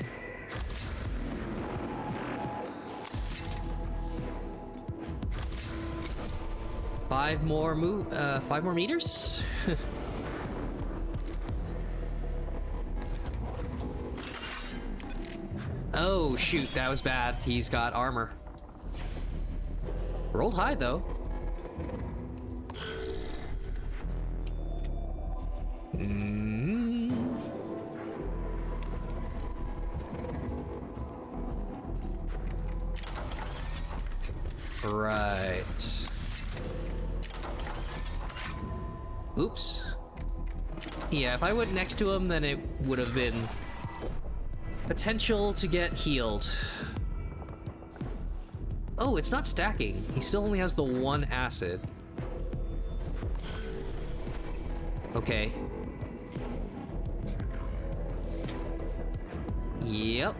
Five more meters? Oh, shoot, that was bad. He's got armor. Rolled high, though. Right. Oops. Yeah, if I went next to him, then it would have been potential to get healed. Oh, it's not stacking. He still only has the 1 acid. Okay. Yep.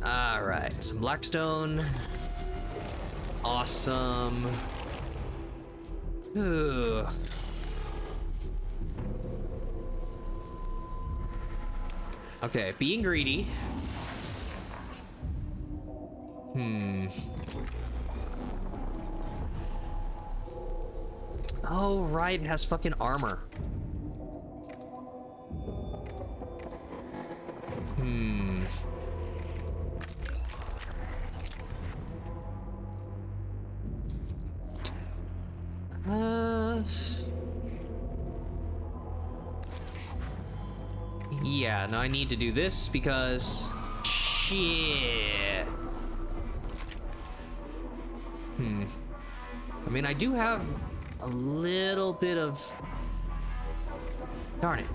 Alright, some blackstone. Awesome. Ugh. Okay, being greedy. Oh, right, it has fucking armor. Yeah, no, I need to do this because... Shit. I mean, I do have a little bit of... Darn it.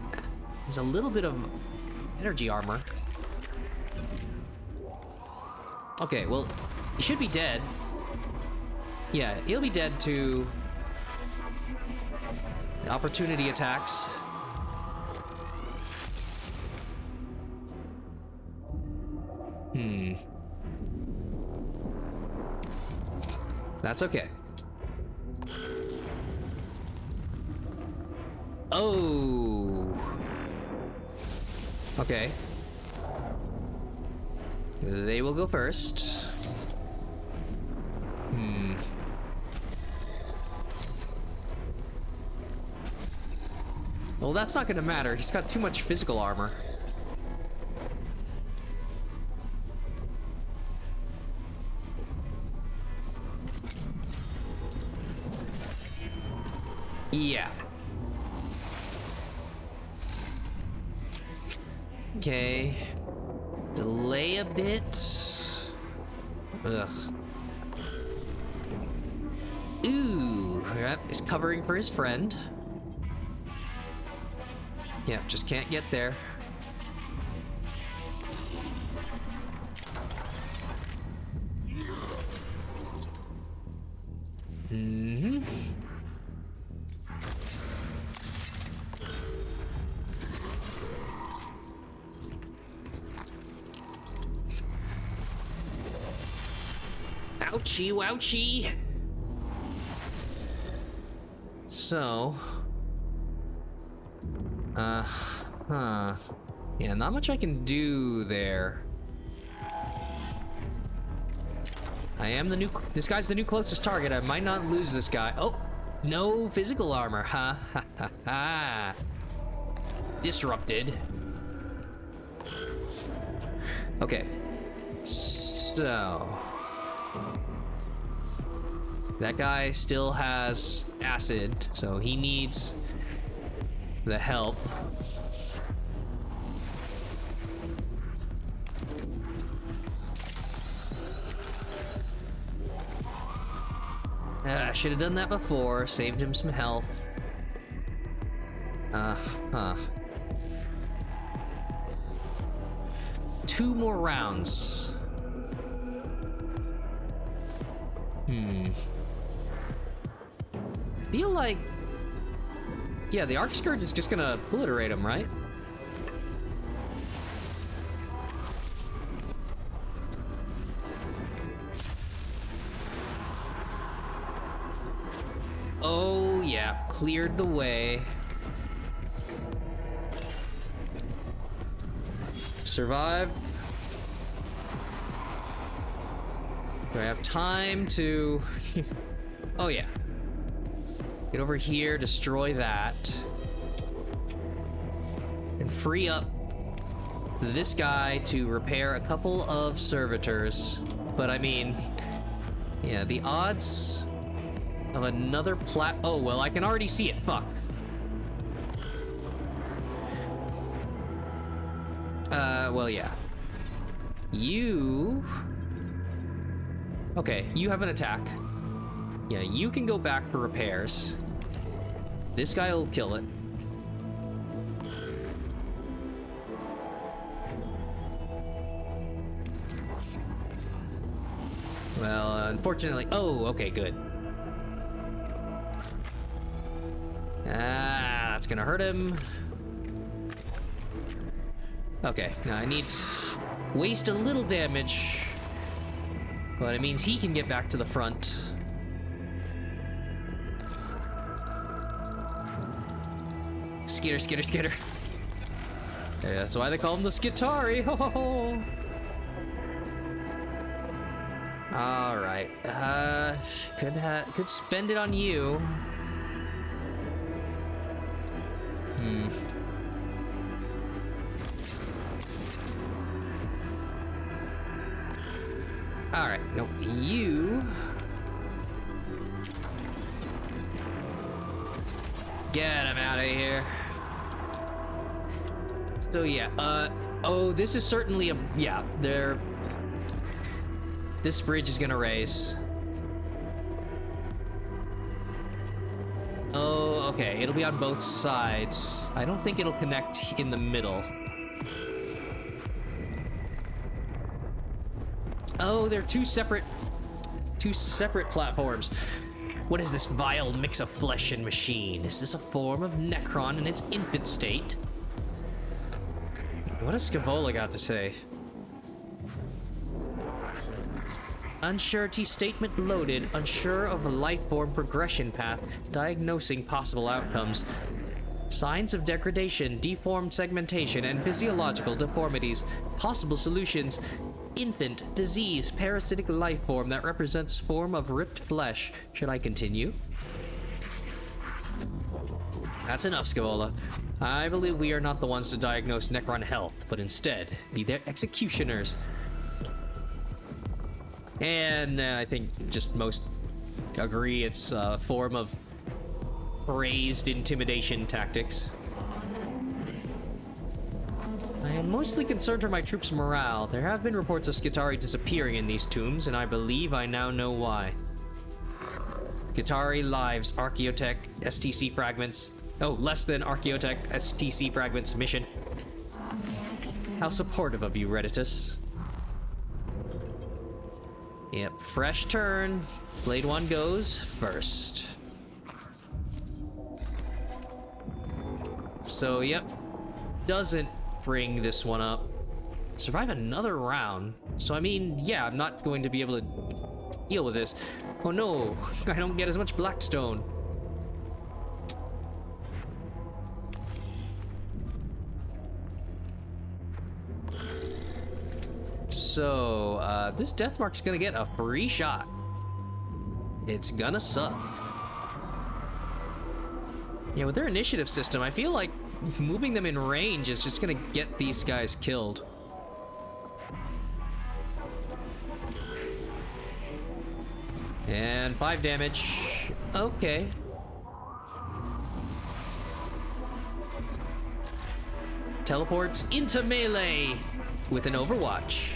There's a little bit of energy armor. Okay, well, he should be dead. Yeah, he'll be dead to... opportunity attacks. That's okay. Oh. Okay. They will go first. Well, that's not gonna matter. He's got too much physical armor. Yeah. Okay. Delay a bit. Ugh. Ooh. Yep, he's covering for his friend. Yep, just can't get there. Ouchie, wouchie. So, yeah, not much I can do there. I am the new, this guy's the new closest target. I might not lose this guy. Oh, No physical armor. Ha ha ha ha. Disrupted. Okay. So. That guy still has acid, so he needs the help. Should have done that before, saved him some health. Uh-huh. 2 more rounds. Feel like... Yeah, the Arc Scourge is just gonna obliterate him, right? Oh, yeah. Cleared the way. Survive. Do I have time to... Oh, yeah. Get over here, destroy that. And free up this guy to repair a couple of servitors. But I mean... Yeah, the odds... of another oh, well, I can already see it. Fuck. Well, yeah. You... Okay, you have an attack. Yeah, you can go back for repairs. This guy will kill it. Well, unfortunately... Oh, okay, good. Ah, that's gonna hurt him. Okay, now I need to waste a little damage. But it means he can get back to the front. Skitter, skitter, skitter. Yeah, that's why they call him the Skitari. Ho ho ho. All right. Could spend it on you. All right. No, you. Get him out of here. So yeah, oh, this is certainly a, yeah, this bridge is gonna raise. Oh, okay, it'll be on both sides. I don't think it'll connect in the middle. Oh, they're two separate platforms. What is this vile mix of flesh and machine? Is this a form of Necron in its infant state? What has Scabola got to say? Unsurety statement loaded. Unsure of a life form progression path. Diagnosing possible outcomes. Signs of degradation, deformed segmentation, and physiological deformities. Possible solutions. Infant, disease, parasitic life form that represents form of ripped flesh. Should I continue? That's enough, Scabola. I believe we are not the ones to diagnose Necron health, but instead be their executioners. And I think just most agree it's a form of raised intimidation tactics. I am mostly concerned for my troops' morale. There have been reports of Skitari disappearing in these tombs, and I believe I now know why. Skitari lives, Archaeotech, STC fragments. Oh, less than Archaeotech, STC fragments mission. How supportive of you, Redditus. Yep, fresh turn. Blade 1 goes first. So, yep. Doesn't bring this one up. Survive another round. So, I mean, yeah, I'm not going to be able to deal with this. Oh no, I don't get as much Blackstone. So, this Deathmark's gonna get a free shot. It's gonna suck. Yeah, with their initiative system, I feel like moving them in range is just gonna get these guys killed. And 5 damage. Okay. Teleports into melee with an Overwatch.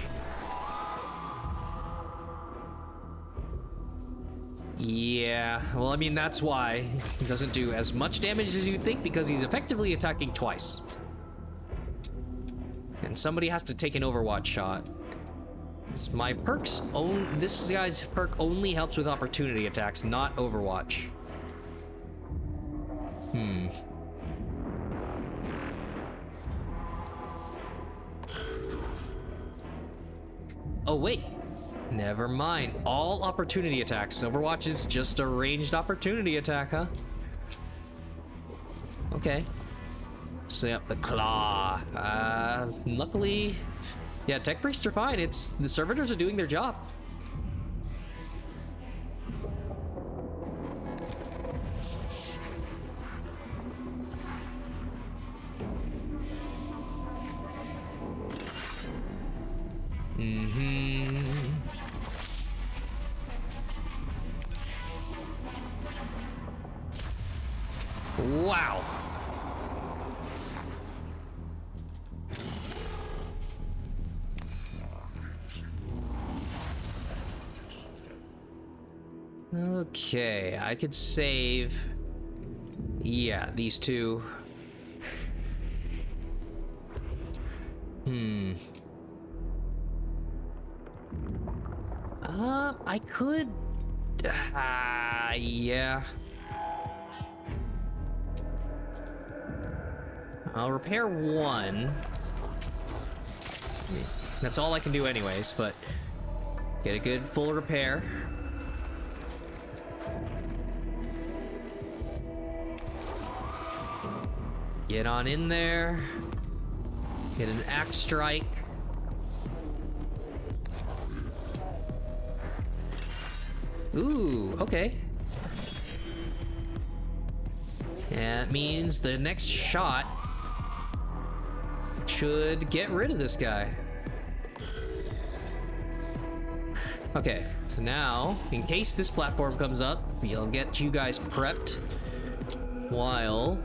Yeah, well, I mean, that's why he doesn't do as much damage as you'd think, because he's effectively attacking twice. And somebody has to take an Overwatch shot. My perks this guy's perk only helps with opportunity attacks, not Overwatch. Oh, wait. Never mind. All opportunity attacks. Overwatch is just a ranged opportunity attack, huh? Okay. So, yep, the claw. Luckily, yeah, tech priests are fine. It's the servitors are doing their job. Wow. Okay, I could save. Yeah, these two. I could. Yeah. I'll repair one. That's all I can do anyways, but get a good full repair. Get on in there. Get an axe strike. Ooh, okay. That means the next shot should get rid of this guy. Okay, so now, in case this platform comes up, we'll get you guys prepped while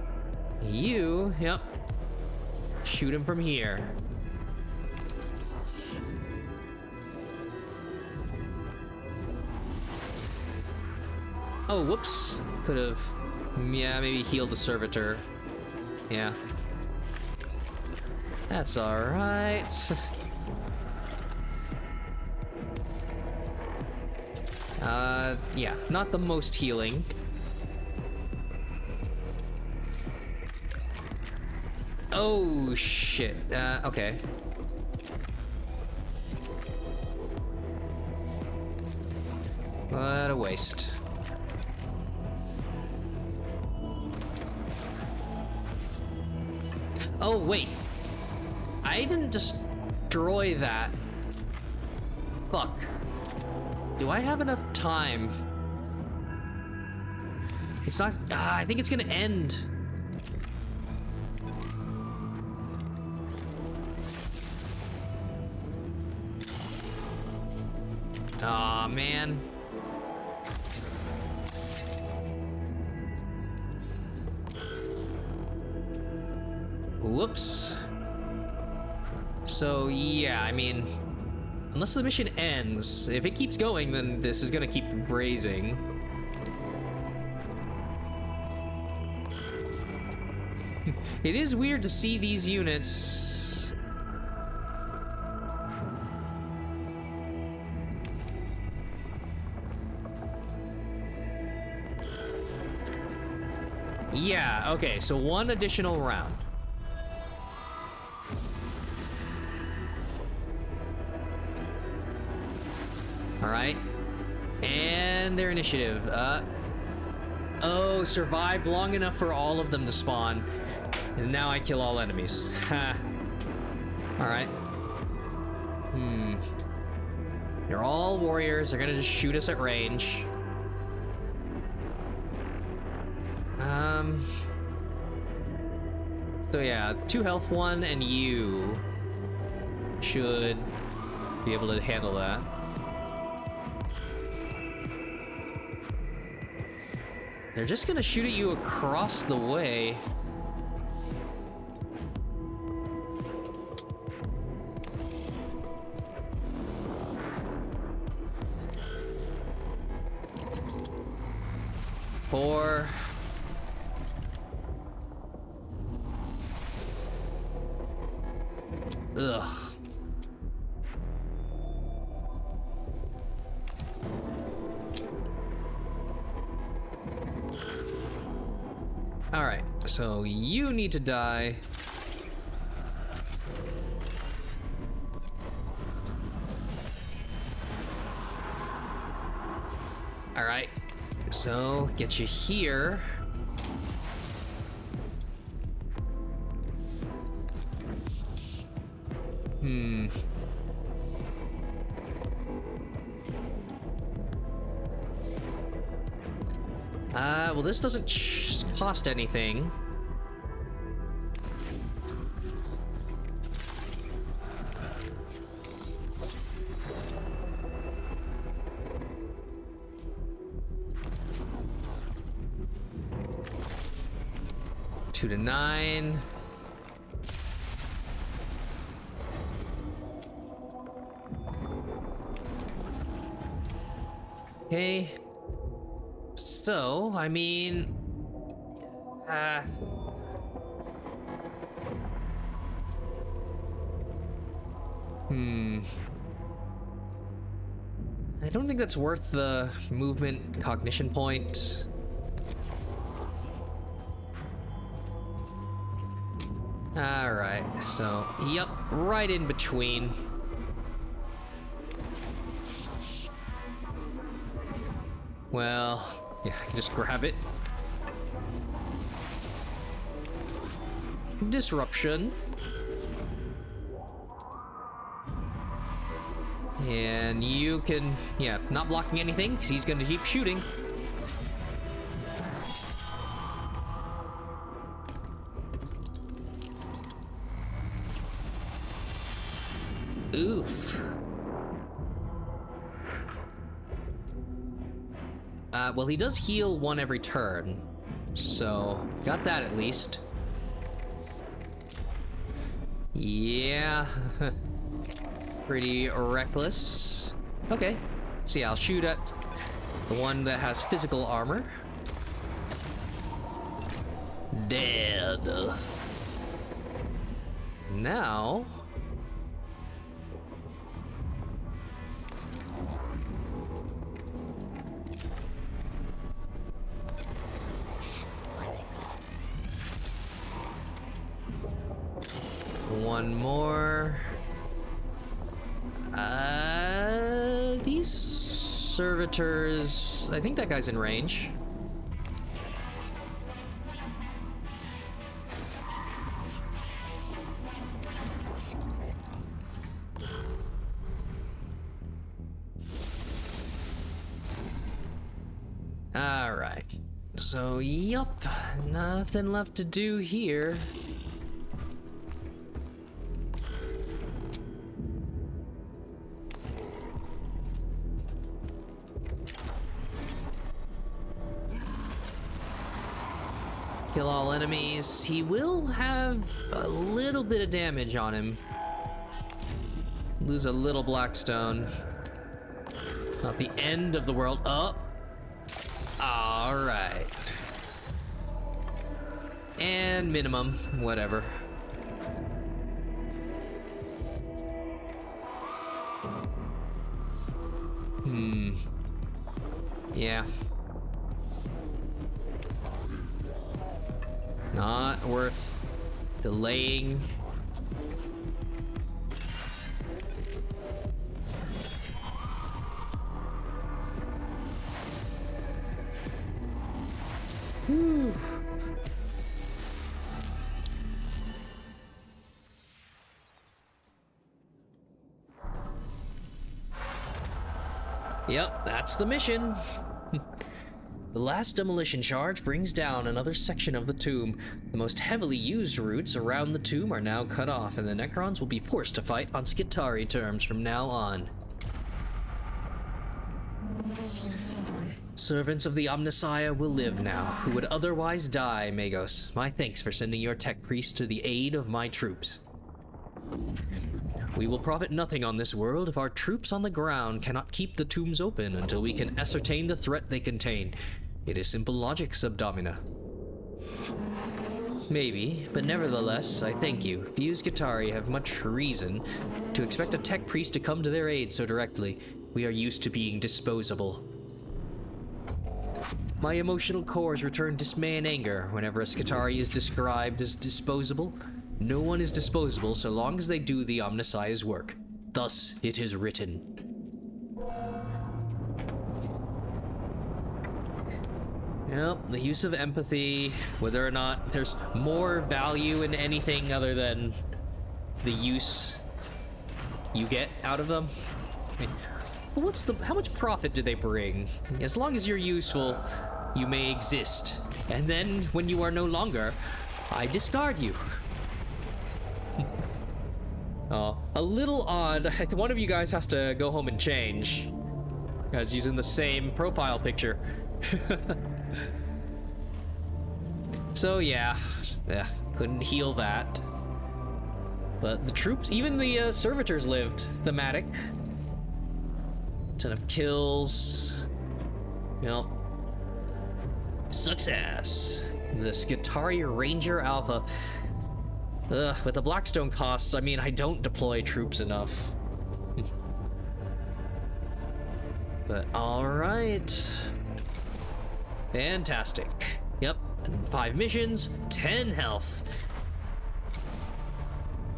you, yep, shoot him from here. Oh, whoops. Could have, yeah, maybe healed the servitor. Yeah. That's alright. Yeah, not the most healing. Oh, shit. Okay. What a waste. Oh, wait. I didn't destroy that. Fuck. Do I have enough time? It's not... I think it's gonna end. Aw, man. Whoops. So, yeah, I mean, unless the mission ends, if it keeps going, then this is gonna keep raising. It is weird to see these units. Yeah, okay, so one additional round. Alright. And their initiative. Oh, survived long enough for all of them to spawn. And now I kill all enemies. Ha. Alright. They're all warriors. They're gonna just shoot us at range. So yeah, 2 health, 1, and you should be able to handle that. They're just gonna shoot at you across the way. Four. Ugh. All right, so you need to die. All right, so get you here. Well, this doesn't cost anything. Two to 9. Okay. So, I mean, I don't think that's worth the movement cognition point. All right, so, yep, right in between. Well, yeah, I can just grab it. Disruption. And you can, yeah, not blocking anything, because he's gonna keep shooting. Oof. Well, he does heal 1 every turn, so got that at least. Yeah, pretty reckless. Okay, so yeah, I'll shoot at the one that has physical armor. Dead. Now... one more. These servitors... I think that guy's in range. Alright. So, yup. Nothing left to do here. Kill all enemies. He will have a little bit of damage on him. Lose a little blackstone. Not the end of the world. Oh. All right. And minimum, whatever. Yeah. Not worth delaying. Whew. Yep, that's the mission. The last demolition charge brings down another section of the tomb. The most heavily used routes around the tomb are now cut off, and the Necrons will be forced to fight on Skitarii terms from now on. Servants of the Omnissiah will live now, who would otherwise die, Magos. My thanks for sending your tech priest to the aid of my troops. We will profit nothing on this world if our troops on the ground cannot keep the tombs open until we can ascertain the threat they contain. It is simple logic, Subdomina. Maybe, but nevertheless, I thank you. Few Skitarii have much reason to expect a tech priest to come to their aid so directly. We are used to being disposable. My emotional cores return dismay and anger whenever a Skitarii is described as disposable. No one is disposable so long as they do the Omnissiah's work. Thus it is written. Yep, the use of empathy, whether or not there's more value in anything other than the use you get out of them. I mean, well, how much profit do they bring? As long as you're useful, you may exist. And then, when you are no longer, I discard you. Oh, a little odd. One of you guys has to go home and change. You guys using the same profile picture. So yeah, couldn't heal that. But the troops, even the servitors lived. Thematic. Ton of kills. Yep. Success. The Skitarii Ranger Alpha. With the Blackstone costs, I mean, I don't deploy troops enough. But alright. Fantastic. Yep, 5 missions, 10 health.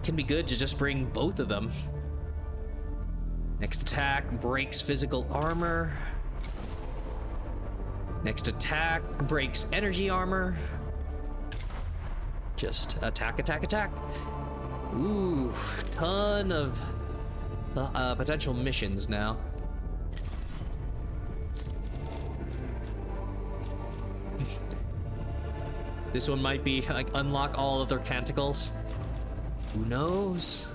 Can be good to just bring both of them. Next attack breaks physical armor. Next attack breaks energy armor. Just attack, attack, attack. Ooh, ton of potential missions now. This one might be like unlock all of their canticles. Who knows?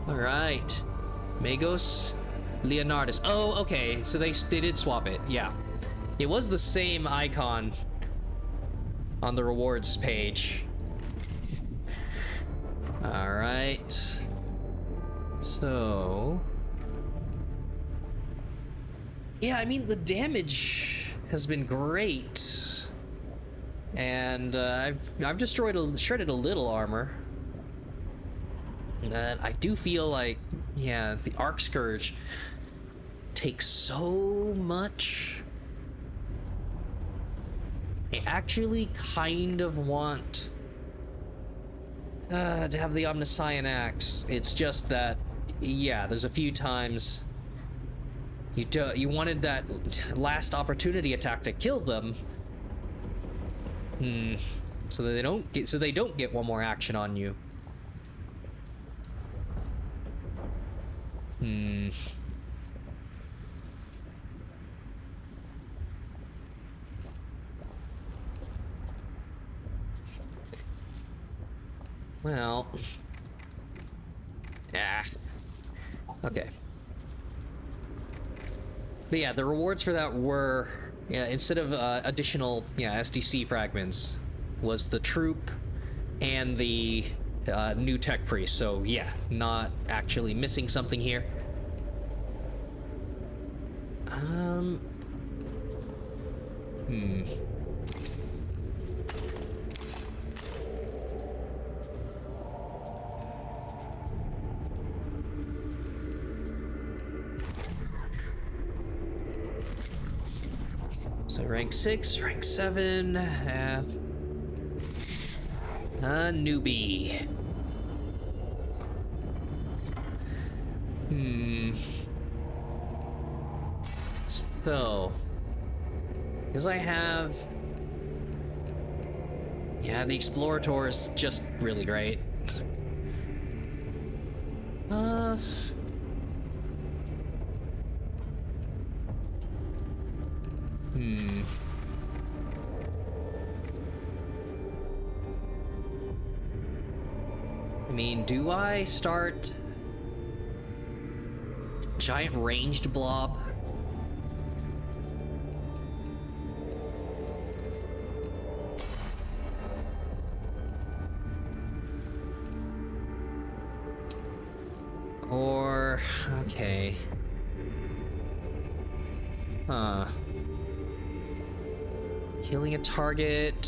All right, Magos, Leonardus. Oh, okay. So they did swap it. Yeah, it was the same icon on the rewards page. All right. So, yeah, I mean the damage has been great. And I've destroyed shredded a little armor. And I do feel like, yeah, the Arc Scourge takes so much. I actually kind of want to have the Omniscian Axe. It's just that, yeah, there's a few times you wanted that last opportunity attack to kill them. So they don't get one more action on you. Well, yeah. Okay. But yeah, the rewards for that were, yeah, instead of additional, yeah, SDC fragments, was the troop and the new tech priest. So yeah, not actually missing something here. So rank 6, rank 7, a newbie. So, because I have, yeah, the Explorator is just really great. I mean, do I start giant ranged blob? Or, okay. Huh. Killing a target.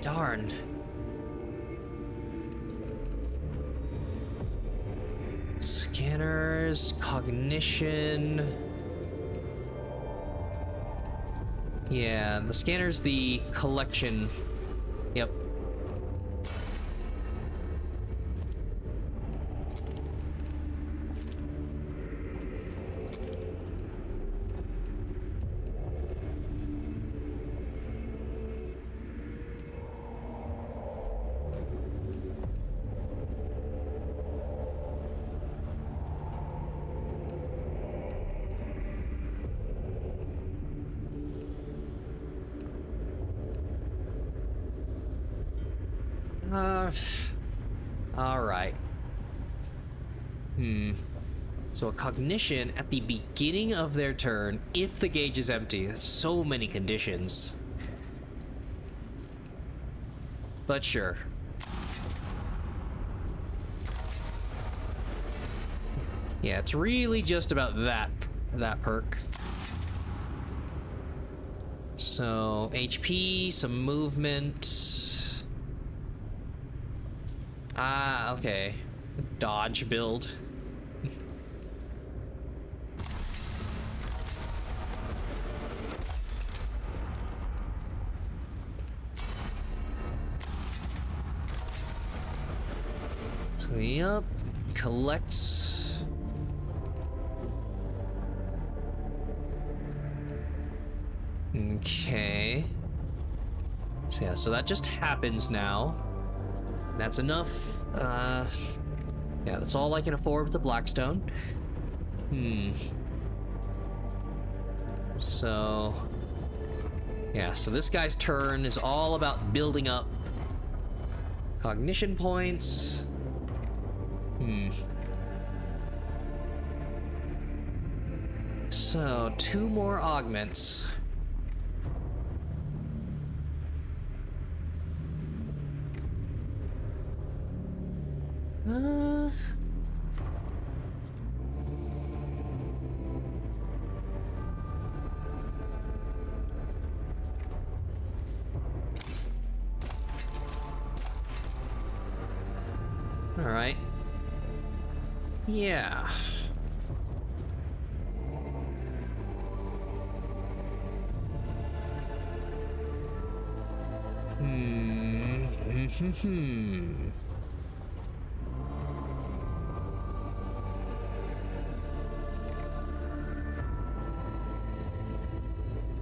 Darn. Scanners, cognition. Yeah, the scanner's the collection. Yep. All right. So a cognition at the beginning of their turn, if the gauge is empty. That's so many conditions. But sure. Yeah, it's really just about that perk. So HP, some movement. Ah, okay. Dodge build. So, yep. Collect. Okay. So yeah, so that just happens now. That's enough. Yeah, that's all I can afford with the Blackstone. So, yeah, so this guy's turn is all about building up cognition points. So, 2 more augments. All right. Yeah.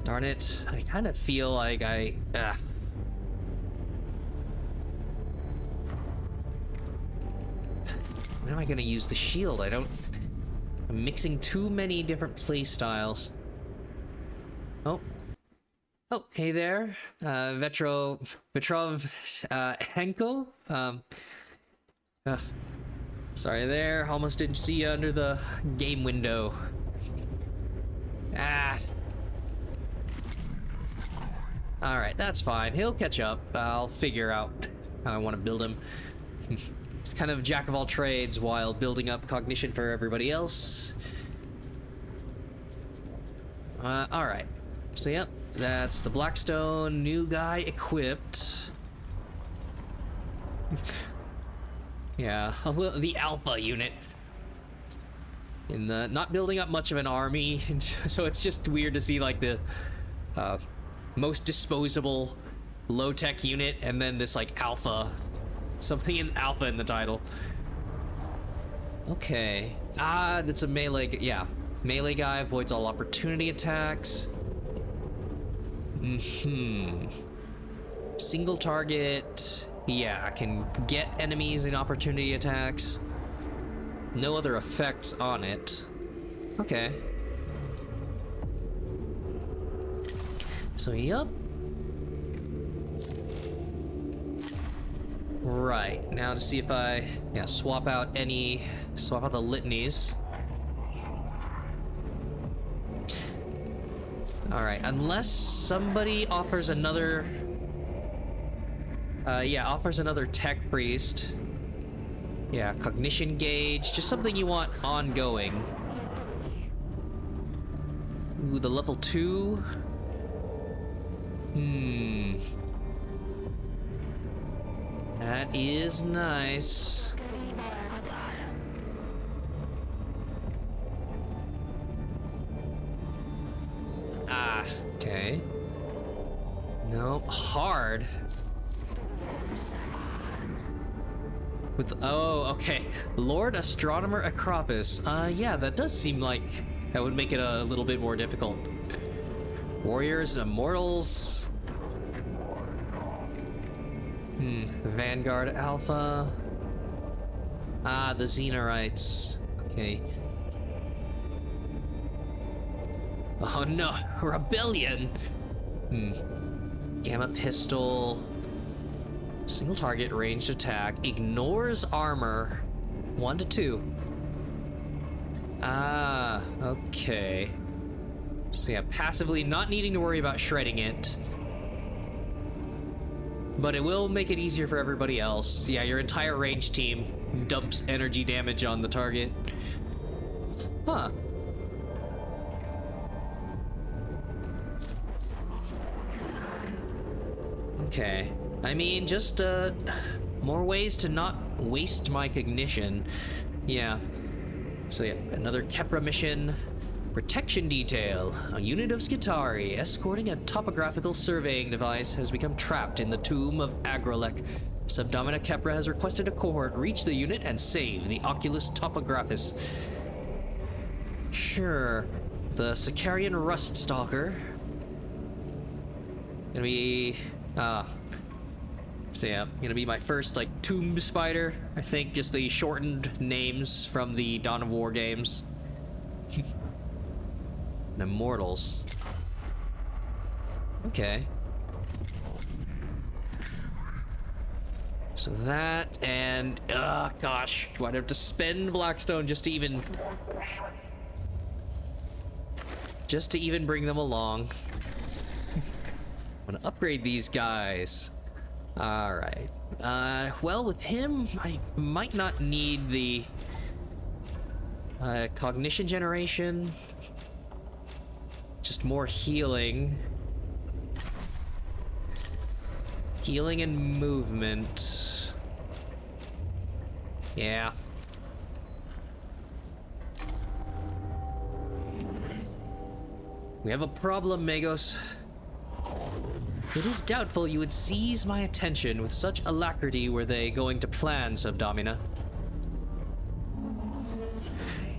Darn it. I kind of feel like when am I gonna use the shield? I'm mixing too many different play styles. Oh, hey there, Vetrov, Henko. Sorry there, almost didn't see you under the game window. All right, that's fine. He'll catch up. I'll figure out how I want to build him. It's kind of jack of all trades while building up cognition for everybody else. All right. So, yep, that's the Blackstone. New guy equipped. Yeah, the Alpha unit. In the not building up much of an army, so it's just weird to see like the most disposable low-tech unit, and then this like alpha, something in alpha in the title. Okay. Ah, that's a melee. Yeah, melee guy avoids all opportunity attacks. Single target. Yeah, I can get enemies in opportunity attacks. No other effects on it. Okay. So, yup. Right, now to see if I, swap out the litanies. Alright, unless somebody offers another, offers another tech priest. Yeah, cognition gauge, just something you want ongoing. Ooh, the level 2. That is nice. Ah, okay. Nope, hard. With, oh, okay. Lord Astronomer Acropis. Yeah, that does seem like that would make it a little bit more difficult. Warriors and Immortals. Vanguard Alpha. Ah, the Xenorites. Okay. Oh no, Rebellion! Gamma Pistol. Single target, ranged attack. Ignores armor. 1 to 2. Ah, okay. So yeah, passively not needing to worry about shredding it. But it will make it easier for everybody else. Yeah, your entire range team dumps energy damage on the target. Huh. Okay. I mean, just, more ways to not waste my cognition. Yeah. So yeah, another Kepra mission. Protection Detail. A unit of Skitarii escorting a topographical surveying device has become trapped in the tomb of Agrolek. Subdomina Kepra has requested a cohort reach the unit and save the Oculus Topographus. Sure. The Sicarian Rust Stalker. Gonna be... So yeah, gonna be my first, like, tomb spider. I think just the shortened names from the Dawn of War games. Immortals. Okay. So that, and gosh, do I have to spend Blackstone just to even bring them along? I'm gonna upgrade these guys. All right. Well, with him, I might not need the cognition generation. Just more healing. Healing and movement. Yeah. We have a problem, Magos. It is doubtful you would seize my attention with such alacrity were they going to plan, Subdomina.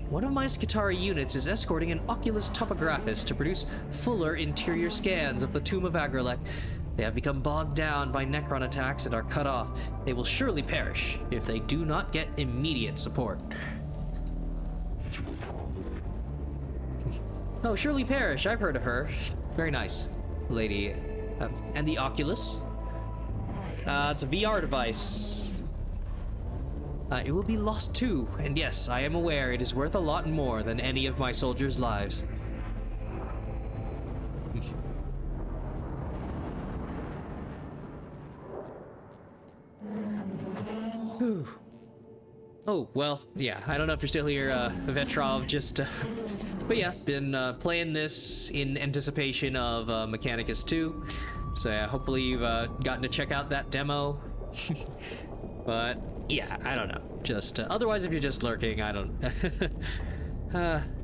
One of my Skitarii units is escorting an Oculus Topographus to produce fuller interior scans of the Tomb of Agrolek. They have become bogged down by Necron attacks and are cut off. They will surely perish if they do not get immediate support. Oh, surely perish. I've heard of her. Very nice lady. And the Oculus? It's a VR device. It will be lost too, and yes, I am aware it is worth a lot more than any of my soldiers' lives. Oh, well, yeah, I don't know if you're still here, Vetrov, just, but yeah, been playing this in anticipation of Mechanicus 2, so yeah, hopefully you've gotten to check out that demo. But yeah, I don't know, just otherwise if you're just lurking, I don't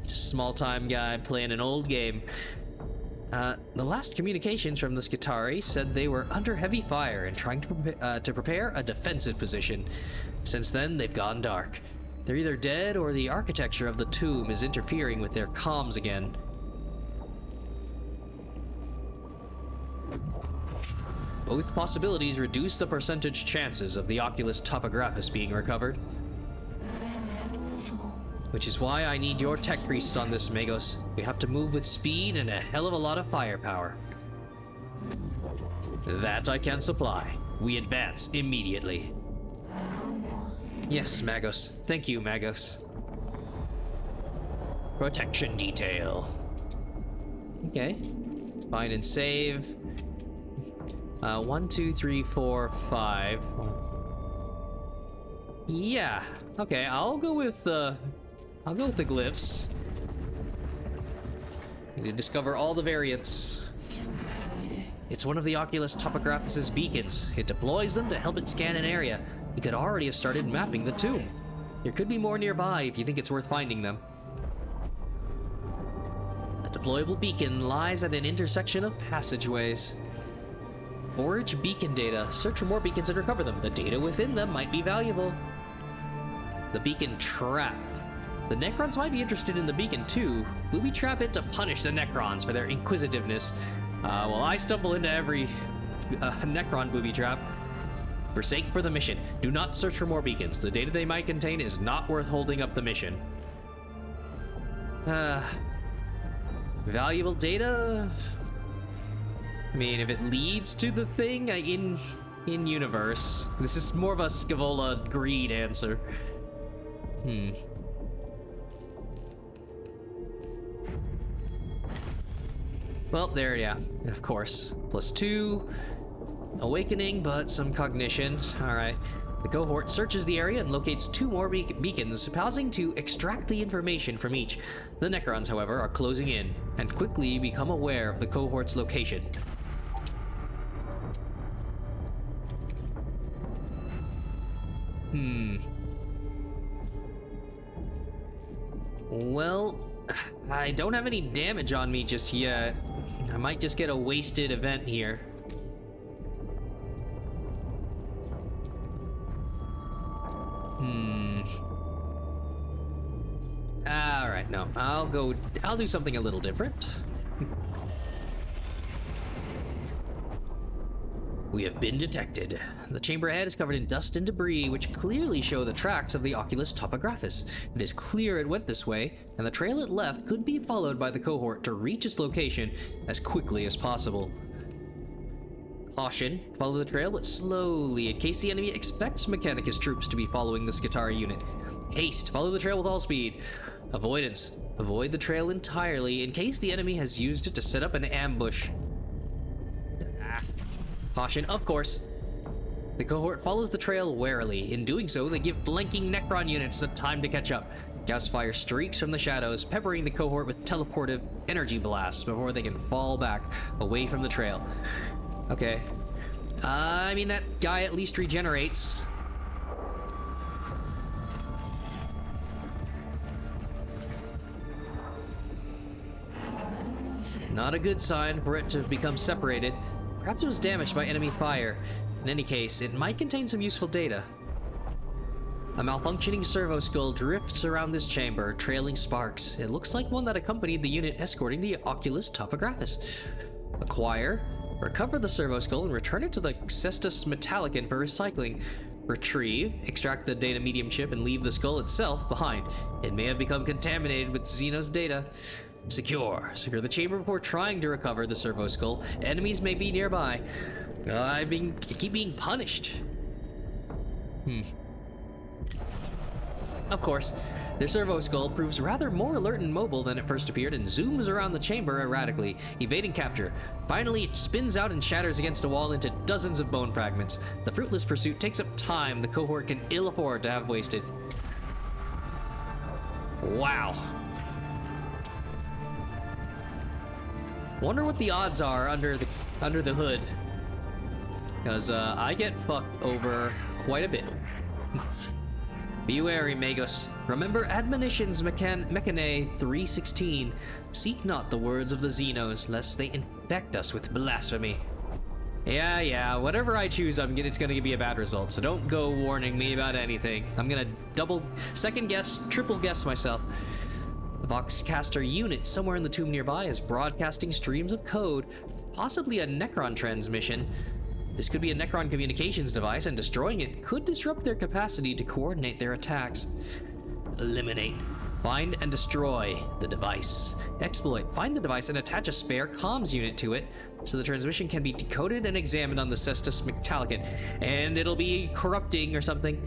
just small time guy playing an old game. The last communications from the Skitarii said they were under heavy fire and trying to prepare a defensive position. Since then, they've gone dark. They're either dead or the architecture of the tomb is interfering with their comms again. Both possibilities reduce the percentage chances of the Oculus Topographus being recovered. Which is why I need your tech priests on this, Magos. We have to move with speed and a hell of a lot of firepower. That I can supply. We advance immediately. Yes, Magos. Thank you, Magos. Protection detail. Okay. Find and save. 1, 2, 3, 4, 5. Yeah. Okay, I'll go with the glyphs. Need to discover all the variants. It's one of the Oculus Topographus's beacons. It deploys them to help it scan an area. You could already have started mapping the tomb. There could be more nearby if you think it's worth finding them. A deployable beacon lies at an intersection of passageways. Forage beacon data. Search for more beacons and recover them. The data within them might be valuable. The beacon trap. The Necrons might be interested in the beacon too. Booby trap it to punish the Necrons for their inquisitiveness. Well, I stumble into every Necron booby trap. Forsake for the mission. Do not search for more beacons. The data they might contain is not worth holding up the mission. Valuable data? I mean, if it leads to the thing in universe. This is more of a Scavola greed answer. Well, there, yeah, of course. +2. Awakening, but some cognition. Alright. The cohort searches the area and locates 2 more beacons, pausing to extract the information from each. The Necrons, however, are closing in, and quickly become aware of the cohort's location. Well, I don't have any damage on me just yet. I might just get a wasted event here. Alright, no. I'll do something a little different. We have been detected. The chamber ahead is covered in dust and debris, which clearly show the tracks of the Oculus Topographus. It is clear it went this way, and the trail it left could be followed by the cohort to reach its location as quickly as possible. Caution, follow the trail, but slowly, in case the enemy expects Mechanicus troops to be following the Skitarii unit. Haste, follow the trail with all speed. Avoidance, avoid the trail entirely in case the enemy has used it to set up an ambush. Caution, of course. The cohort follows the trail warily. In doing so, they give flanking Necron units the time to catch up. Gauss fire streaks from the shadows, peppering the cohort with teleportive energy blasts before they can fall back away from the trail. Okay. I mean, that guy at least regenerates. Not a good sign for it to become separated. Perhaps it was damaged by enemy fire. In any case, it might contain some useful data. A malfunctioning servo skull drifts around this chamber, trailing sparks. It looks like one that accompanied the unit escorting the Oculus Topographus. Acquire, recover the servo skull and return it to the Cestus Metallicon for recycling. Retrieve, extract the data medium chip and leave the skull itself behind. It may have become contaminated with Xeno's data. Secure the chamber before trying to recover the servo skull. Enemies may be nearby. I keep being punished. Of course, the servo skull proves rather more alert and mobile than it first appeared and zooms around the chamber erratically, evading capture. Finally, it spins out and shatters against a wall into dozens of bone fragments. The fruitless pursuit takes up time the cohort can ill afford to have wasted. Wow. Wonder what the odds are under the hood. Because I get fucked over quite a bit. Be wary, Magos. Remember admonitions Mechane 316. Seek not the words of the Xenos, lest they infect us with blasphemy. Yeah, whatever I choose, it's gonna be a bad result, so don't go warning me about anything. I'm gonna second guess, triple guess myself. The Voxcaster unit somewhere in the tomb nearby is broadcasting streams of code, possibly a Necron transmission. This could be a Necron communications device, and destroying it could disrupt their capacity to coordinate their attacks. Eliminate. Find and destroy the device. Exploit. Find the device and attach a spare comms unit to it, so the transmission can be decoded and examined on the Cestus Metallicate, and it'll be corrupting or something.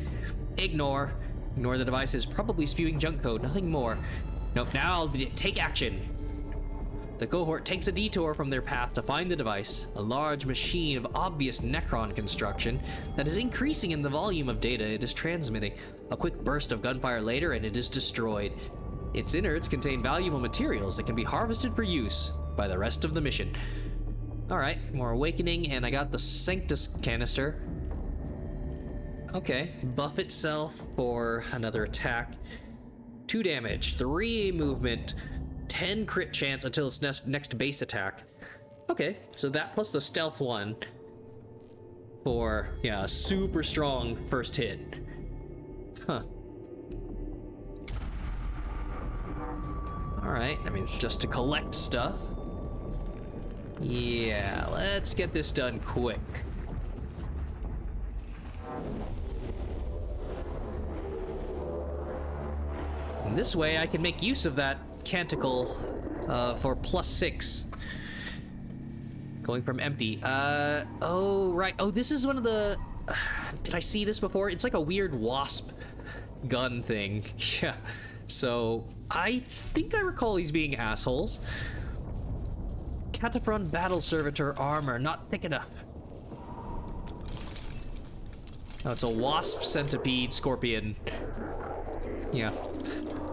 Ignore. Ignore the device is probably spewing junk code, nothing more. Nope, now take action. The cohort takes a detour from their path to find the device, a large machine of obvious Necron construction that is increasing in the volume of data it is transmitting. A quick burst of gunfire later and it is destroyed. Its innards contain valuable materials that can be harvested for use by the rest of the mission. Alright, more awakening, and I got the Sanctus canister. Okay, buff itself for another attack. 2 damage, 3 movement, 10 crit chance until its next base attack. Okay, so that plus the stealth one for, yeah, a super strong first hit. Huh. Alright, I mean, just to collect stuff. Yeah, let's get this done quick. And this way I can make use of that canticle for +6. Going from empty. Oh, right. Oh, this is one of the... did I see this before? It's like a weird wasp gun thing. Yeah. So, I think I recall these being assholes. Cataphrone Battle Servitor armor, not thick enough. Oh, it's a wasp, centipede, scorpion. Yeah.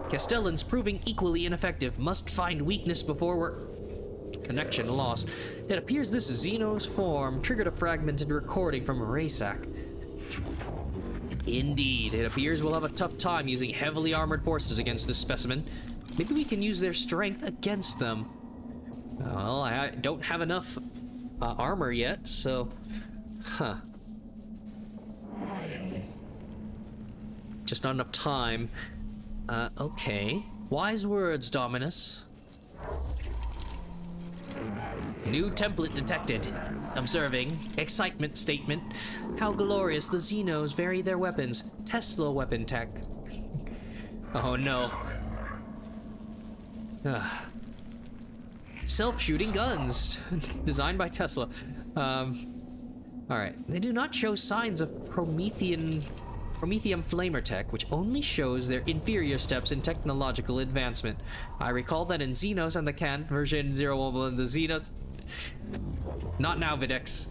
Castellan's proving equally ineffective. Must find weakness before we're... Connection lost. It appears this Xeno's form triggered a fragmented recording from Raysac. Indeed, it appears we'll have a tough time using heavily armored forces against this specimen. Maybe we can use their strength against them. Well, I don't have enough armor yet, so... Huh. Just not enough time. Okay. Wise words, Dominus. New template detected. Observing. Excitement statement. How glorious the Xenos vary their weapons. Tesla weapon tech. Oh no. Self-shooting guns. Designed by Tesla. Alright. They do not show signs of Prometheum flamer tech, which only shows their inferior steps in technological advancement. I recall that in Xenos and the Cant version 011, the Xenos... Not now, Videx.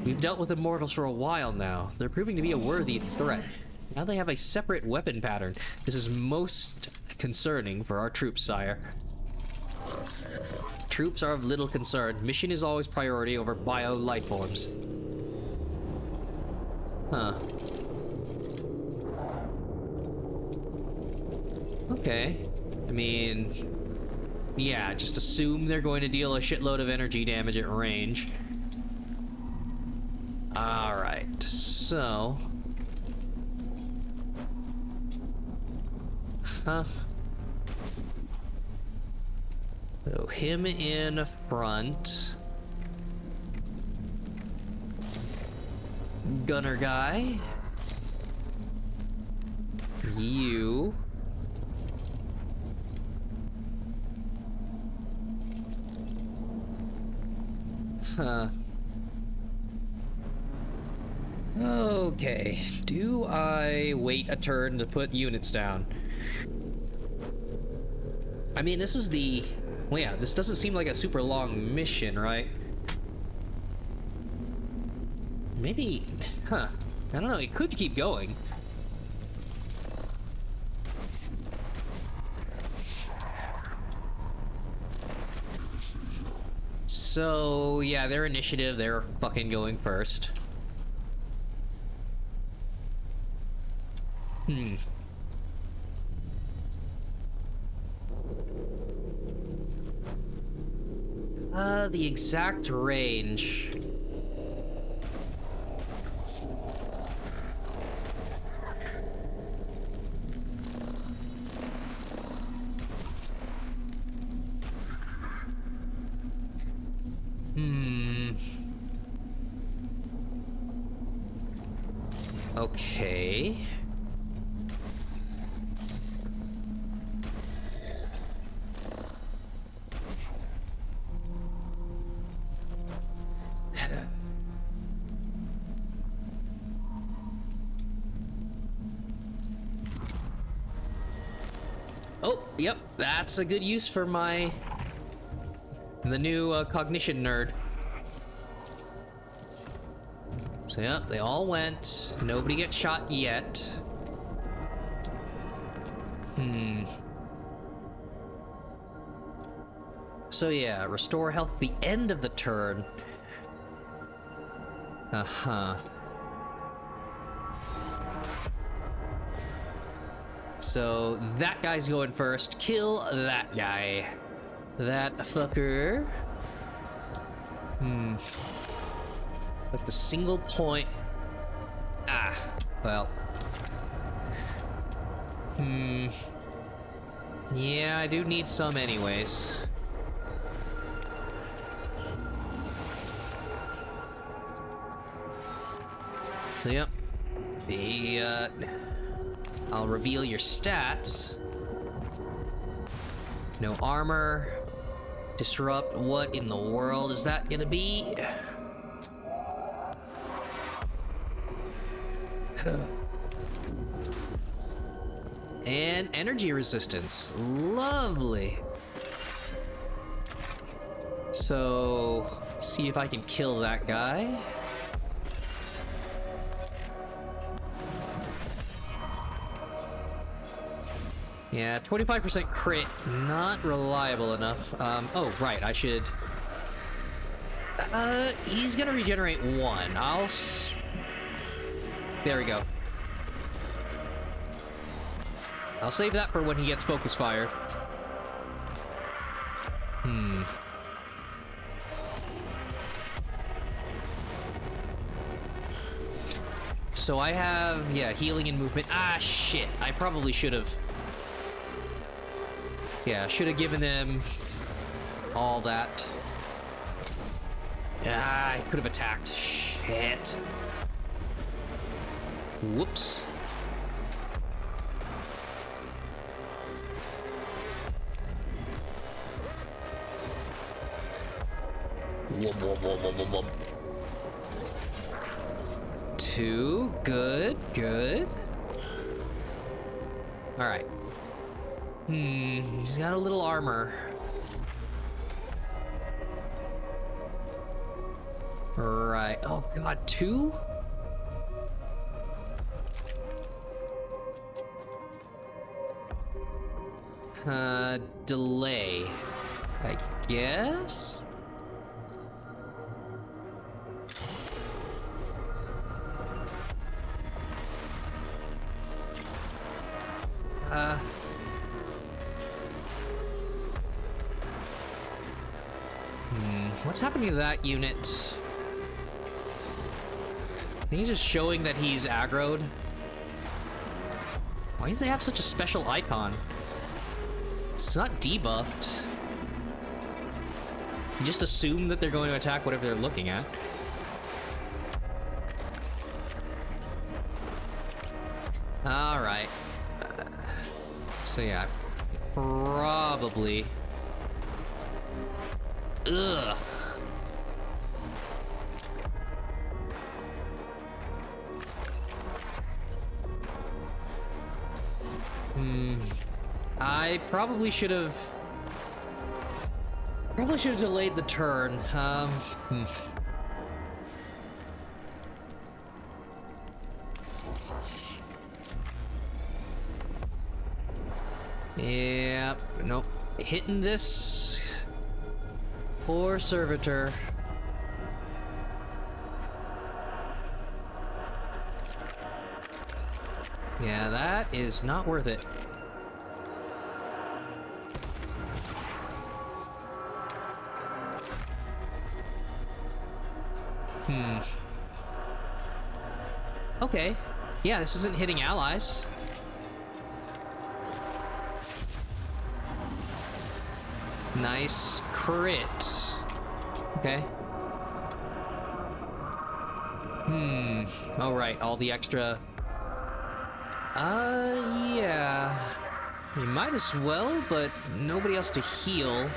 We've dealt with immortals for a while now. They're proving to be a worthy threat. Now they have a separate weapon pattern. This is most concerning for our troops, sire. Troops are of little concern. Mission is always priority over bio life forms. Huh. Okay. I mean... yeah, just assume they're going to deal a shitload of energy damage at range. Alright, so... Huh. So, him in front. Gunner guy. You. Huh. Okay. Do I wait a turn to put units down? I mean, this is the... well, yeah, this doesn't seem like a super long mission, right? Maybe... huh. I don't know, it could keep going. So, yeah, their initiative, they're fucking going first. Hmm. The exact range. Okay. Oh, yep, that's a good use for the new cognition nerd. So yep, they all went. Nobody gets shot yet. So yeah, restore health at the end of the turn. Uh-huh. So that guy's going first. Kill that guy. That fucker. Like the single point. Ah, well. Yeah, I do need some anyways. So yep. I'll reveal your stats. No armor. Disrupt. What in the world is that gonna be? And energy resistance. Lovely. So, see if I can kill that guy. Yeah, 25% crit, not reliable enough. Oh, right, I should... he's gonna regenerate 1. There we go. I'll save that for when he gets focus fire. So I have, yeah, healing and movement. Ah, shit, I probably should have... Yeah, should have given them all that. Ah, I could have attacked. Shit. Whoops. Whoop. 2, good. All right. He's got a little armor. Right. Oh god, 2? Delay, I guess? What's happening to that unit? I think he's just showing that he's aggroed. Why does they have such a special icon? It's not debuffed. You just assume that they're going to attack whatever they're looking at. Alright. So yeah, probably... Ugh. I probably should have delayed the turn. Yeah, nope. Hitting this poor servitor. Yeah, that is not worth it. Okay. Yeah, this isn't hitting allies. Nice crit. Okay. Oh, right, all the extra... yeah. You might as well, but nobody else to heal.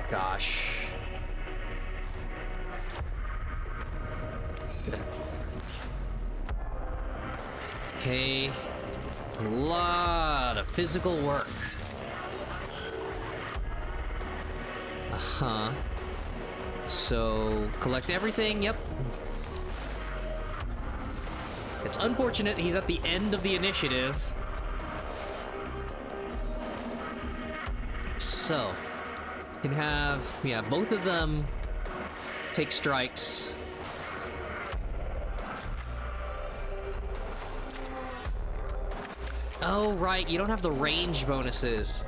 Gosh. Okay. A lot of physical work. Uh-huh. So, collect everything, yep. It's unfortunate he's at the end of the initiative. So, you can have, yeah, both of them take strikes. Oh, right, you don't have the range bonuses.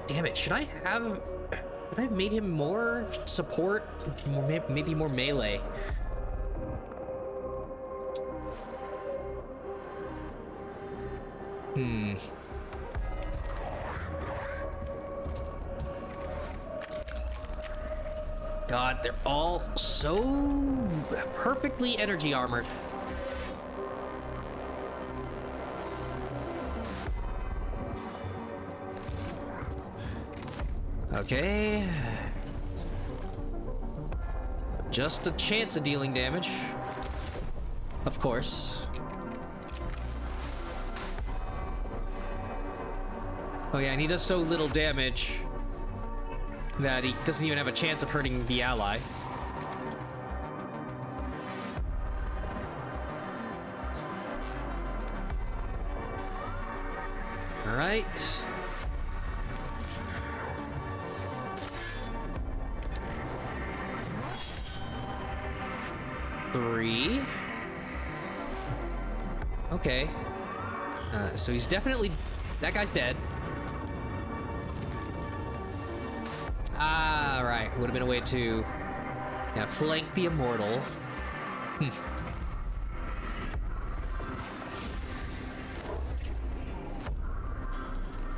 Damn it, should I have made him more support? Maybe more melee. God, they're all so perfectly energy armored. Okay. Just a chance of dealing damage. Of course. Oh yeah, and he does so little damage that he doesn't even have a chance of hurting the ally. All right. Three. Okay. So he's definitely... That guy's dead. Ah, right. Would have been a way to... Yeah, flank the immortal.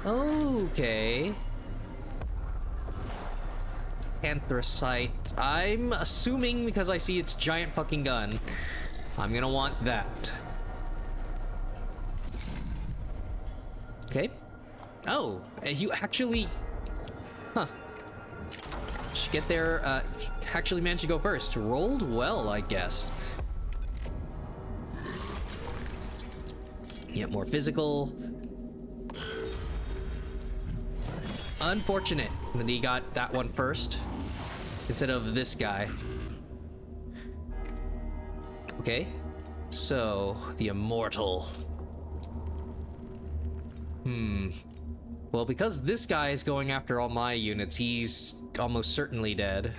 Okay. Anthracite. I'm assuming because I see its giant fucking gun, I'm gonna want that. Okay. Oh, you actually... Huh. Should get there, actually managed to go first. Rolled well, I guess. Yep, more physical. Unfortunate that he got that one first instead of this guy. Okay, so the immortal. Well, because this guy is going after all my units, he's almost certainly dead.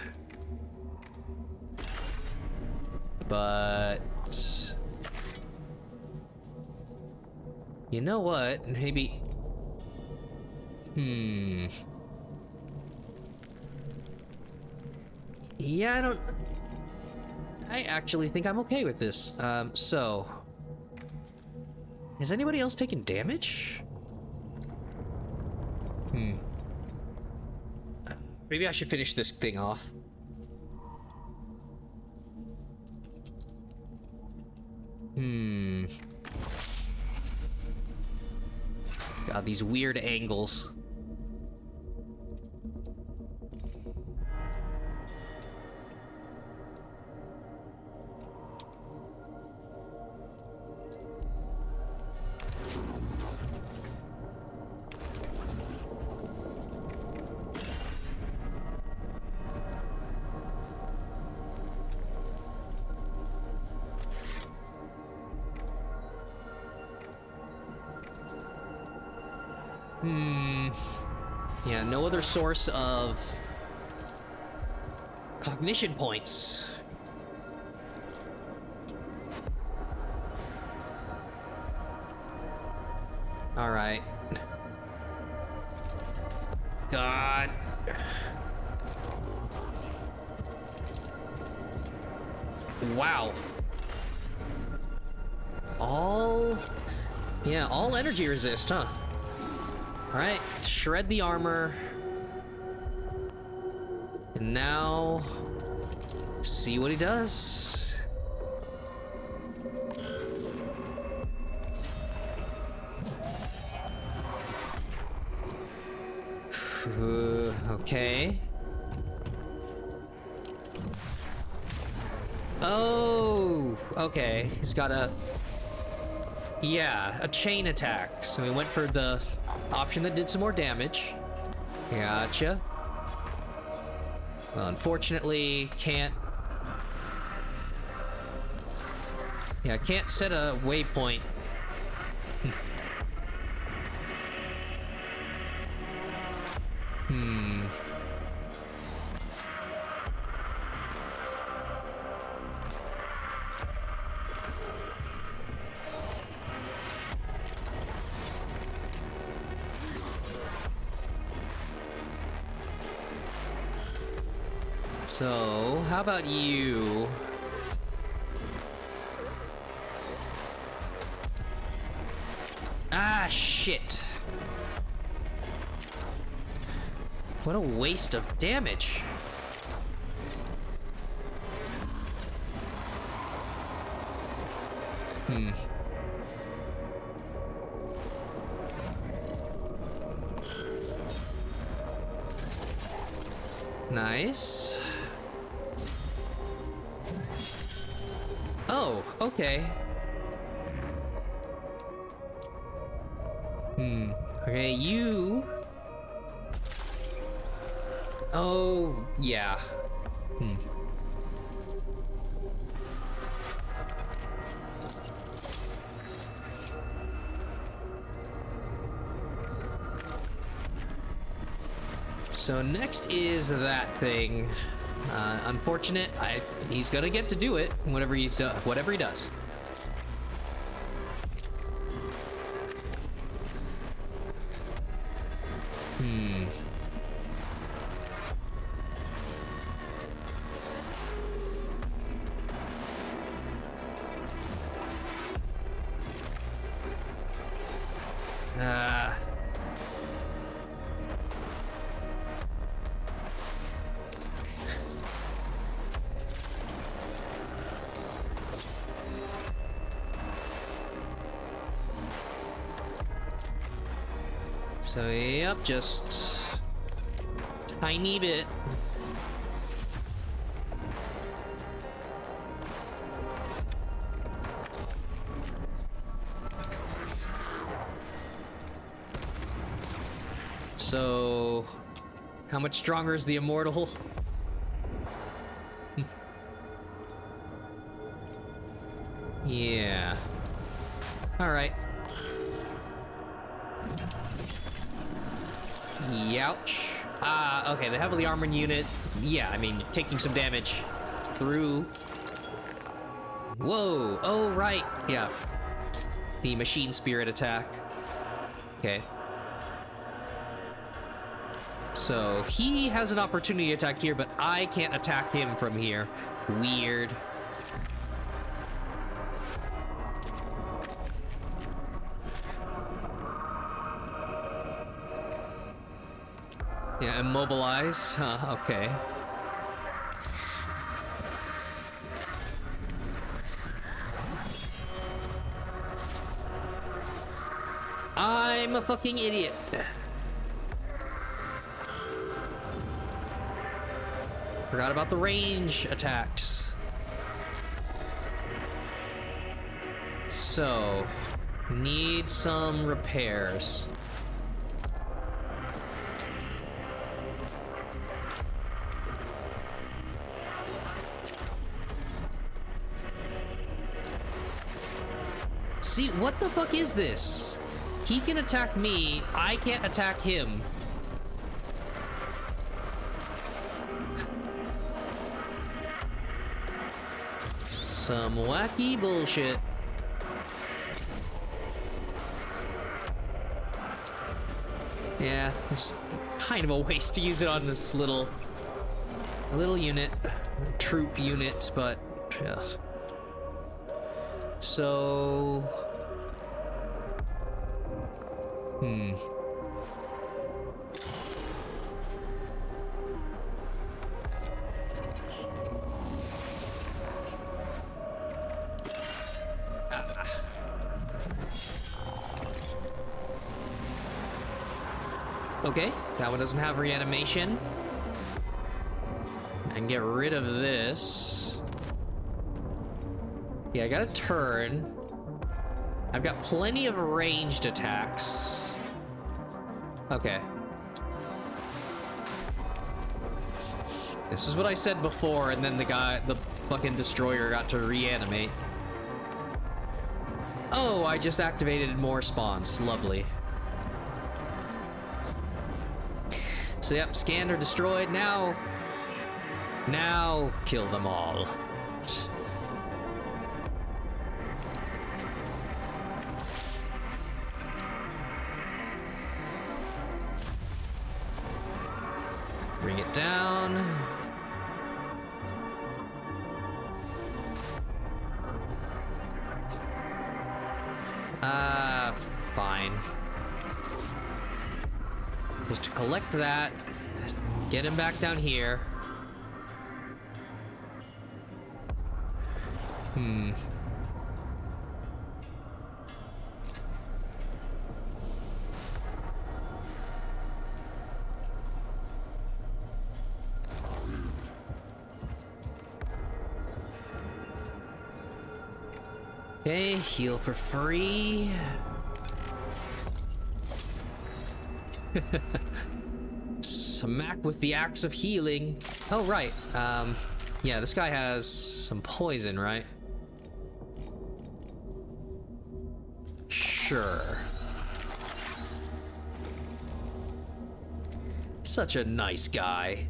But you know what? Maybe. Yeah, I actually think I'm okay with this. So... Is anybody else taking damage? Maybe I should finish this thing off. God, these weird angles. Yeah, no other source of cognition points. All right. God. Wow. Yeah, all energy resist, huh? All right, shred the armor. And now, see what he does. Okay. Oh, okay. He's got a chain attack. So we went for the option that did some more damage. Gotcha. Well, unfortunately, can't set a waypoint. So, how about you? Ah, shit. What a waste of damage. Nice. Oh, okay. Okay, you... Oh, yeah. So next is that thing. Unfortunate. He's gonna get to do it. Whatever he does. So, yep, just tiny bit. So, how much stronger is the immortal? Yeah. All right. Youch. Okay, the heavily armored unit. Yeah, I mean, taking some damage through. Whoa. Oh, right. Yeah. The machine spirit attack. Okay. So, he has an opportunity attack here, but I can't attack him from here. Weird. Yeah, immobilize. Okay. I'm a fucking idiot. Forgot about the range attacks. So, need some repairs. See, what the fuck is this? He can attack me. I can't attack him. Some wacky bullshit. Yeah, it's kind of a waste to use it on this little unit, troop unit, but ugh. So, okay, that one doesn't have reanimation. And get rid of this. Yeah, I got a turn. I've got plenty of ranged attacks. Okay. This is what I said before, and then the fucking destroyer got to reanimate. Oh, I just activated more spawns. Lovely. So yep, scanned or destroyed. Now kill them all. Bring it down. Fine. Just to collect that, get him back down here. Okay, heal for free. Smack with the axe of healing. Oh, right. Yeah, this guy has some poison, right? Sure. Such a nice guy.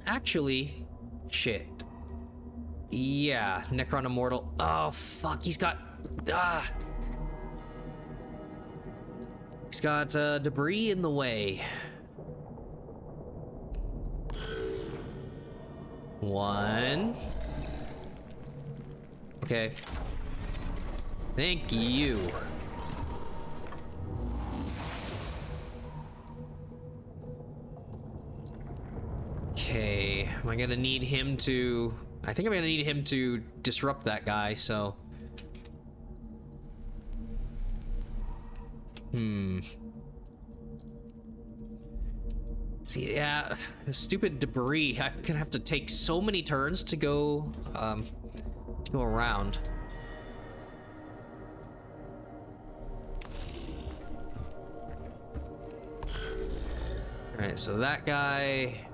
Actually, shit. Yeah, Necron Immortal. Oh, fuck, he's got... He's got, debris in the way. One. Okay. Thank you. Okay, am I gonna need him to... I think I'm gonna need him to disrupt that guy, so... See, yeah, this stupid debris. I'm gonna have to take so many turns to go around. All right, so that guy,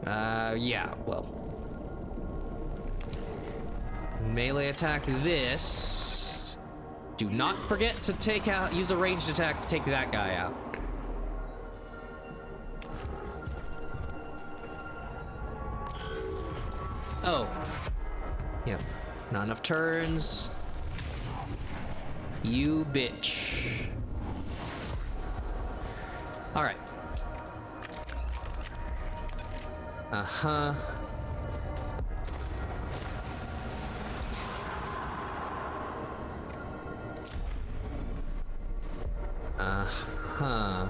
yeah, well, melee attack this. Do not forget to use a ranged attack to take that guy out. Oh. Yeah. Not enough turns. You bitch. Alright. Uh-huh. Uh-huh.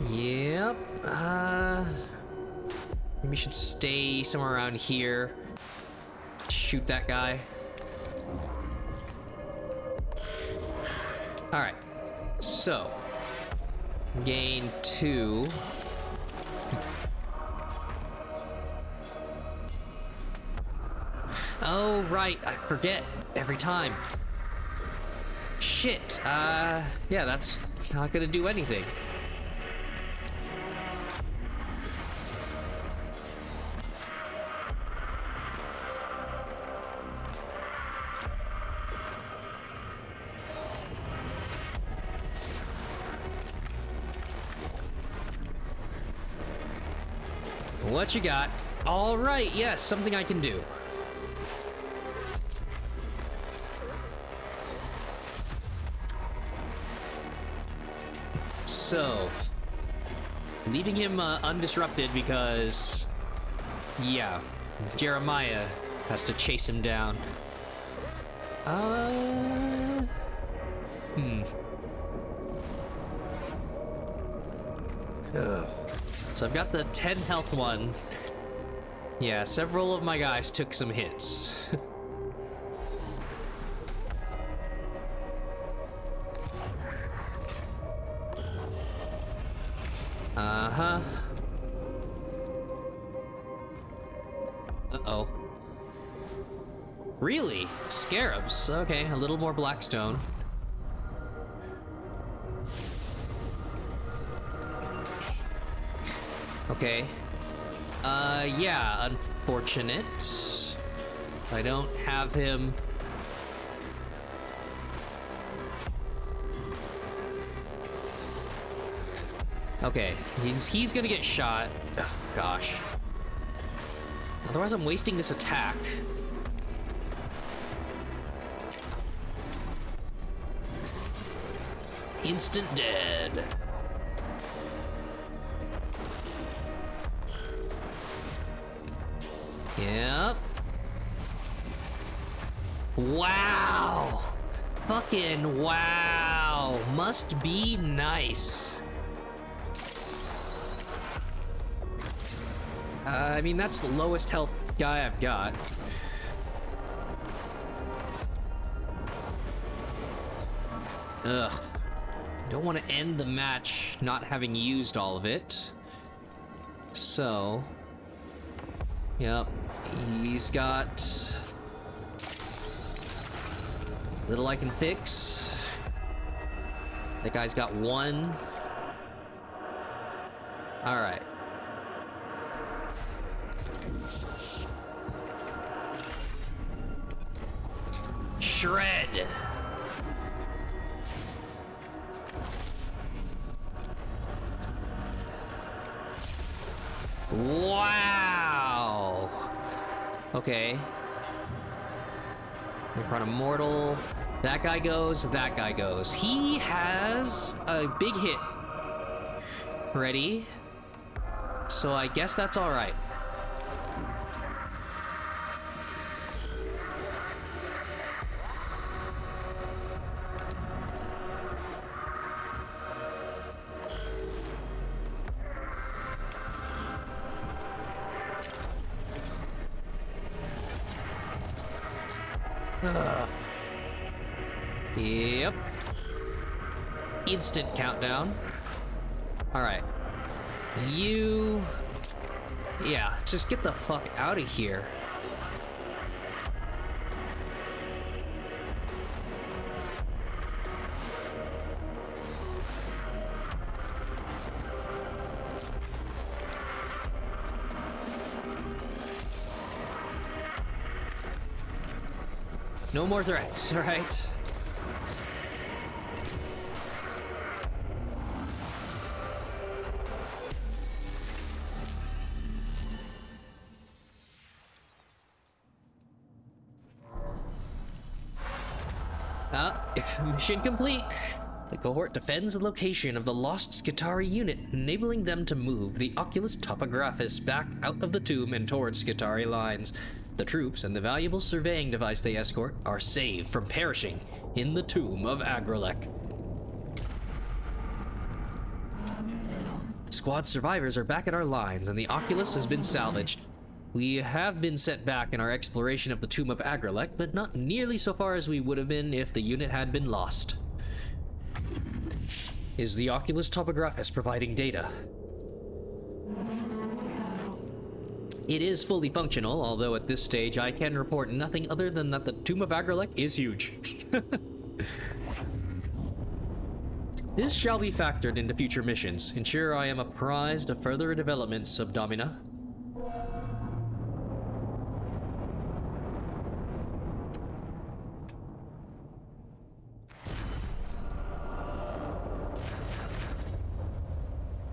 Yep. Maybe we should stay somewhere around here. Shoot that guy. Alright. So. Gain 2. Oh, right. I forget every time. Shit. Yeah, that's not gonna do anything. What you got? All right, yes, something I can do. So, leaving him undisrupted because, yeah, Jeremiah has to chase him down. Ugh. So I've got the 10 health one. Yeah, several of my guys took some hits. Uh-huh. Uh-oh. Really? Scarabs? Okay, a little more blackstone. Okay. Yeah, unfortunate. I don't have him. Okay, he's gonna get shot. Oh, gosh. Otherwise, I'm wasting this attack. Instant dead. Yep. Wow. Fucking wow. Must be nice. I mean, that's the lowest health guy I've got. Ugh. Don't want to end the match not having used all of it. So, yep, he's got little I can fix. That guy's got one. All right. Shred. Wow. Okay. Necron Immortal. That guy goes, that guy goes. He has a big hit ready. So I guess that's all right. Yep. Instant countdown. All right. You... Yeah, just get the fuck out of here. No more threats, all right? Mission complete. The cohort defends the location of the lost Skitarii unit, enabling them to move the Oculus Topographus back out of the tomb and towards Skitarii lines. The troops and the valuable surveying device they escort are saved from perishing in the tomb of Agrelek. Squad survivors are back at our lines, and the Oculus has been salvaged. We have been set back in our exploration of the tomb of Agrelek, but not nearly so far as we would have been if the unit had been lost. Is the Oculus Topographus providing data? It is fully functional, although at this stage I can report nothing other than that the Tomb of Agrelek is huge. This shall be factored into future missions. Ensure I am apprised of further developments, Subdomina.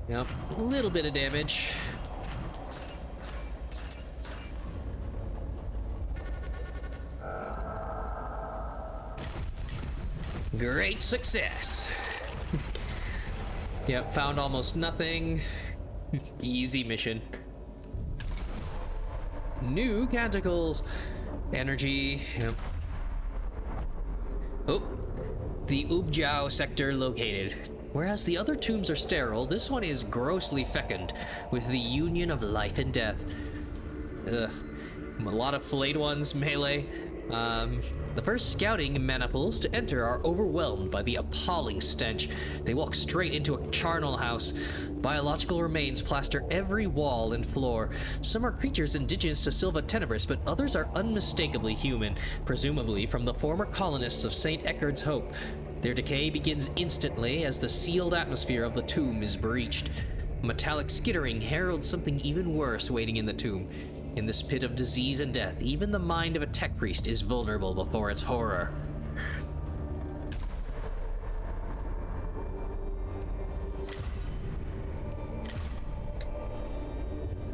Yep, a little bit of damage. Great success. Yep, found almost nothing. Easy mission. New canticles. Energy. Yep. Oh, the Ubjao sector located. Whereas the other tombs are sterile, this one is grossly fecund, with the union of life and death. Ugh. A lot of flayed ones, melee. The first scouting maniples to enter are overwhelmed by the appalling stench. They walk straight into a charnel house. Biological remains plaster every wall and floor. Some are creatures indigenous to Silva Tenebris, but others are unmistakably human, presumably from the former colonists of St. Eckard's Hope. Their decay begins instantly as the sealed atmosphere of the tomb is breached. Metallic skittering heralds something even worse waiting in the tomb. In this pit of disease and death, even the mind of a tech priest is vulnerable before its horror.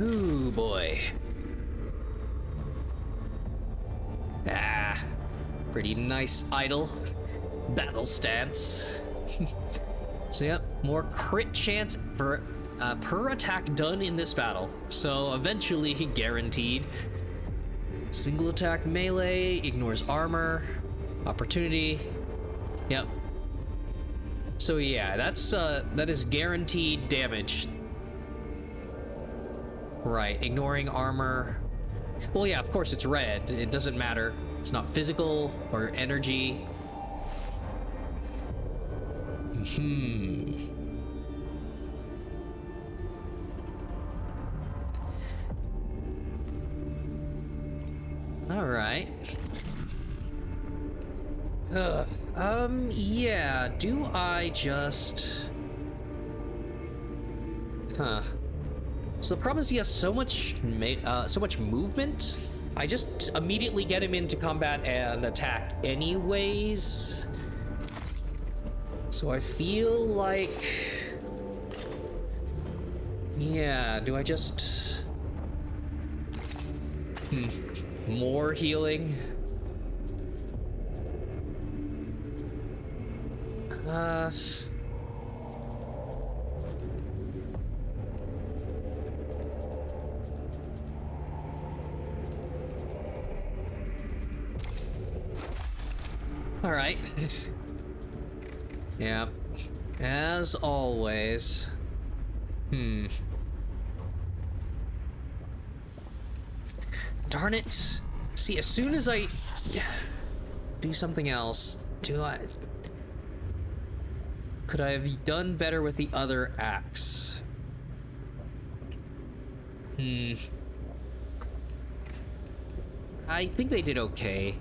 Ooh, boy. Ah, pretty nice idle battle stance. So yep, more crit chance for per attack done in this battle, so eventually guaranteed. Single attack melee, ignores armor, opportunity. Yep. So yeah, that is guaranteed damage. Right, ignoring armor. Well, yeah, of course it's red. It doesn't matter. It's not physical or energy. All right. Yeah, do I just... Huh. So the problem is he has so much movement. I just immediately get him into combat and attack anyways. So I feel like... Yeah, do I just... More healing? All right. Yeah. As always. Darn it. See, as soon as I do something else, could I have done better with the other axe? I think they did okay.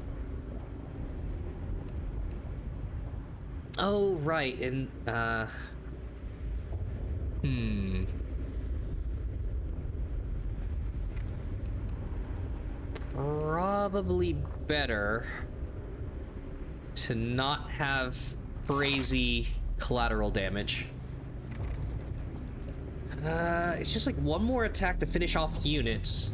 Oh, right, and, probably better to not have crazy collateral damage. It's just like one more attack to finish off units.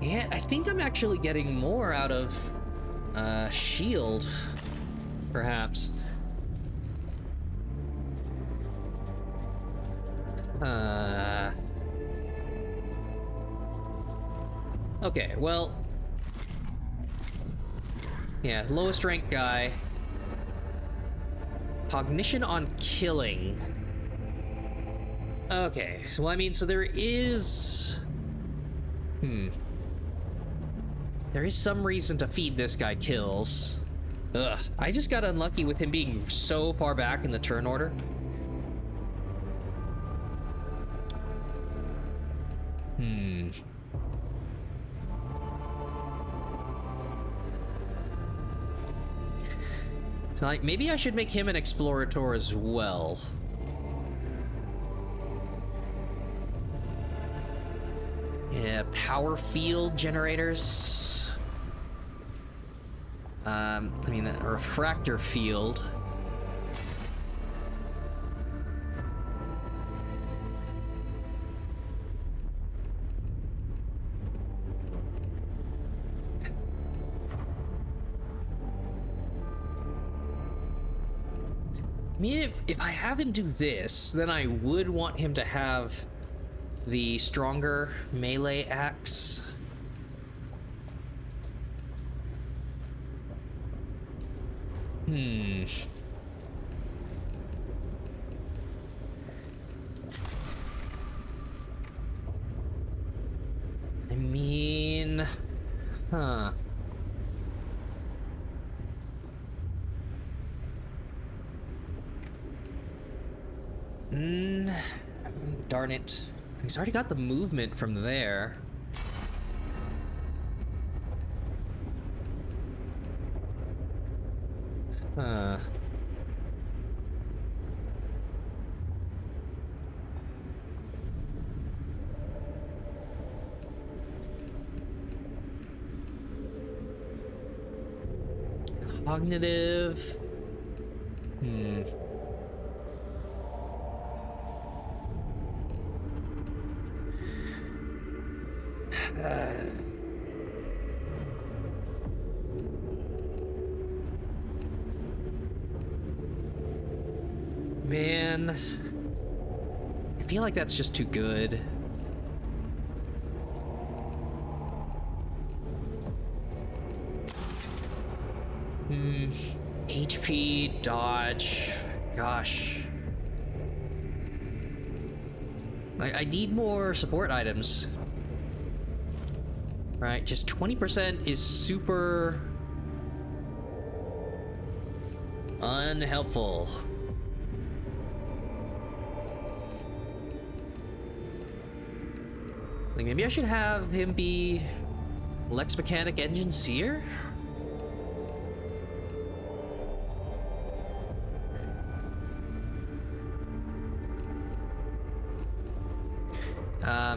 Yeah, I think I'm actually getting more out of shield, perhaps. Okay, well, yeah, lowest rank guy. Cognition on killing. Okay, so I mean, so there is... There is some reason to feed this guy kills. Ugh, I just got unlucky with him being so far back in the turn order. So, like, maybe I should make him an explorator as well. Yeah, power field generators. I mean, a refractor field. I mean, if I have him do this, then I would want him to have the stronger melee axe. I mean, huh. Darn it. He's already got the movement from there. Huh. Cognitive. Man, I feel like that's just too good. HP, dodge, gosh. I need more support items. Right, just 20% is super unhelpful. Like, maybe I should have him be Lex Mechanic Engine Seer?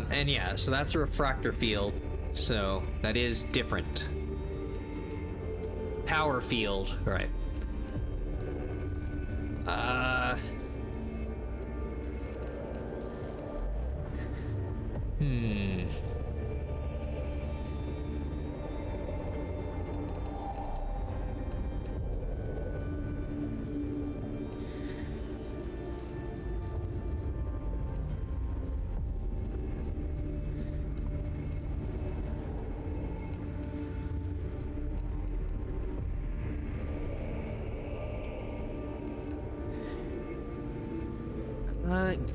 And yeah, so that's a refractor field, so that is different. Power field, right.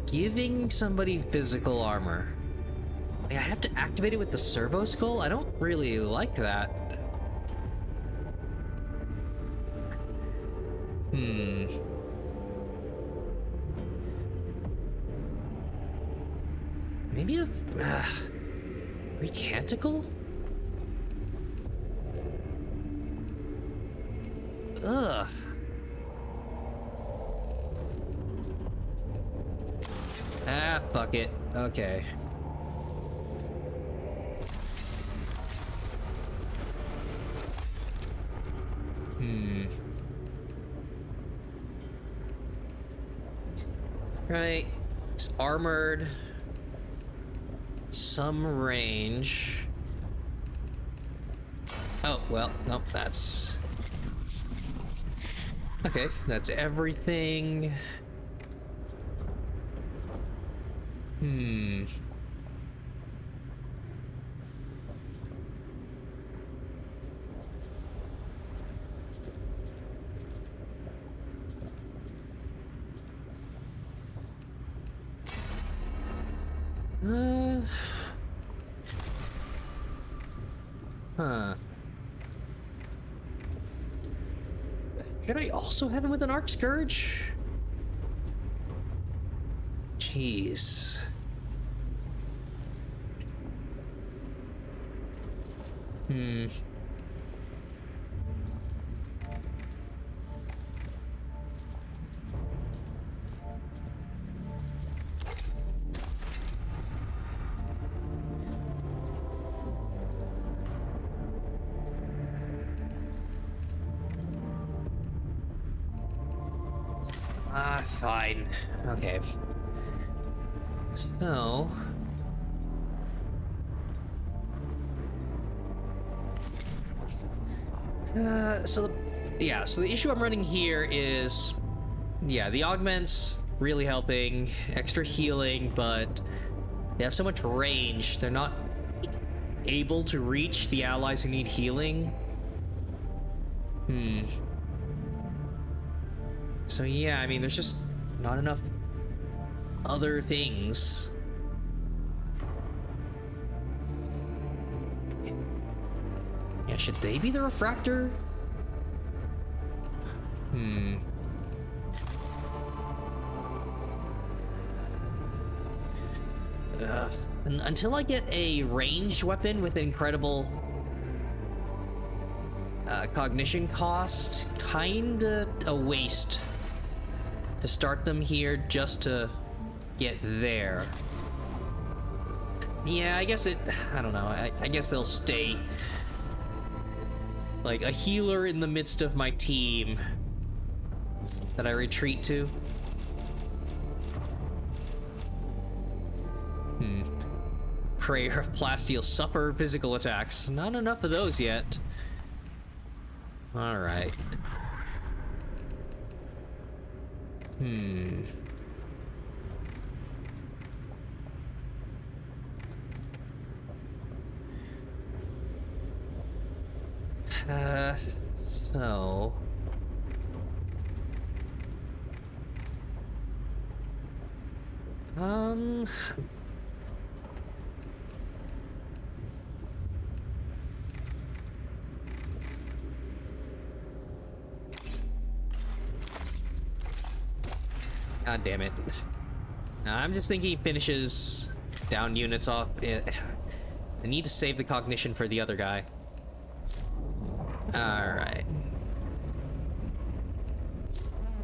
Giving somebody physical armor. Like, I have to activate it with the servo skull? I don't really like that. Maybe a recanticle? Ugh. Ah, fuck it. Okay. Right. It's armored. Some range. Oh, well, nope, that's... Okay, that's everything. Should I also have him with an Arc Scourge? Jeez. Fine. Okay. So... so the issue I'm running here is... Yeah, the augments really helping, extra healing, but they have so much range, they're not able to reach the allies who need healing. So yeah, I mean, there's just not enough other things. Yeah, should they be the refractor? Until I get a ranged weapon with incredible cognition cost, kinda a waste to start them here just to get there. Yeah, I guess I don't know, I guess they'll stay like a healer in the midst of my team that I retreat to. Prayer of Plasteel, suffer physical attacks. Not enough of those yet. Alright. So... God damn it. I'm just thinking he finishes down units off. I need to save the cognition for the other guy. Alright.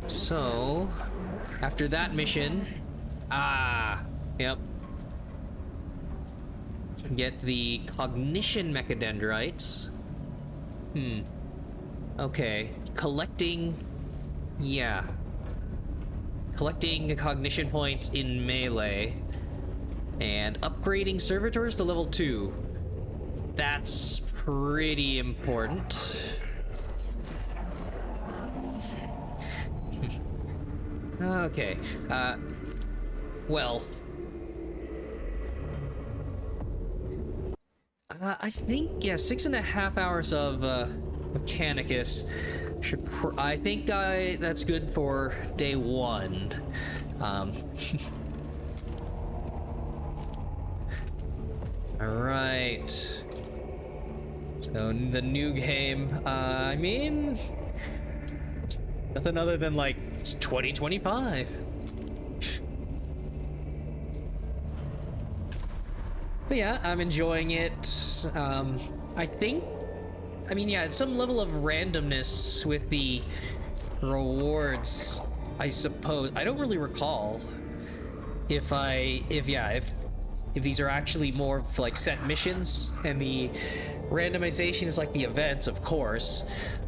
So, after that mission... Yep. Get the cognition mechadendrites. Okay. Collecting... Yeah. Collecting cognition points in melee. And upgrading servitors to level 2. That's pretty important. Okay. Well... I think, yeah, 6.5 hours of, Mechanicus should I think that's good for day 1. Alright. So, the new game, I mean... Nothing other than, like, 2025. But yeah, I'm enjoying it. I think... I mean, yeah, it's some level of randomness with the rewards, I suppose. I don't really recall if these are actually more of, like, set missions, and the randomization is like the events, of course.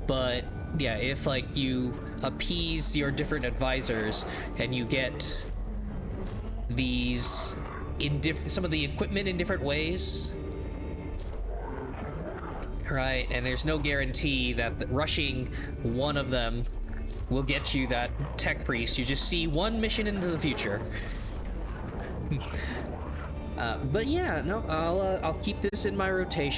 But yeah, if, like, you appease your different advisors and you get these in some of the equipment in different ways, right? And there's no guarantee that rushing one of them will get you that tech priest. You just see one mission into the future. But yeah, no, I'll keep this in my rotation.